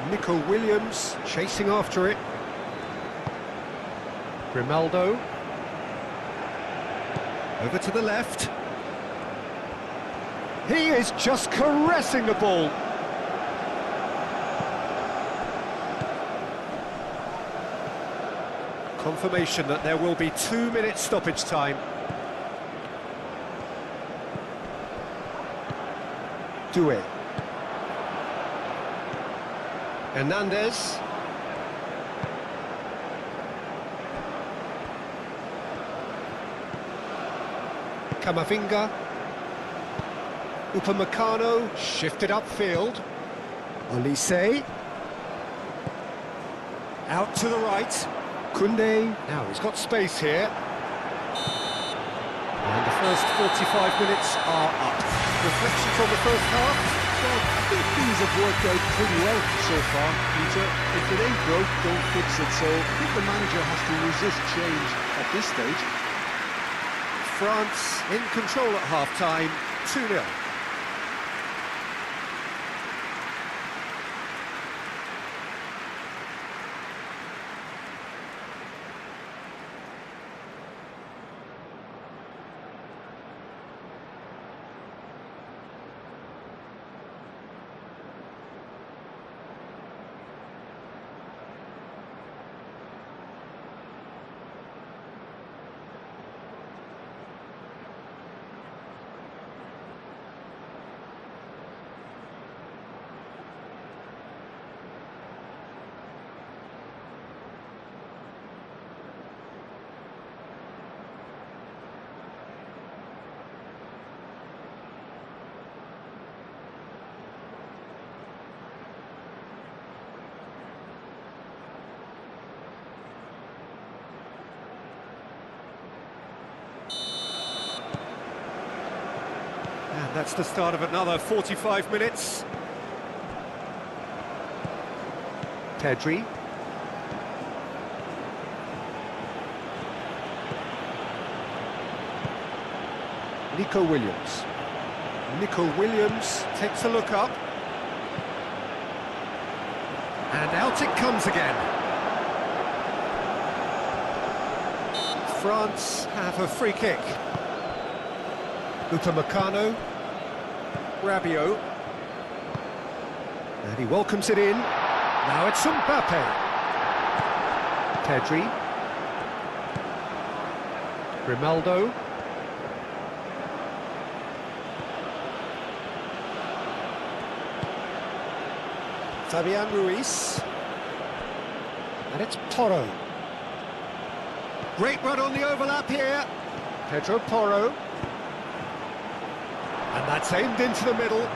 Nico Williams chasing after it. Grimaldo. Over to the left. He is just caressing the ball. Confirmation that there will be 2 minutes stoppage time. Doué. Hernandez. Camavinga. Upamecano shifted upfield. Olise. Out to the right. Koundé. Now he's got space here. And the first 45 minutes are up. Reflections on the first half? Well, I think things have worked out pretty well so far, Peter. If it ain't broke, don't fix it. So I think the manager has to resist change at this stage. France in control at half-time, 2-0. And that's the start of another 45 minutes. Pedri. Nico Williams. Nico Williams takes a look up. And out it comes again. France have a free kick. Upamecano. Rabiot. And he welcomes it in. Now it's Mbappe. Pedri. Grimaldo. Fabian Ruiz. And it's Porro. Great run on the overlap here. Pedro Porro. And that's aimed into the middle.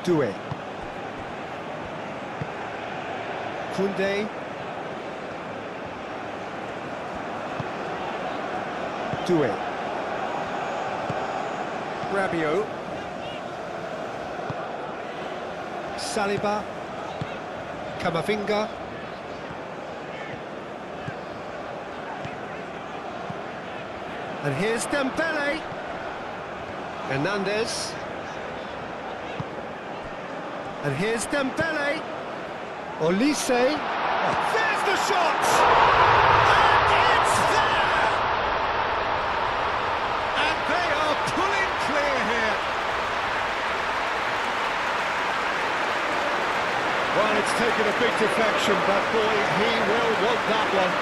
Doué. Koundé. Doué. Rabiot. Saliba. Camavinga. And here's Dembele. Hernandez. And here's Dembele. Olise. There's the shot! And it's there! And they are pulling clear here. Well, it's taken a big deflection, but boy, he will want that one.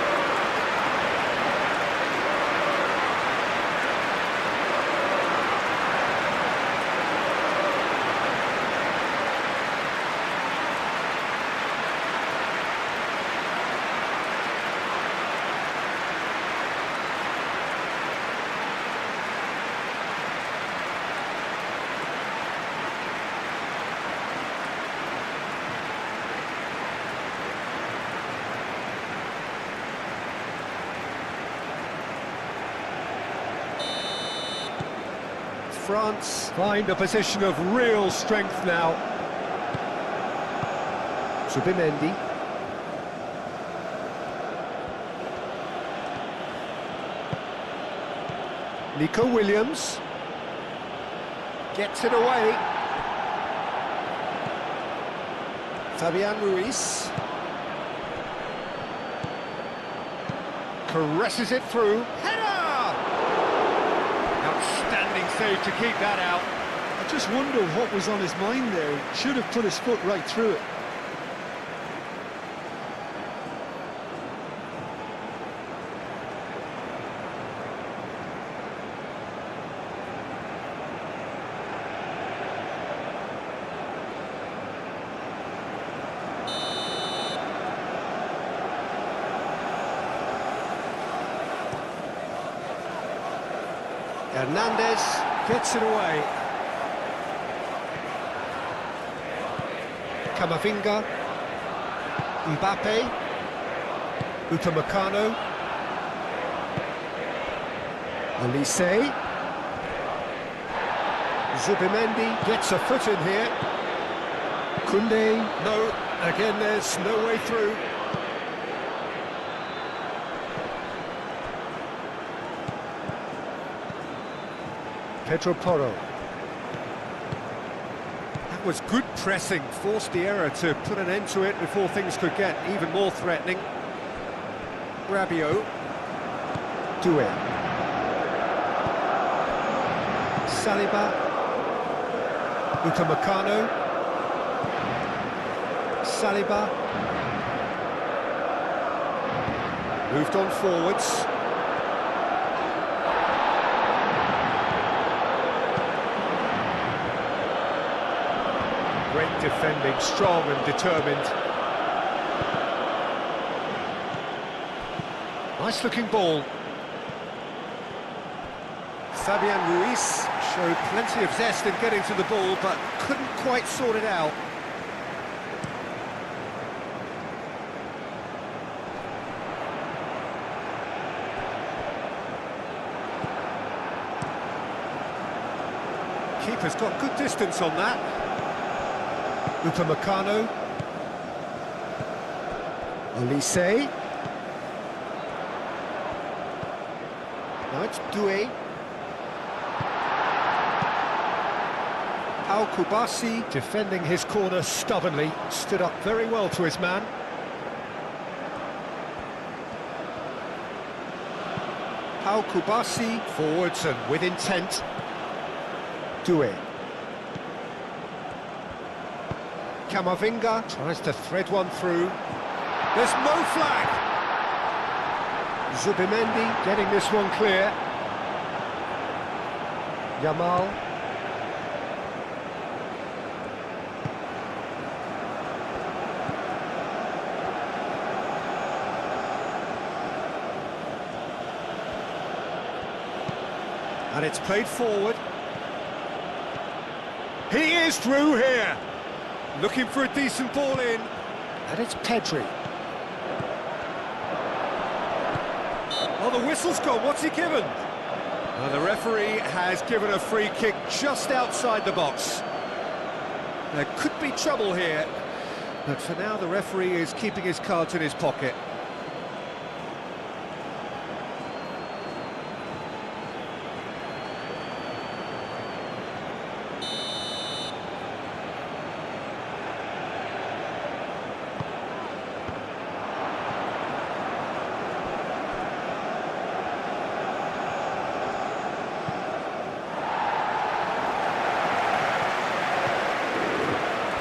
France find a position of real strength now. Zubimendi. Nico Williams. Gets it away. Fabian Ruiz. Caresses it through. Header! Outstanding save to keep that out. I just wonder what was on his mind there. He should have put his foot right through it. Hernandez gets it away. Camavinga. Mbappe. Upamecano. Olise. Zubimendi gets a foot in here. Koundé. No, again there's no way through. Pedro Porro. That was good pressing, forced the error to put an end to it before things could get even more threatening. Rabiot. Doué. Saliba. Upamecano. Saliba. Moved on forwards. Great defending, strong and determined. Nice looking ball. Fabian Ruiz showed plenty of zest in getting to the ball, but couldn't quite sort it out. Keeper's got good distance on that. Upamecano. Olise. Now it's Doué. Al Kubasi, defending his corner stubbornly, stood up very well to his man. Al Kubasi, forwards and with intent. Due. Camavinga tries to thread one through. There's no flag! Zubimendi getting this one clear. Yamal. And it's played forward. He is through here. Looking for a decent ball in. And it's Pedri. Oh, the whistle's gone. What's he given? Well, the referee has given a free kick just outside the box. There could be trouble here, but for now the referee is keeping his cards in his pocket.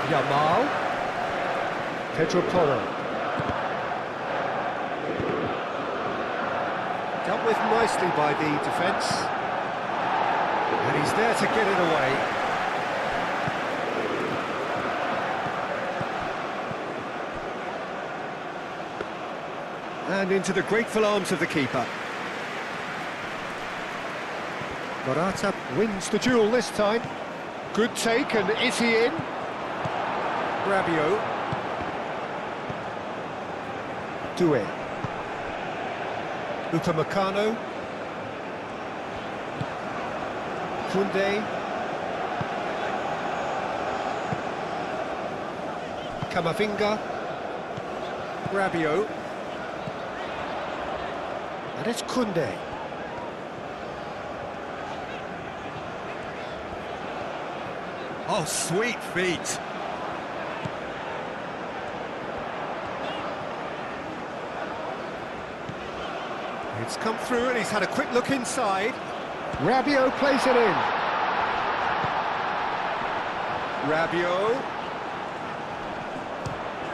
Yamal, Pedro Porro. Dealt with nicely by the defence. And he's there to get it away. And into the grateful arms of the keeper. Morata wins the duel this time. Good take, and is he in? Rabiot. Due. Upamecano. Koundé. Camavinga. Rabiot. And it's Koundé. Oh, sweet feet. It's come through and he's had a quick look inside. Rabiot plays it in. Rabiot.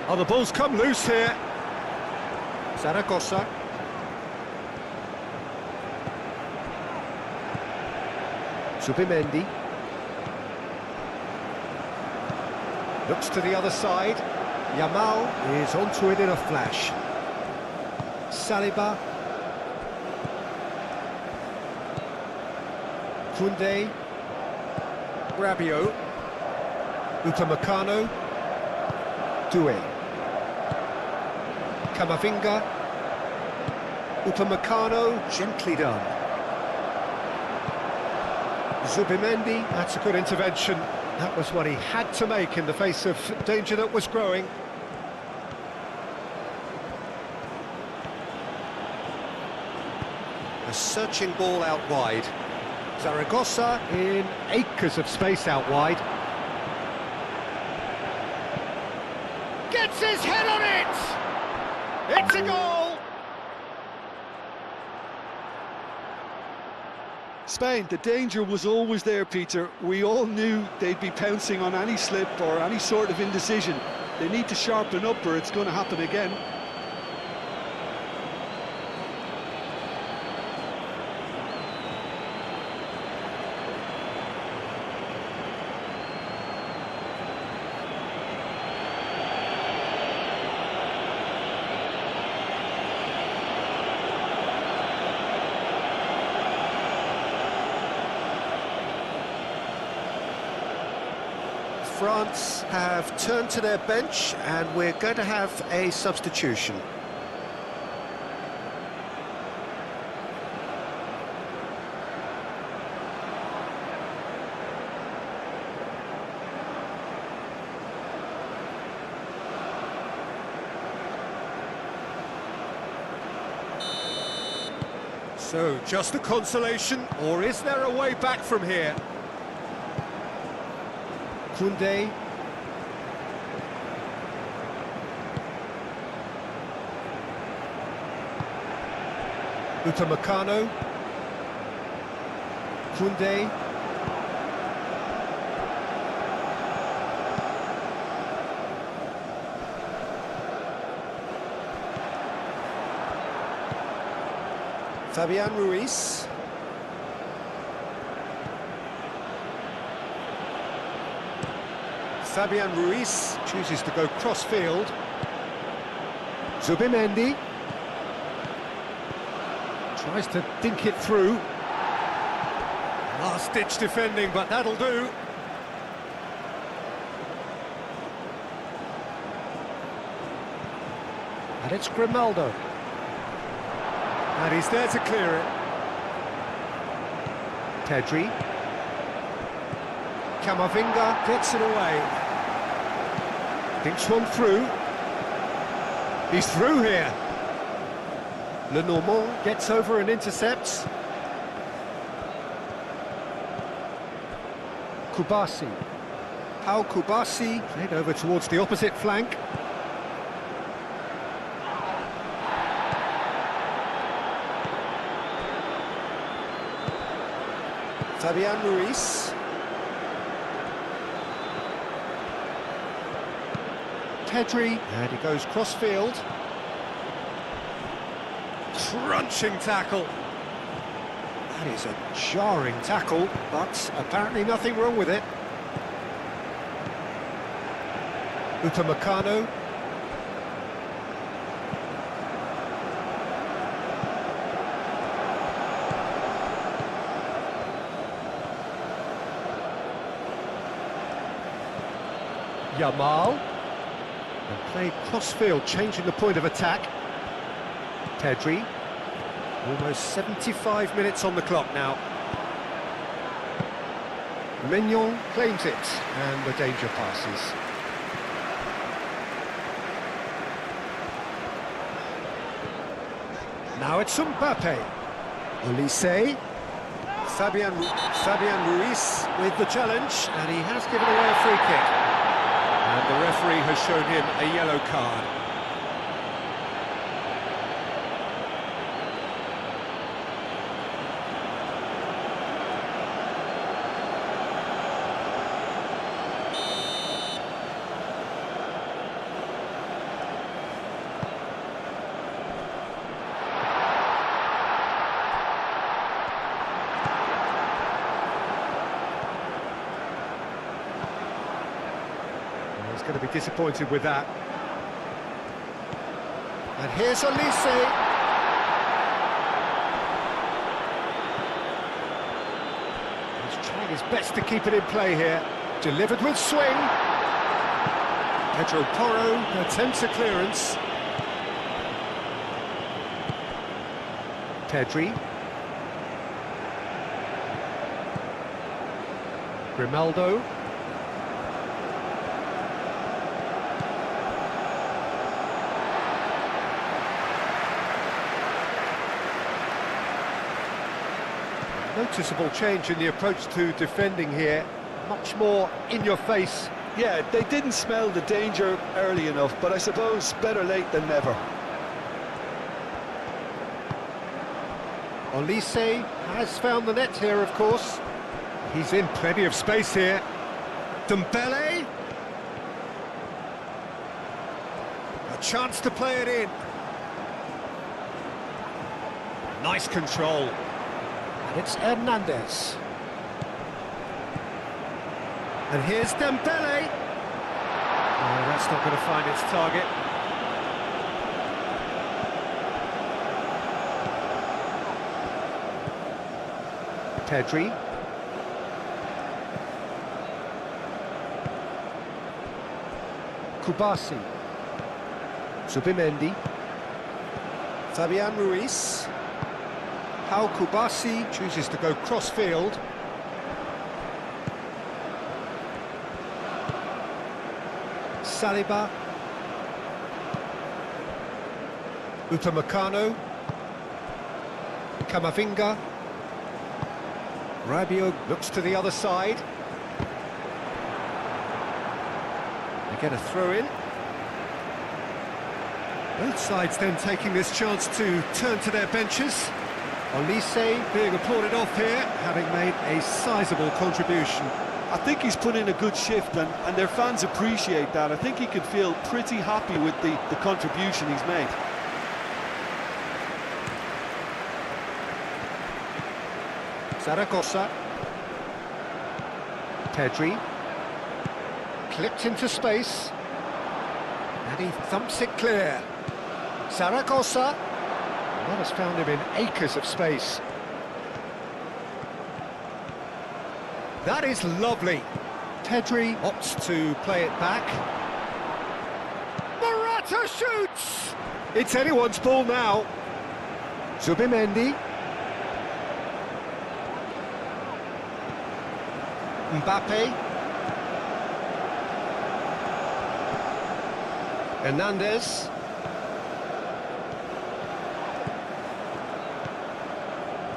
Oh, the ball's come loose here. Zaragoza. Zubimendi. Looks to the other side. Yamal is onto it in a flash. Saliba. Koundé. Rabiot. Upamecano. Due. Camavinga. Upamecano, gently done. Zubimendi, that's a good intervention. That was what he had to make in the face of danger that was growing. A searching ball out wide. Zaragoza in acres of space out wide. Gets his head on it! It's a goal! Spain, the danger was always there, Peter. We all knew they'd be pouncing on any slip or any sort of indecision. They need to sharpen up or it's going to happen again. France have turned to their bench and we're going to have a substitution. So, just a consolation, or is there a way back from here? Koundé. Upamecano. Koundé. Fabian Ruiz. Fabian Ruiz chooses to go cross-field. Zubimendi tries to dink it through. Last-ditch defending, but that'll do. And it's Grimaldo. And he's there to clear it. Pedri. Camavinga gets it away. Dinks one through. He's through here. Lenormand gets over and intercepts. Kubasi. Pau Kubasi played over towards the opposite flank. Fabian Ruiz. Pedri, and he goes cross-field. Crunching tackle. That is a jarring tackle, but apparently nothing wrong with it. Upamecano. Yamal. And played cross-field, changing the point of attack. Pedri. Almost 75 minutes on the clock now. Mignon claims it, and the danger passes. Now it's Mbappe. Olise. Fabian Ruiz with the challenge, and he has given away a free kick. And the referee has shown him a yellow card. Going to be disappointed with that. And here's Olise. He's trying his best to keep it in play here. Delivered with swing. Pedro Porro attempts a clearance. Pedri. Grimaldo. Noticeable change in the approach to defending here. Much more in your face. Yeah, they didn't smell the danger early enough, but I suppose better late than never. Olise has found the net here, of course. He's in plenty of space here. Dembele. A chance to play it in. Nice control. And it's Hernandez. And here's Dembele. Oh, that's not going to find its target. Pedri. Kubasi. Zubimendi. Fabian Ruiz. Pau Kubasi chooses to go cross-field. Saliba. Upamecano. Camavinga. Rabiot looks to the other side. get a throw in. Both sides then taking this chance to turn to their benches. Olise being applauded off here, having made a sizable contribution. I think he's put in a good shift, and their fans appreciate that. I think he can feel pretty happy with the contribution he's made. Zaragoza. Pedri. Clipped into space. And he thumps it clear. Zaragoza. That has found him in acres of space. That is lovely. Pedri opts to play it back. Morata shoots! It's anyone's ball now. Zubimendi. Mbappe. Hernandez.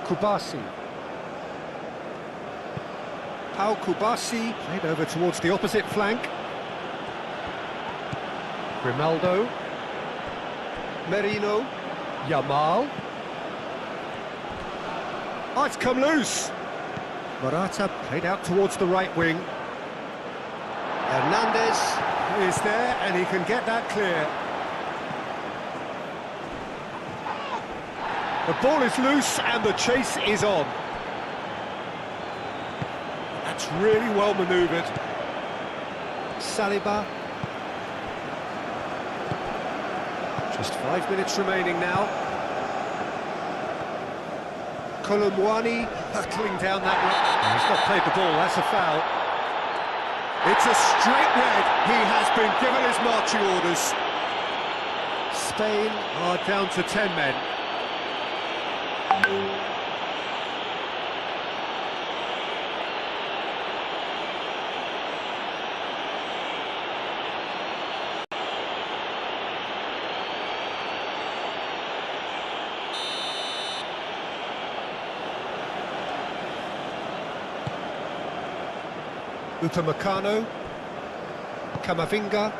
Kubasi. Pau Kubasi played over towards the opposite flank. Grimaldo. Merino. Yamal. Oh, it's come loose. Morata played out towards the right wing. Hernandez is there and he can get that clear. The ball is loose and the chase is on. That's really well manoeuvred. Saliba. Just 5 minutes remaining now. Kolomwani hurtling down that road. He's not played the ball, that's a foul. It's a straight red. He has been given his marching orders. Spain are down to 10 men. Upamecano, Camavinga,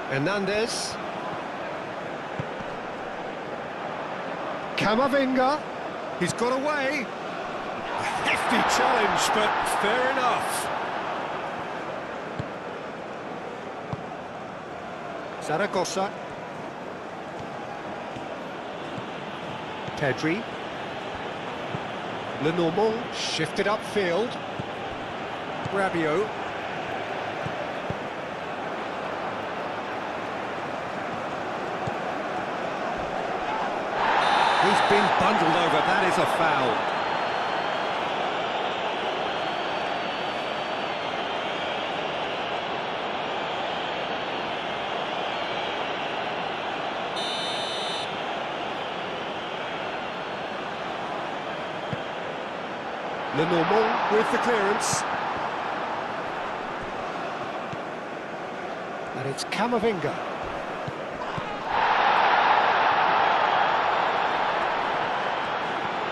Hernandez, Camavinga, he's got away, a hefty challenge, but fair enough. Zaragoza, Pedri, Lenormand shifted upfield. Rabiot. He's been bundled over, that is a foul. Lenormand with the clearance. And it's Camavinga.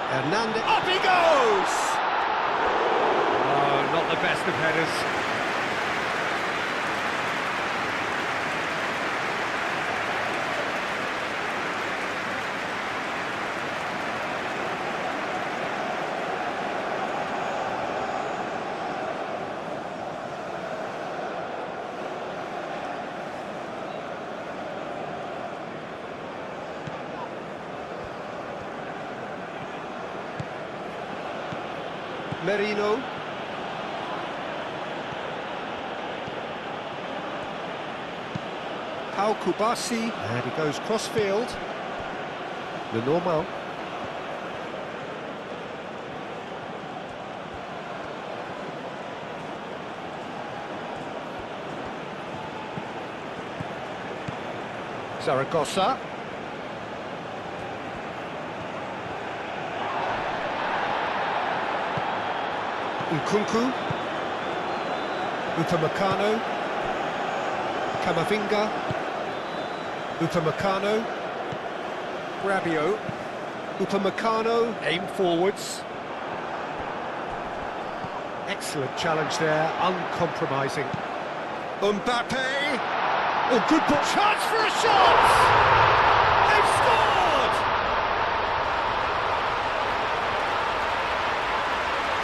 Hernandez. Up he goes! Oh, not the best of headers. Merino. Pau Kubasi, and he goes cross-field. Lenormand. Zaragoza. Nkunku, Upamecano, Camavinga, Upamecano, Rabiot, Upamecano, aim forwards, Excellent challenge there, uncompromising. Mbappe! Oh, good ball! Chance for a shot! They've scored!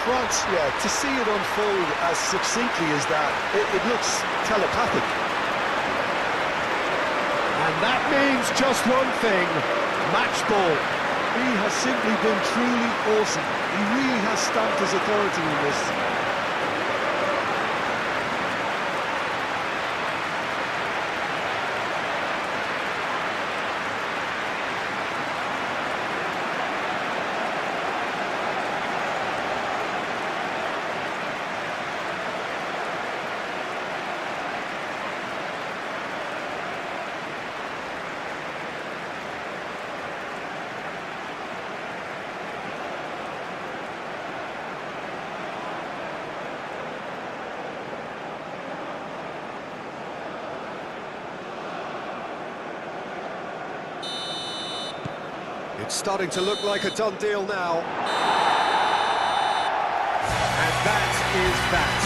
France, yeah, to see it unfold as succinctly as that, it looks telepathic. And that means just one thing, match ball. He has simply been truly awesome. He really has stamped his authority in this. It's starting to look like a done deal now. And that is that.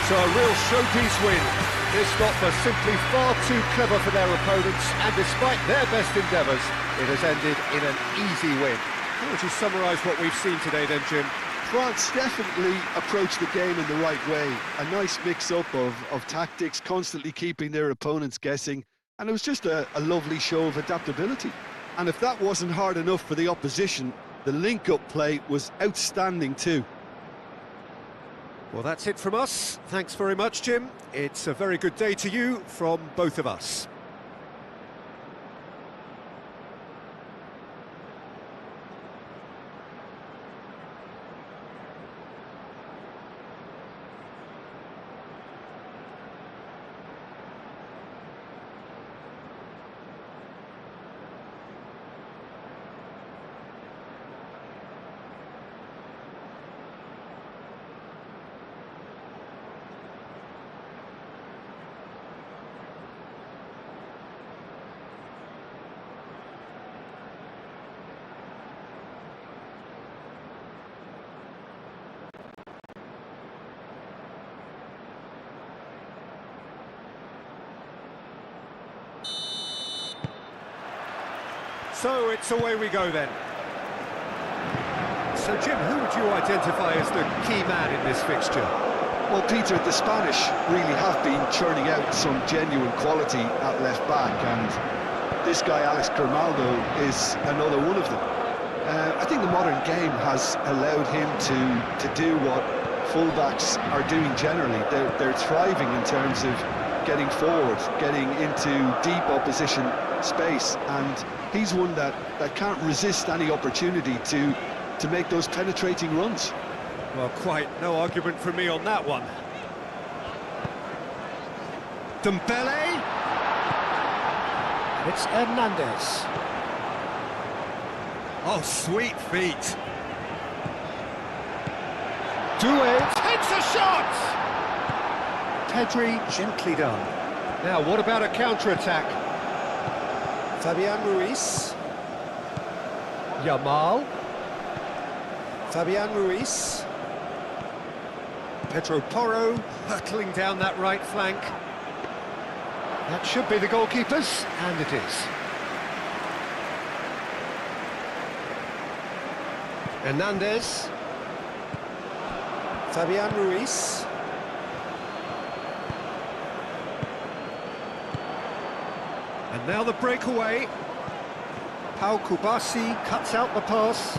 So a real showpiece win. This lot were simply far too clever for their opponents, and despite their best endeavours, it has ended in an easy win. How would you summarise what we've seen today then, Jim? France definitely approached the game in the right way. A nice mix-up of tactics, constantly keeping their opponents guessing, and it was just a lovely show of adaptability. And if that wasn't hard enough for the opposition, the link-up play was outstanding too. Well, that's it from us. Thanks very much, Jim. It's a very good day to you from both of us. So it's away we go then. So Jim, who would you identify as the key man in this fixture? Well, Peter, the Spanish really have been churning out some genuine quality at left back, and this guy Alex Grimaldo is another one of them. I think the modern game has allowed him to do what fullbacks are doing generally. They're thriving in terms of getting forward, getting into deep opposition space, and he's one that can't resist any opportunity to make those penetrating runs. Well, quite no argument from me on that one. Dembele. And it's Hernandez. Oh, sweet feet. Doué Takes a shot! Pedri, gently done. Now, what about a counter-attack? Fabian Ruiz. Yamal. Fabian Ruiz. Pedro Porro hurtling down that right flank. That should be the goalkeeper's, and it is. Hernandez. Fabian Ruiz. And now the breakaway. Pau Kubasi cuts out the pass.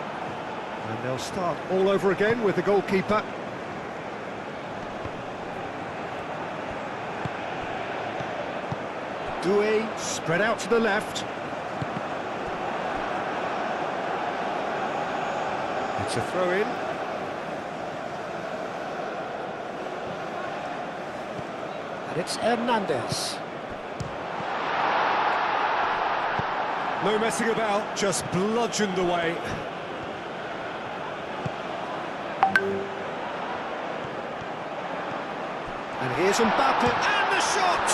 And they'll start all over again with the goalkeeper. Doué spread out to the left. It's a throw-in. And it's Hernandez. No messing about, just bludgeoned away. And here's Mbappe. And the shot!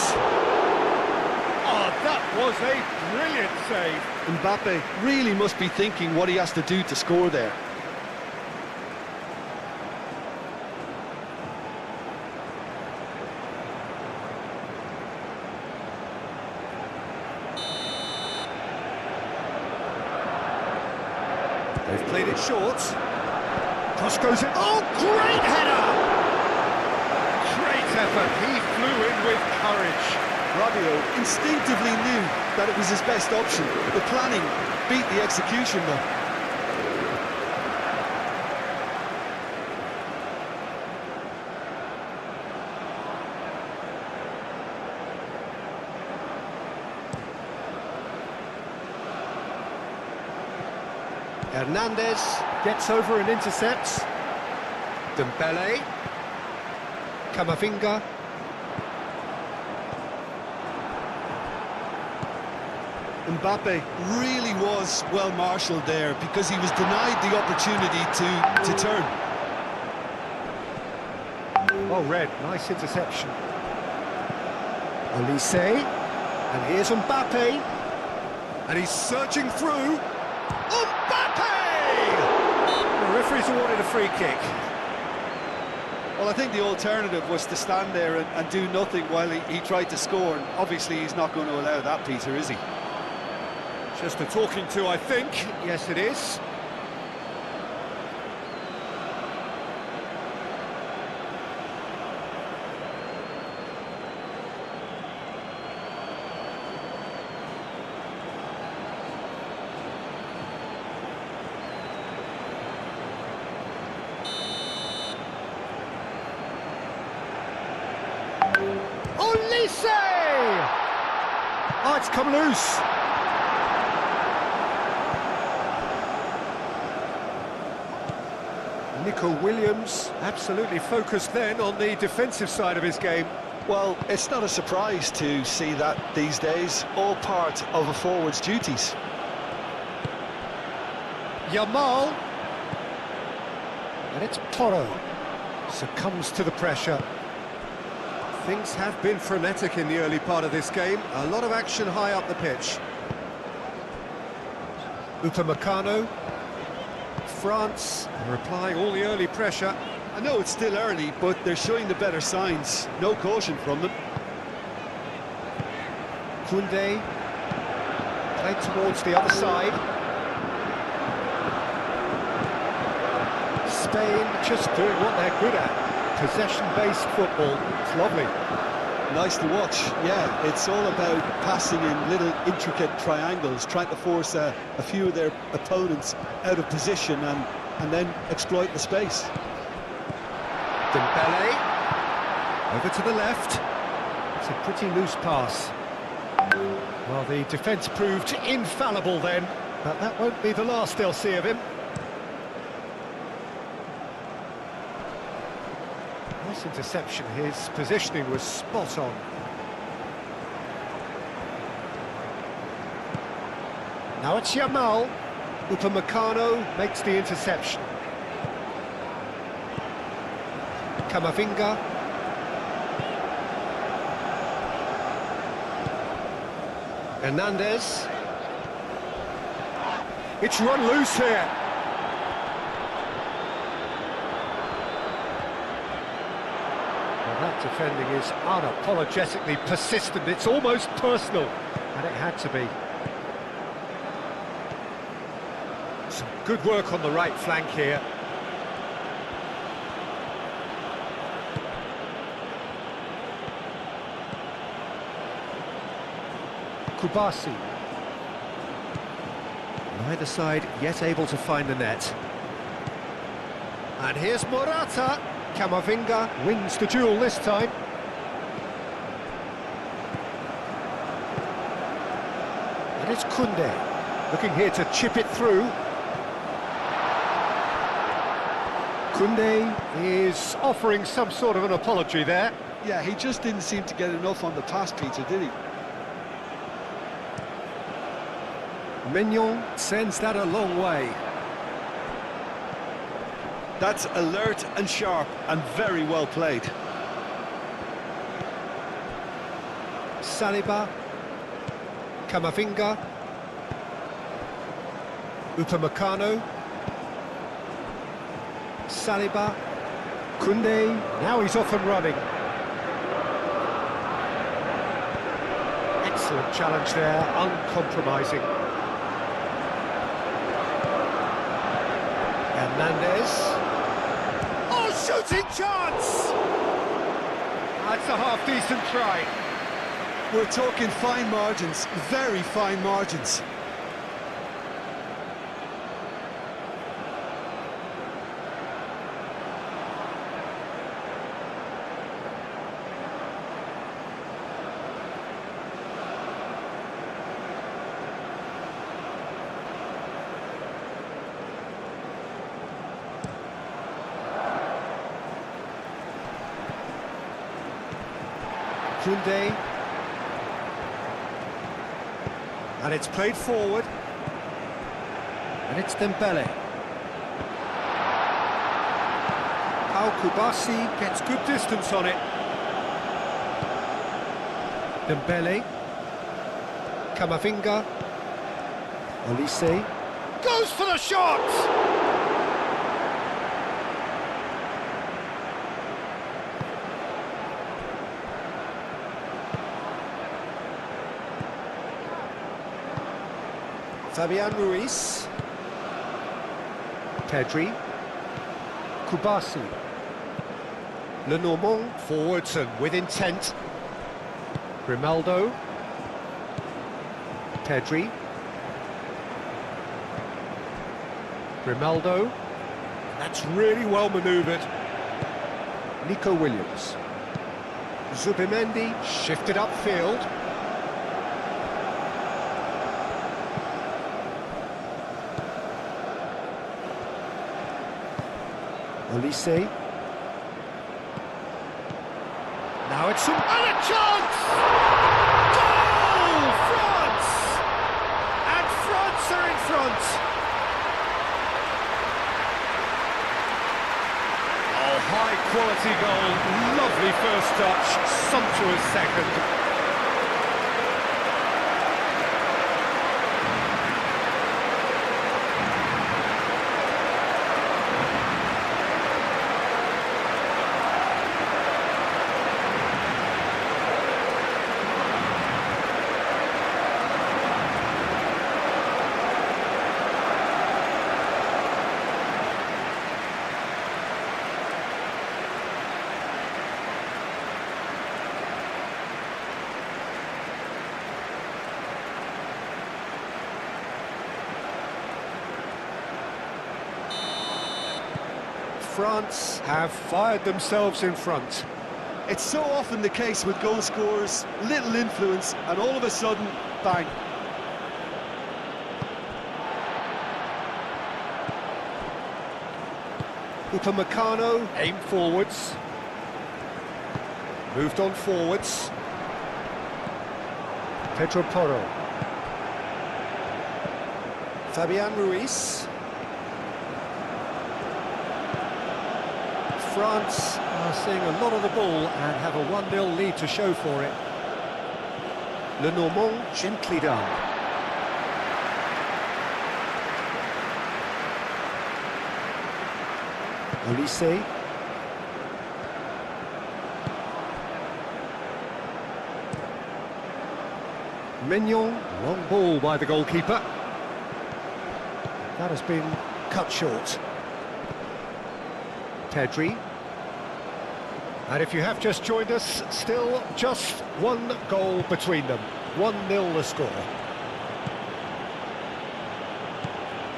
Oh, that was a brilliant save. Mbappe really must be thinking what he has to do to score there. Played it short. Cross goes in. Oh, great header! Great effort, he flew in with courage. Rabiot instinctively knew that it was his best option. The planning beat the execution though. Hernandez gets over and intercepts. Dembele. Camavinga. Mbappe really was well marshalled there because he was denied the opportunity to turn. Well read, nice interception. Olise, and here's Mbappe. And he's searching through. Mbappe! The referee's awarded a free kick. Well, I think the alternative was to stand there and do nothing while he tried to score, and obviously he's not going to allow that, Peter, is he? Just a talking to, I think. Yes, it is. Olise! Oh, it's come loose. Nico Williams, absolutely focused then on the defensive side of his game. Well, it's not a surprise to see that these days, all part of a forward's duties. Yamal. And it's Toro. Succumbs to the pressure. Things have been frenetic in the early part of this game. A lot of action high up the pitch. Upamecano. France are applying all the early pressure. I know it's still early, but they're showing the better signs. No caution from them. Koundé. Played towards the other side. Spain just doing what they're good at. Possession-based football. It's lovely. Nice to watch, yeah. It's all about passing in little intricate triangles, trying to force a few of their opponents out of position and then exploit the space. Dembele. Over to the left. It's a pretty loose pass. Well, the defence proved infallible then, but that won't be the last they'll see of him. Nice interception, his positioning was spot on. Now it's Yamal. Upamecano makes the interception. Camavinga. Hernandez. It's run loose here. That defending is unapologetically persistent. It's almost personal, and it had to be. Some good work on the right flank here. Kubasi. Neither side yet able to find the net. And here's Morata. Camavinga wins the duel this time. And it's Koundé, looking here to chip it through. Koundé is offering some sort of an apology there. Yeah, he just didn't seem to get enough on the pass, Peter, did he? Mignon sends that a long way. That's alert and sharp and very well played. Saliba. Camavinga. Upamecano. Saliba. Koundé. Now he's off and running. Excellent challenge there, uncompromising. cutting chance! That's a half-decent try. We're talking fine margins, very fine margins. Koundé. And it's played forward. And it's Dembele. Pau Kubasi gets good distance on it. Dembele. Camavinga. Olise. Goes for the shot! Fabian Ruiz. Pedri. Kubasi. Lenormand forwards and with intent. Grimaldo. Pedri. Grimaldo. That's really well manoeuvred. Nico Williams. Zubimendi shifted upfield. Olise. Now it's and a chance! Goal! France! And France are in front. Oh, high quality goal. Lovely first touch. Sumptuous second. France have fired themselves in front. It's so often the case with goal scorers, little influence, and all of a sudden, bang. Upamecano aimed forwards. Moved on forwards. Pedro Porro. Fabian Ruiz. France are seeing a lot of the ball and have a 1-0 lead to show for it. Lenormand gently done. Olise. Mignon, long ball by the goalkeeper. That has been cut short. Pedri. And if you have just joined us, still just one goal between them. 1-0 the score.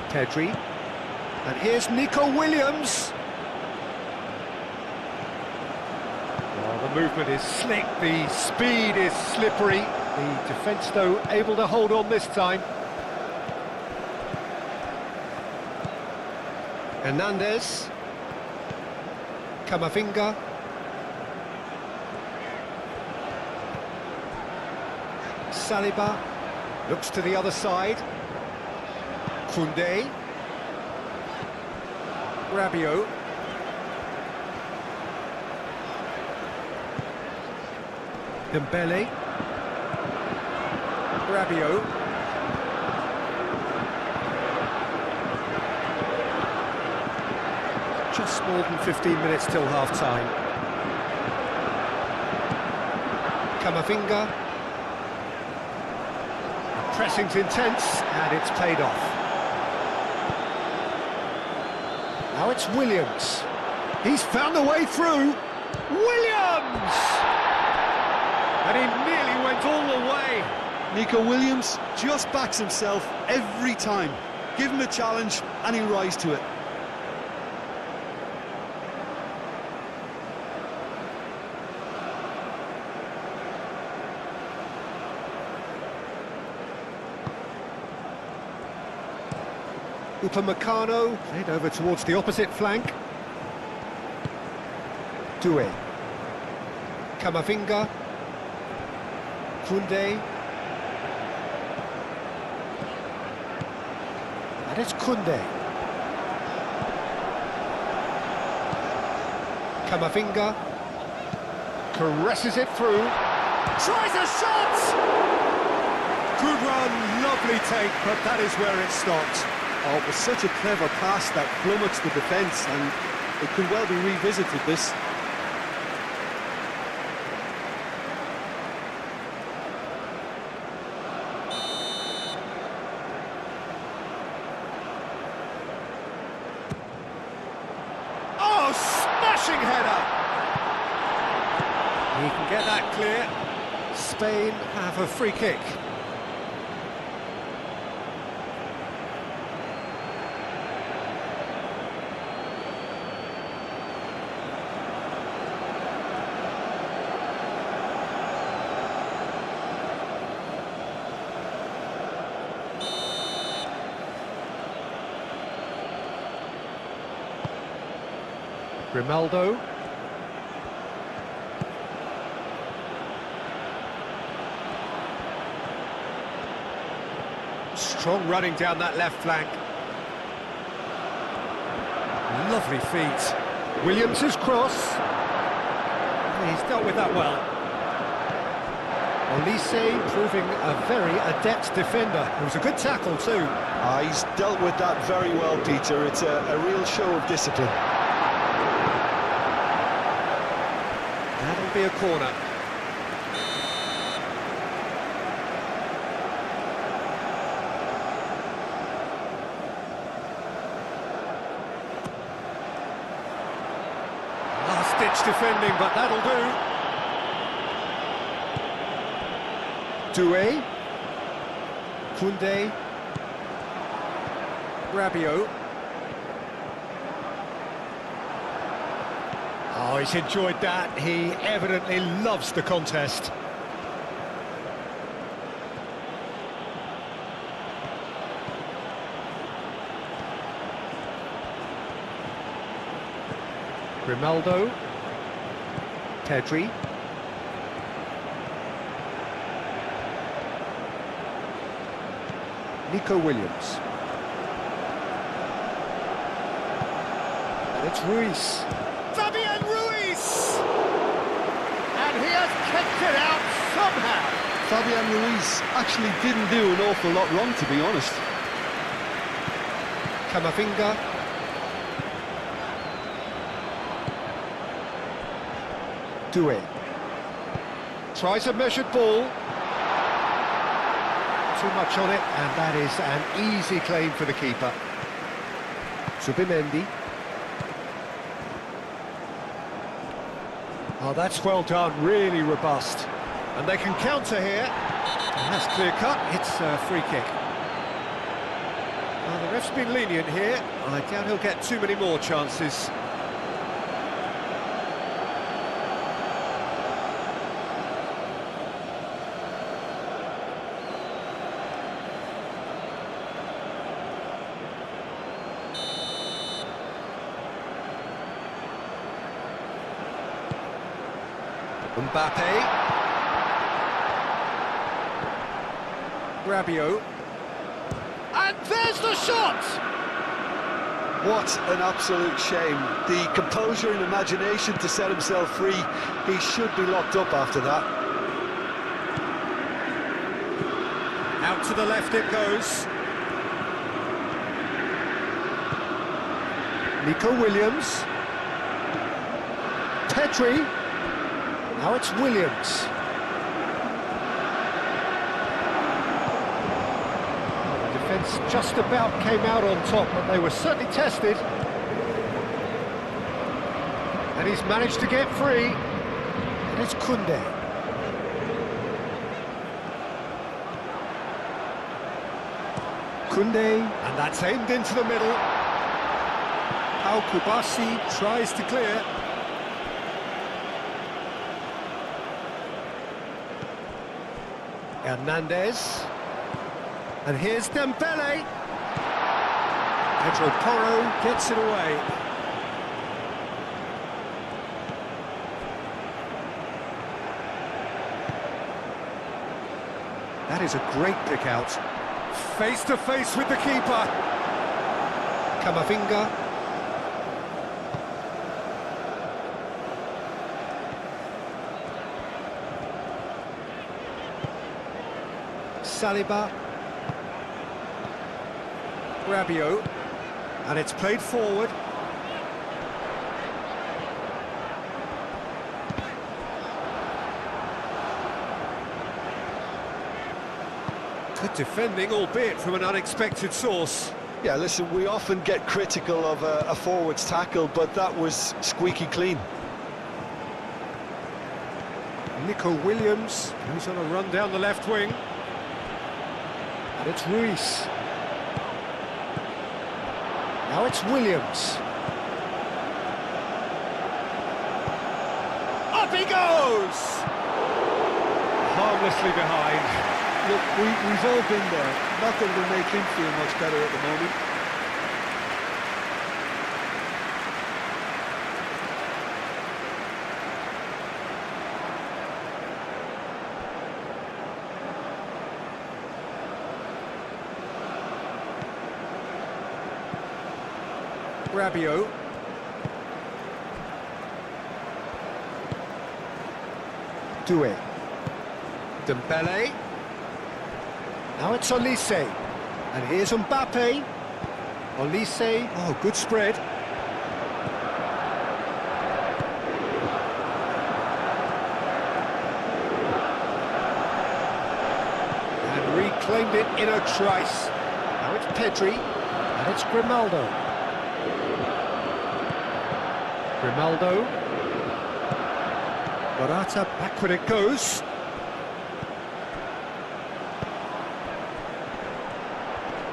Pedri. And here's Nico Williams. Well, the movement is slick, the speed is slippery. The defence, though, able to hold on this time. Hernandez. Camavinga. Saliba looks to the other side. Koundé. Rabiot. Dembele. Rabiot. Just more than 15 minutes till half-time. Camavinga. Pressing's intense, and it's paid off. Now it's Williams. He's found the way through. Williams! And he nearly went all the way. Nico Williams just backs himself every time. Give him a challenge and he'll rise to it. Upamecano, played over towards the opposite flank. Doué. Camavinga. Koundé. And it's Koundé. Camavinga. Caresses it through. Tries a shot! Good run, lovely take, but that is where it stopped. Oh, it was such a clever pass that flummoxed the defence, and it could well be revisited, this. Oh, smashing header! He can get that clear. Spain have a free kick. Grimaldo. Strong running down that left flank. Lovely feet. Williams' cross. He's dealt with that well. Olise proving a very adept defender. It was a good tackle too. He's dealt with that very well, Peter. It's a real show of discipline. That'll be a corner. Last-ditch defending, but that'll do. Doué. Koundé. Rabiot. Oh, he's enjoyed that. He evidently loves the contest. Grimaldo. Pedri. Nico Williams. And it's Ruiz. Fabian Ruiz! And he has kept it out somehow. Fabian Ruiz actually didn't do an awful lot wrong, to be honest. Camavinga. Doué. Tries a measured ball. Too much on it, and that is an easy claim for the keeper. Zubimendi. Oh, that's well done, really robust. And they can counter here. And that's clear cut, it's a free kick. Well, the ref's been lenient here. I doubt he'll get too many more chances. Mbappe. Rabiot. And there's the shot! What an absolute shame. The composure and imagination to set himself free. He should be locked up after that. Out to the left it goes. Nico Williams. Pedri. Now it's Williams. The defence just about came out on top, but they were certainly tested. And he's managed to get free. And it's Koundé. Koundé, and that's aimed into the middle. Pau Kubasi tries to clear. Hernandez. And here's Dembele. Pedro Porro gets it away. That is a great pick out. Face to face with the keeper. Camavinga. Saliba. Rabiot. And it's played forward. Good defending, albeit from an unexpected source. Yeah, listen, we often get critical of a forward's tackle, but that was squeaky clean. Nico Williams, who's on a run down the left wing. And it's Ruiz. Now it's Williams. Up he goes! Harmlessly behind. Look, we've all been there. Nothing will make him feel much better at the moment. Rabiot. Doué. Dembele. Now it's Olise. And here's Mbappe. Olise. Oh, good spread. And reclaimed it in a trice. Now it's Pedri. And it's Grimaldo. Grimaldo. Morata, back when it goes.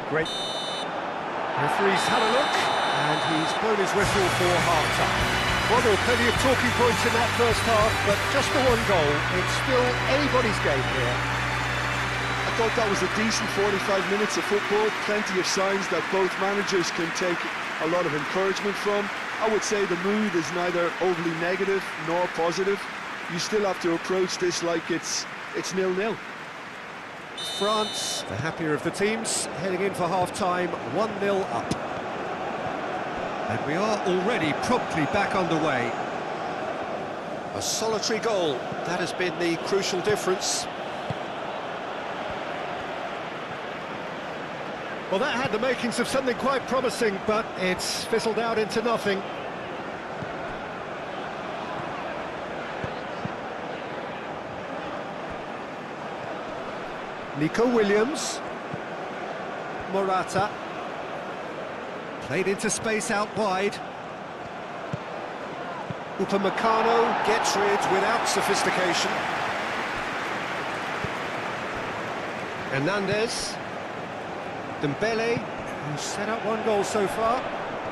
Great. Referee's had a look, and he's blown his whistle for half-time. Well, there were plenty of talking points in that first half, but just the one goal. It's still anybody's game here. I thought that was a decent 45 minutes of football, plenty of signs that both managers can take a lot of encouragement from. I would say the mood is neither overly negative nor positive. You still have to approach this like it's 0-0. France, the happier of the teams, heading in for half-time, 1-0 up. And we are already promptly back underway. A solitary goal, that has been the crucial difference. Well, that had the makings of something quite promising, but it's fizzled out into nothing. Nico Williams. Morata. Played into space out wide. Upamecano gets rid without sophistication. Hernandez. Dembele, who's set up one goal so far.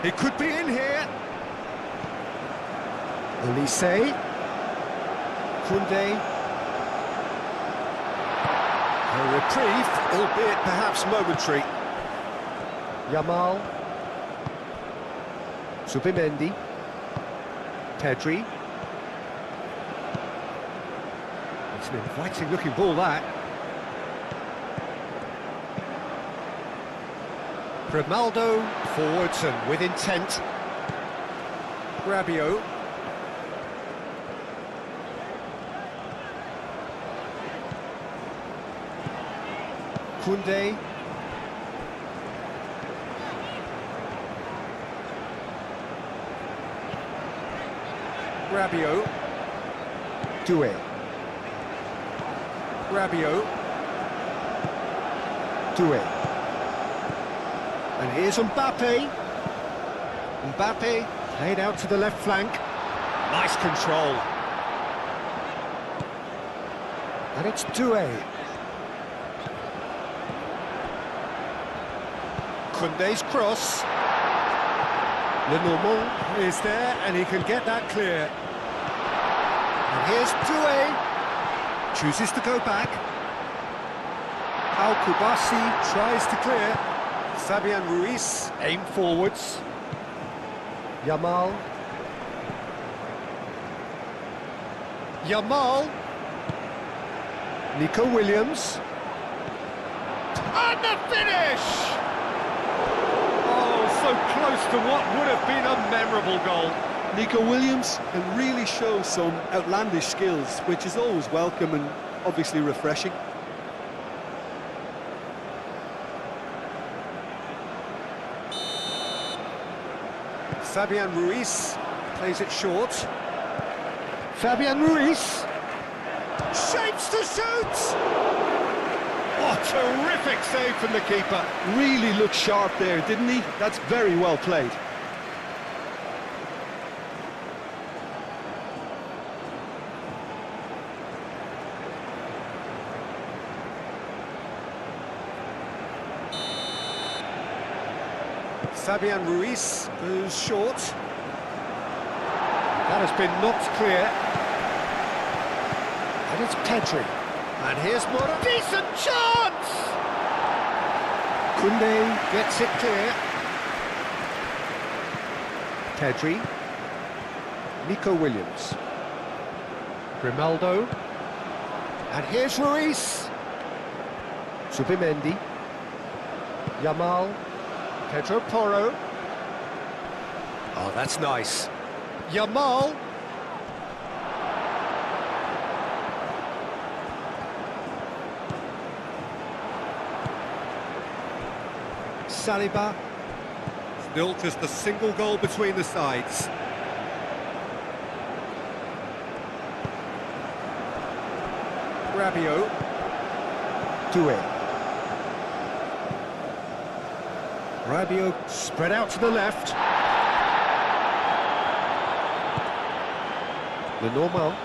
He could be in here. Olise. Koundé. A reprieve, albeit perhaps momentary. Yamal. Zubimendi. Pedri. It's an inviting looking ball, that. Grimaldo forwards and with intent. Rabiot. Koundé. Rabiot. Doué. Rabiot. Doué. And here's Mbappe. Mbappe played out to the left flank. Nice control. And it's Doué. Koundé's cross. Lenormand is there, and he can get that clear. And here's Doué. Chooses to go back. Al-Kubasi tries to clear. Fabian Ruiz aim forwards. Yamal. Nico Williams. And the finish! Oh, so close to what would have been a memorable goal. Nico Williams can really show some outlandish skills, which is always welcome and obviously refreshing. Fabian Ruiz plays it short. Fabian Ruiz shapes to shoot! Oh, terrific save from the keeper. Really looked sharp there, didn't he? That's very well played. Fabian Ruiz goes short. That has been knocked clear. And it's Pedri. And here's more. Decent chance! Koundé gets it clear. Pedri. Nico Williams. Grimaldo. And here's Ruiz. Zubimendi. Yamal. Pedro Porro. Oh, that's nice. Yamal. Saliba. Still just a single goal between the sides. Rabiot. Doué. Rabiot spread out to the left. Lenormand.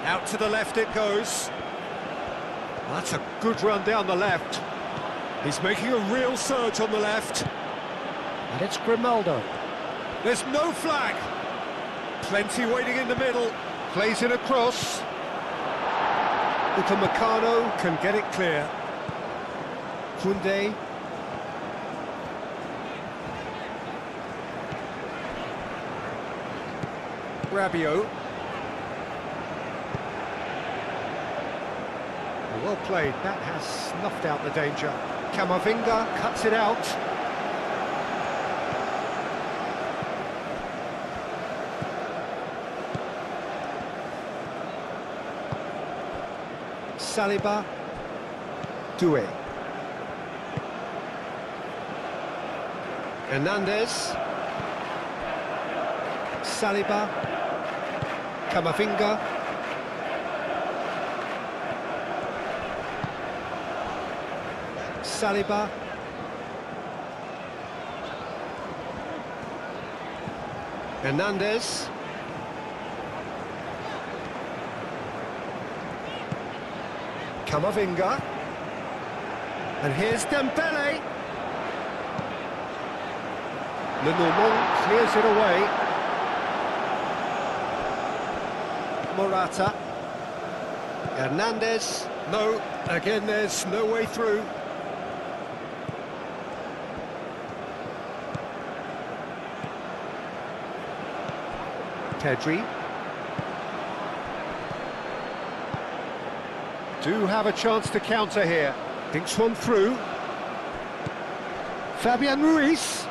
Out to the left it goes. That's a good run down the left. He's making a real surge on the left. And it's Grimaldo. There's no flag. Plenty waiting in the middle. Plays it across. Upamecano can get it clear. Koundé. Rabiot. Well played, that has snuffed out the danger. Camavinga cuts it out. Saliba. Doué. Hernandez. Saliba. Camavinga. Saliba. Hernandez. Camavinga. And here's Dembele. Lenormand clears it away. Morata. Hernandez. No, again there's no way through. Pedri. Do have a chance to counter here. Thinks one through. Fabian Ruiz.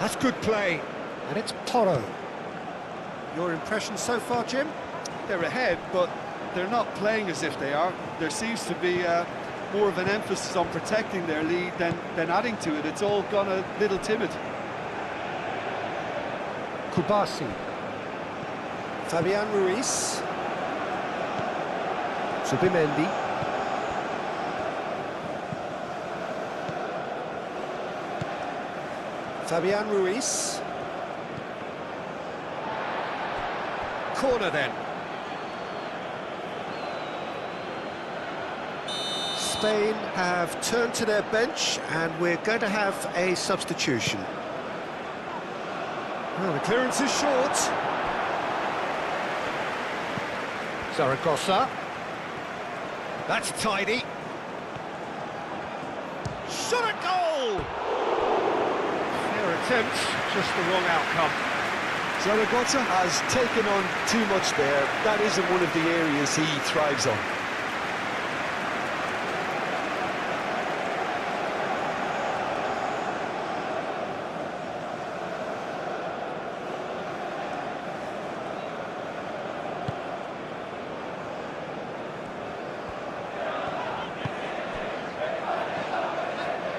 That's good play. And it's Porro. Your impression so far, Jim? They're ahead, but they're not playing as if they are. There seems to be more of an emphasis on protecting their lead than adding to it. It's all gone a little timid. Kubasi. Fabian Ruiz. Zubimendi. Fabian Ruiz. corner then. Spain have turned to their bench, and we're going to have a substitution. Well, the clearance is short. Zaragoza. That's tidy. Shot at goal! Fair attempt, just the wrong outcome. Zaragoza has taken on too much there. That isn't one of the areas he thrives on.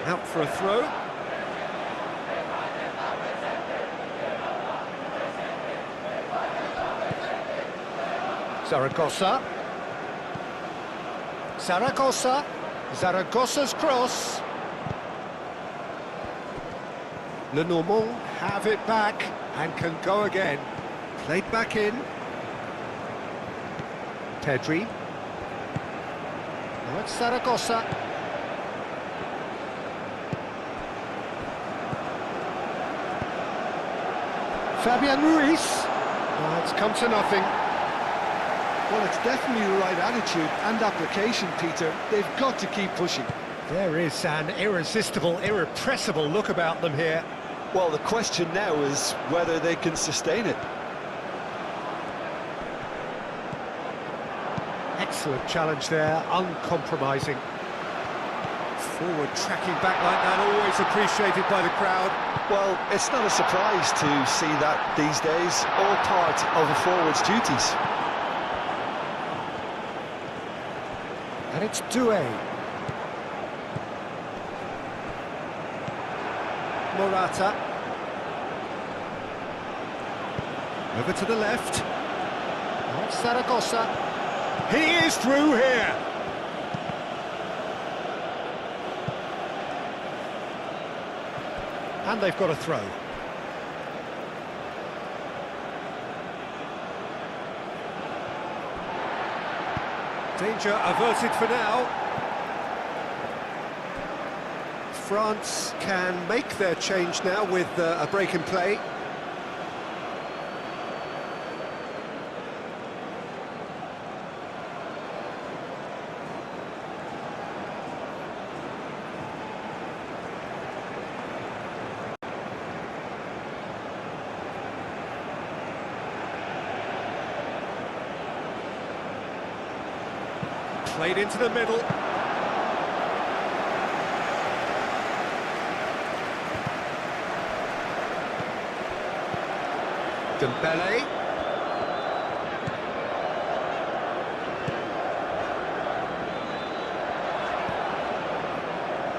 Out for a throw. Zaragoza. Zaragoza. Zaragoza's cross. Le Normand have it back and can go again. Played back in. Pedri. Now it's Zaragoza. Fabian Ruiz. Oh, it's come to nothing. Well, it's definitely the right attitude and application, Peter. They've got to keep pushing. There is an irresistible, irrepressible look about them here. Well, the question now is whether they can sustain it. Excellent challenge there, uncompromising. Forward tracking back like that, always appreciated by the crowd. Well, it's not a surprise to see that these days, all part of a forward's duties. And it's Doué. Morata. Over to the left. Now it's Zaragoza. He is through here. And they've got a throw. Danger averted for now. France can make their change now with a break in play. Played into the middle. Dembele.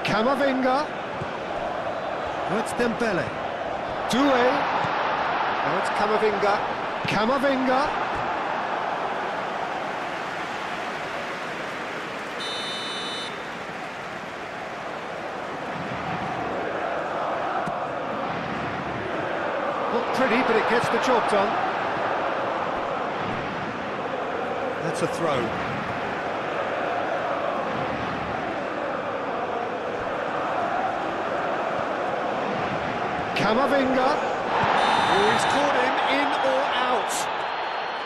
Camavinga. That's Dembele. Doué. Now it's Camavinga. Camavinga. Not pretty, but it gets the job done. That's a throw. Camavinga. Oh, he's caught him in or out.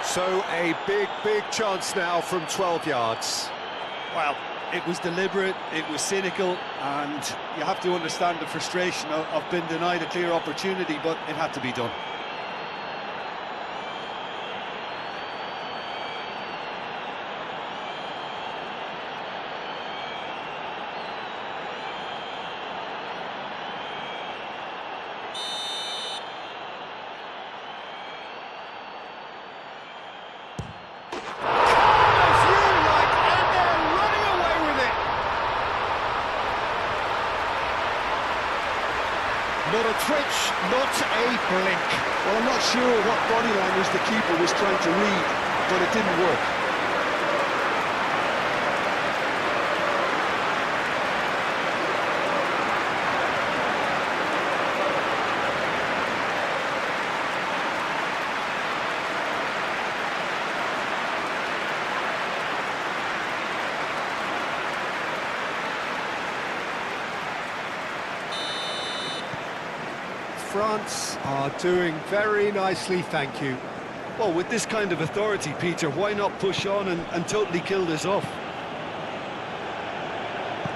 So a big chance now from 12 yards. Well, it was deliberate, it was cynical, and you have to understand the frustration of being denied a clear opportunity, but it had to be done. Not a twitch, not a blink. Well, I'm not sure what body language the keeper was trying to read, but it didn't work. France are doing very nicely, thank you. Well, with this kind of authority, Peter, why not push on and totally kill this off?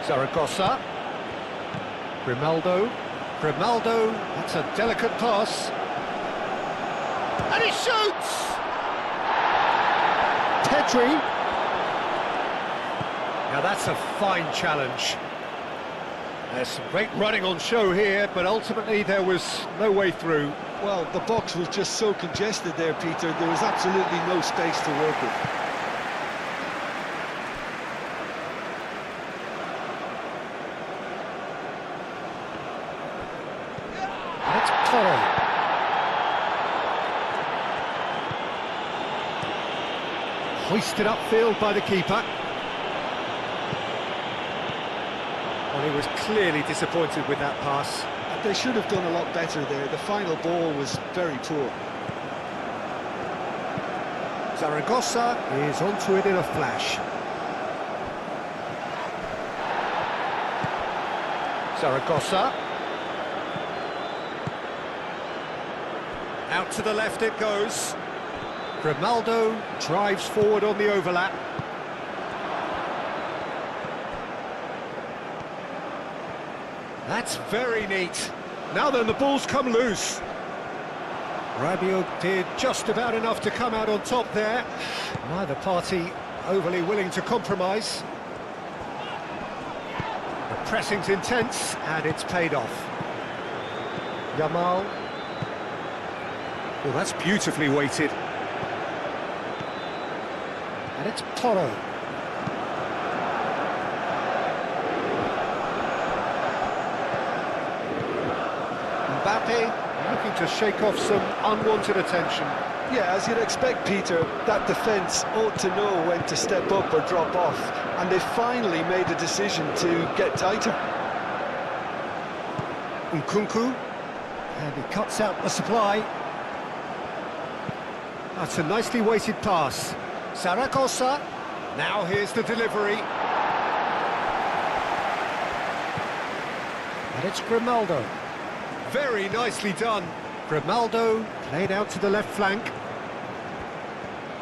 Zaragoza. Grimaldo. Grimaldo, that's a delicate pass. And he shoots! Pedri. Now that's a fine challenge. There's some great running on show here, but ultimately there was no way through. Well, the box was just so congested there, Peter. There was absolutely no space to work with. That's Toro. Hoisted upfield by the keeper. Well, he was clearly disappointed with that pass. They should have done a lot better there. The final ball was very poor. Zaragoza is onto it in a flash. Zaragoza. Out to the left it goes. Grimaldo drives forward on the overlap. That's very neat. Now then, the ball's come loose. Rabiot did just about enough to come out on top there. Neither party overly willing to compromise. The pressing's intense, and it's paid off. Yamal. Well, that's beautifully weighted. And it's Toro. Mbappe looking to shake off some unwanted attention. Yeah, as you'd expect, Peter, that defence ought to know when to step up or drop off, and they finally made a decision to get tighter. Nkunku, and he cuts out the supply. That's a nicely weighted pass. Zaragoza, now here's the delivery. And it's Grimaldo. Very nicely done. Grimaldo played out to the left flank.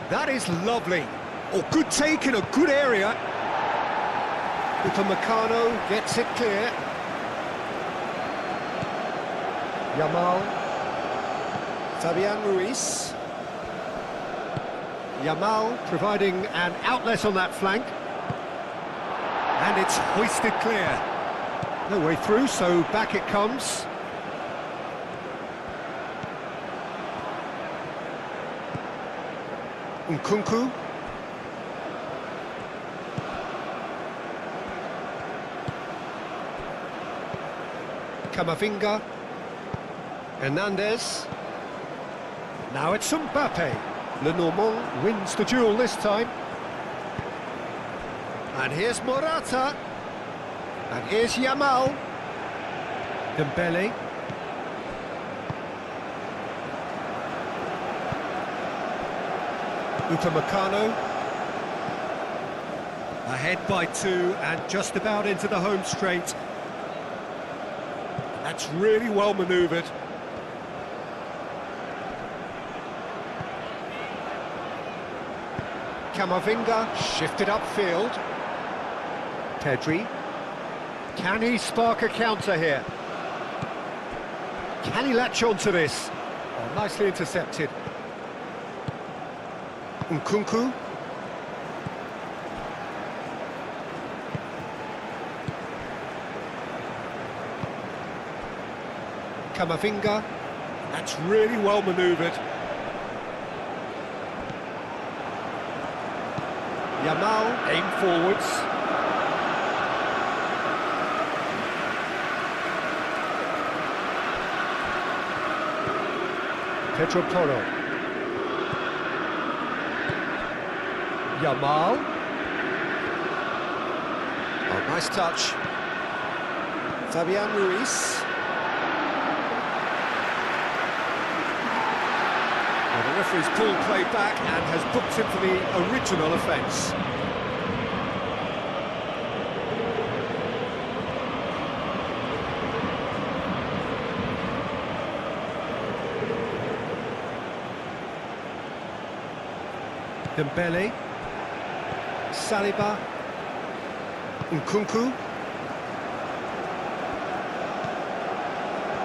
That is lovely. Oh, good take in a good area. Upamecano gets it clear. Yamal. Fabian Ruiz. Yamal providing an outlet on that flank. And it's hoisted clear. No way through, so back it comes. Nkunku. Camavinga. Hernandez. Now it's Mbappe. Lenormand wins the duel this time. And here's Morata. And here's Yamal. Dembele. Upamecano. Ahead by 2 and just about into the home straight. That's really well manoeuvred. Camavinga shifted upfield. Pedri. Can he spark a counter here? Can he latch on to this? Oh, nicely intercepted. Nkunku. Camavinga. That's really well manoeuvred. Yamal, aim forwards. Pedro Porro. Yamal. Oh, nice touch. Fabian Ruiz. Well, the referee's pulled play back and has booked him for the original offence. Dembele. Saliba. Nkunku.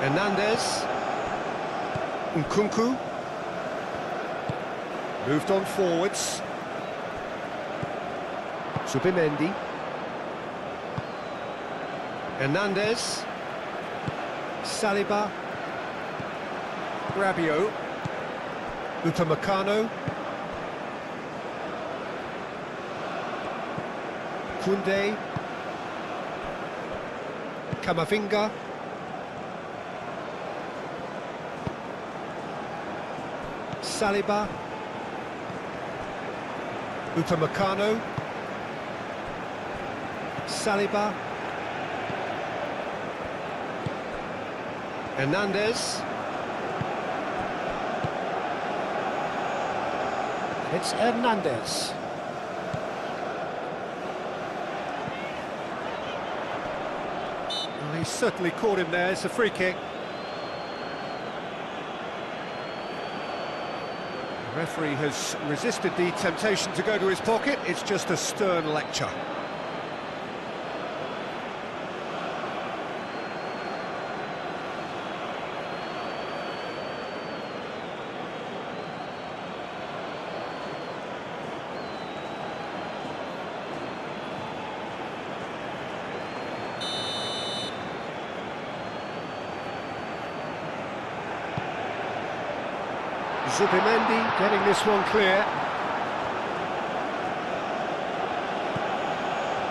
Hernandez. Nkunku. Moved on forwards. Zubimendi. Hernandez. Saliba. Rabiot. Upamecano. Koundé. Camavinga. Saliba. Upamecano. Saliba. Hernandez. It's Hernandez. Well, he's certainly caught him there. It's a free kick. The referee has resisted the temptation to go to his pocket. It's just a stern lecture. Zubimendi getting this one clear.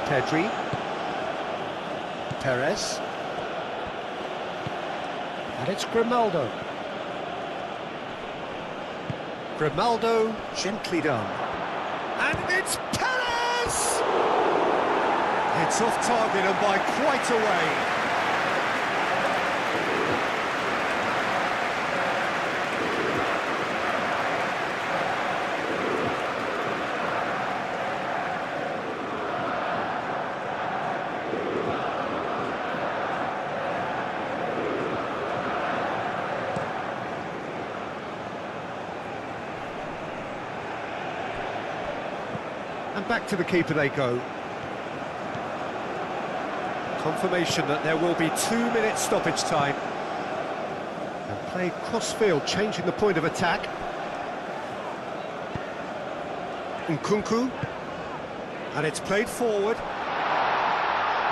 Pedri. Perez. And it's Grimaldo. Grimaldo, gently done. And it's Perez! It's off target and by quite a way. And back to the keeper they go. Confirmation that there will be 2 minutes stoppage time. And played cross-field, changing the point of attack. Nkunku. And it's played forward.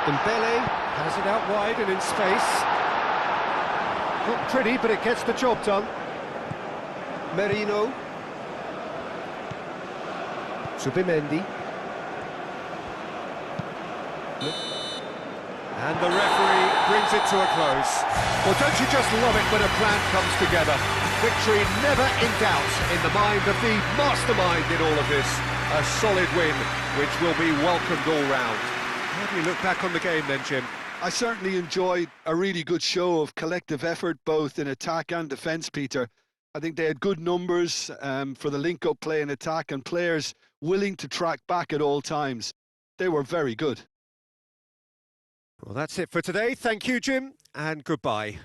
Dembele has it out wide and in space. Not pretty, but it gets the job done. Merino. Zubimendi. And the referee brings it to a close. Well, don't you just love it when a plan comes together? Victory never in doubt in the mind of the mastermind in all of this. A solid win, which will be welcomed all round. How do you look back on the game then, Jim? I certainly enjoyed a really good show of collective effort, both in attack and defence, Peter. I think they had good numbers for the link-up play and attack, and players willing to track back at all times. They were very good. Well, that's it for today. Thank you, Jim, and goodbye.